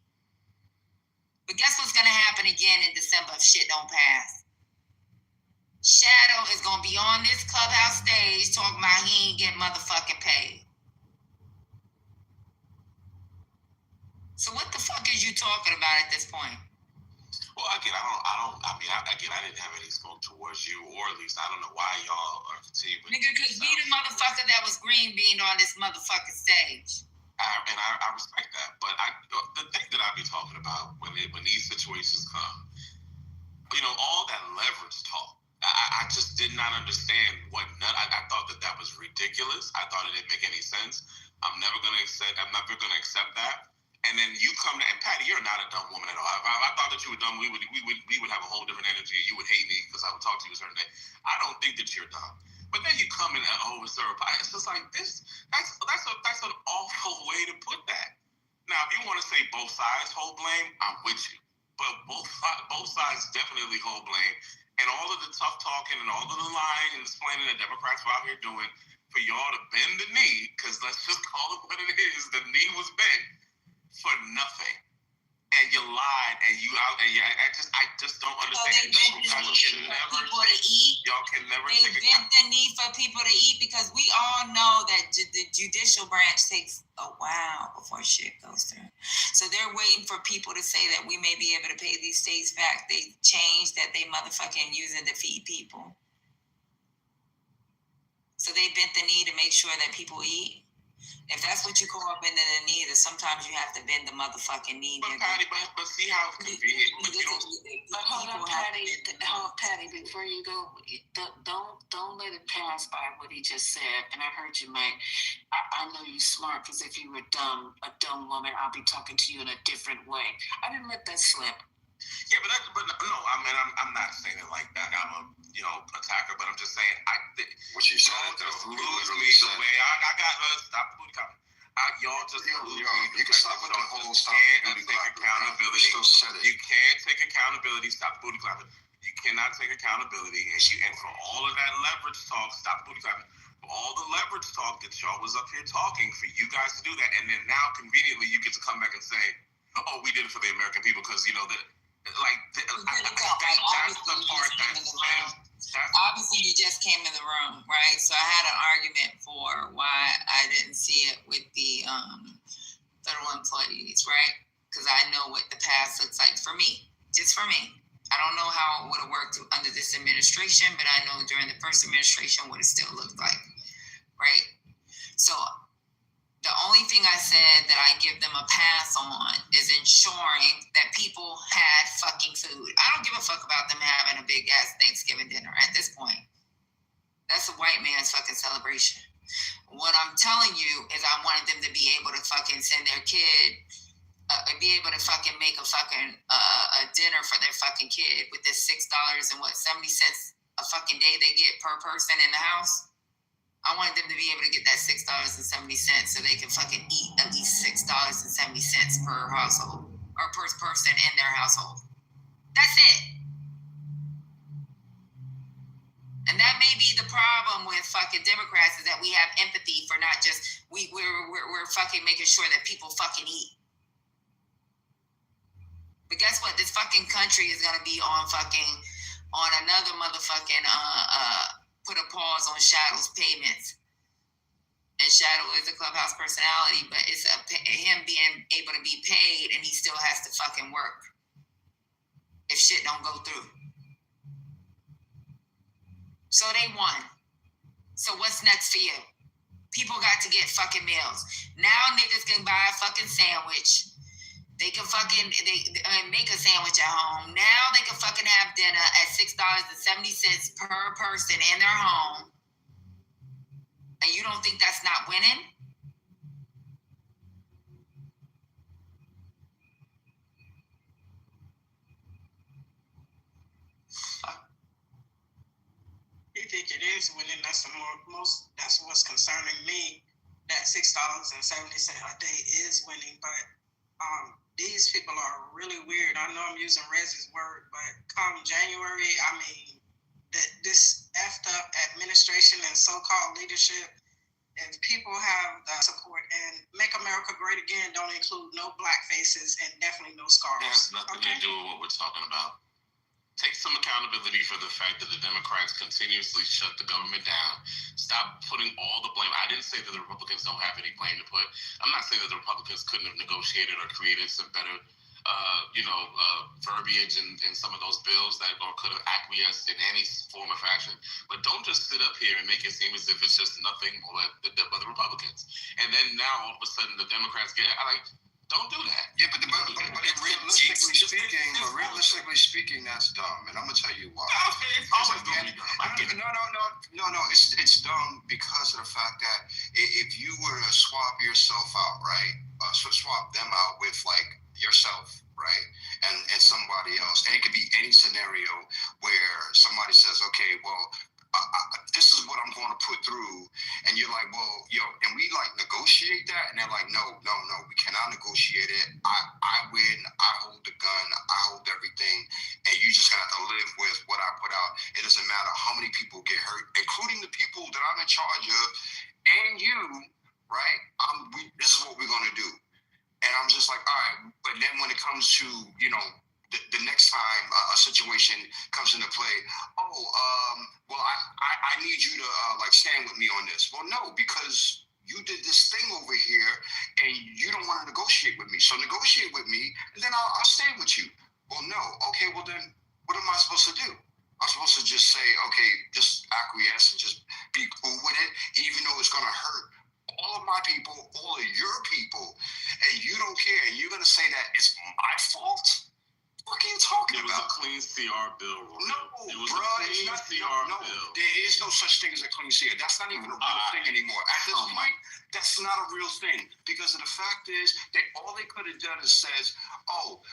But guess what's going to happen again in December if shit don't pass? Shadow is going to be on this clubhouse stage talking about he ain't getting motherfucking paid. So what the fuck is you talking about at this point? Well, again, I didn't have any smoke towards you, or at least I don't know why y'all are continuing. Nigga, because we the motherfucker that was green bean on this motherfucking stage. I respect that, but the thing that I be talking about when these situations come, all that leverage talk, I just did not understand I thought that was ridiculous. I thought it didn't make any sense. I'm never gonna accept that. And then you come to, and Patty, you're not a dumb woman at all. If I thought that you were dumb, we would have a whole different energy. You would hate me because I would talk to you a certain day. I don't think that you're dumb. But then you come in and it's just like this. That's an awful way to put that. Now, if you want to say both sides hold blame, I'm with you. But both sides definitely hold blame. And all of the tough talking and all of the lying and explaining that Democrats were out here doing for y'all to bend the knee, because let's just call it what it is. The knee was bent for nothing, and you lied, and I just don't understand. Y'all can never they bent the knee for people to eat because we all know that the judicial branch takes a while before shit goes through. So they're waiting for people to say that we may be able to pay these states back. They changed that they motherfucking using to feed people. So they bent the knee to make sure that people eat. If that's what you call bending the knee, then sometimes you have to bend the motherfucking knee. But Patty, but see how convenient. But hold on, Patty. Before you go, don't let it pass by what he just said. And I heard you, Mike. I know you smart because if you were a dumb woman, I'll be talking to you in a different way. I didn't let that slip. Yeah, but no, I mean, I'm not saying it like that. I'm a attacker, but I'm just saying what you said. Just lose me the way I got. Stop the booty clapping. Y'all just lose me. You can stop with the whole stop the booty clapping. Accountability. You still said it. You can't take accountability. Stop the booty clapping. You cannot take accountability, and for all of that leverage talk, stop the booty clapping. For all the leverage talk that y'all was up here talking, for you guys to do that, and then now conveniently you get to come back and say, "Oh, we did it for the American people," because that. That's the part obviously you just came in the room, right? So I had an argument for why I didn't see it with the federal employees, right? Because I know what the past looks like for me, just for me. I don't know how it would have worked under this administration, but I know during the first administration what it still looked like, right? So the only thing I said that I give them a pass on is ensuring that people had fucking food. I don't give a fuck about them having a big ass Thanksgiving dinner at this point. That's a white man's fucking celebration. What I'm telling you is I wanted them to be able to fucking send their kid, be able to fucking make a fucking a dinner for their fucking kid with this $6.70 a fucking day they get per person in the house. I wanted them to be able to get that $6.70 so they can fucking eat at least $6.70 per household, or per person in their household. That's it. And that may be the problem with fucking Democrats, is that we have empathy for not just we're fucking making sure that people fucking eat. But guess what? This fucking country is gonna be on another motherfucking put a pause on Shadow's payments. And Shadow is a Clubhouse personality, but it's him being able to be paid, and he still has to fucking work if shit don't go through. So they won. So what's next for you? People got to get fucking meals. Now niggas can buy a fucking sandwich. They can make a sandwich at home. Now they can fucking have dinner at $6.70 per person in their home. And you don't think that's not winning? You think it is winning? That's that's what's concerning me. That $6.70 a day is winning, but these people are really weird. I know I'm using Rez's word, but come January, I mean, this effed up administration and so-called leadership, if people have the support, and Make America Great Again don't include no black faces and definitely no scars. It has nothing to do with what we're talking about. Take some accountability for the fact that the Democrats continuously shut the government down. Stop putting all the blame. I didn't say that the Republicans don't have any blame to put. I'm not saying that the Republicans couldn't have negotiated or created some better, verbiage in some of those bills that or could have acquiesced in any form of fashion. But don't just sit up here and make it seem as if it's just nothing but the Republicans. And then now all of a sudden the Democrats get don't do that. Yeah, but realistically speaking, that's dumb, and I'm gonna tell you why. It's always dumb. No. It's dumb because of the fact that if you were to swap yourself out, right? Swap them out with like yourself, right? And somebody else, and it could be any scenario where somebody says, okay, well, this is what I'm going to put through, and you're like, well, and we like negotiate that, and they're like, no, we cannot negotiate it. I win, I hold the gun, I hold everything, and you just have to live with what I put out. It doesn't matter how many people get hurt, including the people that I'm in charge of, and you, right? This is what we're going to do. And I'm just like, all right, but then when it comes to, the next time a situation comes into play, well, I need you to stand with me on this. Well, no, because you did this thing over here and you don't want to negotiate with me. So negotiate with me and then I'll stand with you. Well, no. Okay, well then what am I supposed to do? I'm supposed to just say, okay, just acquiesce and just be cool with it, even though it's going to hurt all of my people, all of your people, and you don't care, and you're going to say that it's my fault? What are you talking about? It was a clean CR bill. No, bro, it's not. No, there is no such thing as a clean CR. That's not even a real thing anymore. At this point, that's not a real thing, because the fact is that all they could have done is says, well,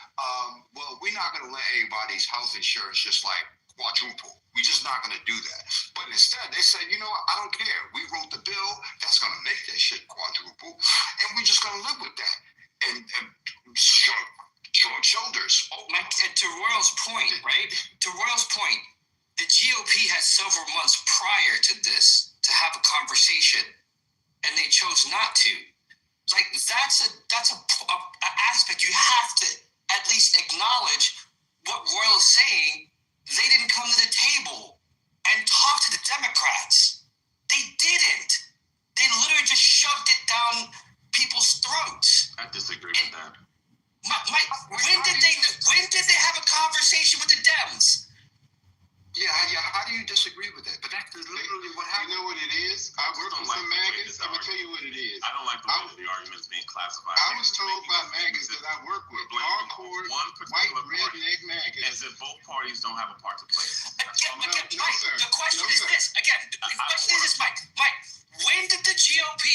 we're not going to let everybody's health insurance just like quadruple. We're just not going to do that. But instead, they said, you know what? I don't care. We wrote the bill that's going to make that shit quadruple, and we're just going to live with that. And short shoulders. And to Royal's point, right? To Royal's point, the GOP had several months prior to this to have a conversation, and they chose not to. Like that's a aspect you have to at least acknowledge. What Royal is saying, they didn't come to the table and talk to the Democrats. They didn't. They literally just shoved it down people's throats. I disagree with that. Mike, when did they have a conversation with the Dems? Yeah. How do you disagree with that? But that's literally what happened. You know what it is? I work with some maggots. I'm gonna tell you what it is. I don't like the way the argument is being classified. I was told by maggots that I work with hardcore white redneck maggots. As if both parties don't have a part to play. Mike, the question is this. Again, the question is this, Mike. When did the GOP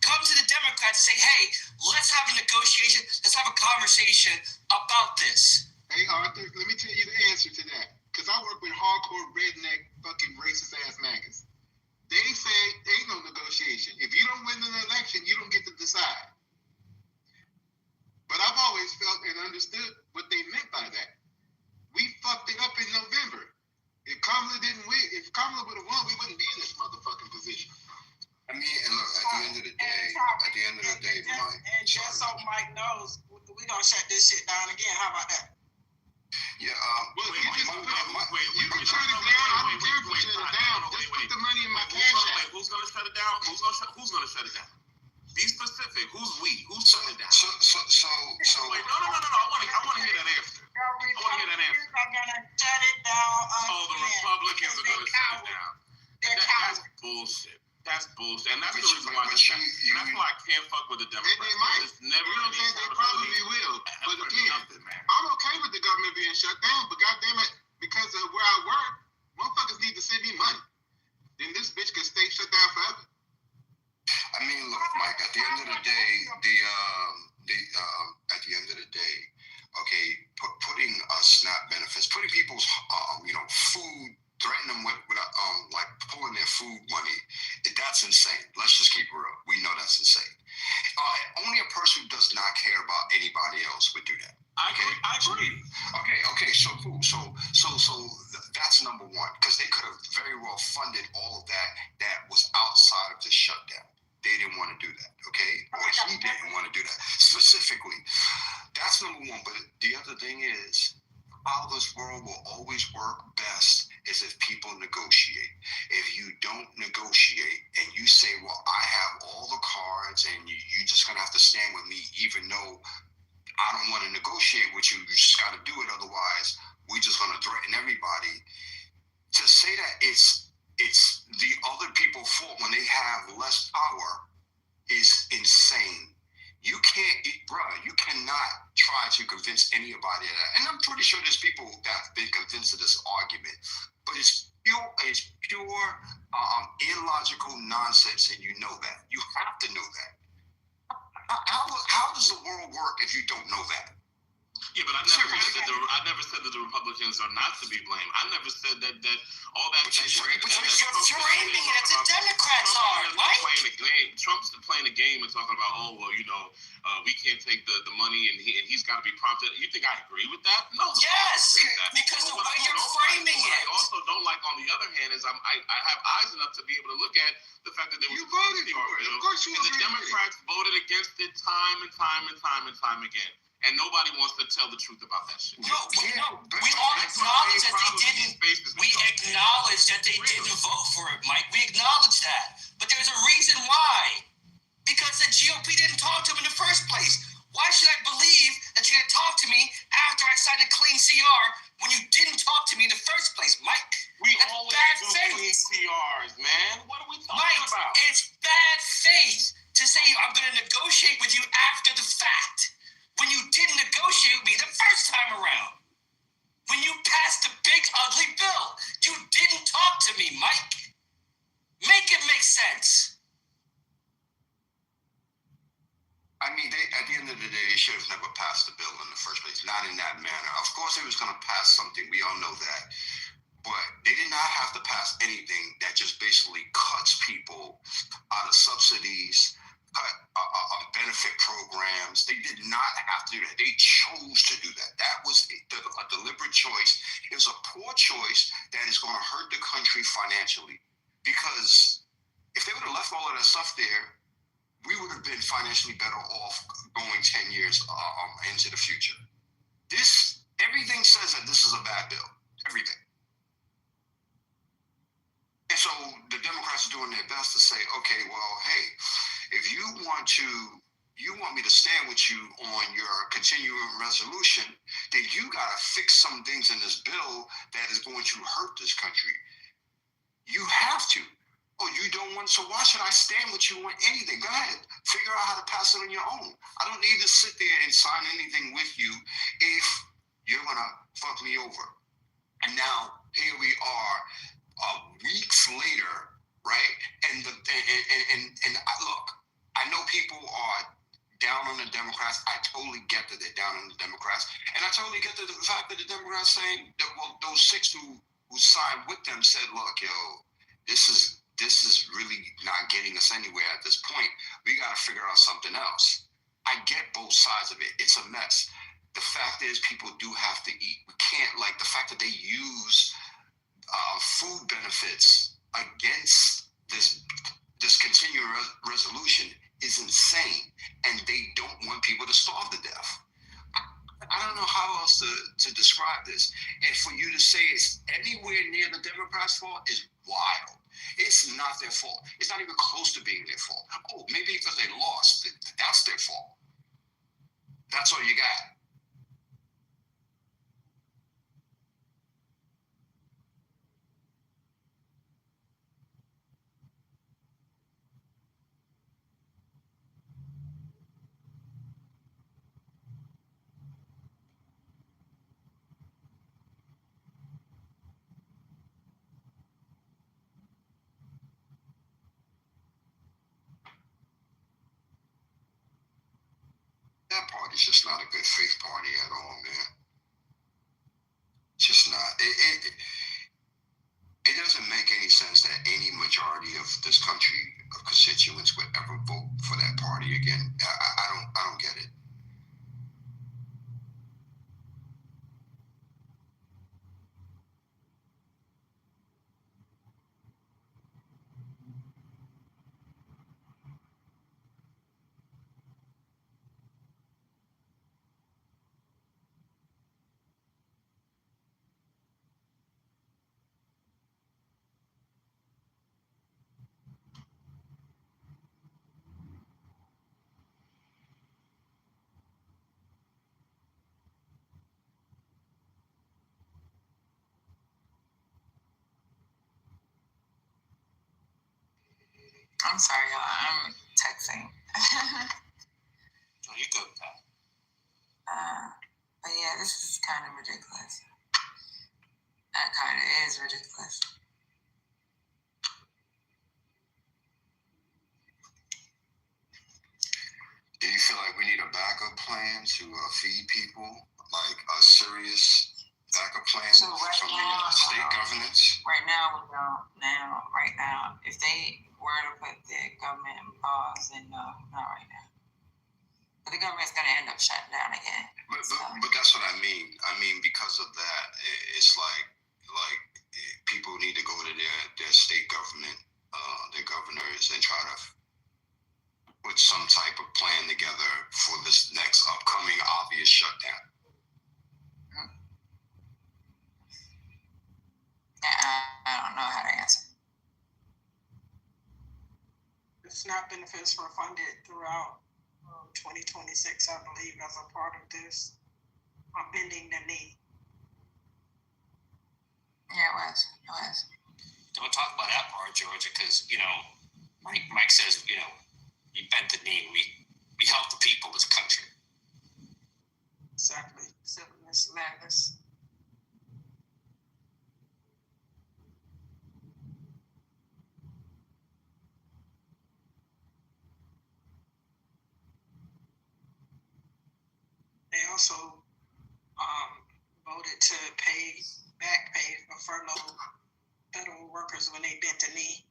come to the Democrats and say, hey, let's have a negotiation, let's have a conversation about this? Hey, Arthur, let me tell you the answer to that. Because I work with hardcore redneck fucking racist ass maggots. They say ain't no negotiation. If you don't win an election, you don't get to decide. But I've always felt and understood what they meant by that. We fucked it up in November. If Kamala didn't win, if Kamala would have won, we wouldn't be in this motherfucking position. I mean, and look, at the end of the day, Mike. And just so Mike knows, we gonna shut this shit down again. How about that? Yeah. Well, you can shut it down. I don't care if you shut it down. Just put the money in my cash app. Who's gonna shut it down? Who's gonna shut it down? Be specific. Who's we? Who's shutting it down? So. Wait, no. I want to hear that answer. I'm gonna shut it down. Oh, the Republicans are gonna shut it down. That's bullshit. That's bullshit, and that's the reason why. That's why I can't fuck with the Democrats. They might. It's never You know what I'm saying? They probably will. But again, I'm okay with the government being shut down. But goddamn it, because of where I work, motherfuckers need to send me money. Then this bitch can stay shut down forever. I mean, look, Mike. At the end of the day, at the end of the day, okay, putting SNAP benefits, putting people's food, threatening them with like pulling their food money, that's insane. Let's just keep it real. We know that's insane. Only a person who does not care about anybody else would do that. I agree. Okay. So cool. So that's number one, because they could have very well funded all of that was outside of the shutdown. They didn't want to do that, okay? Or he didn't want to do that specifically. That's number one. But the other thing is, how this world will always work best is if people negotiate. If you don't negotiate and you say, well, I have all the cards and you're just going to have to stand with me, even though I don't want to negotiate with you, you just got to do it. Otherwise, we're just going to threaten everybody. To say that it's the other people's fault when they have less power is insane. You cannot try to convince anybody of that. And I'm pretty sure there's people that have been convinced of this argument, but it's pure illogical nonsense, and you know that. You have to know that. How does the world work if you don't know that? Yeah, but I never said that the Republicans are not to be blamed. I never said that all that. But you're aiming it at the Democrats are, right? Trump's playing a game and talking about, we can't take the money and he's got to be prompted. You think I agree with that? No. Yes, because the way you're framing it. I also don't like, on the other hand, is I have eyes enough to be able to look at the fact that there was you voted for it. Of course you and the Democrats voted against it time and time again. And nobody wants to tell the truth about that shit. We all acknowledge that they didn't. We acknowledge that they didn't vote for it, Mike. We acknowledge that. But there's a reason why. Because the GOP didn't talk to them in the first place. Why should I believe that you're going to talk to me after I signed a clean CR when you didn't talk to me in the first place, Mike? That's always bad faith. Clean CRs, man. What are we talking about? It's bad faith to say I'm going to negotiate with you after the fact. When you didn't negotiate with me the first time around. When you passed the big ugly bill. You didn't talk to me, Mike. Make it make sense. I mean, at the end of the day, they should have never passed the bill in the first place. Not in that manner. Of course, they was going to pass something. We all know that. But they did not have to pass anything that just basically cuts people out of subsidies, benefit programs. They did not have to do that. They chose to do that. That was a deliberate choice. It was a poor choice that is going to hurt the country financially. Because if they would have left all of that stuff there, we would have been financially better off going 10 years into the future. Everything says that this is a bad bill. Everything. And so the Democrats are doing their best to say, okay, well, hey, if you want me to stand with you on your continuing resolution, then you got to fix some things in this bill that is going to hurt this country. You have to. Oh, you don't want, so why should I stand with you on anything? Go ahead. Figure out how to pass it on your own. I don't need to sit there and sign anything with you if you're going to fuck me over. And now, here we are, weeks later, right? And look, I know people are down on the Democrats. I totally get that they're down on the Democrats. And I totally get the fact that the Democrats saying that, well, those 6 who signed with them said, look, yo, this is really not getting us anywhere at this point. We got to figure out something else. I get both sides of it. It's a mess. the fact is people do have to eat. We can't, like, the fact that they use food benefits against this continuing resolution is insane, and they don't want people to starve to death. I don't know how else to describe this. And for you to say it's anywhere near the Democrats' fault is wild. It's not their fault. It's not even close to being their fault. Oh, maybe because they lost, that's their fault. That's all you got. That party's just not a good faith party at all, man. It's just not. It doesn't make any sense that any majority of this country of constituents would ever vote for that party again. I don't get it. I'm sorry, y'all. I'm texting. No, you good, Pat. But yeah, this is kind of ridiculous. That kind of is ridiculous. Do you feel like we need a backup plan to feed people? Like a serious backup plan So right from now, the state governments? Right now, we don't. Right now, if they were to put the government in pause, then no, not right now. But the government's going to end up shutting down again. But that's what I mean. I mean, because of that, it's like people need to go to their state government, their governors, and try to put some type of plan together for this next upcoming obvious shutdown. I don't know how to answer. The SNAP benefits were funded throughout 2026, I believe, as a part of this bending the knee. Yeah, it was. Don't talk about that part, Georgia, because, Mike says, we bent the knee. We help the people as a country. Exactly. Silliness, madness. They also voted to back pay for furloughed federal workers when they bent the knee.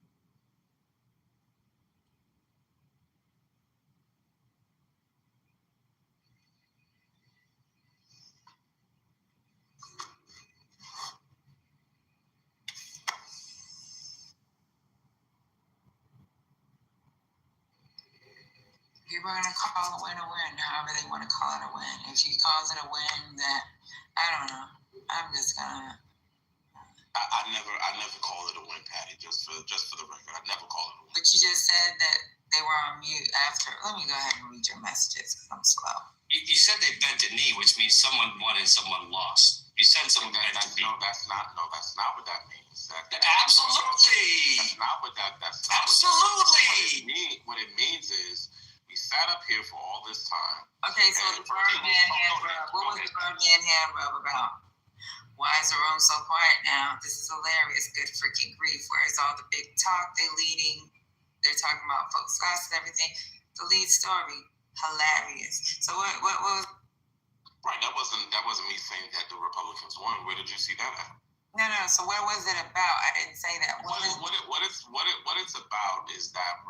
People are going to call a win a win, however they want to call it a win. If she calls it a win, then I don't know. I'm just gonna. I never call it a win, Patty. Just for the record, I never call it a win. But you just said that they were on mute after. Let me go ahead and read your messages because I'm slow. You said they bent a knee, which means someone won and someone lost. You said someone bent a knee. No, that's not what that means. Absolutely. That's not what that. That's not absolutely. What it means is we sat up here for all this time. Okay, so the Birdman hand rub. What was the Birdman hand rub about? Why is the room so quiet now? This is hilarious. Good freaking grief. Where's all the big talk they're leading? They're talking about folks' costs and everything. The lead story, hilarious. So what was? Right, that wasn't me saying that the Republicans won. Where did you see that at? No. So what was it about? I didn't say that. What it's about is that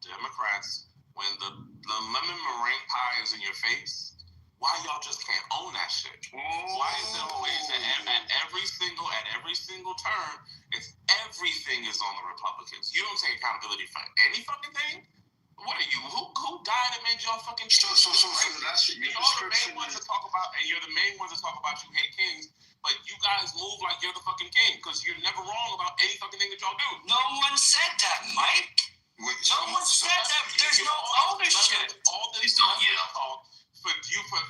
Democrats, when the lemon meringue pie is in your face, why y'all just can't own is on the Republicans. You don't take accountability for any fucking thing. What are you? Who died and made y'all fucking? So that's your You're the main ones to talk about, and you're the main ones to talk about you hate kings. But you guys move like you're the fucking king because you're never wrong about any fucking thing that y'all do. No one said that, Mike. No one said that. There's no ownership. All this talk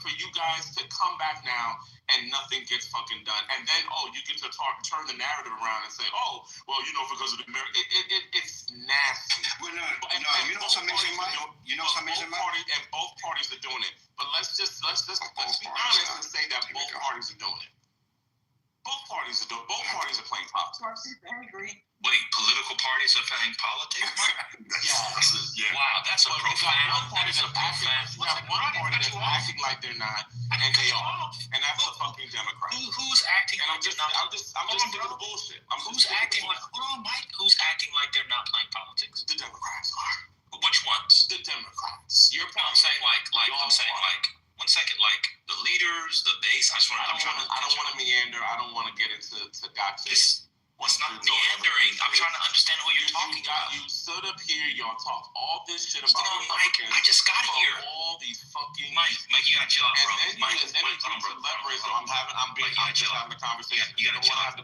for you guys to come back now and nothing gets fucking done, and then you get to turn the narrative around and say, because of the America, it's nasty. Well, you know something, Mike. And both parties are doing it. But let's be honest and say that both parties are doing it. Both parties are playing politics. I agree. Wait, political parties are playing politics? Yeah. Wow, that's a profound. That is a profound. You have one party that's acting like they're not, and they are, and that's the fucking Democrats. Who's acting like they're not? I'm just sticking to the bullshit. Who's acting like? Hold on, Mike. Who's acting like they're not playing politics? The Democrats are. Which ones? The Democrats. I'm saying like. One second, like the leaders, the base. I don't want to meander. I don't want to get into gotcha. What's not meandering? I'm trying to understand who you're talking about. You stood up here, y'all talk all this shit about Mike. I just got here. All these fucking Mike, you gotta chill out, bro. And then you leverage. I'm just having a conversation. You gotta chill out.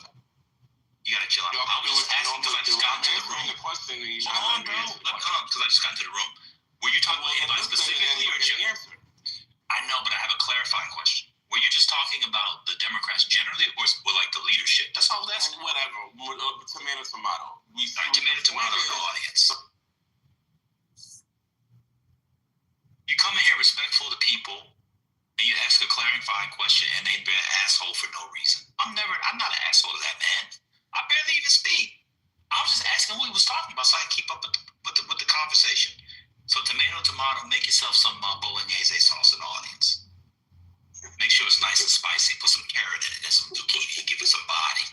You gotta chill out. I was just asking because I just got into the room. Hold on, bro. Because I just got into the room. Were you talking about anybody specifically or just? I know, but I have a clarifying question. Were you just talking about the Democrats generally, or like the leadership? That's all I was asking. Whatever. Tomato. Tomato in the audience. You come in here respectful to people, and you ask a clarifying question, and they be an asshole for no reason. I'm not an asshole to that man. I barely even speak. I was just asking who he was talking about so I can keep up with the conversation. So tomato, make yourself some bolognese sauce in the audience. Make sure it's nice and spicy. Put some carrot in it and some zucchini and give it some body.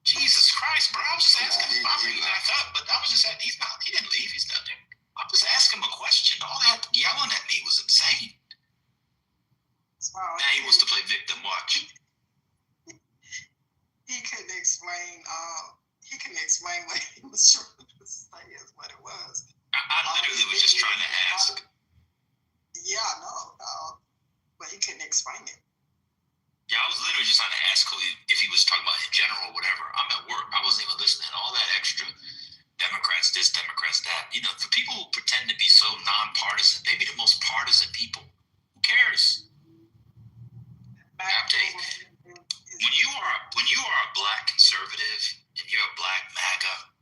Jesus Christ, bro. I was just asking him. I'm bringing back up, but I was just asking. He didn't leave. He's down there. I'm just asking him a question. All that yelling at me was insane. Now he wants to play victim. Watch. He couldn't explain what he was trying to say is what it was. I literally was just trying to ask. Yeah, no, but he couldn't explain it. Yeah, I was literally just trying to ask if he was talking about in general or whatever. I'm at work. I wasn't even listening. All that extra Democrats this, Democrats that. For people who pretend to be so nonpartisan, they be the most partisan people. Who cares? I'm telling you, when you are a black conservative and you're a black MAGA,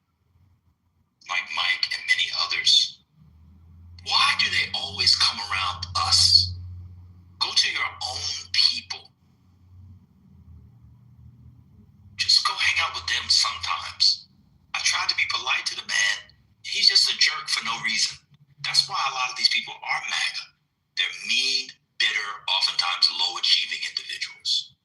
like Mike and many others, why do they always come around us? Go to your own people. Just go hang out with them sometimes. I tried to be polite to the man. He's just a jerk for no reason. That's why a lot of these people are MAGA. They're mean, bitter, oftentimes low-achieving individuals.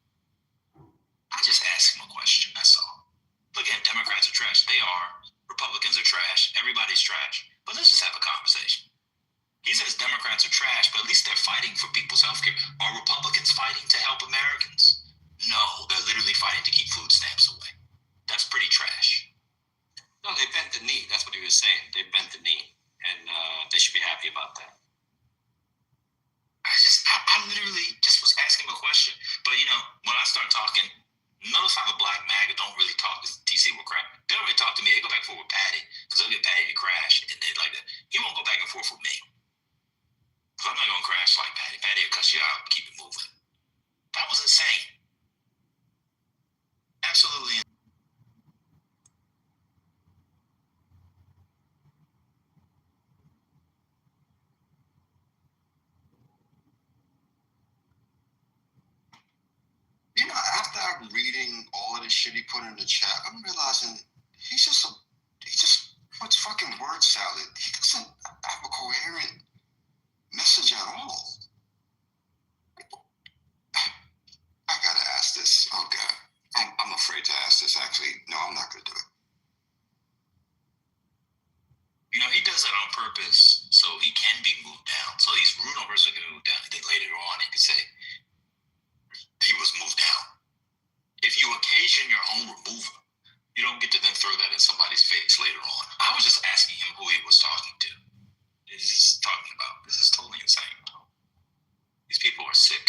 I just asked him a question, that's all. Look at Democrats are trash. They are. Republicans are trash. Everybody's trash. But let's just have a conversation. He says Democrats are trash, but at least they're fighting for people's health care. Are Republicans fighting to help Americans? No, they're literally fighting to keep food stamps away. That's pretty trash. No, they bent the knee. That's what he was saying. They bent the knee. And they should be happy about that. I literally just was asking him a question. But, when I start talking, notice how the black MAGA don't really talk. TC will crack. They don't really talk to me. They go back and forth with Patty because they'll get Patty to crash. And then like that. He won't go back and forth with me. Because I'm not going to crash like Patty. Patty will cuss you out and keep it moving. That was insane. Absolutely insane. After I'm reading all of this shit he put in the chat, I'm realizing he just puts fucking word salad. He doesn't have a coherent message at all. I gotta ask this. Oh God, I'm afraid to ask this. Actually, no, I'm not gonna do it. He does that on purpose so he can be moved down. So he's rude on purpose to get moved down. And then later on, he can say he was moved down. If you occasion your own removal, you don't get to then throw that in somebody's face later on. I was just asking him who he was talking to. He's just talking about. This is totally insane. These people are sick.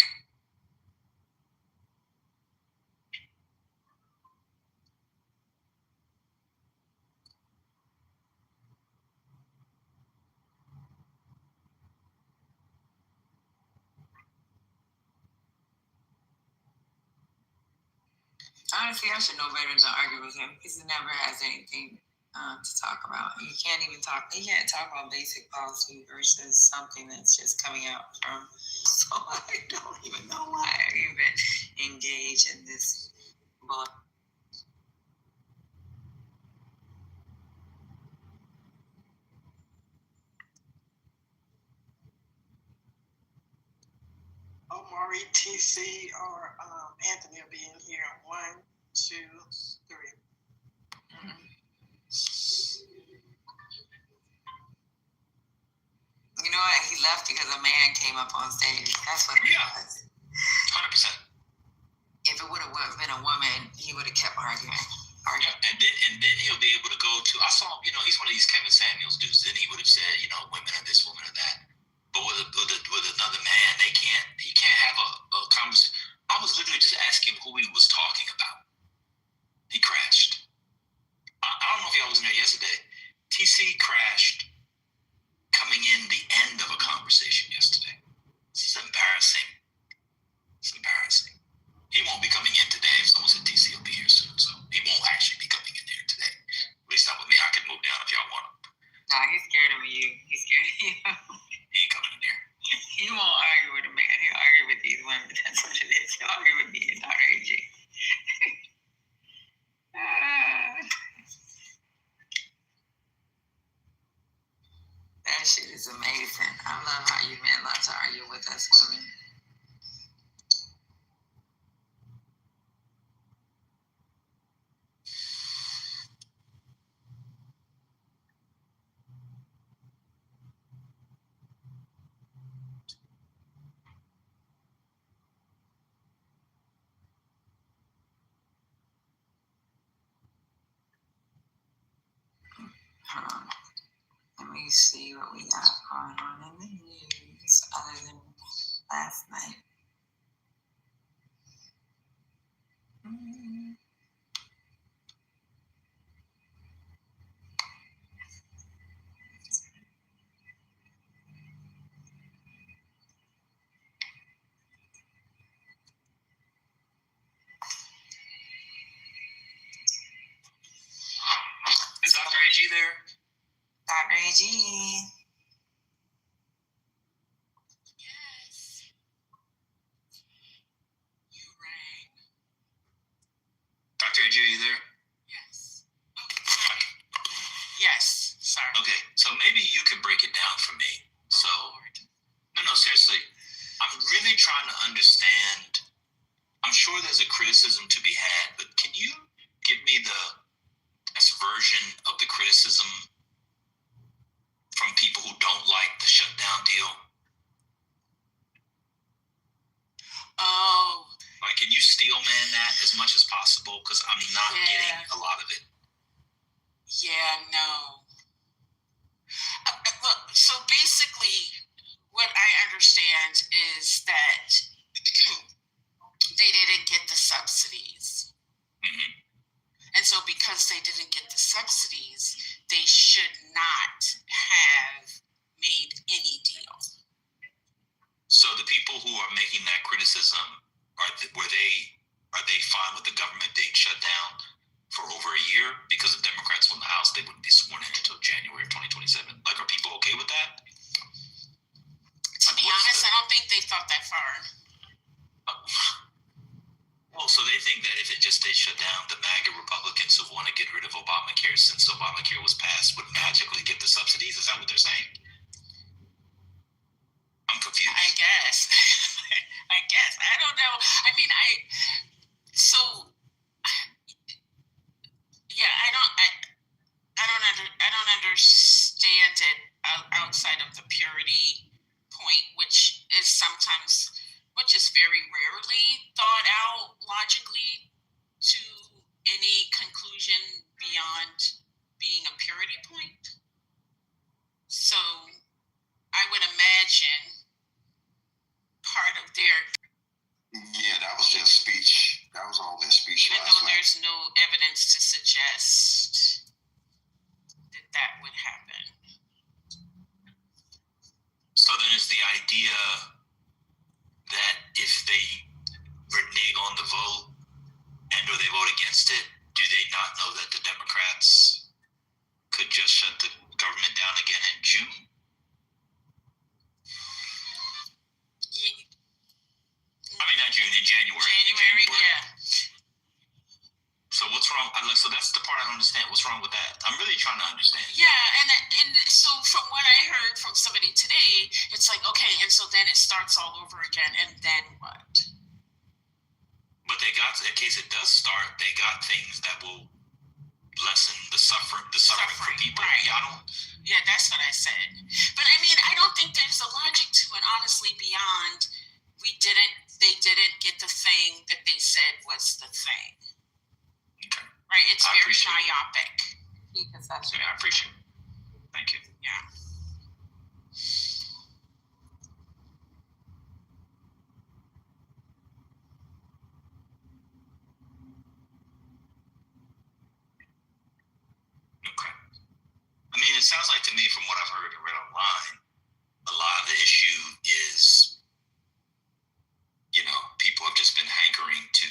Honestly, I should know better than to argue with him because he never has anything to talk about. You can't even talk. You can't talk about basic policy versus something that's just coming out from. So I don't even know why I even engage in this book. Omari, TC, or Anthony will be in here. 1, 2, 3. You know what? He left because a man came up on stage. That's what it was. 100%. If it would have been a woman, he would have kept arguing. Yeah, and then he'll be able to go to. I saw, he's one of these Kevin Samuels dudes. Then he would have said, women are this, women are that. But with another man, he can't have a conversation. I was literally just asking who he was talking about. He crashed. I don't know if y'all was in there yesterday. TC crashed coming in the end of a conversation yesterday. This is embarrassing. It's embarrassing. He won't be coming in today. If someone said TC will be here soon, so he won't actually be coming in there today. At least not with me. I can move down if y'all want him. Nah, he's scared of you. He's scared of you. He ain't coming in there. He won't argue with a man. He'll argue with these women. That's what it is. He'll argue with me and Dr. AG. That shit is amazing. I love how you men love to argue with us women. Let me see what we got going on in the news other than last night. Is Dr. AG there? Dr. AG. Yes. You rang. Dr. AG, are you there? Yes. Okay. Yes. Sorry. Okay, so maybe you can break it down for me. So, no, seriously. I'm really trying to understand. I'm sure there's a criticism to be had, but can you give me the best version of the criticism from people who don't like the shutdown deal? Oh. Like, can you steel man that as much as possible? Because I'm not getting a lot of it. Yeah, no. Look, so basically, what I understand is that they didn't get the subsidies. Mm-hmm. And so because they didn't get the subsidies, they should not have made any deal. So the people who are making that criticism, are they fine with the government being shut down for over a year? Because if Democrats won the House, they wouldn't be sworn in until January of 2027. Like, are people okay with that? To be honest, I don't think they thought that far. Well, so they think that if it just stays shut down, the MAGA Republicans who want to get rid of Obamacare since Obamacare was passed would magically get the subsidies? Is that what they're saying? I'm confused. I guess. I don't know. I mean, I don't understand it outside of the purity point, which is very rarely thought out logically to any conclusion beyond that would happen. So then is the idea that if they renege on the vote and or they vote against it, do they not know that the Democrats could just shut the government down again in June? I mean, not June, in January. January, yeah. So what's wrong? So that's the part I don't understand. What's wrong with that? I'm really trying to understand. Yeah, and so from what I heard from somebody today, it's like, okay, and so then it starts all over again, and then what? But they got, in case it does start, they got things that will lessen the suffering for people. Right. Yeah, that's what I said. But I mean, I don't think there's a logic to it, honestly, beyond they didn't get the thing that they said was the thing. Okay. Right? It's very myopic. Yeah, I appreciate it. Thank you. Yeah. Okay. I mean, it sounds like to me, from what I've heard and read online, a lot of the issue is, people have just been hankering to,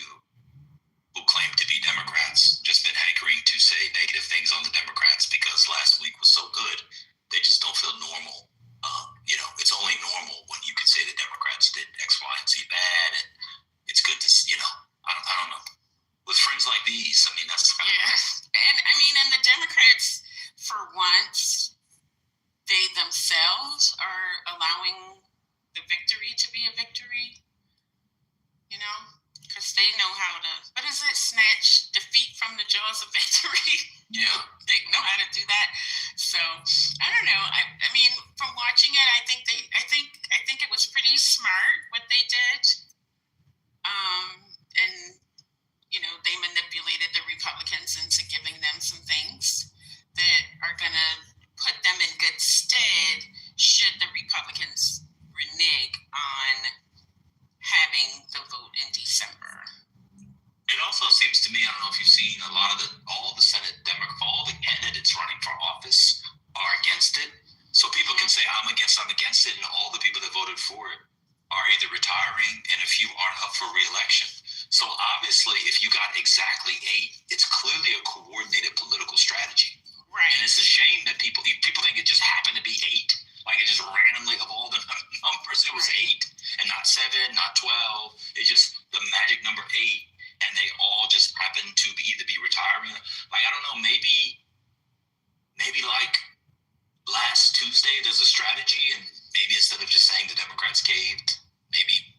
who claim to be Democrats, just been hankering to say negative things on the Democrats because last week was so good. They just don't feel normal. It's only normal when you could say the Democrats did X, Y, and Z bad, and it's good to, I don't know. With friends like these, I mean, that's kind of... And the Democrats, for once, they themselves are allowing the victory to be a victory, because they know how to, what is it, snatch defeat from the jaws of victory. Yeah. They know how to do that. So I don't know. I mean, from watching it, I think it was pretty smart what they did. And they manipulated the Republicans into giving them some things that are gonna put them in good stead should the Republicans renege on having the vote in December. It also seems to me, I don't know if you've seen all the Senate all the candidates running for office are against it. So people can say, I'm against it, and all the people that voted for it are either retiring and a few aren't up for re-election. So obviously, if you got exactly 8, it's clearly a coordinated political strategy. Right. And it's a shame that people think it just happened to be 8. Like it just randomly, of all the numbers, it was 8 and not 7, not 12. It's just the magic number 8. And they all just happen to either be retiring. Like, I don't know, maybe like last Tuesday, there's a strategy, and maybe instead of just saying the Democrats caved, maybe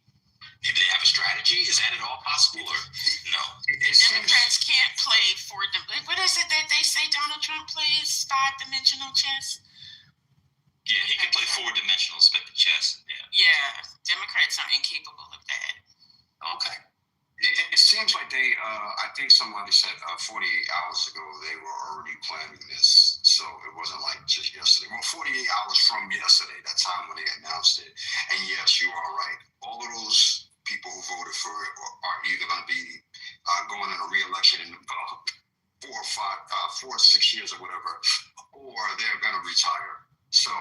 they have a strategy. Is that at all possible, or no? Democrats can't play what is it that they say Donald Trump plays? 5-dimensional chess? Yeah, he can play 4-dimensional chess. Yeah, Democrats are incapable of that. Okay. It seems like they, I think somebody said 48 hours ago they were already planning this. So it wasn't like just yesterday. Well, 48 hours from yesterday, that time when they announced it. And yes, you are right. All of those people who voted for it are either going to be going in a re-election in about 4 or 6 years or whatever, or they're going to retire. So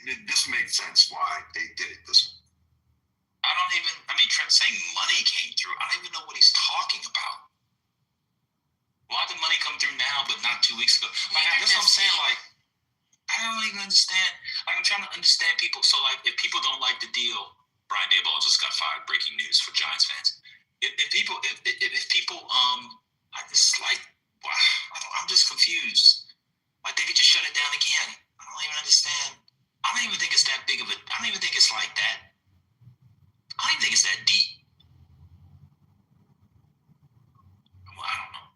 this makes sense why they did it this way. Trent saying money came through. I don't even know what he's talking about. Why did money come through now, but not 2 weeks ago? Like, that's what I'm saying. Like, I don't even understand. Like, I'm trying to understand people. So, like, if people don't like the deal, Brian Daboll just got fired. Breaking news for Giants fans. If people, I just like, wow, I'm just confused. Like, they could just shut it down again. I don't even understand. I don't even think it's that big of a. I don't even think it's like that. I don't even think it's that deep. Well, I don't know.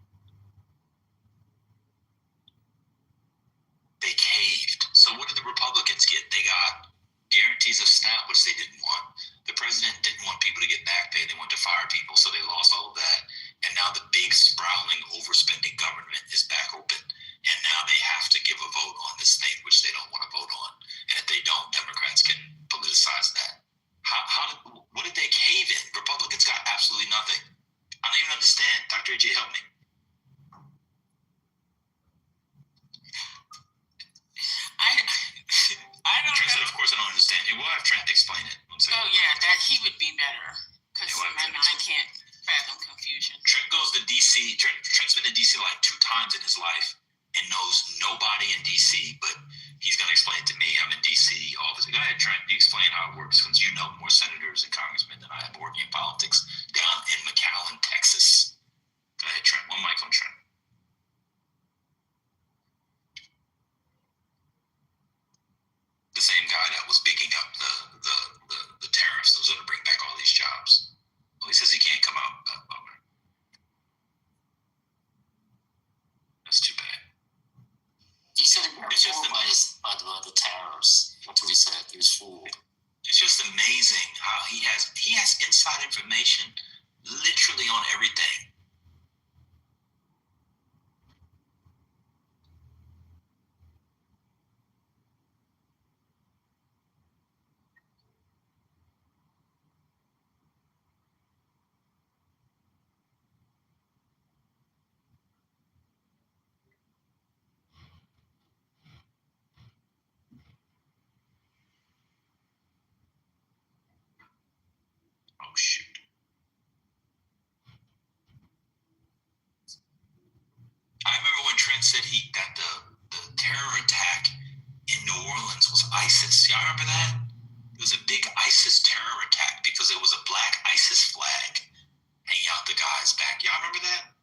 They caved. So what did the Republicans get? They got guarantees of SNAP, which they didn't want. The president didn't want people to get back pay. They wanted to fire people, so they lost all of that. And now the big, sprawling, overspending government is back open. And now they have to give a vote on this thing, which they don't want to vote on. And if they don't, Democrats can politicize that. What did they cave in? Republicans got absolutely nothing. I don't even understand. Dr. AJ, help me. would be better because my mind can't fathom confusion. Trent goes to DC. Trent's been to DC like 2 times in his life and knows nobody in DC, but he's going to explain to me. I'm in DC office. Go ahead, Trent. You explain how it works since you know more senators and congressmen than I have working in politics down in McAllen, Texas. Go ahead, Trent. One mic on Trent. The same guy that was bigging up the tariffs that was going to bring back all these jobs. Well, he says he can't come out. That's too bad. He said he got fooled by the tariffs. That's what he said. He was fooled. It's just amazing how he has inside information literally on everything. Oh, shoot. I remember when Trent said that the terror attack in New Orleans was ISIS. Y'all remember that? It was a big ISIS terror attack because it was a black ISIS flag hanging out the guy's back. Y'all remember that?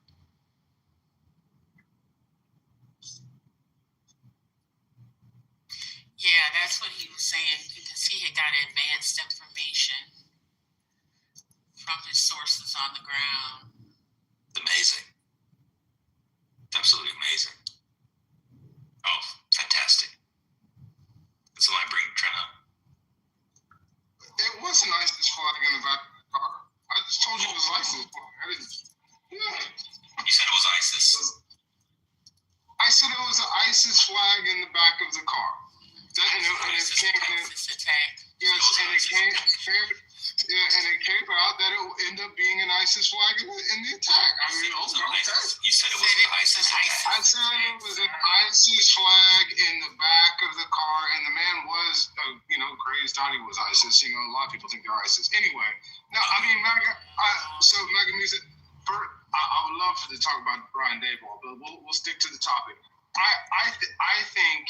Yeah, that's what he was saying because he had got advanced information from his sources on the ground. It's amazing. It's absolutely amazing. Oh, fantastic. That's why I bring Trent up. It was an ISIS flag in the back of the car. I just told you it was ISIS flag. I didn't. Yeah. You said it was ISIS. I said it was an ISIS flag in the back of the car. And it came out that it would end up being an ISIS flag in the attack. I mean, okay. You said it was an ISIS attack. I said it was an ISIS flag in the back of the car, and the man was, crazed, thought he was ISIS. A lot of people think they're ISIS. Anyway, no, I mean, MAGA music. I would love to talk about Brian Daboll, but we'll stick to the topic. I think,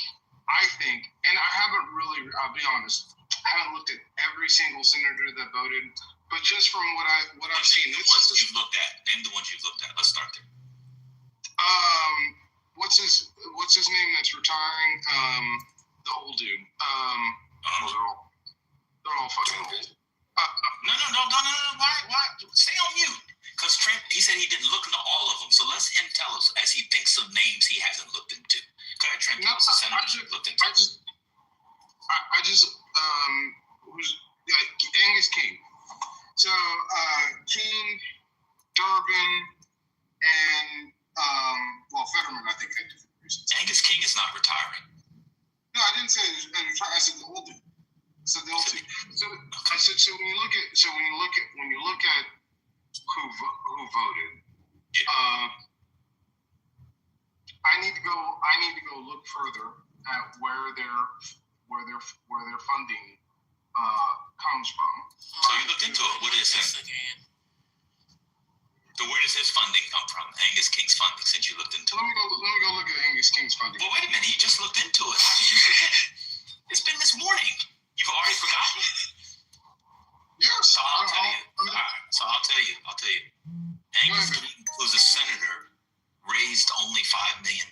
and I haven't really, I'll be honest, I haven't looked at every single senator that voted, but just from what I've seen, the ones you've looked at. Name the ones you've looked at. Let's start there. What's his name that's retiring? The old dude. They're all fucking old. No. Why? Stay on mute. Because Trent, he said he didn't look into all of them. So let him tell us as he thinks of names he hasn't looked into. Go ahead, Trent. Tell us the senators you've looked into. Who's Angus King. So King, Durbin, and Fetterman, I think, had different reasons. Angus King is not retiring. No, I didn't say retiring. I said the old dude. So the old dude. So when you look at who voted, I need to go look further at where their funding comes from. So you looked into it. What is it? So where does his funding come from? Angus King's funding, since you looked into it. Let me go look at Angus King's funding. Well, wait a minute. You just looked into it. How did you forget? It's been this morning. You've already forgotten? Yes. So I'll tell you. All right. So I'll tell you. Angus King, who's a senator, raised only $5 million.